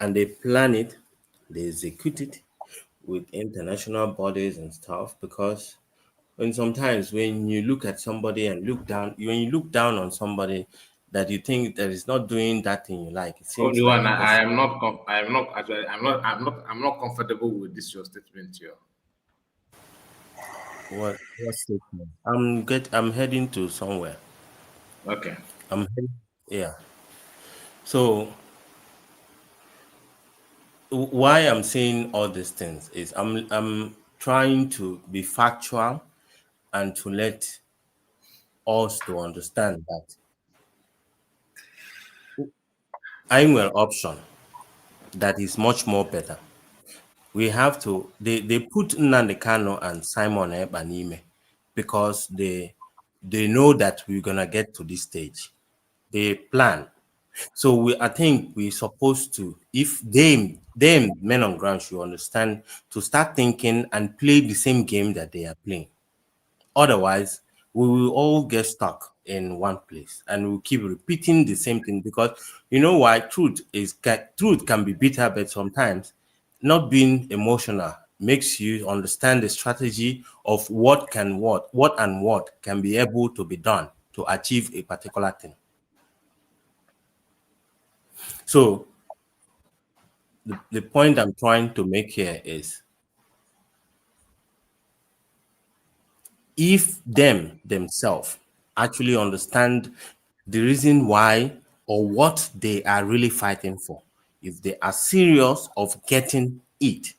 And they plan it, they execute it with international bodies and stuff, because sometimes when you look at somebody and when you look down on somebody that you think that is not doing that thing you like, it seems like Obi-Wan, the I person. am not. I am not actually. I'm not comfortable with this your statement here. What statement? I'm heading to somewhere. Okay. Yeah. So why I'm saying all these things is I'm trying to be factual and to let us to understand that I'm an option that is much more better. We have to they put Nnamdi Kanu and Simon Ebanime because they know that we're gonna get to this stage. They plan. So I think we're supposed to, if them men on ground should understand, to start thinking and play the same game that they are playing. Otherwise, we will all get stuck in one place and we'll keep repeating the same thing, because you know why? Truth can be bitter, but sometimes not being emotional makes you understand the strategy of what can be able to be done to achieve a particular thing. So the point I'm trying to make here is, if them themselves actually understand the reason why or what they are really fighting for, if they are serious of getting it,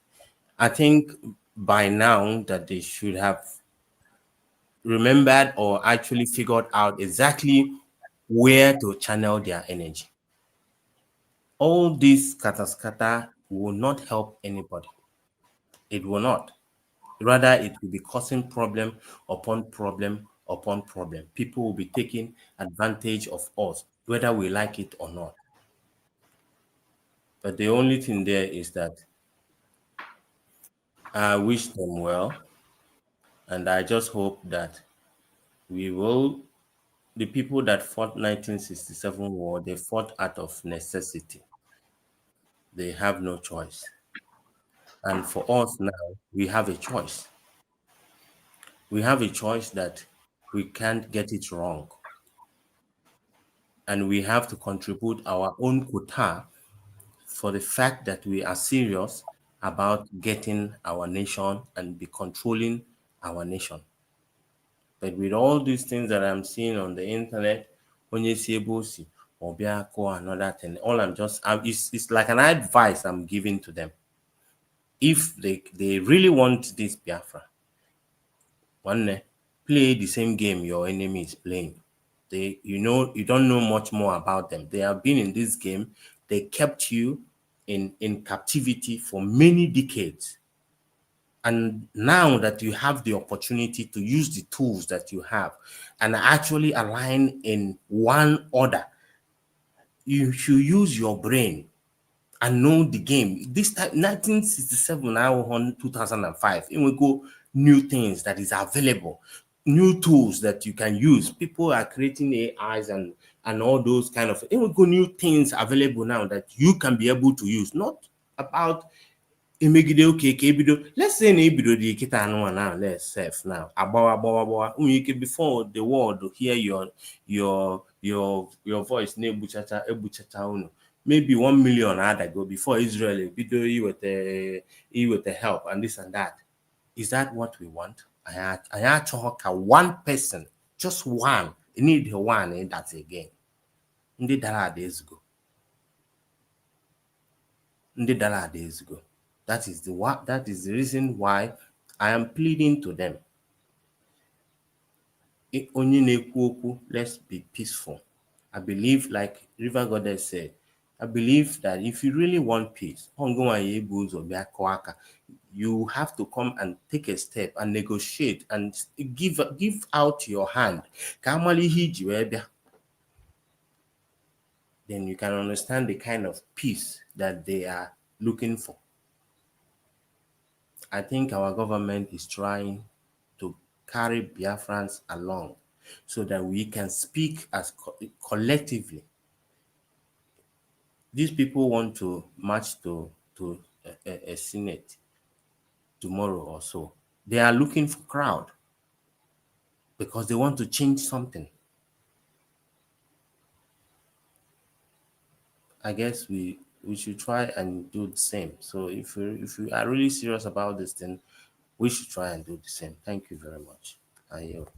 I think by now that they should have remembered or actually figured out exactly where to channel their energy. All this kata will not help anybody. It will not. Rather, it will be causing problem upon problem upon problem. People will be taking advantage of us, whether we like it or not. But the only thing there is that I wish them well, and I just hope that we will. The people that fought 1967 war, they fought out of necessity. They have no choice. And for us now, we have a choice. We have a choice that we can't get it wrong, and we have to contribute our own quota for the fact that we are serious about getting our nation and be controlling our nation. But with all these things that I'm seeing on the internet, when you see Bosi or Biako and another thing, all it's like an advice I'm giving to them. If they really want this Biafra, one play the same game your enemy is playing. You don't know much more about them. They have been in this game. They kept you in captivity for many decades. And now that you have the opportunity to use the tools that you have and actually align in one order, you should use your brain and know the game. This time, 1967, now on 2005, it will go new things that is available. new tools that you can use. People are creating AIs and all those kind of new things available now that you can be able to use. Not about emegide okay ka ebido. Let's say na ebido the kita anụnwa now, let's self now. Agbawa. Before the world hear your voice na ebuchacha unu. Maybe 1 million go before Israel ebido with the help and this and that. Is that what we want? I actually one person, just one. You need one in that again. Ndị dara days ago. That is the reason why I am pleading to them. Onye na-ekwu okwu, let's be peaceful. I believe, like River Goddess said, I believe that if you really want peace, you have to come and take a step and negotiate and give out your hand. Then you can understand the kind of peace that they are looking for. I think our government is trying to carry Biafrans along so that we can speak as collectively. These people want to march to a Senate tomorrow or so. They are looking for crowd because they want to change something. I guess we should try and do the same. So if we are really serious about this thing, we should try and do the same. Thank you very much. I yield.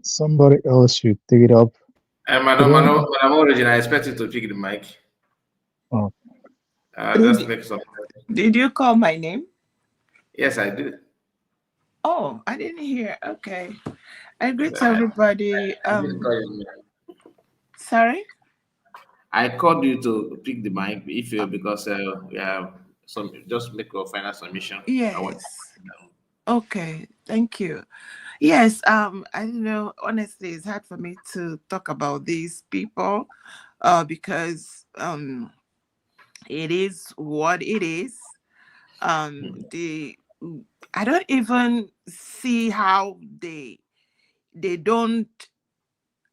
Somebody else should take it up. Madam Origin, I expect you to pick the mic. Oh. Just make some. Did you call my name? Yes, I did. Oh, I didn't hear. Okay. I greet everybody. Sorry? I called you to pick the mic if you because we have some just make your final submission. Yes. Okay, thank you. Yes, I don't know, honestly, it's hard for me to talk about these people because it is what it is. I don't even see how they don't.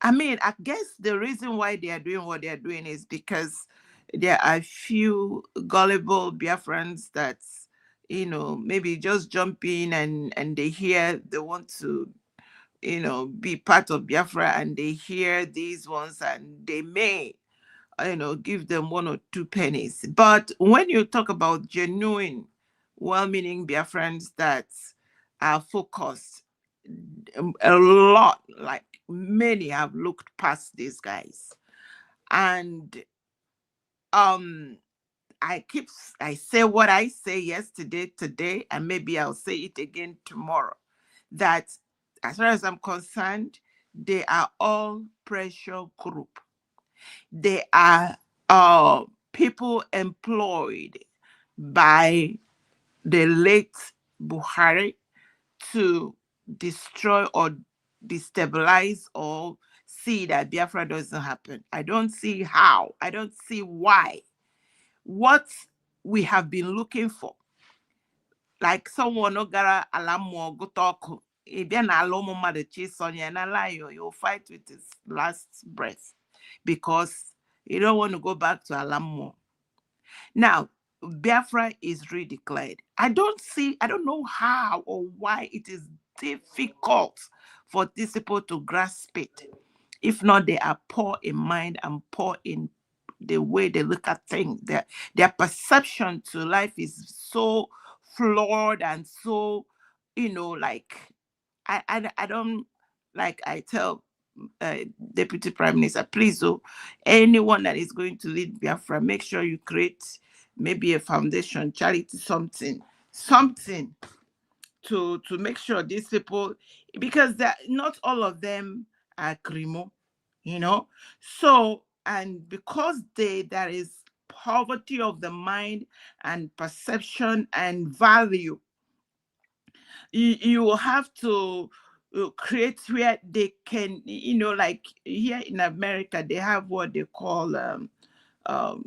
I mean, I guess the reason why they are doing what they are doing is because there are few gullible Biafrans that's, maybe just jump in and they hear they want to, be part of Biafra, and they hear these ones and they may, give them 1 or 2 pennies. But when you talk about genuine, well-meaning Biafrans that are focused, a lot, like many have looked past these guys. And I say what I say yesterday, today, and maybe I'll say it again tomorrow, that as far as I'm concerned, they are all pressure group. They are people employed by the late Buhari to destroy or destabilize or see that Biafra doesn't happen. I don't see how. I don't see why. What we have been looking for, like someone no gara alamo go talk, you'll fight with his last breath because you don't want to go back to Alamo. Now, Biafra is redeclared. I don't know how or why it is difficult for these people to grasp it. If not, they are poor in mind and poor in the way they look at things. Their perception to life is so flawed and so, like, I don't, like I tell Deputy Prime Minister, please, anyone that is going to lead Biafra, make sure you create maybe a foundation, charity, something to make sure these people, because not all of them are crimo, so, and because there is poverty of the mind and perception and value, you will have to create where they can, like here in America, they have what they call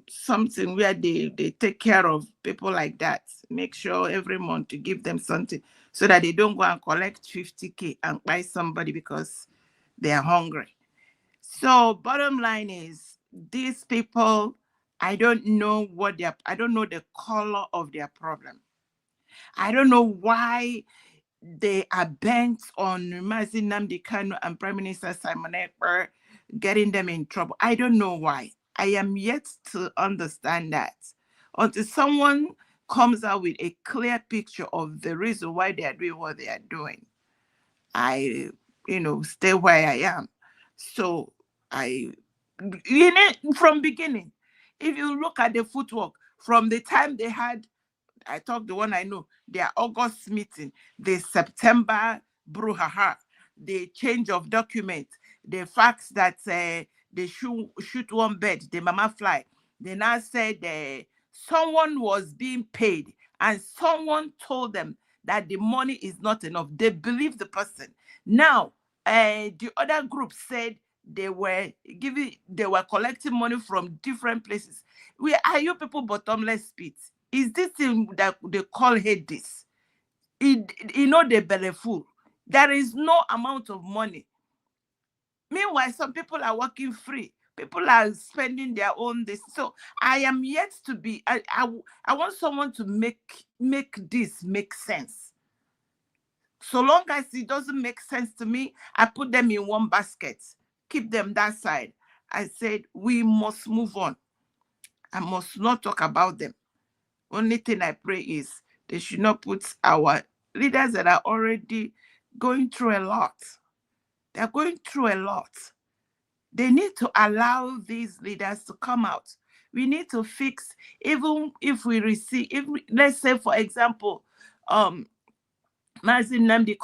something where they take care of people like that. Make sure every month to give them something so that they don't go and collect 50K and buy somebody because they are hungry. So bottom line is, these people, I don't know I don't know the color of their problem. I don't know why they are bent on Mazi Nnamdi Kanu and Prime Minister Simon Ekpa, getting them in trouble. I don't know why. I am yet to understand that. Until someone comes out with a clear picture of the reason why they are doing what they are doing, I, stay where I am. So from beginning, if you look at the footwork, from the time they had, I talk the one I know, their August meeting, the September brouhaha, the change of document, the facts that they shoot one bird, the mama fly. They now said someone was being paid and someone told them that the money is not enough. They believe the person. Now, the other group said they were collecting money from different places. Are you people bottomless pits? Is this thing that they call Hades? The belly full. There is no amount of money. Meanwhile, some people are working free. People are spending their own this. So I am yet to be. I want someone to make this make sense. So long as it doesn't make sense to me, I put them in one basket, keep them that side. I said we must move on. I must not talk about them. Only thing I pray is they should not put our leaders that are already going through a lot. They're going through a lot. They need to allow these leaders to come out. We need to fix, even if we receive, let's say, for example, Mazi Nnamdi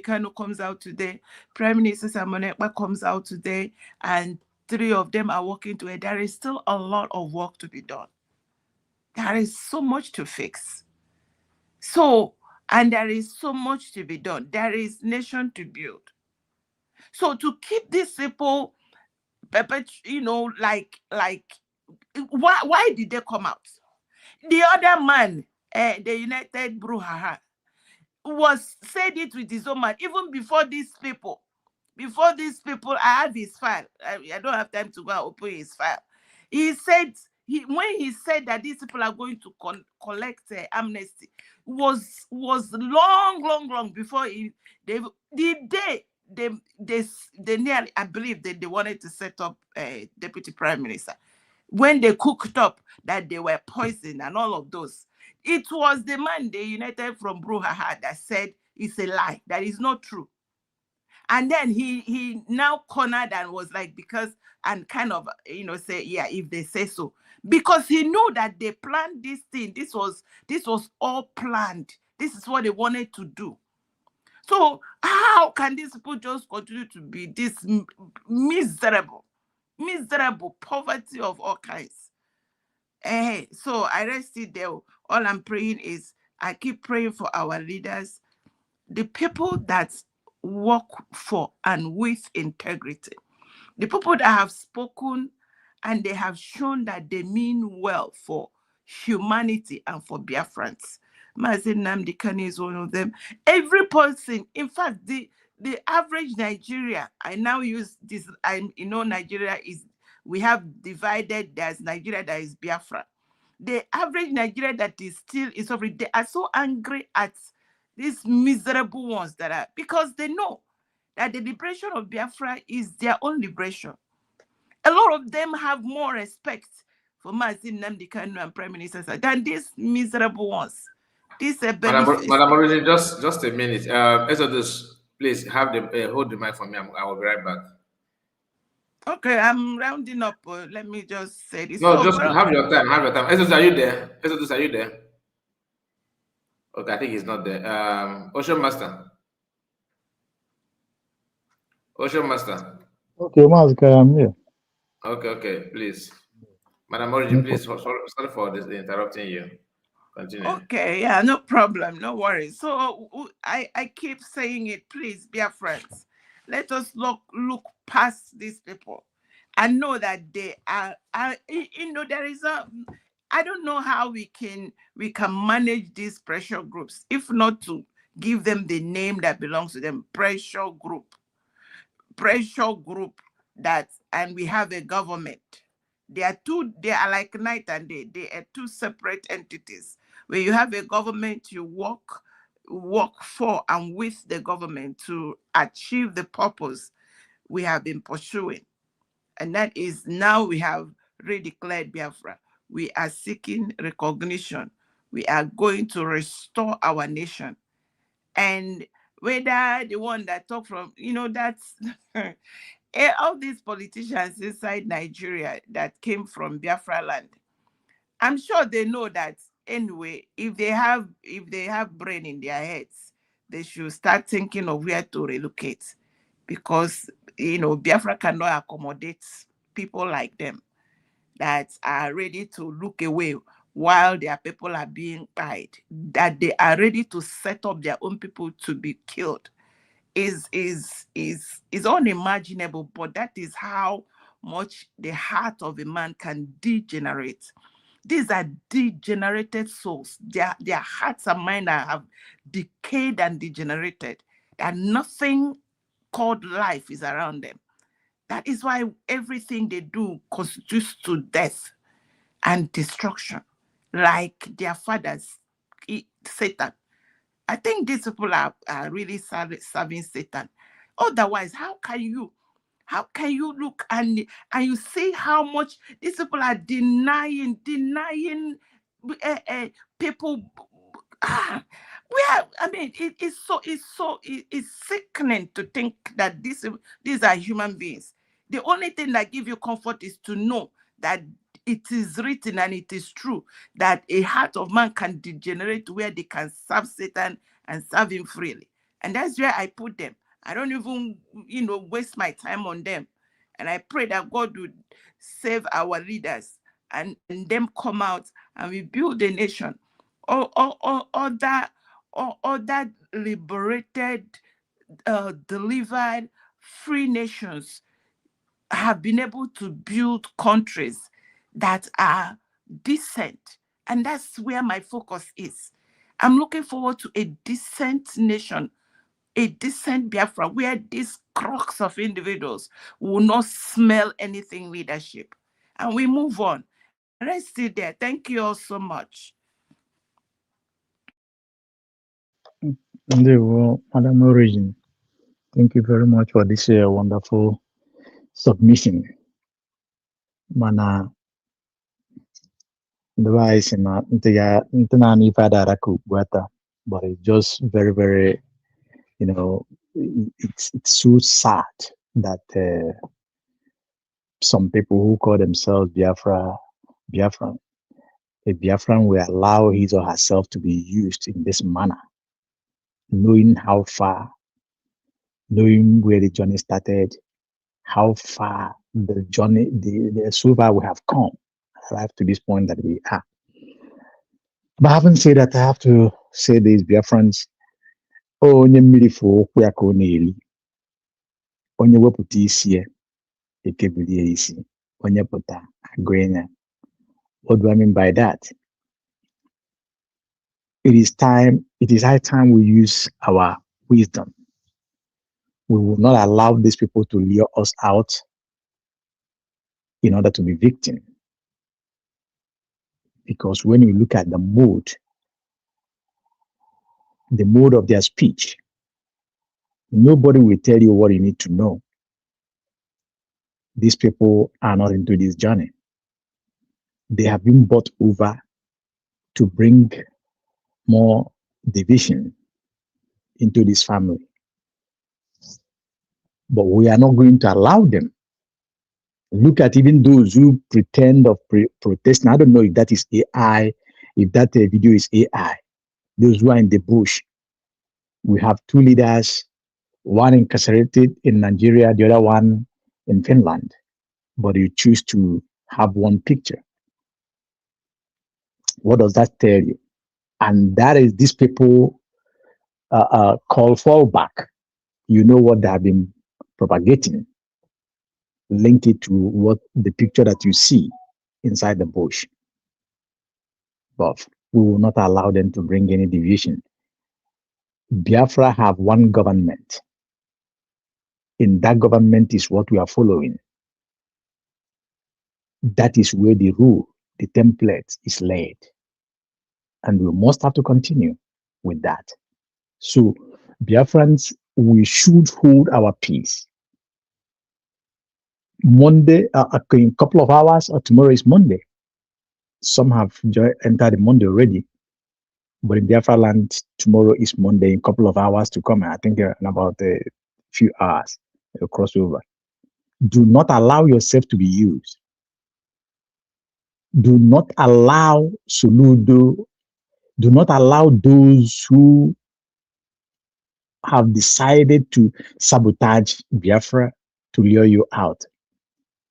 Kanu comes out today, Prime Minister Simon Ekpa comes out today, and three of them are working together. There is still a lot of work to be done. There is so much to fix. And there is so much to be done. There is nation to build. So to keep these people, why did they come out? The other man, the United Brouhaha, said it with his own man, even before these people. Before these people, I have his file. I don't have time to go and open his file. He said, when he said that these people are going to collect amnesty, was long before they nearly, I believe that they wanted to set up a deputy prime minister. When they cooked up that they were poisoned and all of those, it was the man they united from Brouhaha that said it's a lie, that is not true. And then he now cornered and was like, and kind of, say, yeah, if they say so. Because he knew that they planned this thing. This was all planned. This is what they wanted to do. So how can these people just continue to be this miserable poverty of all kinds? So I rest it there. All I'm praying is, I keep praying for our leaders, the people that work for and with integrity, the people that have spoken and they have shown that they mean well for humanity and for Biafrans. Mazi Nnamdi Kanu is one of them. Every person, in fact, the average Nigeria, I now use this, Nigeria we have divided, there's Nigeria, there is Biafra. The average Nigeria that is still is suffering, they are so angry at these miserable ones because they know that the liberation of Biafra is their own liberation. A lot of them have more respect for Mazi Nnamdi Kanu and Prime Minister than these miserable ones. These are benefits. Madam Origin, just a minute. Exodus, please hold the mic for me. I will be right back. Okay, I'm rounding up. Let me just say this. No, just have your time. Exodus, are you there? Okay, I think he's not there. Ocean Master. Okay, Mazka, I'm here. Okay, please. Madam Origin, please, sorry for this, interrupting you. Continue. Okay, yeah, no problem, no worries. So I keep saying it, please, dear friends. Let us look past these people I know that they are you know, there is a, I don't know how we can manage these pressure groups, if not to give them the name that belongs to them, pressure group that, and we have a government. They are like night and day. They are two separate entities. When you have a government, you work for and with the government to achieve the purpose we have been pursuing. And that is, now we have redeclared Biafra. We are seeking recognition. We are going to restore our nation. And whether the one that talk from, you know, that's all these politicians inside Nigeria that came from Biafra land, I'm sure they know that anyway, if they have brain in their heads, they should start thinking of where to relocate, because you know Biafra cannot accommodate people like them that are ready to look away while their people are being died, that they are ready to set up their own people to be killed, is unimaginable. But that is how much the heart of a man can degenerate. These are degenerated souls. Their hearts and minds have decayed and degenerated, and nothing called life is around them. That is why everything they do constitutes to death and destruction, like their fathers, Satan. I think these people are really serving Satan. Otherwise, how can you look and you see how much these people are denying people? I mean, it's sickening to think that these are human beings. The only thing that gives you comfort is to know that it is written and it is true that a heart of man can degenerate where they can serve Satan and serve him freely. And that's where I put them. I don't even, waste my time on them. And I pray that God would save our leaders and them come out and we build a nation. Or that liberated, delivered, free nations have been able to build countries that are decent. And that's where my focus is. I'm looking forward to a decent nation, a decent Biafra, where these crooks of individuals will not smell anything leadership. And we move on. And I stay there. Thank you all so much. Madam Origin, thank you very much for this wonderful submission. Mana device na ntinani fada buata, but it's just very, very, it's so sad that some people who call themselves Biafran, a Biafran will allow his or herself to be used in this manner, knowing how far, knowing where the journey started, how far the journey, so far we have come, arrived to this point that we are. But having said that, I have to say this, Biafrans, onye mmiri fụ ụkwụ ya ka ọ na-eri, onye wepụta isi ya ekebilie isi, onye pụta agụ ya. What do I mean by that? It is high time we use our wisdom. We will not allow these people to lure us out in order to be victim. Because when you look at the mode of their speech, nobody will tell you what you need to know. These people are not into this journey. They have been bought over to bring more division into this family. But we are not going to allow them. Look at even those who pretend of protesting. I don't know if that is AI, if that video is AI. Those who are in the bush. We have two leaders, one incarcerated in Nigeria, the other one in Finland. But you choose to have one picture. What does that tell you? And that is these people call fallback. You know what they have been propagating. link it to what the picture that you see inside the bush. But we will not allow them to bring any deviation. Biafra have one government. And that government is what we are following. That is where the rule, the template is laid. And we must have to continue with that. So, Biafrans, we should hold our peace. Monday, in a couple of hours, or tomorrow is Monday. Some have entered the Monday already. But in Biafra land, tomorrow is Monday, in a couple of hours to come. I think in about a few hours, a crossover. Do not allow yourself to be used. Do not allow Soludo, do not allow those who have decided to sabotage Biafra to lure you out.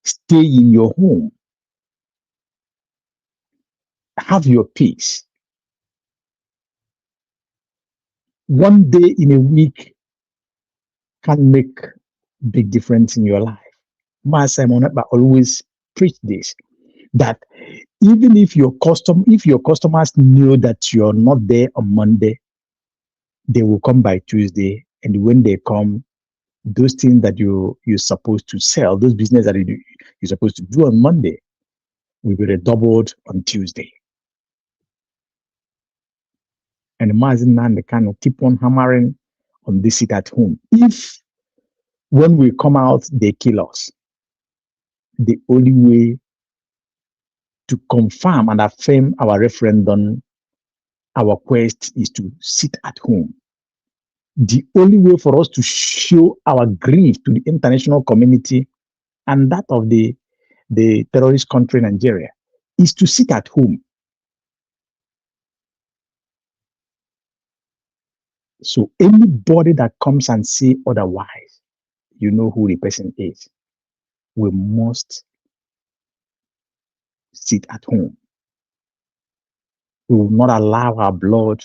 Stay in your home. Have your peace. One day in a week can make big difference in your life. Ma Simon always preach this, that even if your customers know that you're not there on Monday, they will come by Tuesday, and when they come, those things that you're supposed to sell, those business that you're supposed to do on Monday, will be redoubled on Tuesday. And imagine now they kind of keep on hammering on this sit at home. If when we come out, they kill us, the only way to confirm and affirm our referendum, our quest is to sit at home. The only way for us to show our grief to the international community and that of the terrorist country Nigeria is to sit at home. So anybody that comes and say otherwise, you know who the person is. We must sit at home. We will not allow our blood,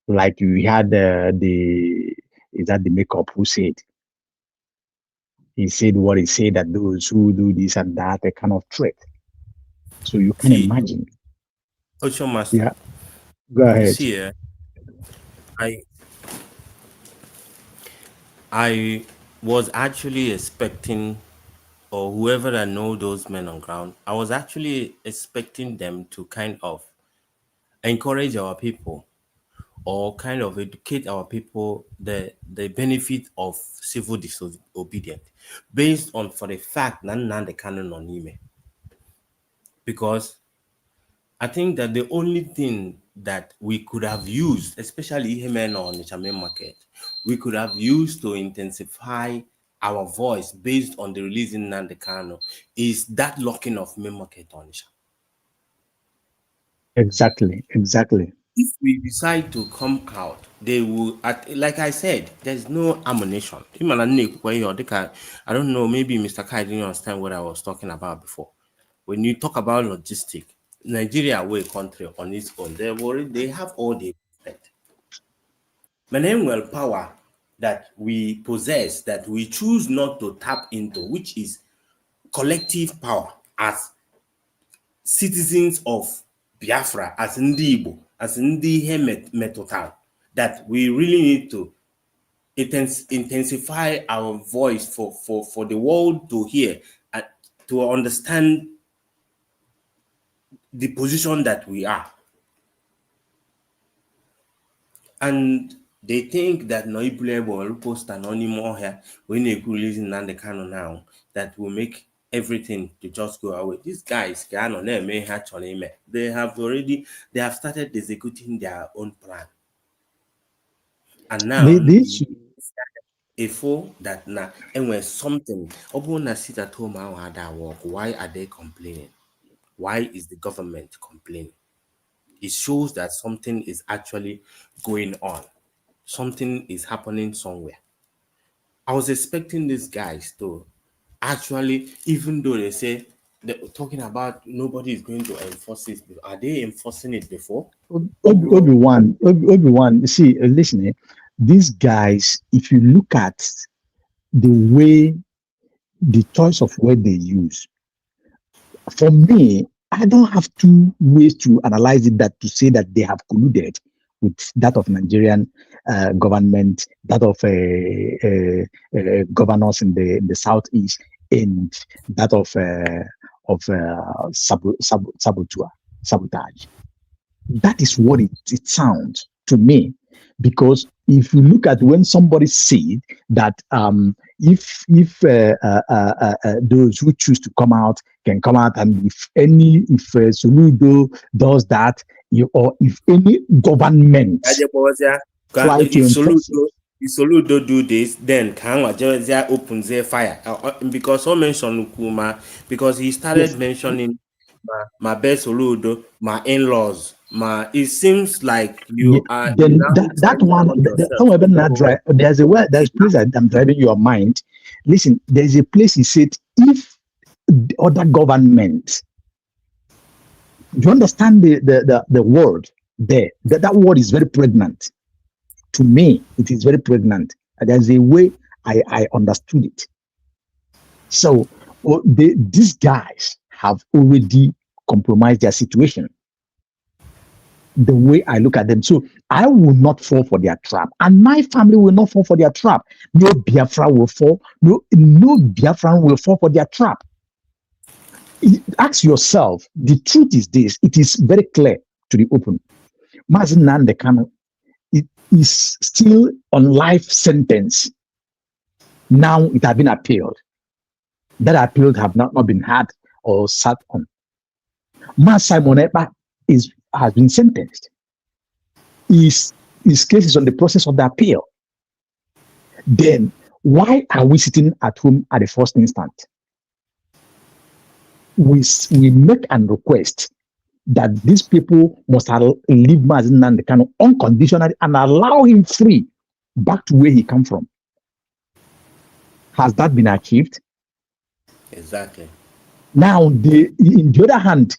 like you had is that the makeup who said? He said what he said, that those who do this and that, a kind of threat. So you can imagine. Ocho Master. Yeah. Go ahead. See, I was actually expecting, or whoever that know those men on ground, I was actually expecting them to kind of encourage our people or kind of educate our people the benefit of civil disobedience based on for the fact that the canon on email. Because I think that the only thing that we could have used, especially Yemen on the Chamber market, we could have used to intensify our voice based on the releasing Nandekano is that locking of main market on Isha. Exactly. If we decide to come out, they will, like I said, there's no ammunition. I don't know, maybe Mr. Kai didn't understand what I was talking about before. When you talk about logistics, Nigeria, a country on its own, they have all the respect. Manuel power that we possess, that we choose not to tap into, which is collective power as citizens of Biafra, as Ndibo, as Ndi Metotal, that we really need to intensify our voice for the world to hear and to understand the position that we are. And they think that Noibule will post anonymous here when they go releasing the canon now that will make everything to just go away. These guys, they have started executing their own plan. And now if that now and when something sit at home work, why are they complaining? Why is the government complaining? It shows that something is actually going on. Something is happening somewhere. I was expecting these guys to actually, even though they say they're talking about nobody is going to enforce it, are they enforcing it before? Obi-Wan, see, listen, these guys, if you look at the way the choice of word they use. For me, I don't have two ways to analyze it that to say that they have colluded with that of Nigerian government, that of governors in the southeast, and that of sabotage. That is what it sounds to me. Because if you look at when somebody said that if those who choose to come out can come out, and if Soludo does that, or if any government try to enforce it, if Soludo do this, then Kangwa opens their fire. Because I mentioned Kuma, because he started yes, mentioning my best Soludo, my in-laws. It seems like yeah, you are then now that trying to one, put yourself. there's a word, there's a place that I'm driving your mind. Listen, there's a place he said, if the other government, do you understand the word there? That word is very pregnant. To me, it is very pregnant. There's a way I understood it. So these guys have already compromised their situation. The way I look at them. So I will not fall for their trap, and my family will not fall for their trap. No Biafra will fall. No Biafran will fall for their trap. Ask yourself, the truth is this, it is very clear to the open. Mazi Nnamdi Kanu, it is still on life sentence. Now it has been appealed. That appeal have not been had or sat on. Mas Simon Ekpa has been sentenced. His case is on the process of the appeal. Then why are we sitting at home at the first instant? We make a request that these people must leave Mazi Nnamdi Kanu unconditionally and allow him free back to where he come from. Has that been achieved? Exactly. Now, in the other hand,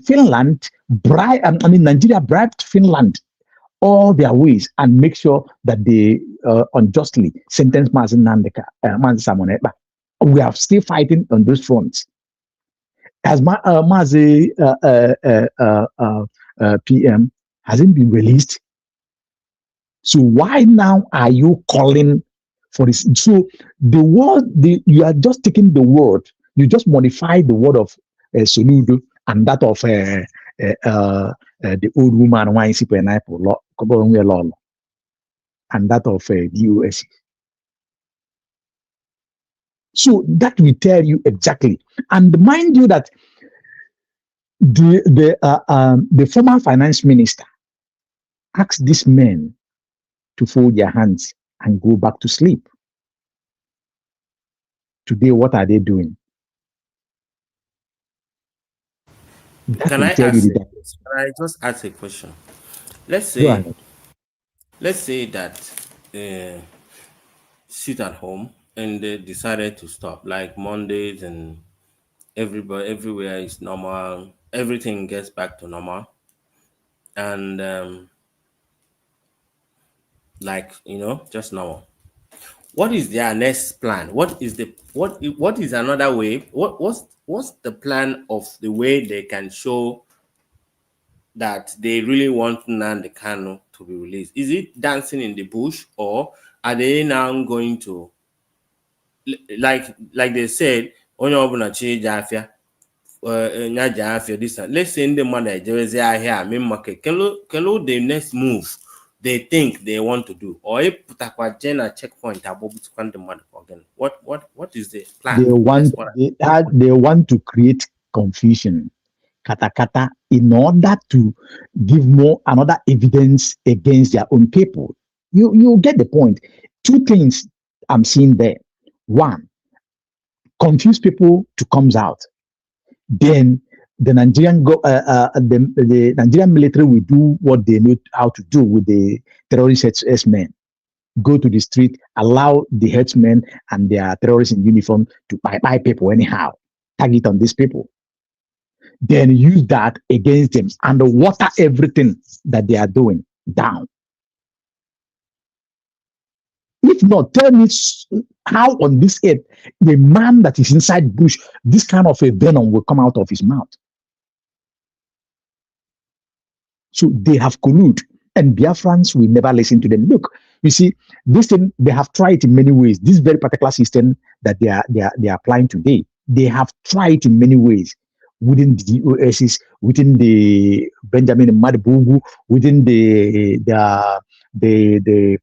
Finland Nigeria bribed Finland all their ways and make sure that they unjustly sentence Mazi Simon Ekpa. We are still fighting on those fronts. As Mazi PM hasn't been released, so why now are you calling for this? So the word, you are just taking the word, you just modify the word of Soludo and that of the old woman and that of DOS. So that will tell you exactly. And mind you that the former finance minister asked these men to fold their hands and go back to sleep. Today, what are they doing? Can I just ask a question? Let's say that sit at home and they decided to stop, like Mondays, and everywhere is normal. Everything gets back to normal, and just normal. What is their next plan? What is another way? What's the plan of the way they can show that they really want Nnamdi Kanu to be released? Is it dancing in the bush, or are they now going to, like they said, onye ọbụla chi jafia nya jafia this? Let's say in the money ejewezi ahia main market, kelo the next move they think they want to do, or if putakwa jena checkpoint abobutukwan the money again. What is the plan? They want to create confusion, katakata, in order to give another evidence against their own people. You get the point. Two things I'm seeing there. One, confuse people to come out. Then the Nigerian the Nigerian military will do what they know how to do with the terrorist herdsmen. Go to the street, allow the herdsmen and their terrorists in uniform to buy people anyhow. Target on these people. Then use that against them and water everything that they are doing down. If not, tell me how on this earth the man that is inside bush, this kind of a venom will come out of his mouth. So they have colluded, and Biafrans will never listen to them. Look, you see, this thing they have tried in many ways. This very particular system that they are applying today, they have tried in many ways within the OSs, within the Benjamin Madbugu, within the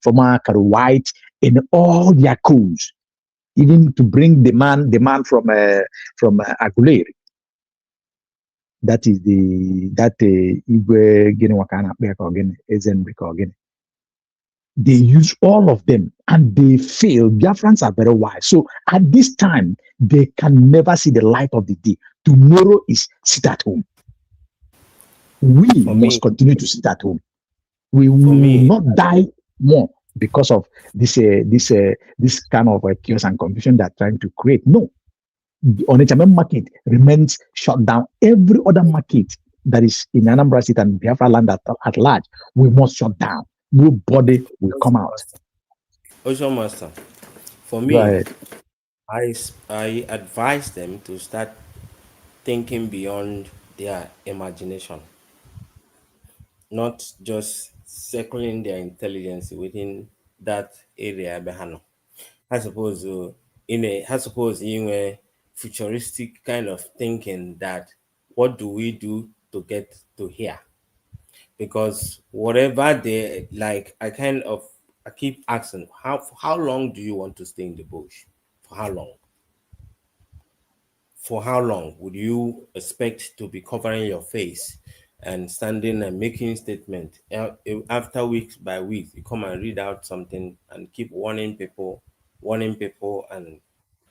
former Karo White, in all their codes, even to bring the man from Aguleri. That is Igwe Gini Wakana again, again. They use all of them and they fail. Biafrans are very wise. So at this time, they can never see the light of the day. Tomorrow is sit at home. We must continue to sit at home. We will not die more because of this kind of chaos and confusion they're trying to create. No. The Onitsha market remains shut down. Every other market that is in Anambra State and Biafra land at large, we must shut down. Nobody will come out. Ocean Master, for Go me, ahead. I advise them to start thinking beyond their imagination, not just circling their intelligence within that area. I suppose in a futuristic kind of thinking that what do we do to get to here? Because whatever they like, I keep asking, how long do you want to stay in the bush? For how long? For how long would you expect to be covering your face and standing and making statement? After weeks by weeks, you come and read out something and keep warning people, and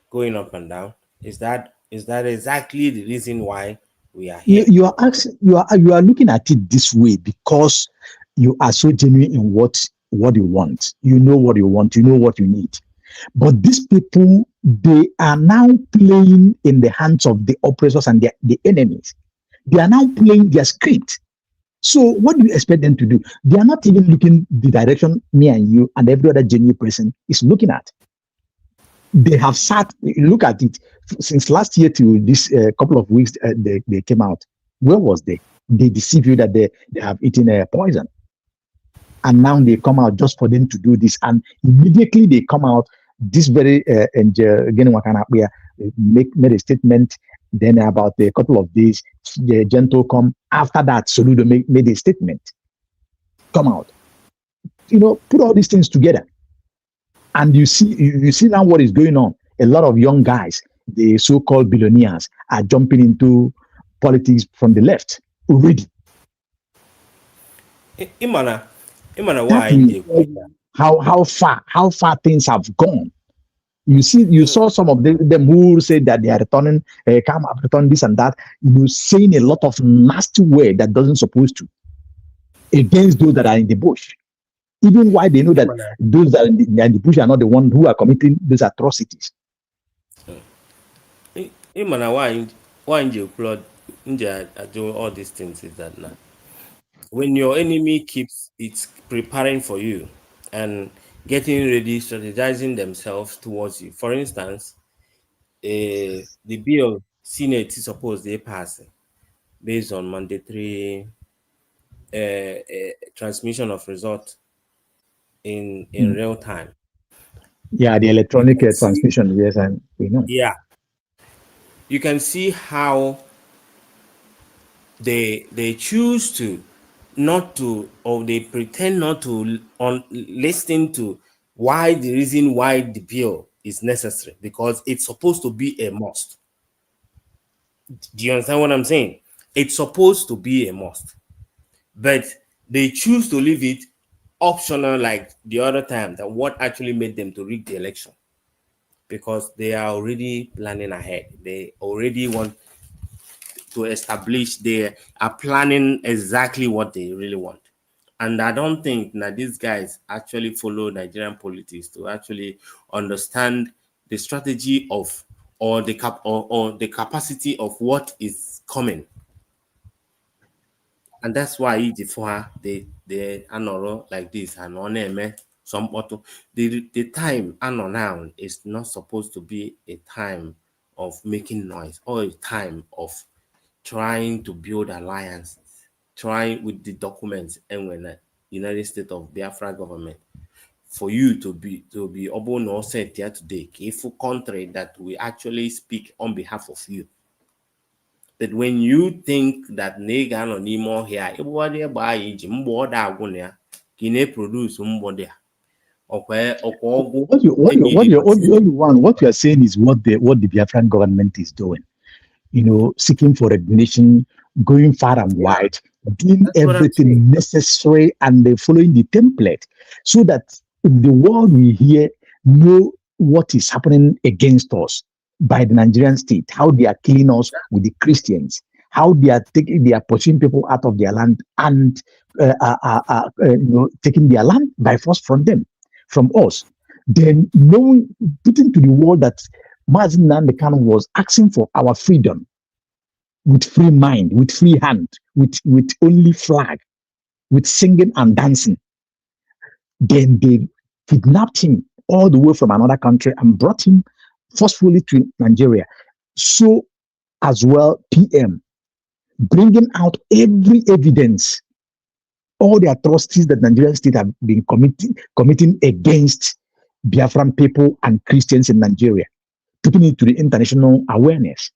going up and down. Is that exactly the reason why we are here? You are looking at it this way because you are so genuine in what you want. You know what you want. You know what you need. But these people, they are now playing in the hands of the oppressors and the enemies. They are now playing their script. So what do you expect them to do? They are not even looking the direction me and you and every other genuine person is looking at. They have sat, look at it, since last year to this couple of weeks, they came out. Where was they? They deceive you that they have eaten poison. And now they come out just for them to do this. And immediately they come out, this very, and again, made a statement. Then about a couple of days, the gentle come. After that, Soludo made a statement. Come out. Put all these things together. And you see now what is going on. A lot of young guys, the so-called billionaires, are jumping into politics from the left already. Imana, That will how far things have gone. You saw some of them who said that they are returning, come up, return this and that. Saying a lot of nasty word that doesn't supposed to against those that are in the bush. Even why they know that those that are in the bush are not the ones who are committing those atrocities. Imana, why you do all these things is that now when your enemy keeps preparing for you and getting ready, strategizing themselves towards you. For instance, the bill Senate is supposed they pass based on mandatory transmission of result in real time. Yeah, the electronic transmission. Yes, and we know. Yeah, you can see how they choose to not to, or they pretend not to listen to why the reason why the bill is necessary, because it's supposed to be a must. Do you understand what I'm saying? It's supposed to be a must, but they choose to leave it optional like the other time, that what actually made them to rig the election, because they are already planning ahead. They already want to establish, they are planning exactly what they really want. And I don't think that these guys actually follow Nigerian politics to actually understand the strategy of, or the capacity of what is coming. And that's why they anoro like this and on some auto. The time I know now is not supposed to be a time of making noise or a time of trying to build alliances, trying with the documents and when the United States of Biafra government for you to be able to say here today, if country that we actually speak on behalf of you. That when you think that nigga no anymore here, everybody buy mbo da agwụna can produce mbo there. Okay, What you are saying is what the Biafran government is doing. Seeking for recognition, going far and wide, doing That's what I'm saying. everything necessary and following the template so that the world will hear, know what is happening against us by the Nigerian state, how they are killing us with the Christians, how they are pushing people out of their land and taking their land by force from us. Then putting to the world that Mazin Nandekan was asking for our freedom with free mind, with free hand, with only flag, with singing and dancing. Then they kidnapped him all the way from another country and brought him forcefully to Nigeria. So as well, PM, bringing out every evidence, all the atrocities that Nigerian state have been committing against Biafran people and Christians in Nigeria, putting it to the international awareness.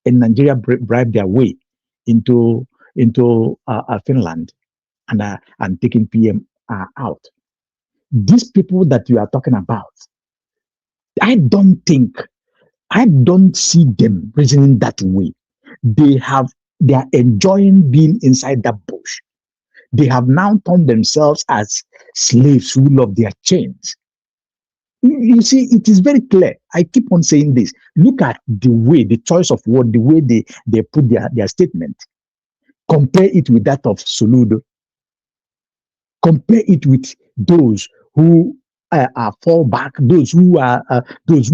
And Nigeria bribed their way into Finland and taking PM out. These people that you are talking about, I don't see them reasoning that way. They are enjoying being inside that bush. They have now turned themselves as slaves who love their chains. You see, it is very clear. I keep on saying this. Look at the choice of word, the way they put their statement. Compare it with that of Soludo. Compare it with those who fall back, those who are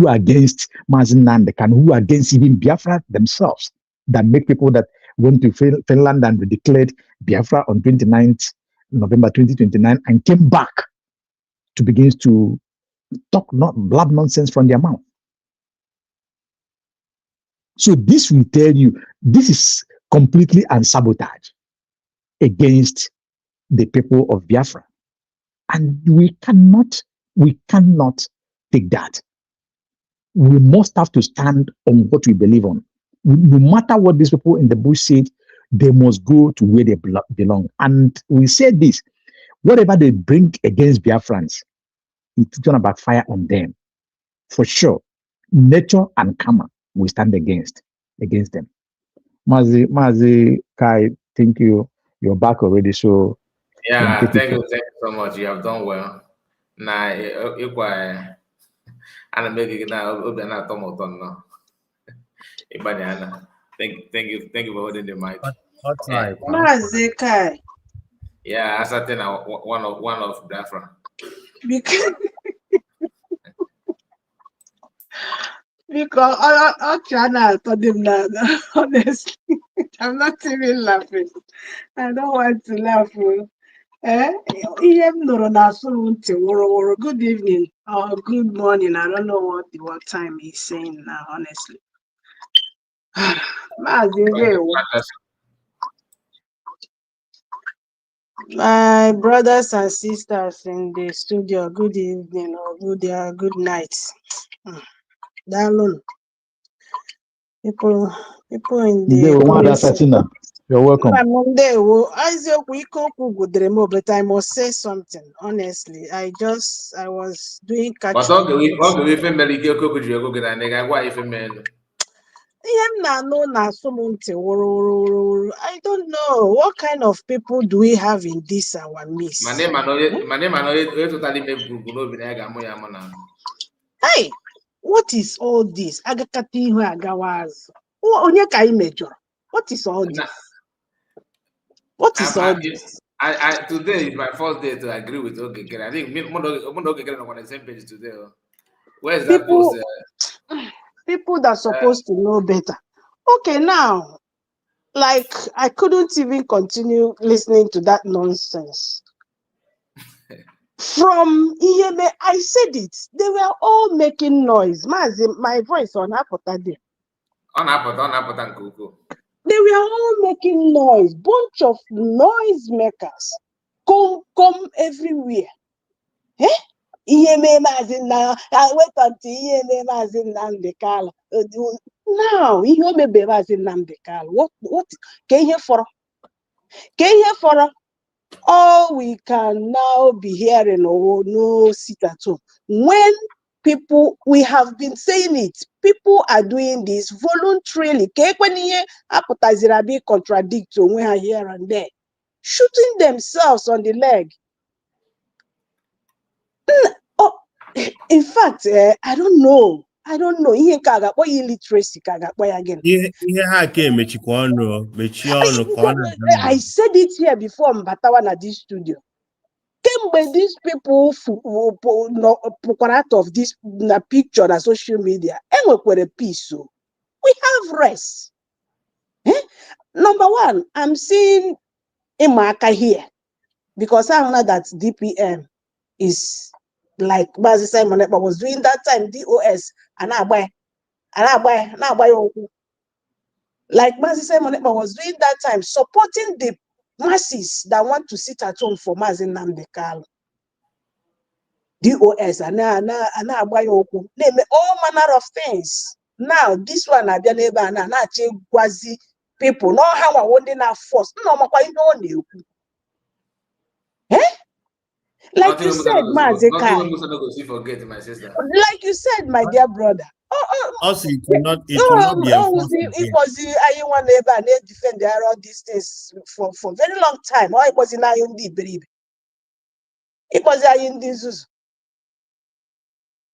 against Mazin Nandekan, who are against even Biafra themselves, that make people that went to Finland and declared Biafra on 29th November 2029 and came back to begin to talk not blab nonsense from their mouth. So this will tell you this is completely unsabotage against the people of Biafra. And we cannot take that. We must have to stand on what we believe on. No matter what these people in the bush said, they must go to where they belong. And we said this, whatever they bring against Biafrans, it's going to backfire on them. For sure. Nature and karma will stand against them. Mazi Kai, thank you. You're back already. So yeah, thank you so much. You have done well. Now, I'm making now. Thank you for holding the mic. Mazi Kai. Yeah, I certain one of Biafra. Because I cannot tell them that, honestly. I'm not even laughing. I don't want to laugh. Good evening or good morning. I don't know what time he's saying now, honestly. My brothers and sisters in the studio, good evening or good night. Down people in the you're welcome. But I must say something honestly. I was doing catch But up. I don't know what kind of people do we have in this our midst. Hey, what is all this? What is all this? What is all this? Today is my first day to agree with Okekere. I think Okekere are on the same page today. Where is that post? People that are supposed to know better. Okay, now, like I couldn't even continue listening to that nonsense. From Iyeme, I said it. They were all making noise. My voice on Apota there. On Apota nke ukwuu. They were all making noise. Bunch of noise makers. Come everywhere. Eh? Iyeme Mazina. I wait until Iyeme Mazina Ndekalo. Now, Iyeme Mazina Ndekalo. What? Can you hear for? Can you hear for? All we can now be hearing, oh, no sit at home. When people, we have been saying it, people are doing this voluntarily. Be contradict here and there, shooting themselves on the leg. Oh, in fact, I don't know. What illiteracy again? I said it here before, Mbatawa this studio. When these people out of this picture on social media, a peace. So we have rest. Number one, I'm seeing Imaka here because I know that DPM is like Bazi Simon was doing that time, DOS, and I buy. Like Bazi Simon was doing that time, supporting the masses that want to sit at home for Mazin Namdekal. DOS and name all manner of things. Now this one I don't ever na quasi people no how I want na force no know. Eh? Like you said, Forget my sister. Like you said, my dear brother. Also, it will not be enforced again. It was I want never defend all these things for very long time. Or it was in IUD, baby. It was IUD.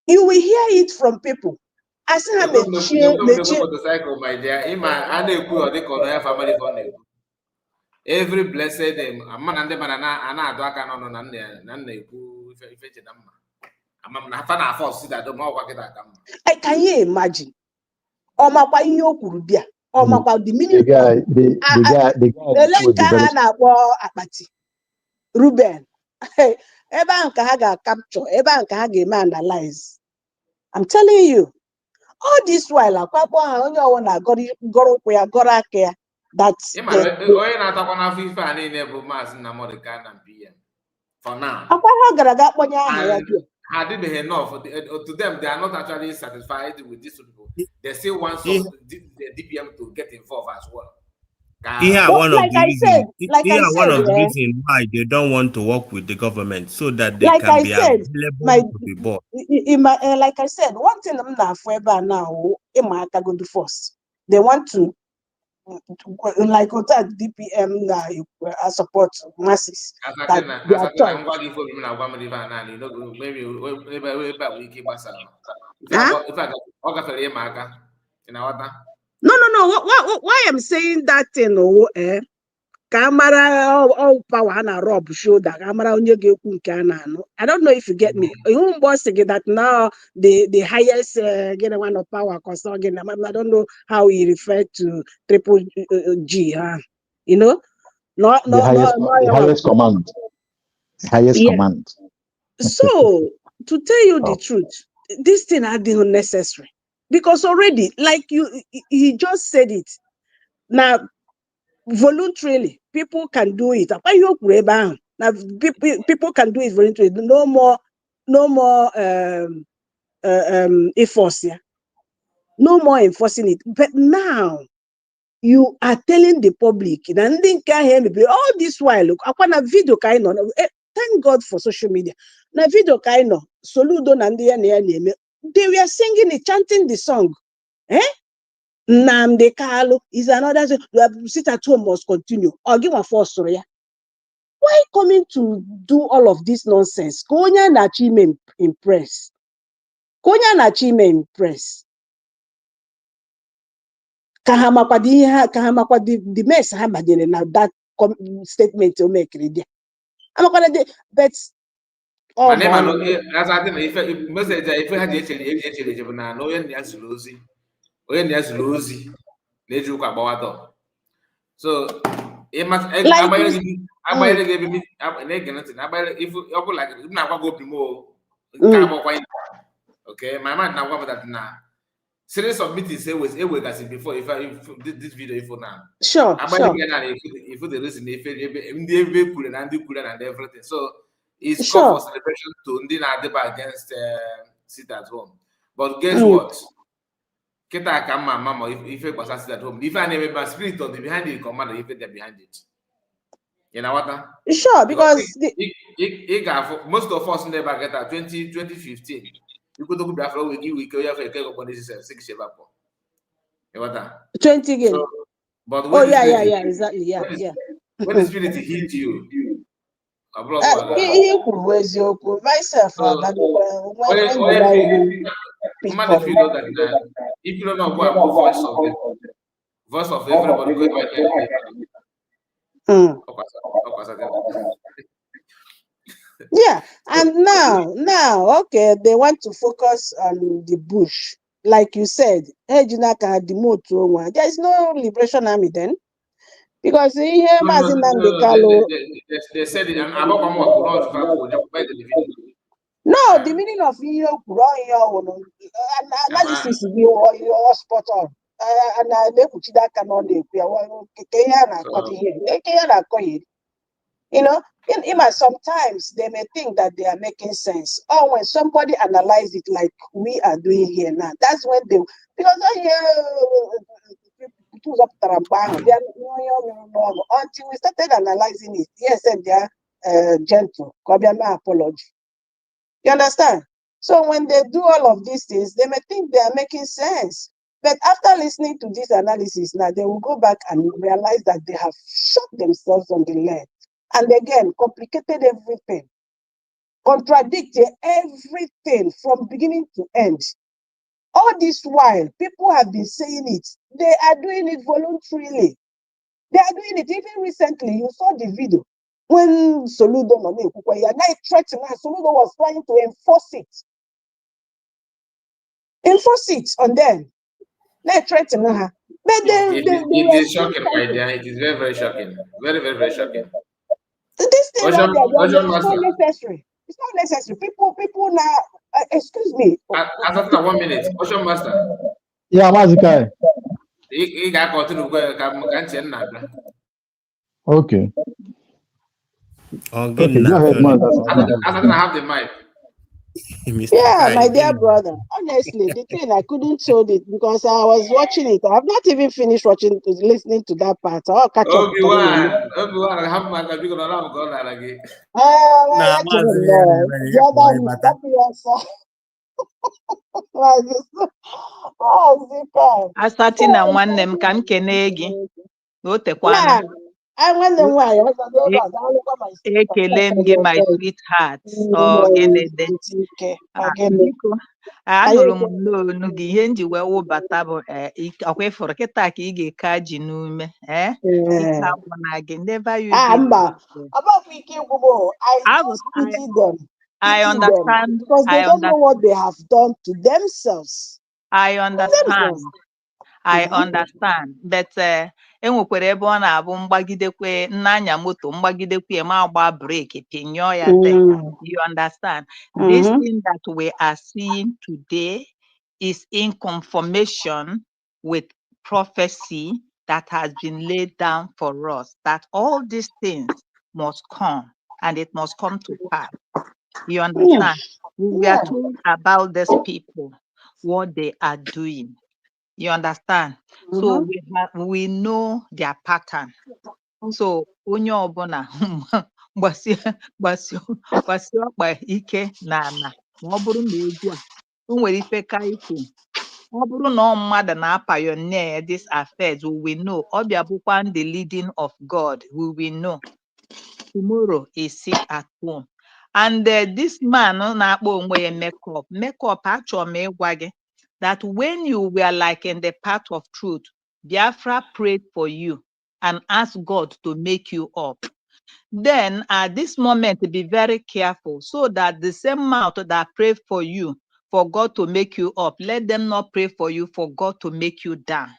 You will hear it from people. As I motorcycle, my dear. Every blessed name. A man and the banana and I do aka no na nne ekwu ife cheda mma. Amam na fa na force that do more work that. I can you imagine? Omakwa ihe o kwuru bia. Omakwa the meaning. The guy na-akpọ akpati. Ruben. Ebe ahụ ka ha ga-capture, ebe ahụ ka ha ga-eme analyze. I'm telling you, all this while, akwakpo ha onye ọwụ na gọrọ ụkwụ ya gọrọ aka ya. That's onye na-atakwa n'afọ ife a niile bụ Maazị Nnamdi Kanu na PM. For now. Akwa ha gara ga akpọnye aha ya bịa. I did enough. To them, they are not actually satisfied with these people. They still want the DPM to get involved as well. One of the reasons why they don't want to work with the government so that they can be available to be bought. Like I said, one thing I'm not forever now, go do first. They want to, like DPM support masses. No. Why I'm saying that thing, camera all power and rob shoulder, camera on your I don't know if you get me. You boss that now the highest get one of power because again, I don't know how he referred to triple G, you know, the highest command. Highest command. So to tell you the truth, this thing had been unnecessary because already, like he just said it. Now, voluntarily, people can do it. Now, people can do it voluntarily. No more enforce, yeah. No more enforcing it. But now you are telling the public, and they can hear me. All this while, look, I want a video kind of. Thank God for social media. Na video kind of Soludo Nandia they were singing it, chanting the song. Nnamdi Kanu is another thing. Sit at home must continue. Or give a force story. Why coming to do all of this nonsense? Konya na chime impress. Kahamakwa the mess hamadine now that statement to make it. But oh, as I think if message if we had actually na no yen ya zulozi. Oyen ya zulozi. Neju kwa bawato. So it must Agbanyere gị ebe na-ege ntị na agbanyere if ọ bụ like m na-agwa gị obi m nke agbakwa okay my mind na-agwa m that na series of meetings ewegasị before if this video ifo na Sure, agbanyere sure. gị na if the reason ife ebe ndị ebe kwuru na ndị kwuru and everything so it's call for Sure. celebration to ndị na-adịba against sit at home but guess what kịta ka mma ama ma ife gbasara sit at home ife a na-eme ma spirit of the behind it commander ife dị behind it. You know what? Sure, because most of us never get that 2015. You could talk about we give we have a cake upon this 6 You know what? 20 again. So, but Oh yeah, exactly. Yeah. When the spirit hit you, myself, if you know that if you don't know what voice of everybody going by yeah, and now, okay, they want to focus on the bush, like you said. There is no liberation army then, because here, they said it. No, the meaning of analysis is your spot on. And I that cannot you know, sometimes they may think that they are making sense. Or when somebody analyze it like we are doing here now, that's when they because until we started analyzing it, yes, and they are gentle. Apology. You understand? So when they do all of these things, they may think they are making sense. But after listening to this analysis, now they will go back and realize that they have shot themselves on the leg. And again, complicated everything, contradicted everything from beginning to end. All this while, people have been saying it. They are doing it voluntarily. They are doing it. Even recently, you saw the video when Soludo Soludo was trying to enforce it on them. They threatened her. But it is shocking, my dear. It is very, very shocking. Very, very, very shocking. This thing right there, it's not necessary. It's not necessary. People now, excuse me. After 1 minute, Ocean Master. Yeah, Mazikai. He got continue Okay. Okay, go ahead, Master. I don't have the mic. Yeah, my dear brother. Honestly, the thing I couldn't hold it because I was watching it. I have not even finished listening to that part. I'll catch up. Obi-Wan, I have my computer on. I'm going to again. Asati na nwanne m ka m kenee gị o tekwana ekele m gị my sweetheart Ogenede biko anụrụ m n'onu gị ihe nji wee wụbata bụ ọkwa ịfụrụ kịta ka ị ga-eke ji n'ume ike agwụna gị never you I understand because they don't know what they have done to themselves. I understand. I understand, but enwekwara ebe ọ na-abụ mgbagidekwe n'anya moto mgbagidekwe ma agba breki pinyo ya you understand? This thing that we are seeing today is in conformation with prophecy that has been laid down for us, that all these things must come and it must come to pass. You understand? We are told about these people, what they are doing. You understand? So we know their pattern. So onye ọbụla gbasi ọkpa ike na ma ọ bụrụ na egwu a o nwere ife ka ikwu ọ bụrụ na mmadụ na-pioneer this affairs, we will know. Ọ bịa bụkwa the leading of God, we will know. Tomorrow is sit at home. And this man na-akpọ onwe ya makeup achọrọ m ịgwa gị that when you were like in the path of truth, Biafra prayed for you and asked God to make you up. Then at this moment, be very careful so that the same mouth that prayed for you, for God to make you up, let them not pray for you for God to make you down.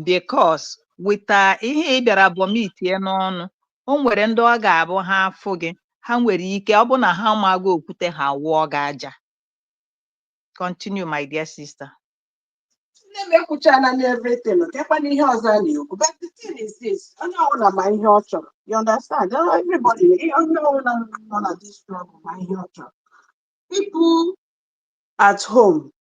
Because with ihe bịara vomit n'ọnụ o nwere ndị ọ ga-abụ ha afụ gị ha nwere ike ọ bụ na ha mago okwute ha wụọ gị aja. Continue, my dear sister. Nne m ekwuchana na everything, kekwana ihe ọzọ a na-ekwu. But the thing is this, onye ọbụla ma ihe ọ chọrọ. You understand? Everybody, onye ọbụla nọ na this struggle ma ihe ọ chọrọ. People at home,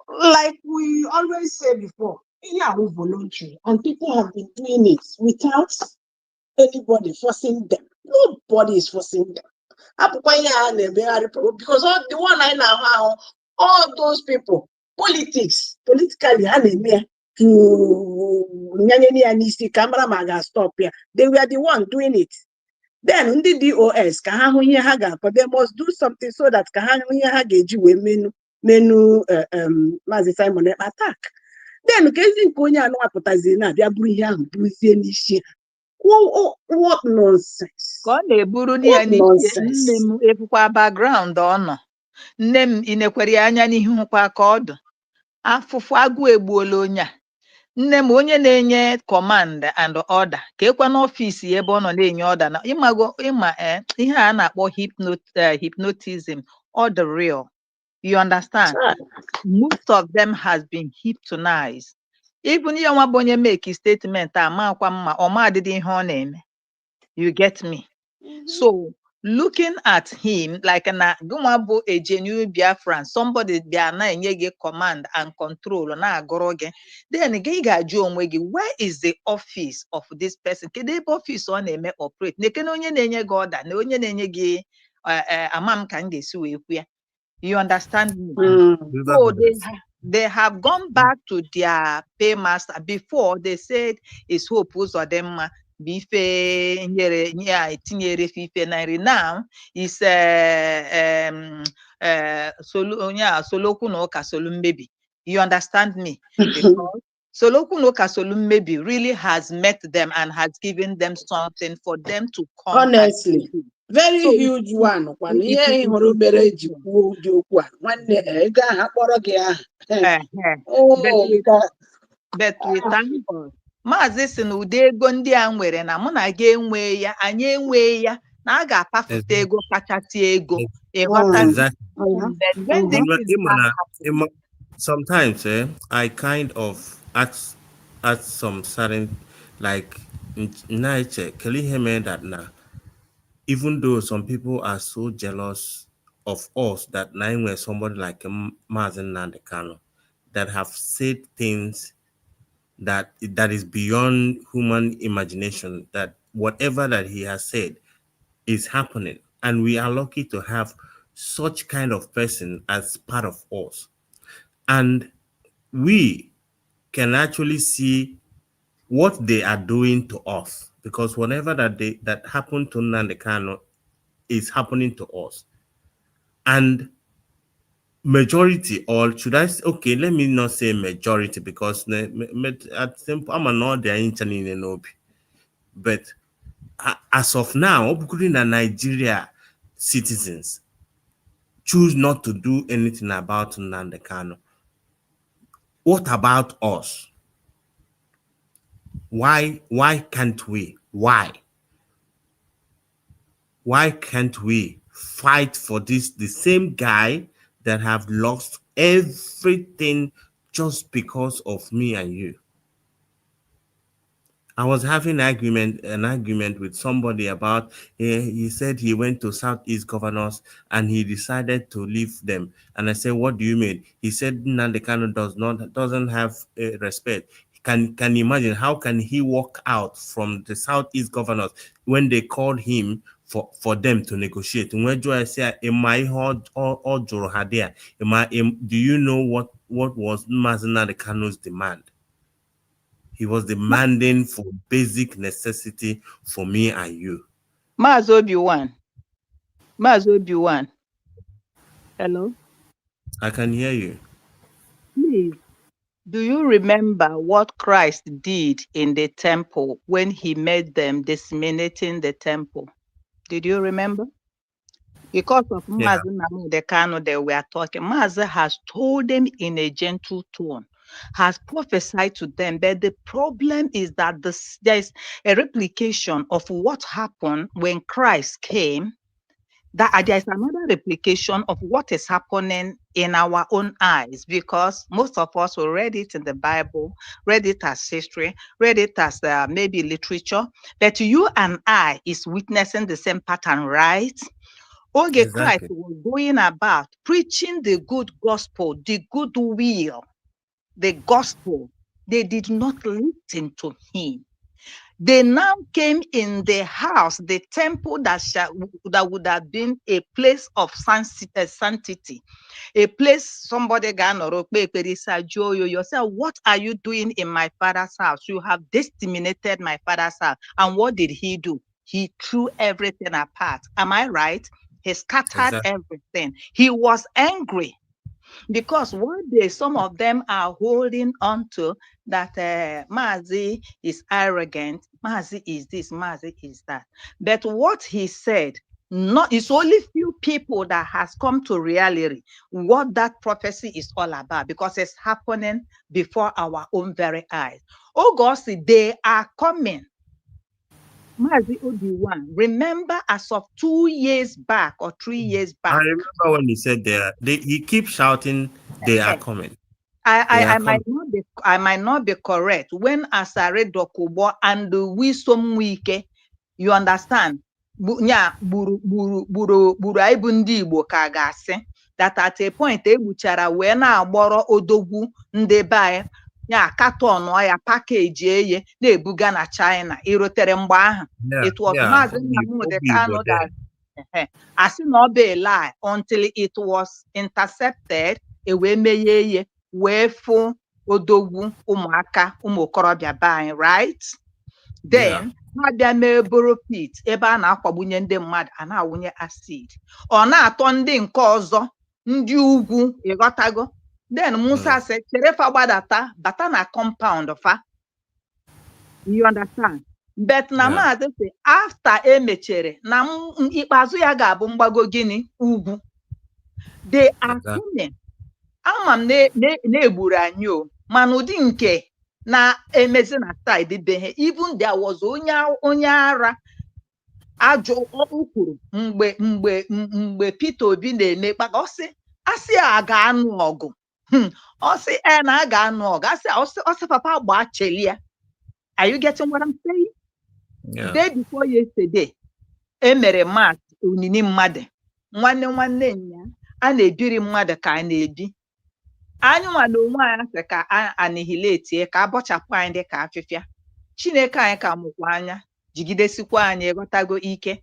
like we always say before, ihe ahụ voluntary, and people have been doing it without anybody forcing them. Nobody is forcing them. Because all the one I know, all those people, politically, to camera maga stop here. They were the one doing it. Then the DOS, they must do something so that menu Mazi Simon attack. Then what nonsense. Ka ọ na-eburu ya n'ike, nne m efukwa background ọ nọ. Nne m inekwere ya anya n'ihu hụkwa ka ọ dụ. Afụfụ agụ egbuola onye a. Nne m onye na-enye command and order ka ekwe n'ọfịs ya ebe ọ nọ na-enye order na ihe a na-akpọ hypnotism or the real. You understand? Most of them has been hypnotized. Even ihe nwa bụ onye make statement a makwa mma ọ ma adịdị ihe ọ na-eme. You get me? So looking at him like na gụnwa a genuine Biafran, somebody bịa na-enye gị command and control na-agụrụ gị, then gị ga-ajụ onwe gị, where is the office of this person? Kedu ebe office ọ na-eme operate? Nekene onye na-enye gị order na onye na-enye gị amam ka m ga-esi wee kwu ya. You understand me? So they have gone back to their paymaster. Before they said it's Hope Uzodimma. Bife nyere tinyere fife nari. Now is Soloku no ka Solumbebi. You understand me? Because Soloku no ka Solumbebi really has met them and has given them something for them to come. Honestly, very huge one. But we thank God. Maazị si na ụdị ego ndị a nwere na mụ na gị enwe ya, anyị enwe ya, na a ga-apafụta ego kachasị ego. Sometimes I kind of ask some certain like that now. Even though some people are so jealous of us that now we're somebody like Mazen Nandekano that have said things that is beyond human imagination, that whatever that he has said is happening. And we are lucky to have such kind of person as part of us. And we can actually see what they are doing to us, because whatever that happened to Nandekano is happening to us. And majority, or should I say, okay, let me not say majority, because I'm not there, but as of now, Nigeria citizens choose not to do anything about Nandekano. What about us? Why can't we? Why can't we fight for this? The same guy that have lost everything just because of me and you. I was having an argument with somebody about, he said he went to Southeast governors and he decided to leave them. And I said, what do you mean? He said Nandekano doesn't have respect. Can you imagine how can he walk out from the Southeast governors when they called him for them to negotiate? When do I say, do you know what was Mazen Nandekano's demand? He was demanding for basic necessity for me and you. Mazobi one. Hello? I can hear you. Please, do you remember what Christ did in the temple when he made them disseminating the temple? Did you remember? Because of Mazi Nandekano they were talking. Mazi has told them in a gentle tone has prophesied to them. But the problem is that there's a replication of what happened when Christ came. That there's another replication of what is happening in our own eyes, because most of us will read it in the Bible, read it as history, read it as maybe literature, but you and I is witnessing the same pattern, right? Oge Christ Exactly. was going about preaching the good gospel, the good will, the gospel. They did not listen to him. They now came in the house, the temple that would have been a place of sanctity, a place somebody yourself. What are you doing in my father's house? You have disseminated my father's house. And what did he do? He threw everything apart. Am I right? He scattered Exactly. everything. He was angry because one day some of them are holding on to that Mazi is arrogant, Mazi is this, Mazi is that. But what he said, not it's only few people that has come to reality what that prophecy is all about, because it's happening before our own very eyes. Oh God, they are coming. Mazi Obi-Wan, remember as of 2 years back or 3 years I back, remember when he said he keeps shouting, they are coming. They are I coming. might not be correct. When Asare Dokubo and Wisdom Wike, you understand? Buru anyị bụ ndị Igbo ka ga-asị that at a point egbuchara wee na-agbọrọ odogwu ndị be anyị, ya katọn ya pakeji eye na-ebuga na China. Irotere mgbe ahụ, Yeah, it was yeah. Maazị Nnamdi Obi Kanu were there. that asị na ọ bụ a lie until it was intercepted, ewee meghe ihe wee fụ odogwu ụmụaka ụmụ okorobịa be anyị, right? Then ha bịa mee boro pit ebe a na-akwagbunye ndị mmadụ, a na-awụnye acid, ọ na-atọ ndị nke ọzọ ndị ugwu, ịghọtago. Then Musa sị cherefa gbadata bata na compound fa, you understand. But na Maazị sị after emechere na ikpeazụ ya ga-abụ mgbago gịnị ugwu. They are coming. Ama m na-egburu anyị o, mana ụdị nke na-emezi na side be ha. Even there was onye ara ajọ kwuru mgbe Peter Obi na-eme kpaka, ọ sị asị a ga-anụ ọgụ, ọ sị na a ga-anụ ọgụ, ọ sị papa gbaa chelia. Are you getting what I'm saying? Yeah. Day before yesterday, emere mass onini mmadụ, nwanne nya a na-ebiri mmadụ ka a na-ebi. Anyị nwa na onwe anyị sị ka a annihilate, ka abọchapụ anyị dị ka afịfịa. Chineke anyị ka mụkwa anya jigidesikwa anyị, ghọtago ike.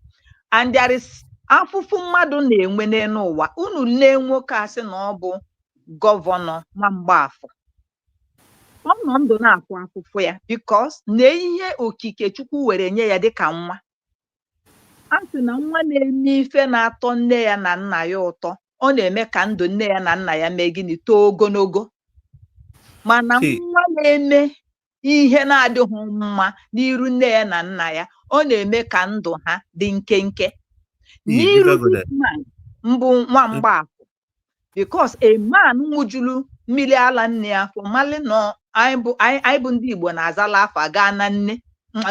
And there is afụfụ mmadụ na-enwe n'elu ụwa. Unu lee nwoke a sị na ọ bụ gọvanọ Nwamgbafọ, ọ nọ ndụ na-akwụ afụfụ ya because na ihe okike Chukwu were nye ya dịka nwa. A sị na nwa na-eme ife na-atọ nne ya na nna ya ụtọ, ọ na-eme ka ndụ nne ya na nna ya mee gịnị, too ogologo. Mana nwa na-eme ihe na-adịghị mma n'iru nne ya na nna ya, ọ na-eme ka ndụ ha dị nkenke. N'iru this man mbụ Nwamgbafọ, because a man nwụjuru mmiri ala nne ya afọ mali nọ anyị bụ ndị Igbo na-azala afa gaa na nne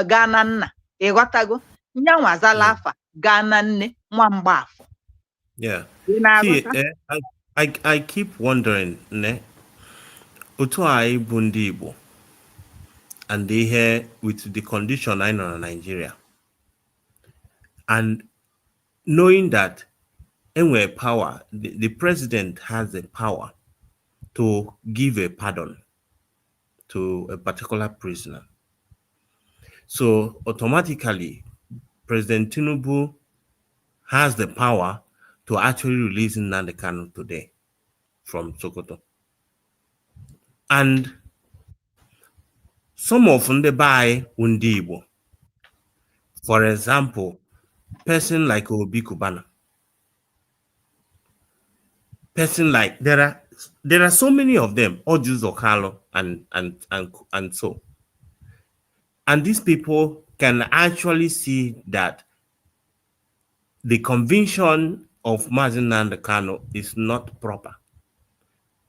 gaa na nna, ịghọtago. Nyanwa azala afa gaa na nne Nwamgbafọ. Yeah. See, I keep wondering, otu anyị bụ ndị Igbo, and they here with the condition I know in Nigeria, and knowing that anywhere power, the president has the power to give a pardon to a particular prisoner. So automatically, President Tinubu has the power to actually release Nnamdi Kanu today from Sokoto. And some of them buy Undibo. For example, person like Obi Kubana. Person like there are so many of them, Ojus Okalo and so. And these people can actually see that the conviction of Mazi Nnamdi Kanu is not proper.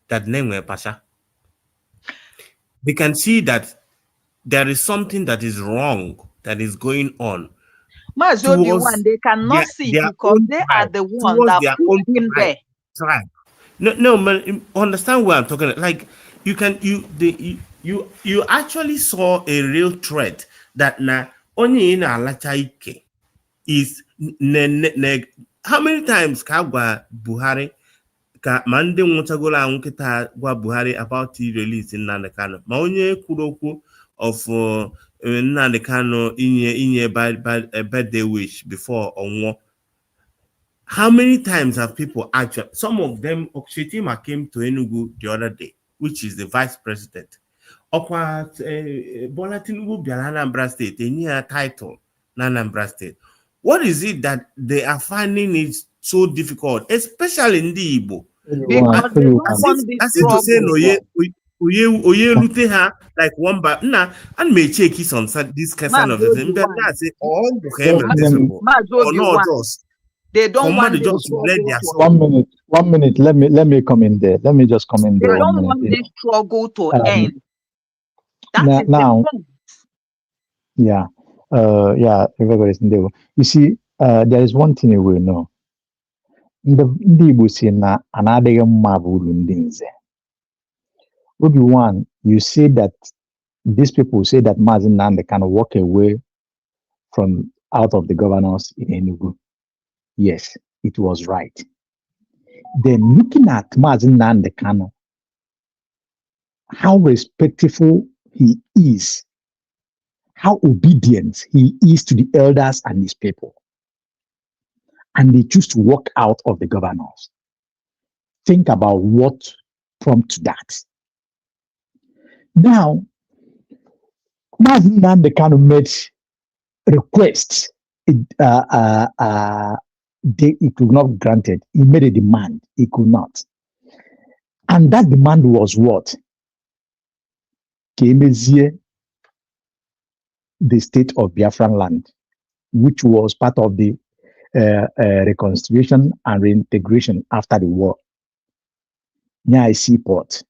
That name Pasha. they can see that there is something that is wrong that is going on Mazobi one, towards they cannot see their because own they are tribe, the one towards that their put own him there. tribe. No, man, understand what I'm talking about. Like you actually saw a real threat that na only in alachaike is how many times ka gwa Buhari ka ma ndị nwụchagoro anwụ kịta gwa Buhari about the release Nnamdi Kanu ma onye kwuru okwu of Nnamdi Kanu inye birthday wish before ọnwụọ. How many times have people actually, some of them, Okshitima came to Enugu the other day, which is the vice president. Okwa Bola Tinubu bịara Anambra State, a near title na Anambra State. What is it that they are finding it so difficult, especially in the Igbo? Because they don't want this As if to say, no, oye lute ha like one by na and may check his on this kind of thing. But I say, oh, okay, or not just. They don't want this this struggle to 1 minute. Let me come in there. Let me just come in They there. don't want this struggle to end. That is now, the point. yeah, everybody's in there. You see, there is one thing you will know. Ndị Igbo si na anadịghị mma bụ uru ndị nze. Obi-Wan, you say that these people say that Mazi Nnamdi can walk away from out of the governors in Enugu. Yes, it was right. Then looking at Mazi Nnamdi Kanu, how respectful he is, how obedient he is to the elders and his people, and they choose to walk out of the governors. Think about what prompted that. Now, Mazi Nnamdi Kanu made requests. It could not be granted. He made a demand. He could not. And that demand was what? Kemezie, the state of Biafran land, which was part of the reconstruction and reintegration after the war. Nyai seaport.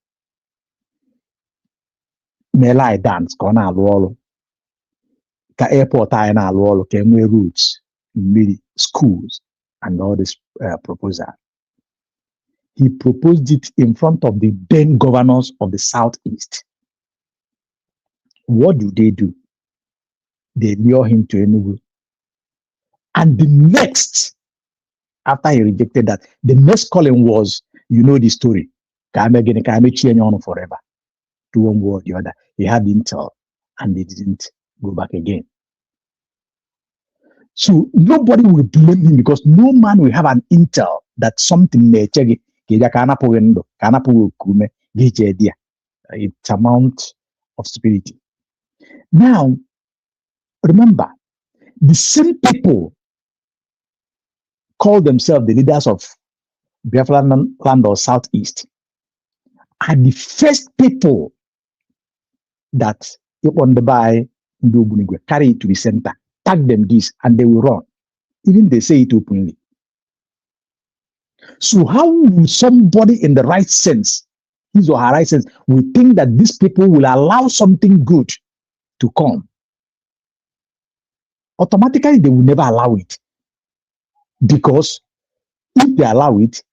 Melai dance, kona alwolo. Ka airport ay na alwolo, ka enwe routes, schools, and all this proposal. He proposed it in front of the then governors of the Southeast. What do? They lure him to Enugu. And the next, after he rejected that, the next calling was, you know the story. Kame forever. To one way or the other. He had intel and they didn't go back again. So nobody will blame him because no man will have an intel that something may check it. It's amount of stupidity. Now, remember, the same people call themselves the leaders of Biafran land or Southeast are the first people that on the by carry it to the center, tag them this, and they will run. Even they say it openly. So how will somebody in the right sense, his or her right sense, will think that these people will allow something good to come? Automatically, they will never allow it. Because if they allow it,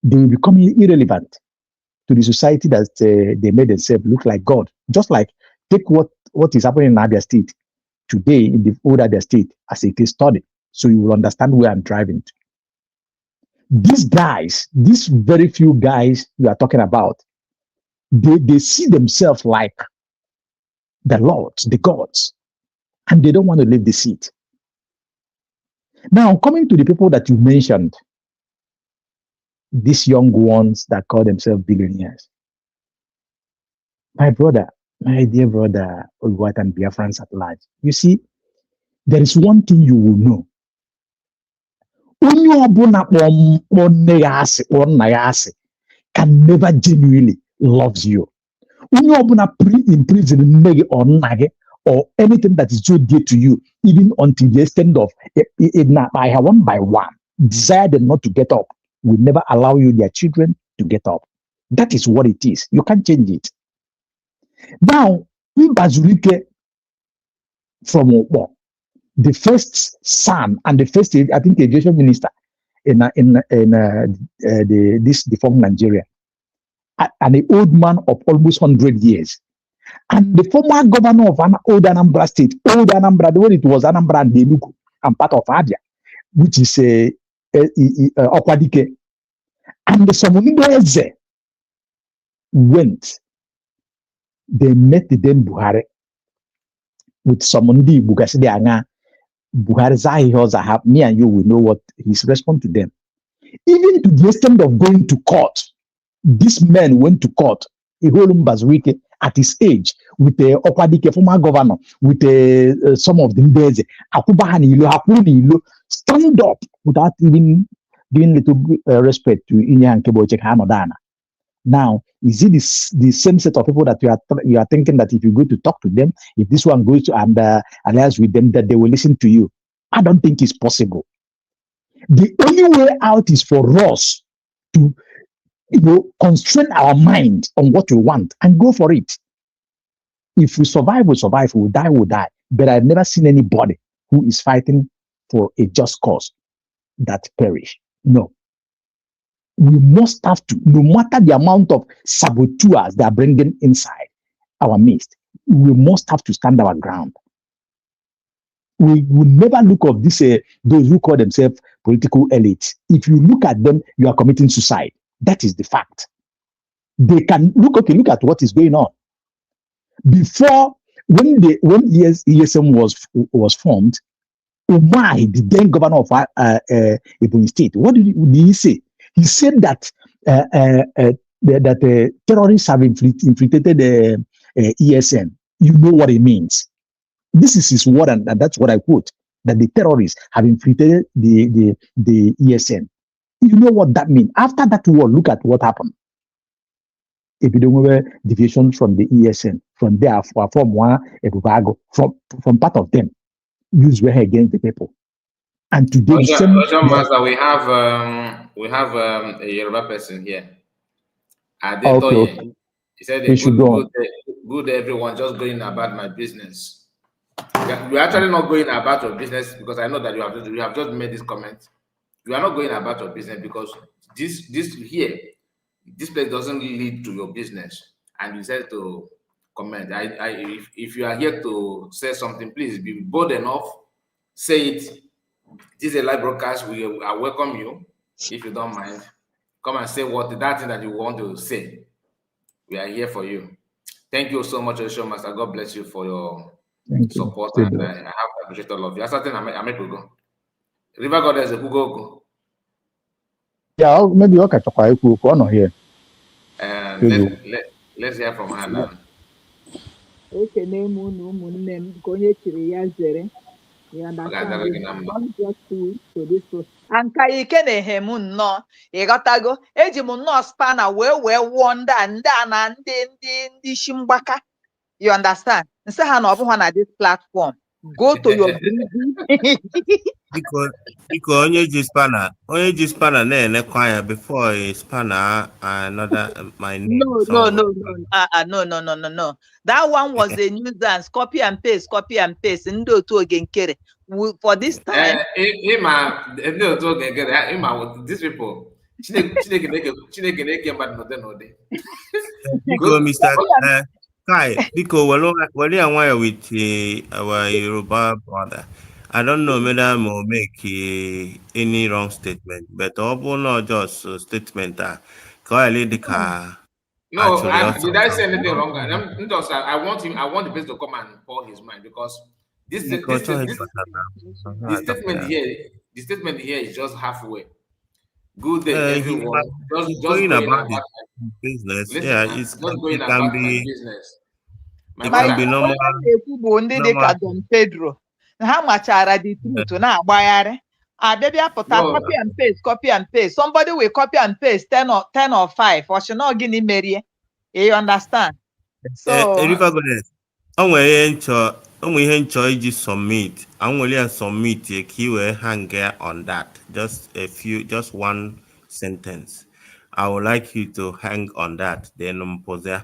they will become irrelevant to the society that they made themselves look like God. Just like, take what is happening in Abia State today in the old Abia State as a case study, so you will understand where I'm driving to. These guys, these very few guys you are talking about, they see themselves like the lords, the gods, and they don't want to leave the seat. Now, coming to the people that you mentioned, these young ones that call themselves billionaires. My brother, my dear brother, Oluwat and Biafrans at large, you see, there is one thing you will know. Onye ọbụla nne ya asị or nna ya asị can never genuinely loves you. Onye ọbụla imprisoned nne gị or nna gị or anything that is so dear to you, even until the extent of one by one, desire them not to get up, will never allow you, their children, to get up. That is what it is. You can't change it. Now, Mbazurike from Okpo, the first son and the first, I think, education minister in this defunct Nigeria, and an old man of almost 100 years. And the former governor of an old Anambra state, old Anambra, the way it was Anambra and Denuku, and part of Abia, which is Okwadike. And the Somunideze went, they met them Buhari with Somundi Bugaside Anga. Buhari Zahi, me and you will know what his response to them. Even to the extent of going to court, this man went to court, Iholum Bazwike, at his age, with the Okwadike, former governor, with some of them there, stand up without even giving little respect to Inyan Keboche Hamadana. Now, is it the same set of people that you are thinking that if you go to talk to them, if this one goes to and alliance with them, that they will listen to you? I don't think it's possible. The only way out is for us to, constrain our mind on what we want and go for it. If we survive, we survive. If we die, we die. But I've never seen anybody who is fighting for a just cause that perish. No. We must have to, no matter the amount of saboteurs they are bringing inside our midst, we must have to stand our ground. We will never look at this, those who call themselves political elites. If you look at them, you are committing suicide. That is the fact. They can look at what is going on. Before, when ESM was formed, Umar, the then governor of Ebonyi State, what did he say? He said that terrorists have infiltrated ESN. You know what it means. This is his word, and that's what I quote, that the terrorists have infiltrated the ESN. You know what that means. After that war, look at what happened. If you don't have deviation from the ESN, from there, from one, from part of them, use way against the people. And today, Master, we have a Yoruba person here. Okay. He said, good everyone, just going about my business. We're actually not going about your business because I know that you have just made this comment. You are not going about your business because this place doesn't lead to your business. And you said to comment. If you are here to say something, please be bold enough, say it. This is a live broadcast. I welcome you. If you don't mind, come and say that thing that you want to say. We are here for you. Thank you so much, Osho Master. God bless you for your support. And I have to appreciate all of you. That's something I make go. River Goddess, go. Yeah, maybe okay to on here. Let's hear from her now. Ekene m unu ụmụnne m nke onye chiri ya zere. You understand? Don't just to this process. Anka ike na-ehe m nnọọ ịghọtago eji m nnọọ spana wee wụọ ndị a na ndị isi mgbaka. You understand? Nsị ha na ọ bụghị na this platform. Go to your breathing. Biko onye ji spana na-enekwa ya before a spanner another my name. No. That one was a nuisance. Copy and paste. Ndị otu oge nkere. For this time. These people. Chineke na-eke mmadụ n'ụdị. Biko Mr. Kai, biko were nwayọ with our Yoruba brother. I don't know whether I will make any wrong statement, but not just statement that did I say anything wrong? I want the person to come and pour his mind because the statement here is just halfway. Good day, everyone. Just going about business. Listen, It's going about my business. It can be normal. Ndị dị ka Don Pedro ha machara the truth na-agbagharị abịabịa pụta copy and paste somebody will copy and paste 10 or 5 or she not gịnị merie. You understand? So River Goddess, o nwere ihe nchọ iji submit submit ka I wee hang on that just one sentence. I would like you to hang on that then pause.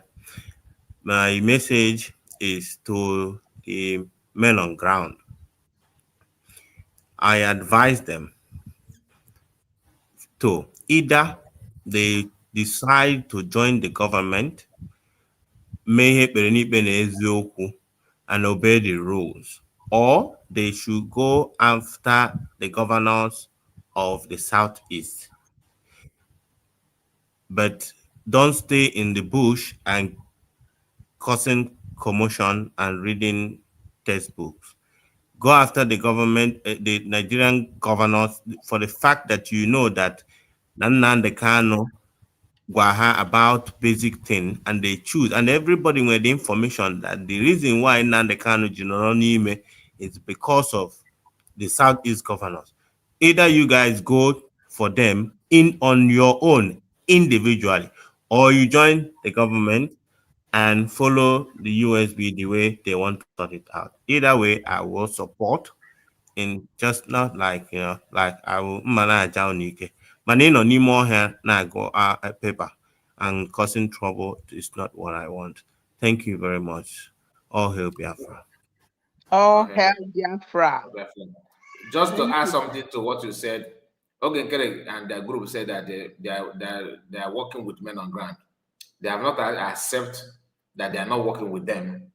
My message is to the men on ground. I advise them to either they decide to join the government, mee ihe ekpere n'ikpe na eziokwu, and obey the rules, or they should go after the governors of the Southeast. But don't stay in the bush and causing commotion and reading textbooks. Go after the government, the Nigerian governors, for the fact that you know that Nnamdi Kanu Gwaha about basic thing, and they choose, and everybody with the information that the reason why Nnamdi Kanu Jinonime is because of the Southeast governors. Either you guys go for them in on your own individually, or you join the government and follow the USB the way they want to sort it out. Either way, I will support, in just not like, like I will manage Manino ni more here now go a paper and causing trouble is not what I want. Thank you very much. All hail Biafra. All Okay. hail Biafra. Just to Thank add you. something to what you said, Ogenkere and their group said that they are working with men on ground. They have not accept that they are not working with them,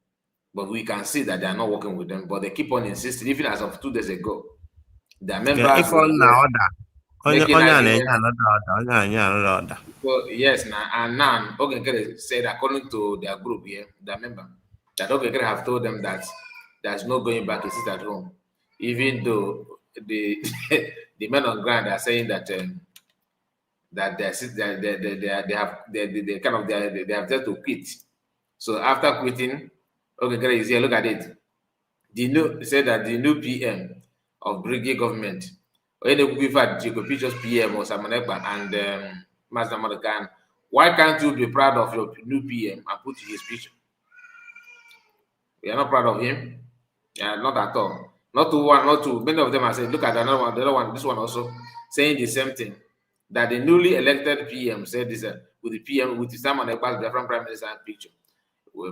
but we can see that they are not working with them. But they keep on insisting, even as of 2 days ago, their members If were on here order, making arguments. another order. So yes, now and now Ogenkere said, according to their group here, their member, that Ogenkere have told them that there's no going back to sit at home, even though the the men on ground are saying that that they have just to quit. So after quitting, Ogenkere is here. Look at it. Said that the new PM of Brigade government, or any just PM or Samanekba and Master Madakan, why can't you be proud of your new PM and put his picture? We are not proud of him. Yeah, not at all. Not to one, not two. Many of them are saying, look at another one, the other one, this one also saying the same thing. That the newly elected PM said this with the PM, with Simon Ekpa's different prime minister picture.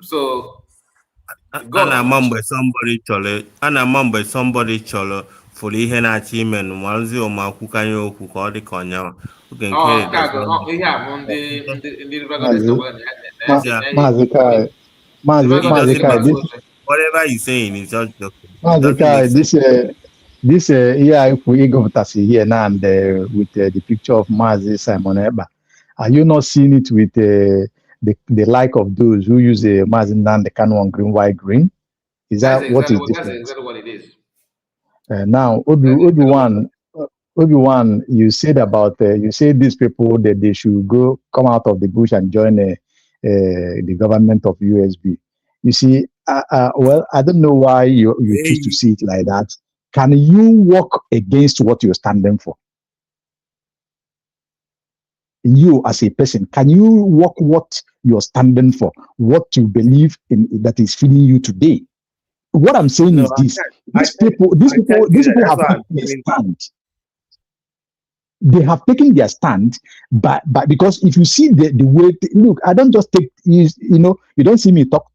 So Ana mgbe somebody chọrọ fụrụ ihe na-achọ ime nwazi ụmụakwụkwọ anya okwu ka ọ dị ka ọnyanwa oge nke ihe a bụ ndị Mazi Kai, whatever you saying is just joking. Mazi Kai, this here we go here now and with the picture of Mazi Simon Eba. Are you not seeing it with the like of those who use the Mazi Nnamdi Kanu on green, white, green? Is that exactly what is That's different? exactly what it is. Now, Obi-Wan, you said about you said these people that they should come out of the bush and join the government of USB. You see, well, I don't know why you choose to see it like that. Can you work against what you're standing for? You as a person, can you work what you're standing for, what you believe in that is feeding you today? What I'm saying is this: these people have taken a stand. They have taken their stand, but because if you see the way, look, I don't just take you don't see me talk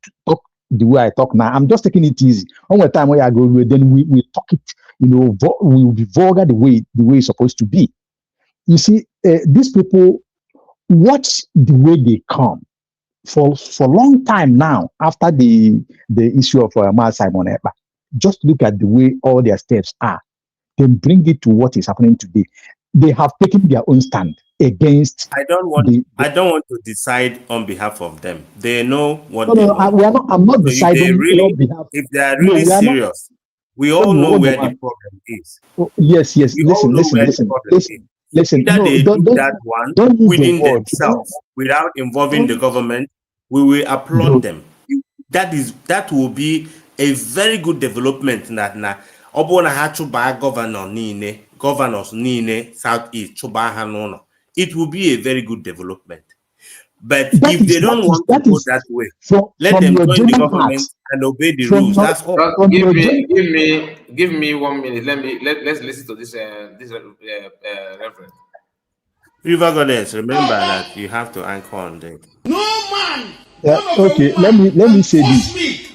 the way I talk now. I'm just taking it easy. One more time where I go, then we talk it, we will be vulgar the way it's supposed to be. You see, these people watch the way they come for a long time now after the issue of Simon Ekpa. Just look at the way all their steps are. Then bring it to what is happening today. They have taken their own stand against. I don't want to decide on behalf of them. They know what they know. I'm not deciding on behalf. If they are really serious, we all know where the problem is. Yes. Listen. Either they do that one within themselves without involving the government, we will applaud them. That will be a very good development. Governors Nine Southeast it will be a very good development. But if they don't want to go that way, let them join the government and obey the rules. That's all. Give me 1 minute. Let's listen to this reference. River Goddess, remember that you have to anchor on that. No man Yeah, One of a okay, woman let me and say forced this. me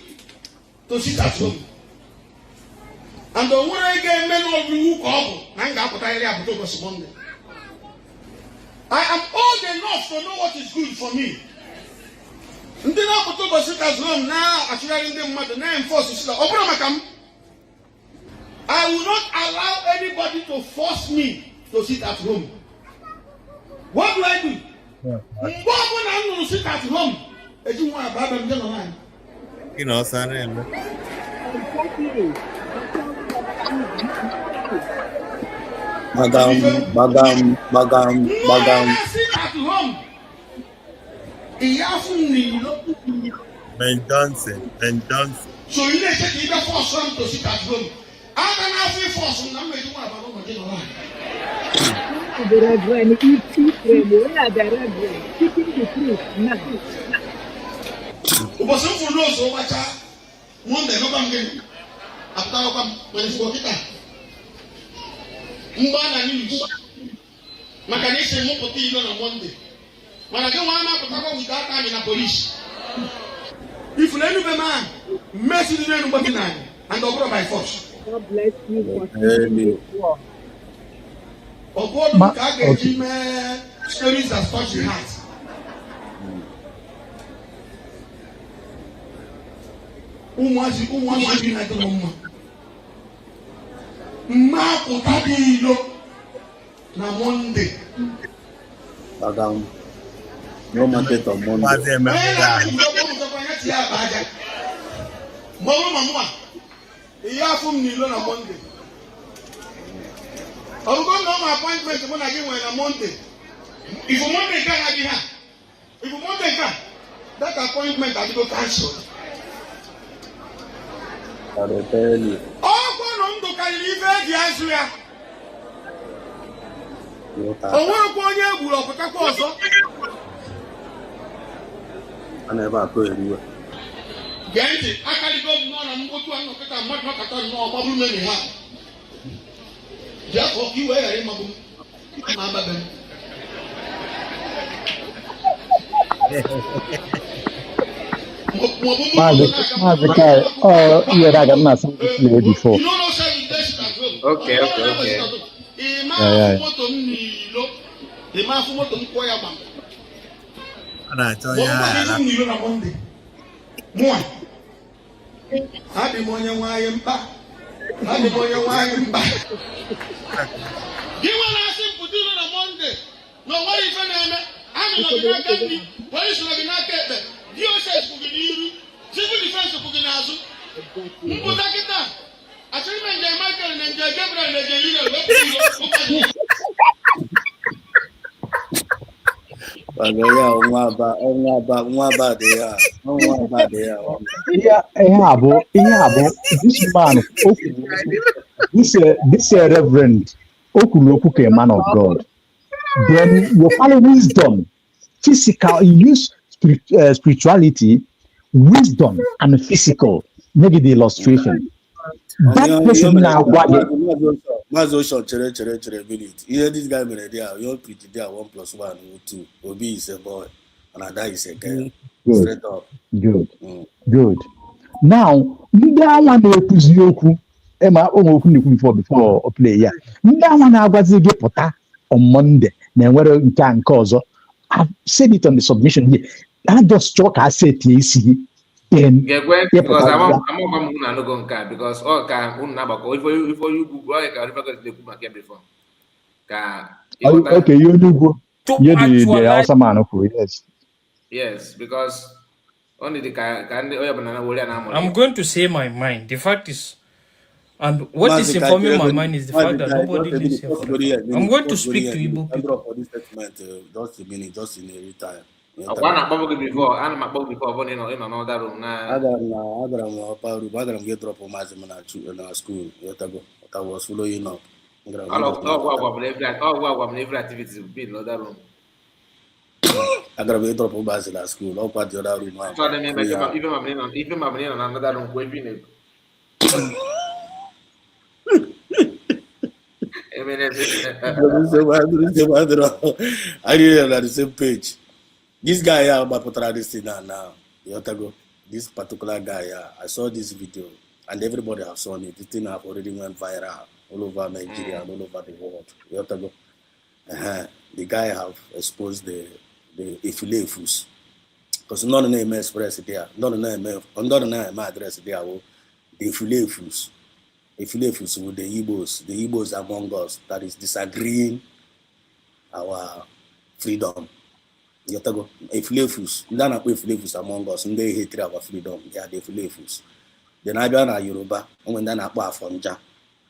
to sit at home. And the one I get men of you call, Monday. I am old enough to know what is good for me. Ndị na-apụta ụbọchị sit at home na-achụgharị ndị mmadụ na-enforce sit at home. I will not allow anybody to force me to sit at home. What do I do? Mgbe ọbụla m nụrụ sit at home, eji nwa ababa m je nọ naanị. You know, son. Bagam. Sit at home. Ìyá fún mi lọ. Ben Johnson. So ilé iṣẹ́ kì í bẹ́ force am to sit at home. Àwọn náà fi force na mmejì nwa ababa m je nọ naanị. The Reverend E.T. Freme, where are the Reverend? Speaking the truth now. Ụbọchị m fụrụ n'ụzọ ụgbacha Monday n'ọkwa m gịnị apụtarakwa m nwere fụọ kịta mgbe a na news maka na isi mụpụta ilo na Monday mana gị nwa na-apụtakwa wita aka anyị na polisi ifuru enube m ahụ mmesi dị n'elu mgbati na anyị and ọ bụrụ by force. God bless you for ọ bụ ọdụ ka a ga-eji mee stories that touch the heart. Ụmụazị bi na dị mma mma apụta dị ilo na Monday. Bagam. No market on Monday. Mama, ihe afọ m n'ilo na Monday. Ọrụgo na ọma appointment mụ na gị nwere na Monday. Ifu Monday nke a gị ha. Ifu Monday nke a, that appointment adịgo cancelled. Ọkwa nọ ndụ karịrị ife eji azụ ya. O nwerekwa onye egburu ọpụtakwa ọzọ. A na-ebe akụ eriwe. Gee ntị, akarịgo m nọ na mkpotu ahụ nkịta mmadụ nọkọta nnọọ ọgbabụrụ mmeri ha. Ji afọ ka iwe ghara ịmagbu ma ababe m. Maazị Kai, ihe na-aga m na-asị play before. Okay. Adị m onye nwanyị mkpa. Gị nwa na-asị mpụta ilo na Monday na o nweghị ife na-eme amị nọ gị n'aka nri polisi nọ gị n'aka ekpe DSS kwụ gị n'iru civil defense kwụ gị n'azụ mpụta kịta achọghị m nje Michael na nje Gabriel na nje Lilian wepụ ilo Nwa dị ya. Ihe a bụ this man this reverend o kwuru okwu ka a man of God. Then you follow wisdom, physical, you use spirituality, wisdom, and physical. Maybe the illustration. That person now what? Mazo shot chere minute. Here this guy made there. You preach there 1 + 1 or 2. Obi is a boy, and Ada is a girl. Straight up. Good. Now, ndị awa na-ekwuzi okwu ema okwu na-ekwu before o play ya. Ndị awa na-agwazi gị pụta on Monday na-enwere nke ọzọ. I've said it on the submission here. I just talk I say TAC. Then because I'm not going to because all can if you Google can refer to the before. Okay, you go. You're the awesome man who yes. Yes, because only the I'm going to say my mind. The fact is, and what is informing my mind is the fact that nobody lives here forever. I'm going to speak to Igbo people. For this statement, just a minute, just in a retire. One about before, and my book before in another room. Adam get drop on my school. I was following up. All every activities will be in another room. I got to drop on my school. All part the other room. Even my money on another room, waving I didn't on the same page. This guy here about this thing now. Yotago, this particular guy here, I saw this video and everybody have seen it. This thing have already went viral all over Nigeria and all over the world. Yotago. The guy have exposed the Ifilefus. Because none of them express there, none of them address there. The Ifilefus. Ifilefus with the Igbos among us that is disagreeing our freedom. Yotago, Ifilefus, none of Ifilefus among us, and they hate our freedom. They are the Ifilefus. Then I got a Yoruba, and when then I put Afonja.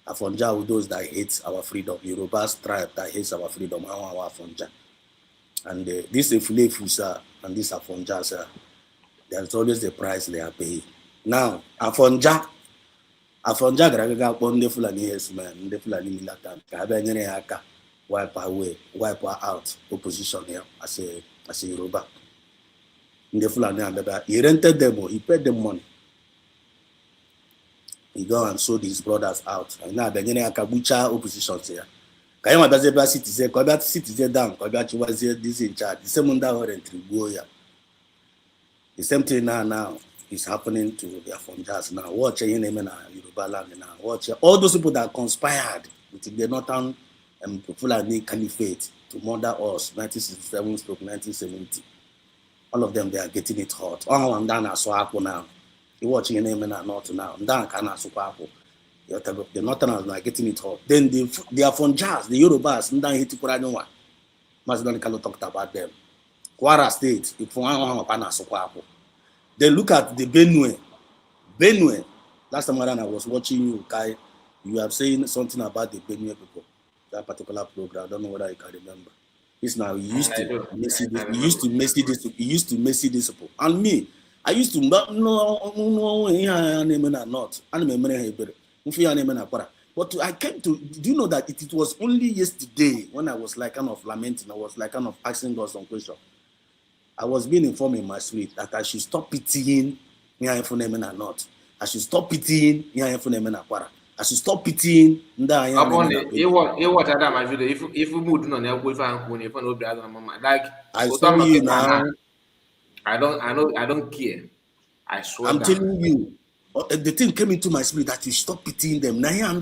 Afonja with those that hate our freedom. Yoruba's tribe that hates our freedom. Our Afonja. And this Ifilefus and this Afonja, there's always the price they are paying. Now, Afonja gara kpọọ ndị Fulani herdsmen, ndị Fulani militant ka ha bịa nyere ya aka wipe out opposition here as a Yoruba. Ndị Fulani abịa, he rented them, he paid them money. He go and sold his brothers out. And now abịa nyere ya aka gbuchaa opposition ya. Ka anyị nwabazie ebe citizen, ka ọ bịa citizen down, ka ọ bịa chịwazie this in charge. The same ndị ahụ rentri gbuo ya. The same thing now is happening to the Afonjas now. Watch Yoruba land now. Watch all those people that conspired with the northern Fulani Caliphate to murder us 1967-1970. All of them, they are getting it hot. Oh, and then I saw Apple now. You watch North now. Then can I saw Apple. The northerners are getting it hot. Then the Afonjas, the Yorubas, and then hit to Kuraniwa. Mazdan Kalo talked about them. Kwara State, if one Apple. Then look at the Benue. Last time I was watching you, Kai, you have saying something about the Benue people. That particular program, I don't know whether you can remember. This now he used to messy this people. And me, I used to not know not. But I came to, do you know that it was only yesterday when I was like kind of lamenting, I was like kind of asking God some questions. I was being informed in my spirit that I should stop pitying Nyayefunemen and not. I should stop pitying Nyayefunemen and Kwara. I should stop pitying what Adam I should if we move on like I saw you now. I don't care. I swear. I'm telling you, the thing came into my spirit that you stop pitying them. They are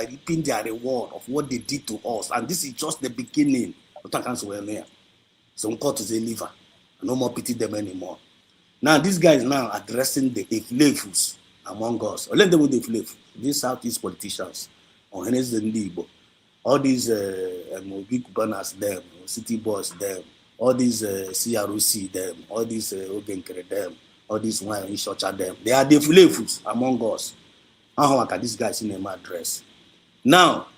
reaping their reward of what they did to us, and this is just the beginning. Some court is a liver. No more pity them anymore. Now this guy is now addressing the Ifilefus among us. Let them with the Ifilefus. These Southeast politicians, all these big banners, them, city boys, them, all these CROC, them, all these Ogenkere, them, all these wine Ishocha, them. They are the Ifilefus among us. How can this guy see them address? Now,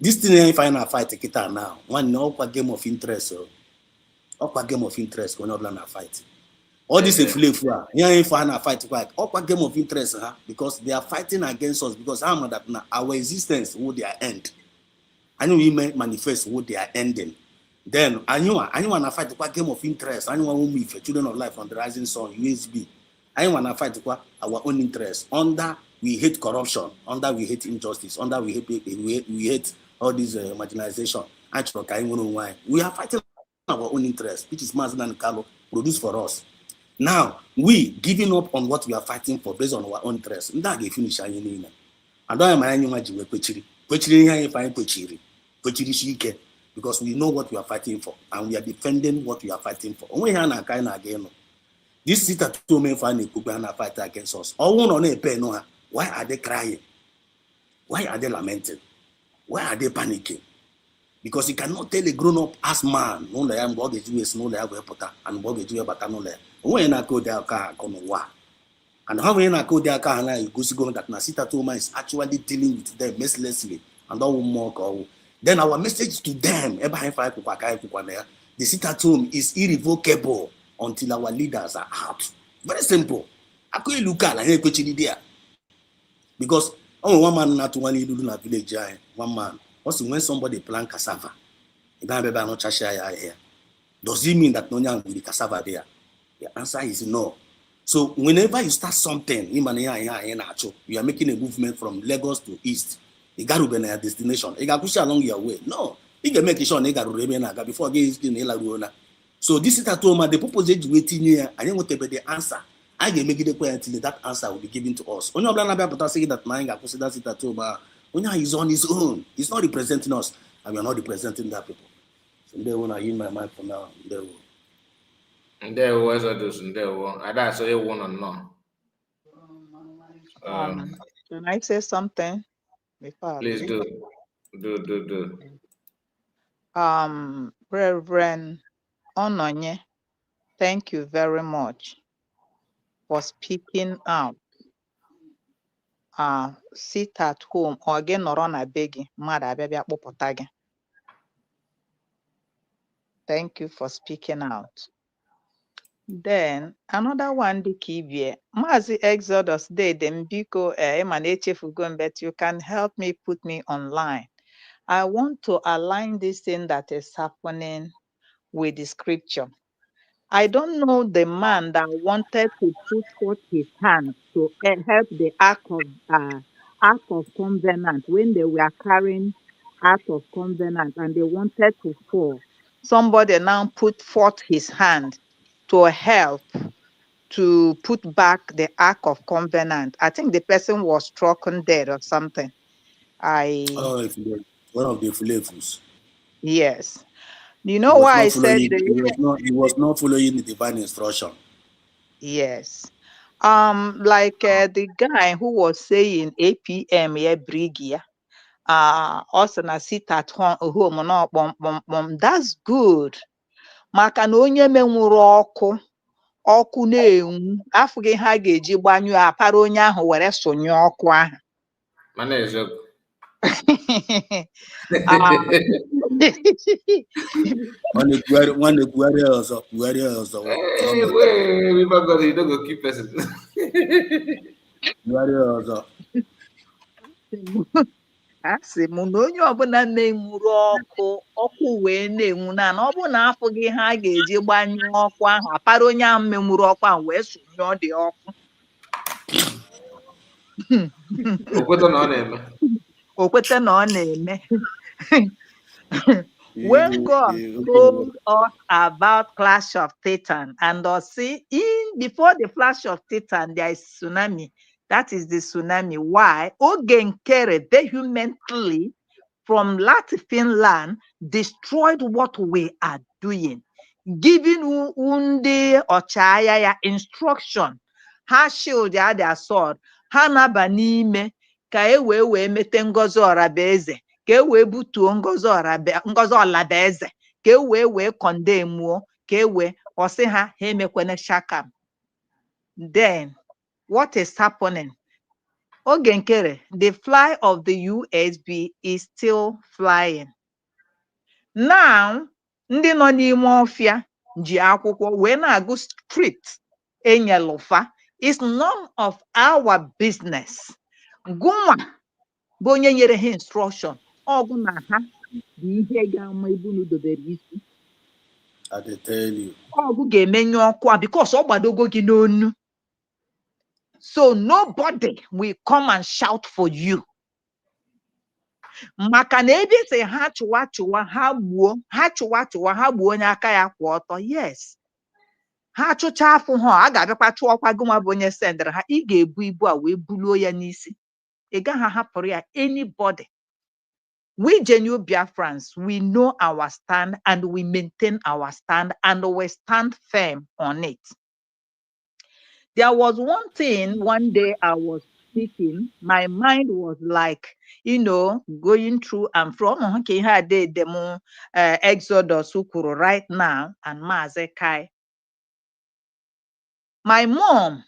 this thing ain't final fight now. One no game of interest. Upper game of interest when not a fight. All this Ifilefus, here ain't final fight quite. Upper game of interest, because they are fighting against us because our existence would their end. I know we may manifest what they are ending. Then I want to fight a game of interest. I want to for children of life on the rising sun, USB. I want to fight our own interest. Under we hate corruption, under we hate injustice, under we hate all this marginalization. We are fighting our own interest, which is Mazda and Carlo produced for us. Now, we giving up on what we are fighting for based on our own interest. And that they finish. I don't because we know what we are fighting for and we are defending what we are fighting for. This sit at 2 men fight against us. Why are they crying? Why are they lamenting? Why are they panicking? Because you cannot tell a grown-up ass man, no lay am bog is no lay pota and bog is but no lay. When I go there car come wa. And how when I go there car and I go that Nasita Toma is actually dealing with them mercilessly and all more. Then our message to them, the sit-at-home is irrevocable until our leaders are out. Very simple. I could look at there. Because one man not one in a village, one man. Also, when somebody plant cassava, does it mean that no one will be cassava there? The answer is no. So whenever you start something, you are making a movement from Lagos to East. You got to be a destination. You got to push along your way. No, you can make it sure you got to remain before getting So this is at home, the purpose is waiting here. I didn't want to be the answer. I can make it a point until that answer will be given to us. Only about saying that mine consider it at home. Only he's on his own. He's not representing us, and we are not representing that people. So they want to hear my mind for now. They will. There was others, and there were. And that's a one or no. Can I say something before I Please leave? do. Reverend Ononye, thank you very much for speaking out. Sit at home or gị nọrọ na be gị mmadụ abịa bịa kpụpụta gị. Thank you for speaking out. Then another one dịka ibie Maazị Exodus dede m biko ịma na echefugo m, but you can help me put me online. I want to align this thing that is happening with the scripture. I don't know the man that wanted to put forth his hand to help the Ark of Covenant when they were carrying Ark of Covenant and they wanted to fall. Somebody now put forth his hand to help to put back the Ark of Covenant. I think the person was struck dead or something. One of the flavors. Yes. You know why I said he was not following the divine instruction. Yes. Like the guy who was saying APM Brigia, also na sit at home no bom. That's good. Maka na onye menwuru ọkụ na-enwu afụghị ha ga-eji gbanyụ apara onye ahụ were sonye ọkụ ahụ. Mana eziokwu. Nwanne kwugharịa ọzọ. We God, you don't go keep person. Kwugharịa ọzọ. Asị m na onye ọbụla na-enwuru ọkụ wee na-enwu na ọ bụ na afụghị ha ga-eji gbanyụ ọkụ ahụ apara onye ahụ menwuru ọkụ ahụ wee sonye ọ dị ọkụ. Okweta na ọ na-eme. Okweta na ọ na-eme. When God told us about Clash of Titan and see before the Flash of Titan there is tsunami. That is the tsunami. Why? Oge nkere vehemently from Latin Finland destroyed what we are doing, giving ndị ọchịagha ya instruction. Ha shield ya their sword. Ha naba n'ime ka e wee mete Ngozi Orabaeze, ka e wee butuo Ngozi Olabaeze, ka e wee condemnuo, ka e wee ọsị ha emekwene shakam. Then what is happening? Oge nkere, the fly of the USB is still flying. Now, ndị nọ n'ime ọfịa ji akwụkwọ wee na-agụ script enyelufa. It's none of our business. Gụnwa bụ onye nyere ha instruction. Ọgụ na ha bụ ihe ga-ama ebe unu dobere isi. I tell you. Ọgụ ga-emenye ọkụ a because ọ gbadogo gị n'onu. So nobody will come and shout for you. Maka na ebe ise ha chụwa ha gbuo onye aka ya kwụ ọtọ. Yes. Ha chụcha afụ ha a ga-abịakwa chụọkwa gị nwa bụ onye sendere ha. Ị ga-ebu ibu a wee buluo ya n'isi. Ị gaghị ahapụrụ ya anybody. We genuine Biafrans, we know our stand and we maintain our stand and we stand firm on it. There was one thing one day I was speaking, my mind was like, going through and from Exodus Ukuru right now and Mazekai. My mom,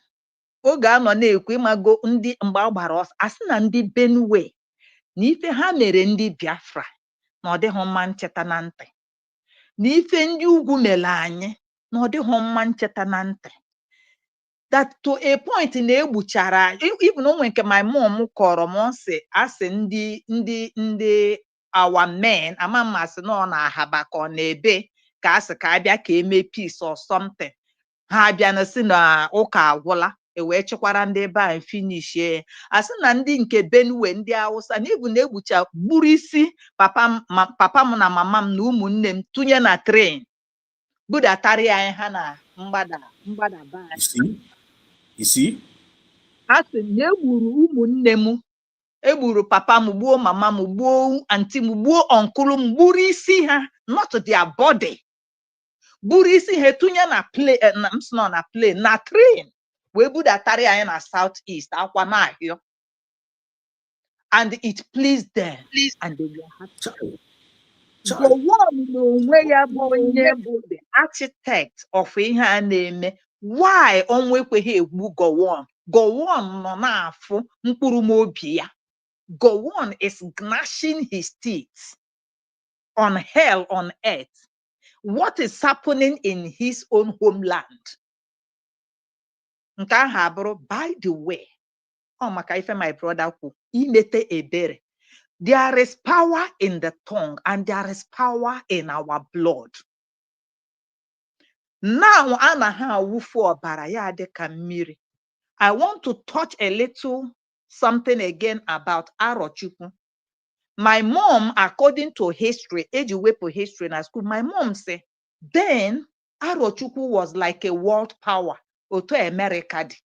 oge anọ na-ekwu ịmago ndị mgbe agbara ọsọ asị na ndị Benue na ife ha mere ndị Biafra na ọ dịghị mma ncheta na ntị, na ife ndị ugwu mere anyị na ọ dịghị mma ncheta na ntị. That to a point na egbuchara even onwe nke my mom kọrọ m asị ndị our men ama mmasị na ọ na-ahaba ka ọ na-ebe ka asị ka abịa ka eme peace or something. Ha abịa na si na ụka agwụla wee chekwara ndị ebe a finish asị na ndị nke Benue ndị Hausa na ibu na-egbucha gburu isi papa m na mama m na ụmụnne m tụnye na train budatara ya anyị ha na mgbada be anyị. You see? A sị na egburu ụmụnne m, egburu papa m, gbuo mama m, gbuo anti m, gbuo ọnkụlụ m, gburu isi ha, not their body. Gburu isi ha etunye na plane na train wee budatara anyị na South East akwa na ahịọ. And it pleased them and they were happy. Gowon n'onwe ya bụ onye bụ the architect of ihe a na-eme. Why ọnwụ ekweghị egbu Gowon? Gowon nọ na-afụ mkpụrụ obi ya. Gowon is gnashing his teeth on hell on earth. What is happening in his own homeland? Nke ahụ abụrụ, by the way, maka ife my brother kwu, imete ebere. There is power in the tongue and there is power in our blood. Now, anaghị awụfu ọbara ya dị ka mmiri. I want to touch a little something again about Arochukwu. My mom, according to history, eji wepụ history na school, my mom say, then Arochukwu was like a world power. Otu America dị.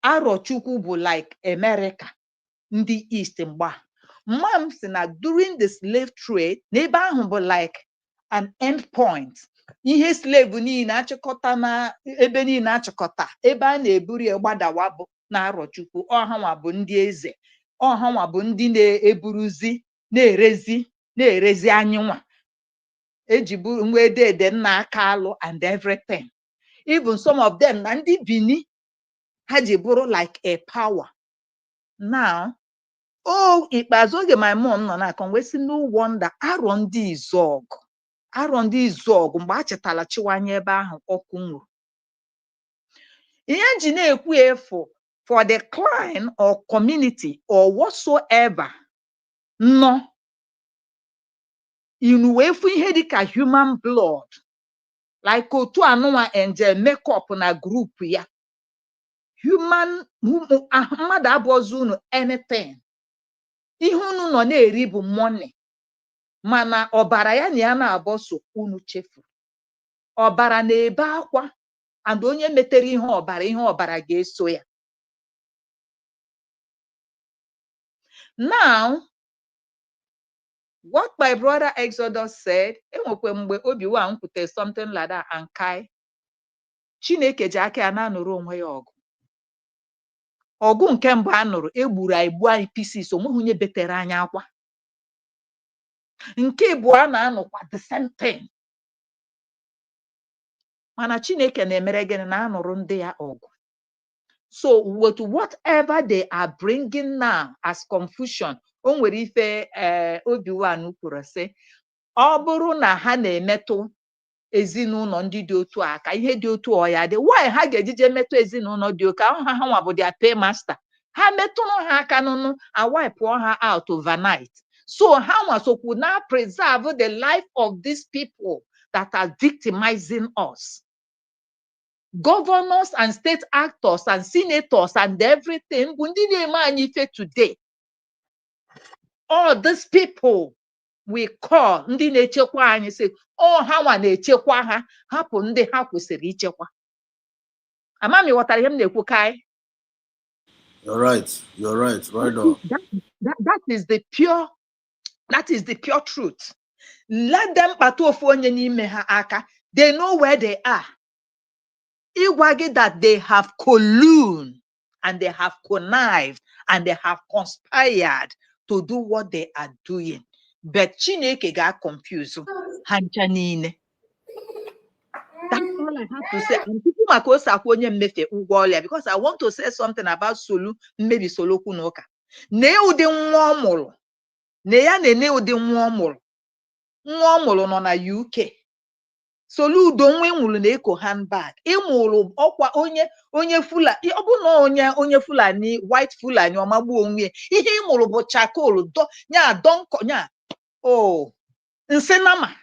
Arochukwu bụ like America, ndị East mgba. Mom si na during the slave trade, n'ebe ahụ bụ like an end point. Ihe slave niile achịkọta na ebe niile achịkọta, ebe a na-eburu ya gbadawa bụ na Arochukwu. Ọhanwa bụ ndị eze. Ọhanwa bụ ndị na-eburuzi na-erezi anyịnwa. Ejibu nwe dede nna aka alụ and everything. Even some of them na ndị Bini ha ji bụrụ like a power. Now, ikpeazụ oge my mom nọ na-akọ wee sị no wonder arọ ndị Izọgụ mgbe a chetala chiwanye ebe ahụ ọkụ nwụrụ. Ihe ji na-ekwu efu for the clan or community or whatsoever nọ inu wee fu ihe dịka human blood like otu anụnwa angel makeup na group ya. Mmadụ abụọzi unu anything. Ihe unu nọ na-eri bụ money. Mana ọbara ya na ya na-abọ so unu chefu. Ọbara na-ebe akwa and onye metere ihe ọbara ga-eso ya. Now, what my brother Exodus said, enwekwe mgbe Obi-Wan kwute something like that and kai. Chineke ji aka ya na-anụrụ onwe ya ọgụ. Ọgụ nke mbụ a nụrụ egburu anyị pieces, onweghị onye betere anyị akwa. Nke bụ a na-anụkwa the same thing. Mana Chineke na-emere gịnị na anụrụ ndị ya ọgụ. So with whatever they are bringing now as confusion, o nwere ife Obi-Wan kwuru sị, ọ bụrụ na ha na-emetụ ezinụlọ ndị dị otu a ka ihe dị otu ọya dị, why ha ga-ejije metụ ezinụlọ dị oke ahụ ha nwa bụ their paymaster. Ha metụrụ ha aka n'ụnụ awipụọ ha out overnight. So ha nwasokwu na preserve the life of these people that are victimizing us. Governors and state actors and senators and everything bụ ndị na-eme anyị ife today. All these people we call ndị na-echekwa anyị sị ha nwa na-echekwa ha, hapụ ndị ha kwesịrị ichekwa. Amami ghọtara ihe m na-ekwu kai? You're right right on. That is the pure truth. Let them kpata ofu onye n'ime ha aka. They know where they are. Ịgwa gị that they have colluded and they have connived and they have conspired to do what they are doing. But Chineke ga confuse ha ncha niile. That's all I have to say. And people maka ose akwa onye mmefe ụgwọ ọlịa, because I want to say something about Solu, maybe Solu kwunoka. Ne ụdị nwa ọ mụrụ. Ne ya na-ene ụdị nwa ọ mụrụ. Nwa ọ mụrụ nọ na UK. Soludo nwa nwụrụ na eko handbag. Ịmụrụ ọkwa onye Fulani, ọ bụ na onye Fulani, white Fulani ọmagbu onwe. Ihe ịmụrụ bụ charcoal nya donko nya. Nsenama.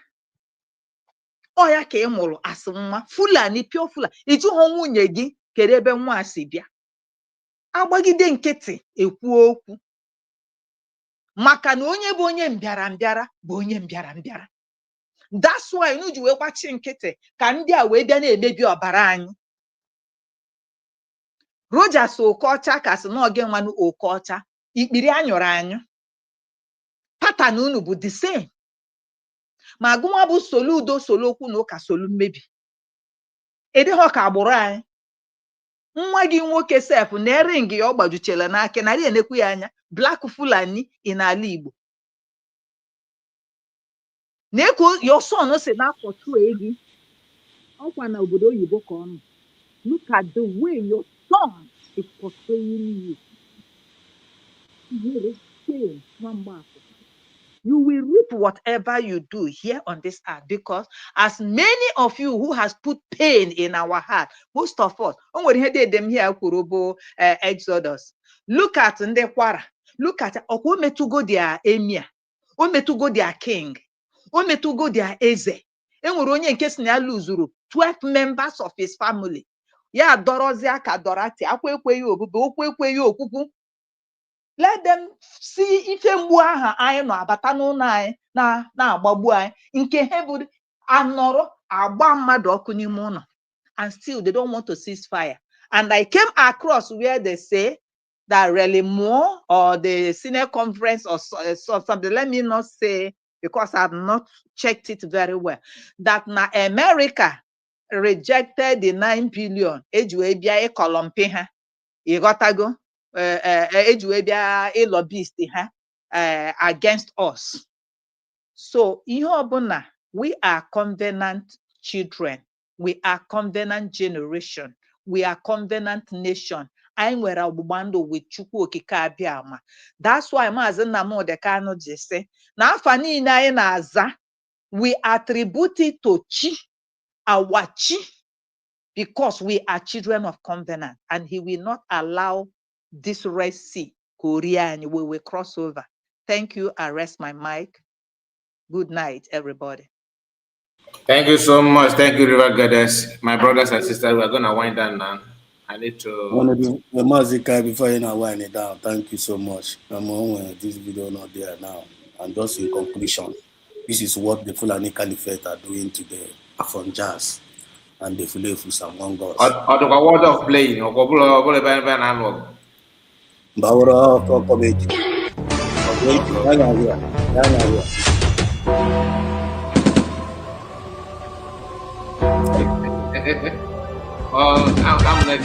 Ya ka ịmụrụ asị nwa Fulani, pure Fulani. Iji hụ nwunye gị kere ebe nwa si bịa. Agbagide nkịtị ekwu okwu. Maka na onye bụ onye mbịara mbịara bụ onye mbịara mbịara. That's why unu ji wee gbachi nkịtị ka ndị a wee bịa na-emebi ọbara anyị. Rogers Okocha ka sị na oge nwanụ Okocha ikpiri anyụrụ anyụ. Pattern unu bụ the same. Ma gụnwa bụ Soludo Solokwu na ụka Solu mmebi. Ịdịghọ ka agbụrụ anyị. Nwa gị nwoke sef na ring ya ọ gbajuchela n'aka narị enekwu ya anya Black Fulani n'ala Igbo. Na-ekwu your son si na-akpọtụ gị ọkwa na obodo oyibo ka ọ nọ. Look at the way your son is portraying you. You will reap whatever you do here on this earth, because as many of you who has put pain in our heart, most of us, them here Exodus. Look at Ndekwara. Look at Ometugo their emir, Ometugo their king, Ometugo their eze. Enwere onye nke si na luzuru 12 members of his family. Ya dorozia ka dorati akwekweghị obube okwekweghị okwukwu. Let them see ife mgbu aha anyị nọ abata n'ụlọ anyị na-agbagbu anyị nke he bụ anọrọ agba mmadụ ọkụ n'ime ụlọ, and still they don't want to cease fire. And I came across where they say that really more or the Senate conference or something, let me not say because I've not checked it very well, that na America rejected the 9 billion ejiwe bịa ịkọlọmpi ha. Ịghọtago? Ejiwe bịa ịlọbist ha against us. So ihe ọbụla, we are covenant children, we are covenant generation, we are covenant nation. Anyị nwere ọgbụgba ndụ with Chukwu Okike Abịama. That's why Maazị Nnamdi Kanu ji sị na afa niile anyị na-aza, we attribute it to Chi, our Chi, because we are children of covenant, and he will not allow this Red Sea, Korean, we will cross over. Thank you. I rest my mic. Good night, everybody. Thank you so much. Thank you, River Goddess. My brothers and sisters, we're going to wind down now. I need to... Before you wind it down, thank you so much. I'm on this video not there now. And just in conclusion, this is what the Fulani Caliphate are doing today from jazz and the Fulefus among us. The word of playing, Bawara comedy. I'm like,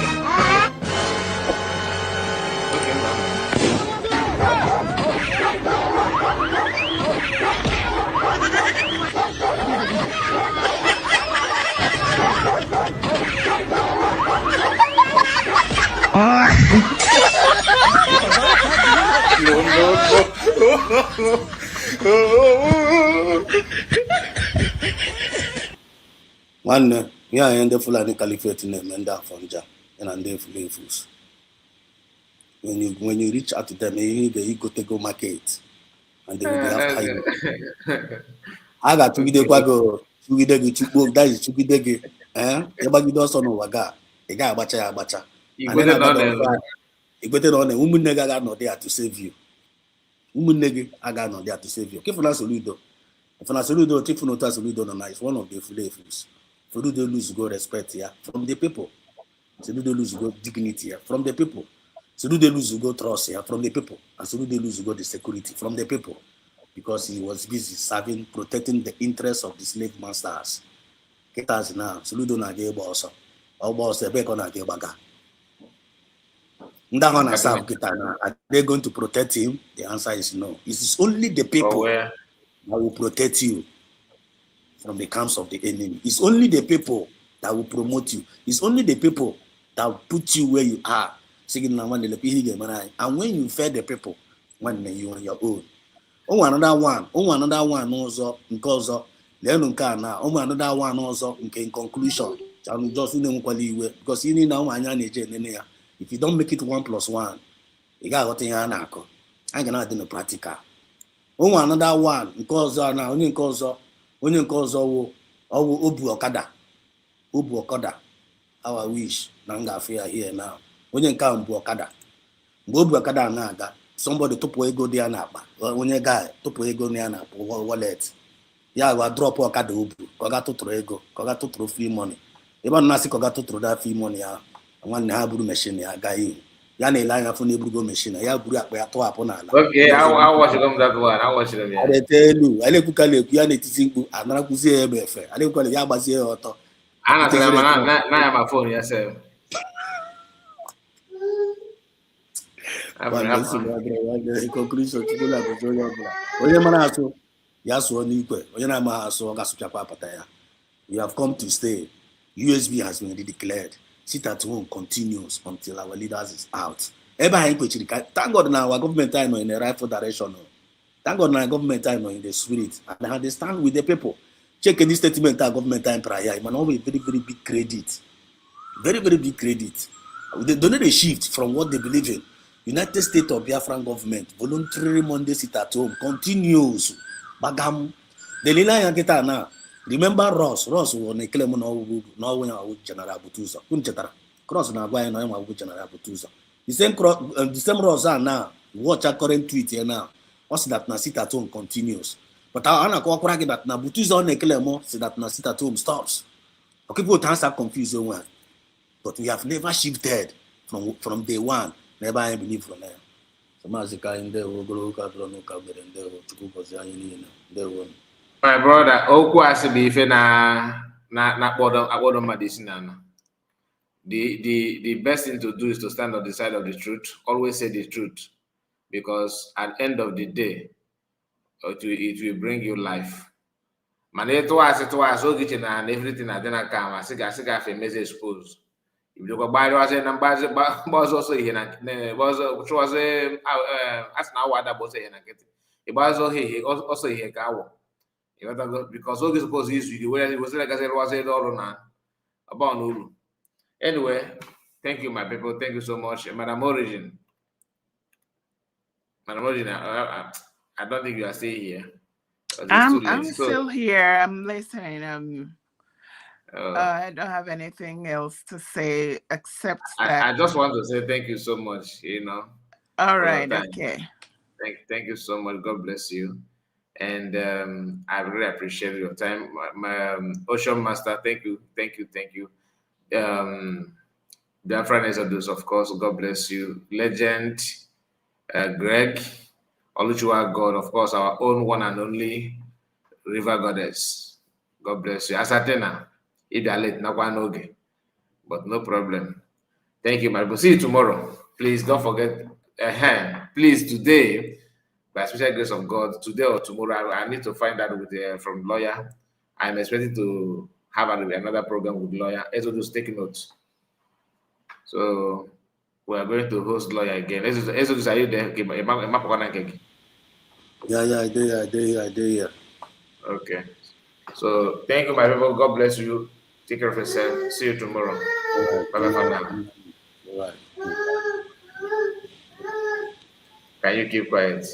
One, yeah, and the Fulani Caliphate name and that from Ja and they Fulefus. When you reach out to them, you need the go market, and they will be after you. I got to be the Quago, to be the Chubu, that is to be the gay. Everybody does on Waga, a guy bacha. And then you better on a woman nigga not there to save you. Woman nigga, I got not there to save you. Keep on Soludo. If an Soludo, take for no Soludo, is one of the Fulefus. For do they lose go respect here from the people? So do they lose go dignity here from the people? So do they lose go trust here from the people? And so do they lose go the security from the people? Because he was busy serving, protecting the interests of the slave masters. Get us now. So do not get boss. Our boss the back on a baga. Are they going to protect him? The answer is no. It is only the people that will protect you from the camps of the enemy. It's only the people that will promote you. It's only the people that will put you where you are. And when you feed the people, when you on your own. Another one also, because another one also in conclusion. Just because you need now if you don't make it 1 + 1, you got what you are. I cannot do the practical. Another one because now only because onye nke ọzọ ọwụ obu ọkada how I wish na m ga-afụ ya here now. Onye nke ahụ bụ ọkada, mgbe obu ọkada na-aga somebody tụpụ ego dị ya n'akpa, onye guy tụpụ ego ya na wallet, ya gwa drop ọkada obu ka ọ ga tụtụrụ ego ka ọ ga tụtụrụ free money ebe ọ na-asị ka ọ ga tụtụrụ da free money ya nwanne ha buru machine ya gaa ihu ya na-ele anya fụ na eburugo machine ya buru akpa ya tụhapụ n'ala Okay, I watch them that one. I watch them, yeah. adete elu alekwu na-ekwu ya na-etiti mkpu anarakwuzie ya ebe efe alekwu ya agbazie ya ọtọ I na my phone, yes, sir. onye mara asụ ya sụọ n'ikwe onye na-amaghị asụ ọ ga-asụchapụ apata ya. We have come to stay. USB has been declared. Sit at home continues until our leaders is out. Thank God now our government I know in the rightful direction. Thank God now our government I know in the spirit and they stand with the people. Check any statement our government time prior. It might not be very, very big credit. Very, very big credit. They donate a shift from what they believe in. United States of Biafran government voluntary Monday sit at home continues. Bagam. The Lila Yankita now. Remember Ross won a claim no General Butuza. Cross na agwa no ma General Butuza. The same Ross are now watch our current tweet here now. What's that na sit at home continues. But I na ko kwara that na Butuza on a claim say that na sit at home stops. Okay, people are confused one. But we have never shifted from day one. Never I believe from there. So Mazika in there will go ka no ka be in there to go there will. My brother, Oku asibi ife na bodo medicine. The best thing to do is to stand on the side of the truth. Always say the truth, because at the end of the day, it will bring you life. Man, twice, so kitchen and everything I didn't come. I think I message exposed. If you go buy was a number, was also here. Was as now what I was saying. It was also here. Because all this goes easy. Where it was like I said, was it all now about Nulu. Anyway, thank you, my people. Thank you so much, Madam Origin. Madam Origin, I don't think you are still here. I'm still here. I'm listening. I don't have anything else to say except that. I just want to say thank you so much. All right. Okay. Thank you so much. God bless you. And I really appreciate your time. My Ocean Master, thank you. Biafran Exodus, of course, God bless you. Legend, Greg, Oluchua God, of course, our own one and only River Goddess. God bless you. Asatena, if you are late, but no problem. Thank you, my. We'll see you tomorrow. Please don't forget. Please today, by special grace of God, today or tomorrow, I need to find out with from lawyer. I'm expecting to have another program with lawyer. Exodus, take notes. So we are going to host lawyer again. Exodus, are you there? Yeah, I do. Okay. So thank you, my people. God bless you. Take care of yourself. See you tomorrow. Bye for now. All right. Can you keep quiet?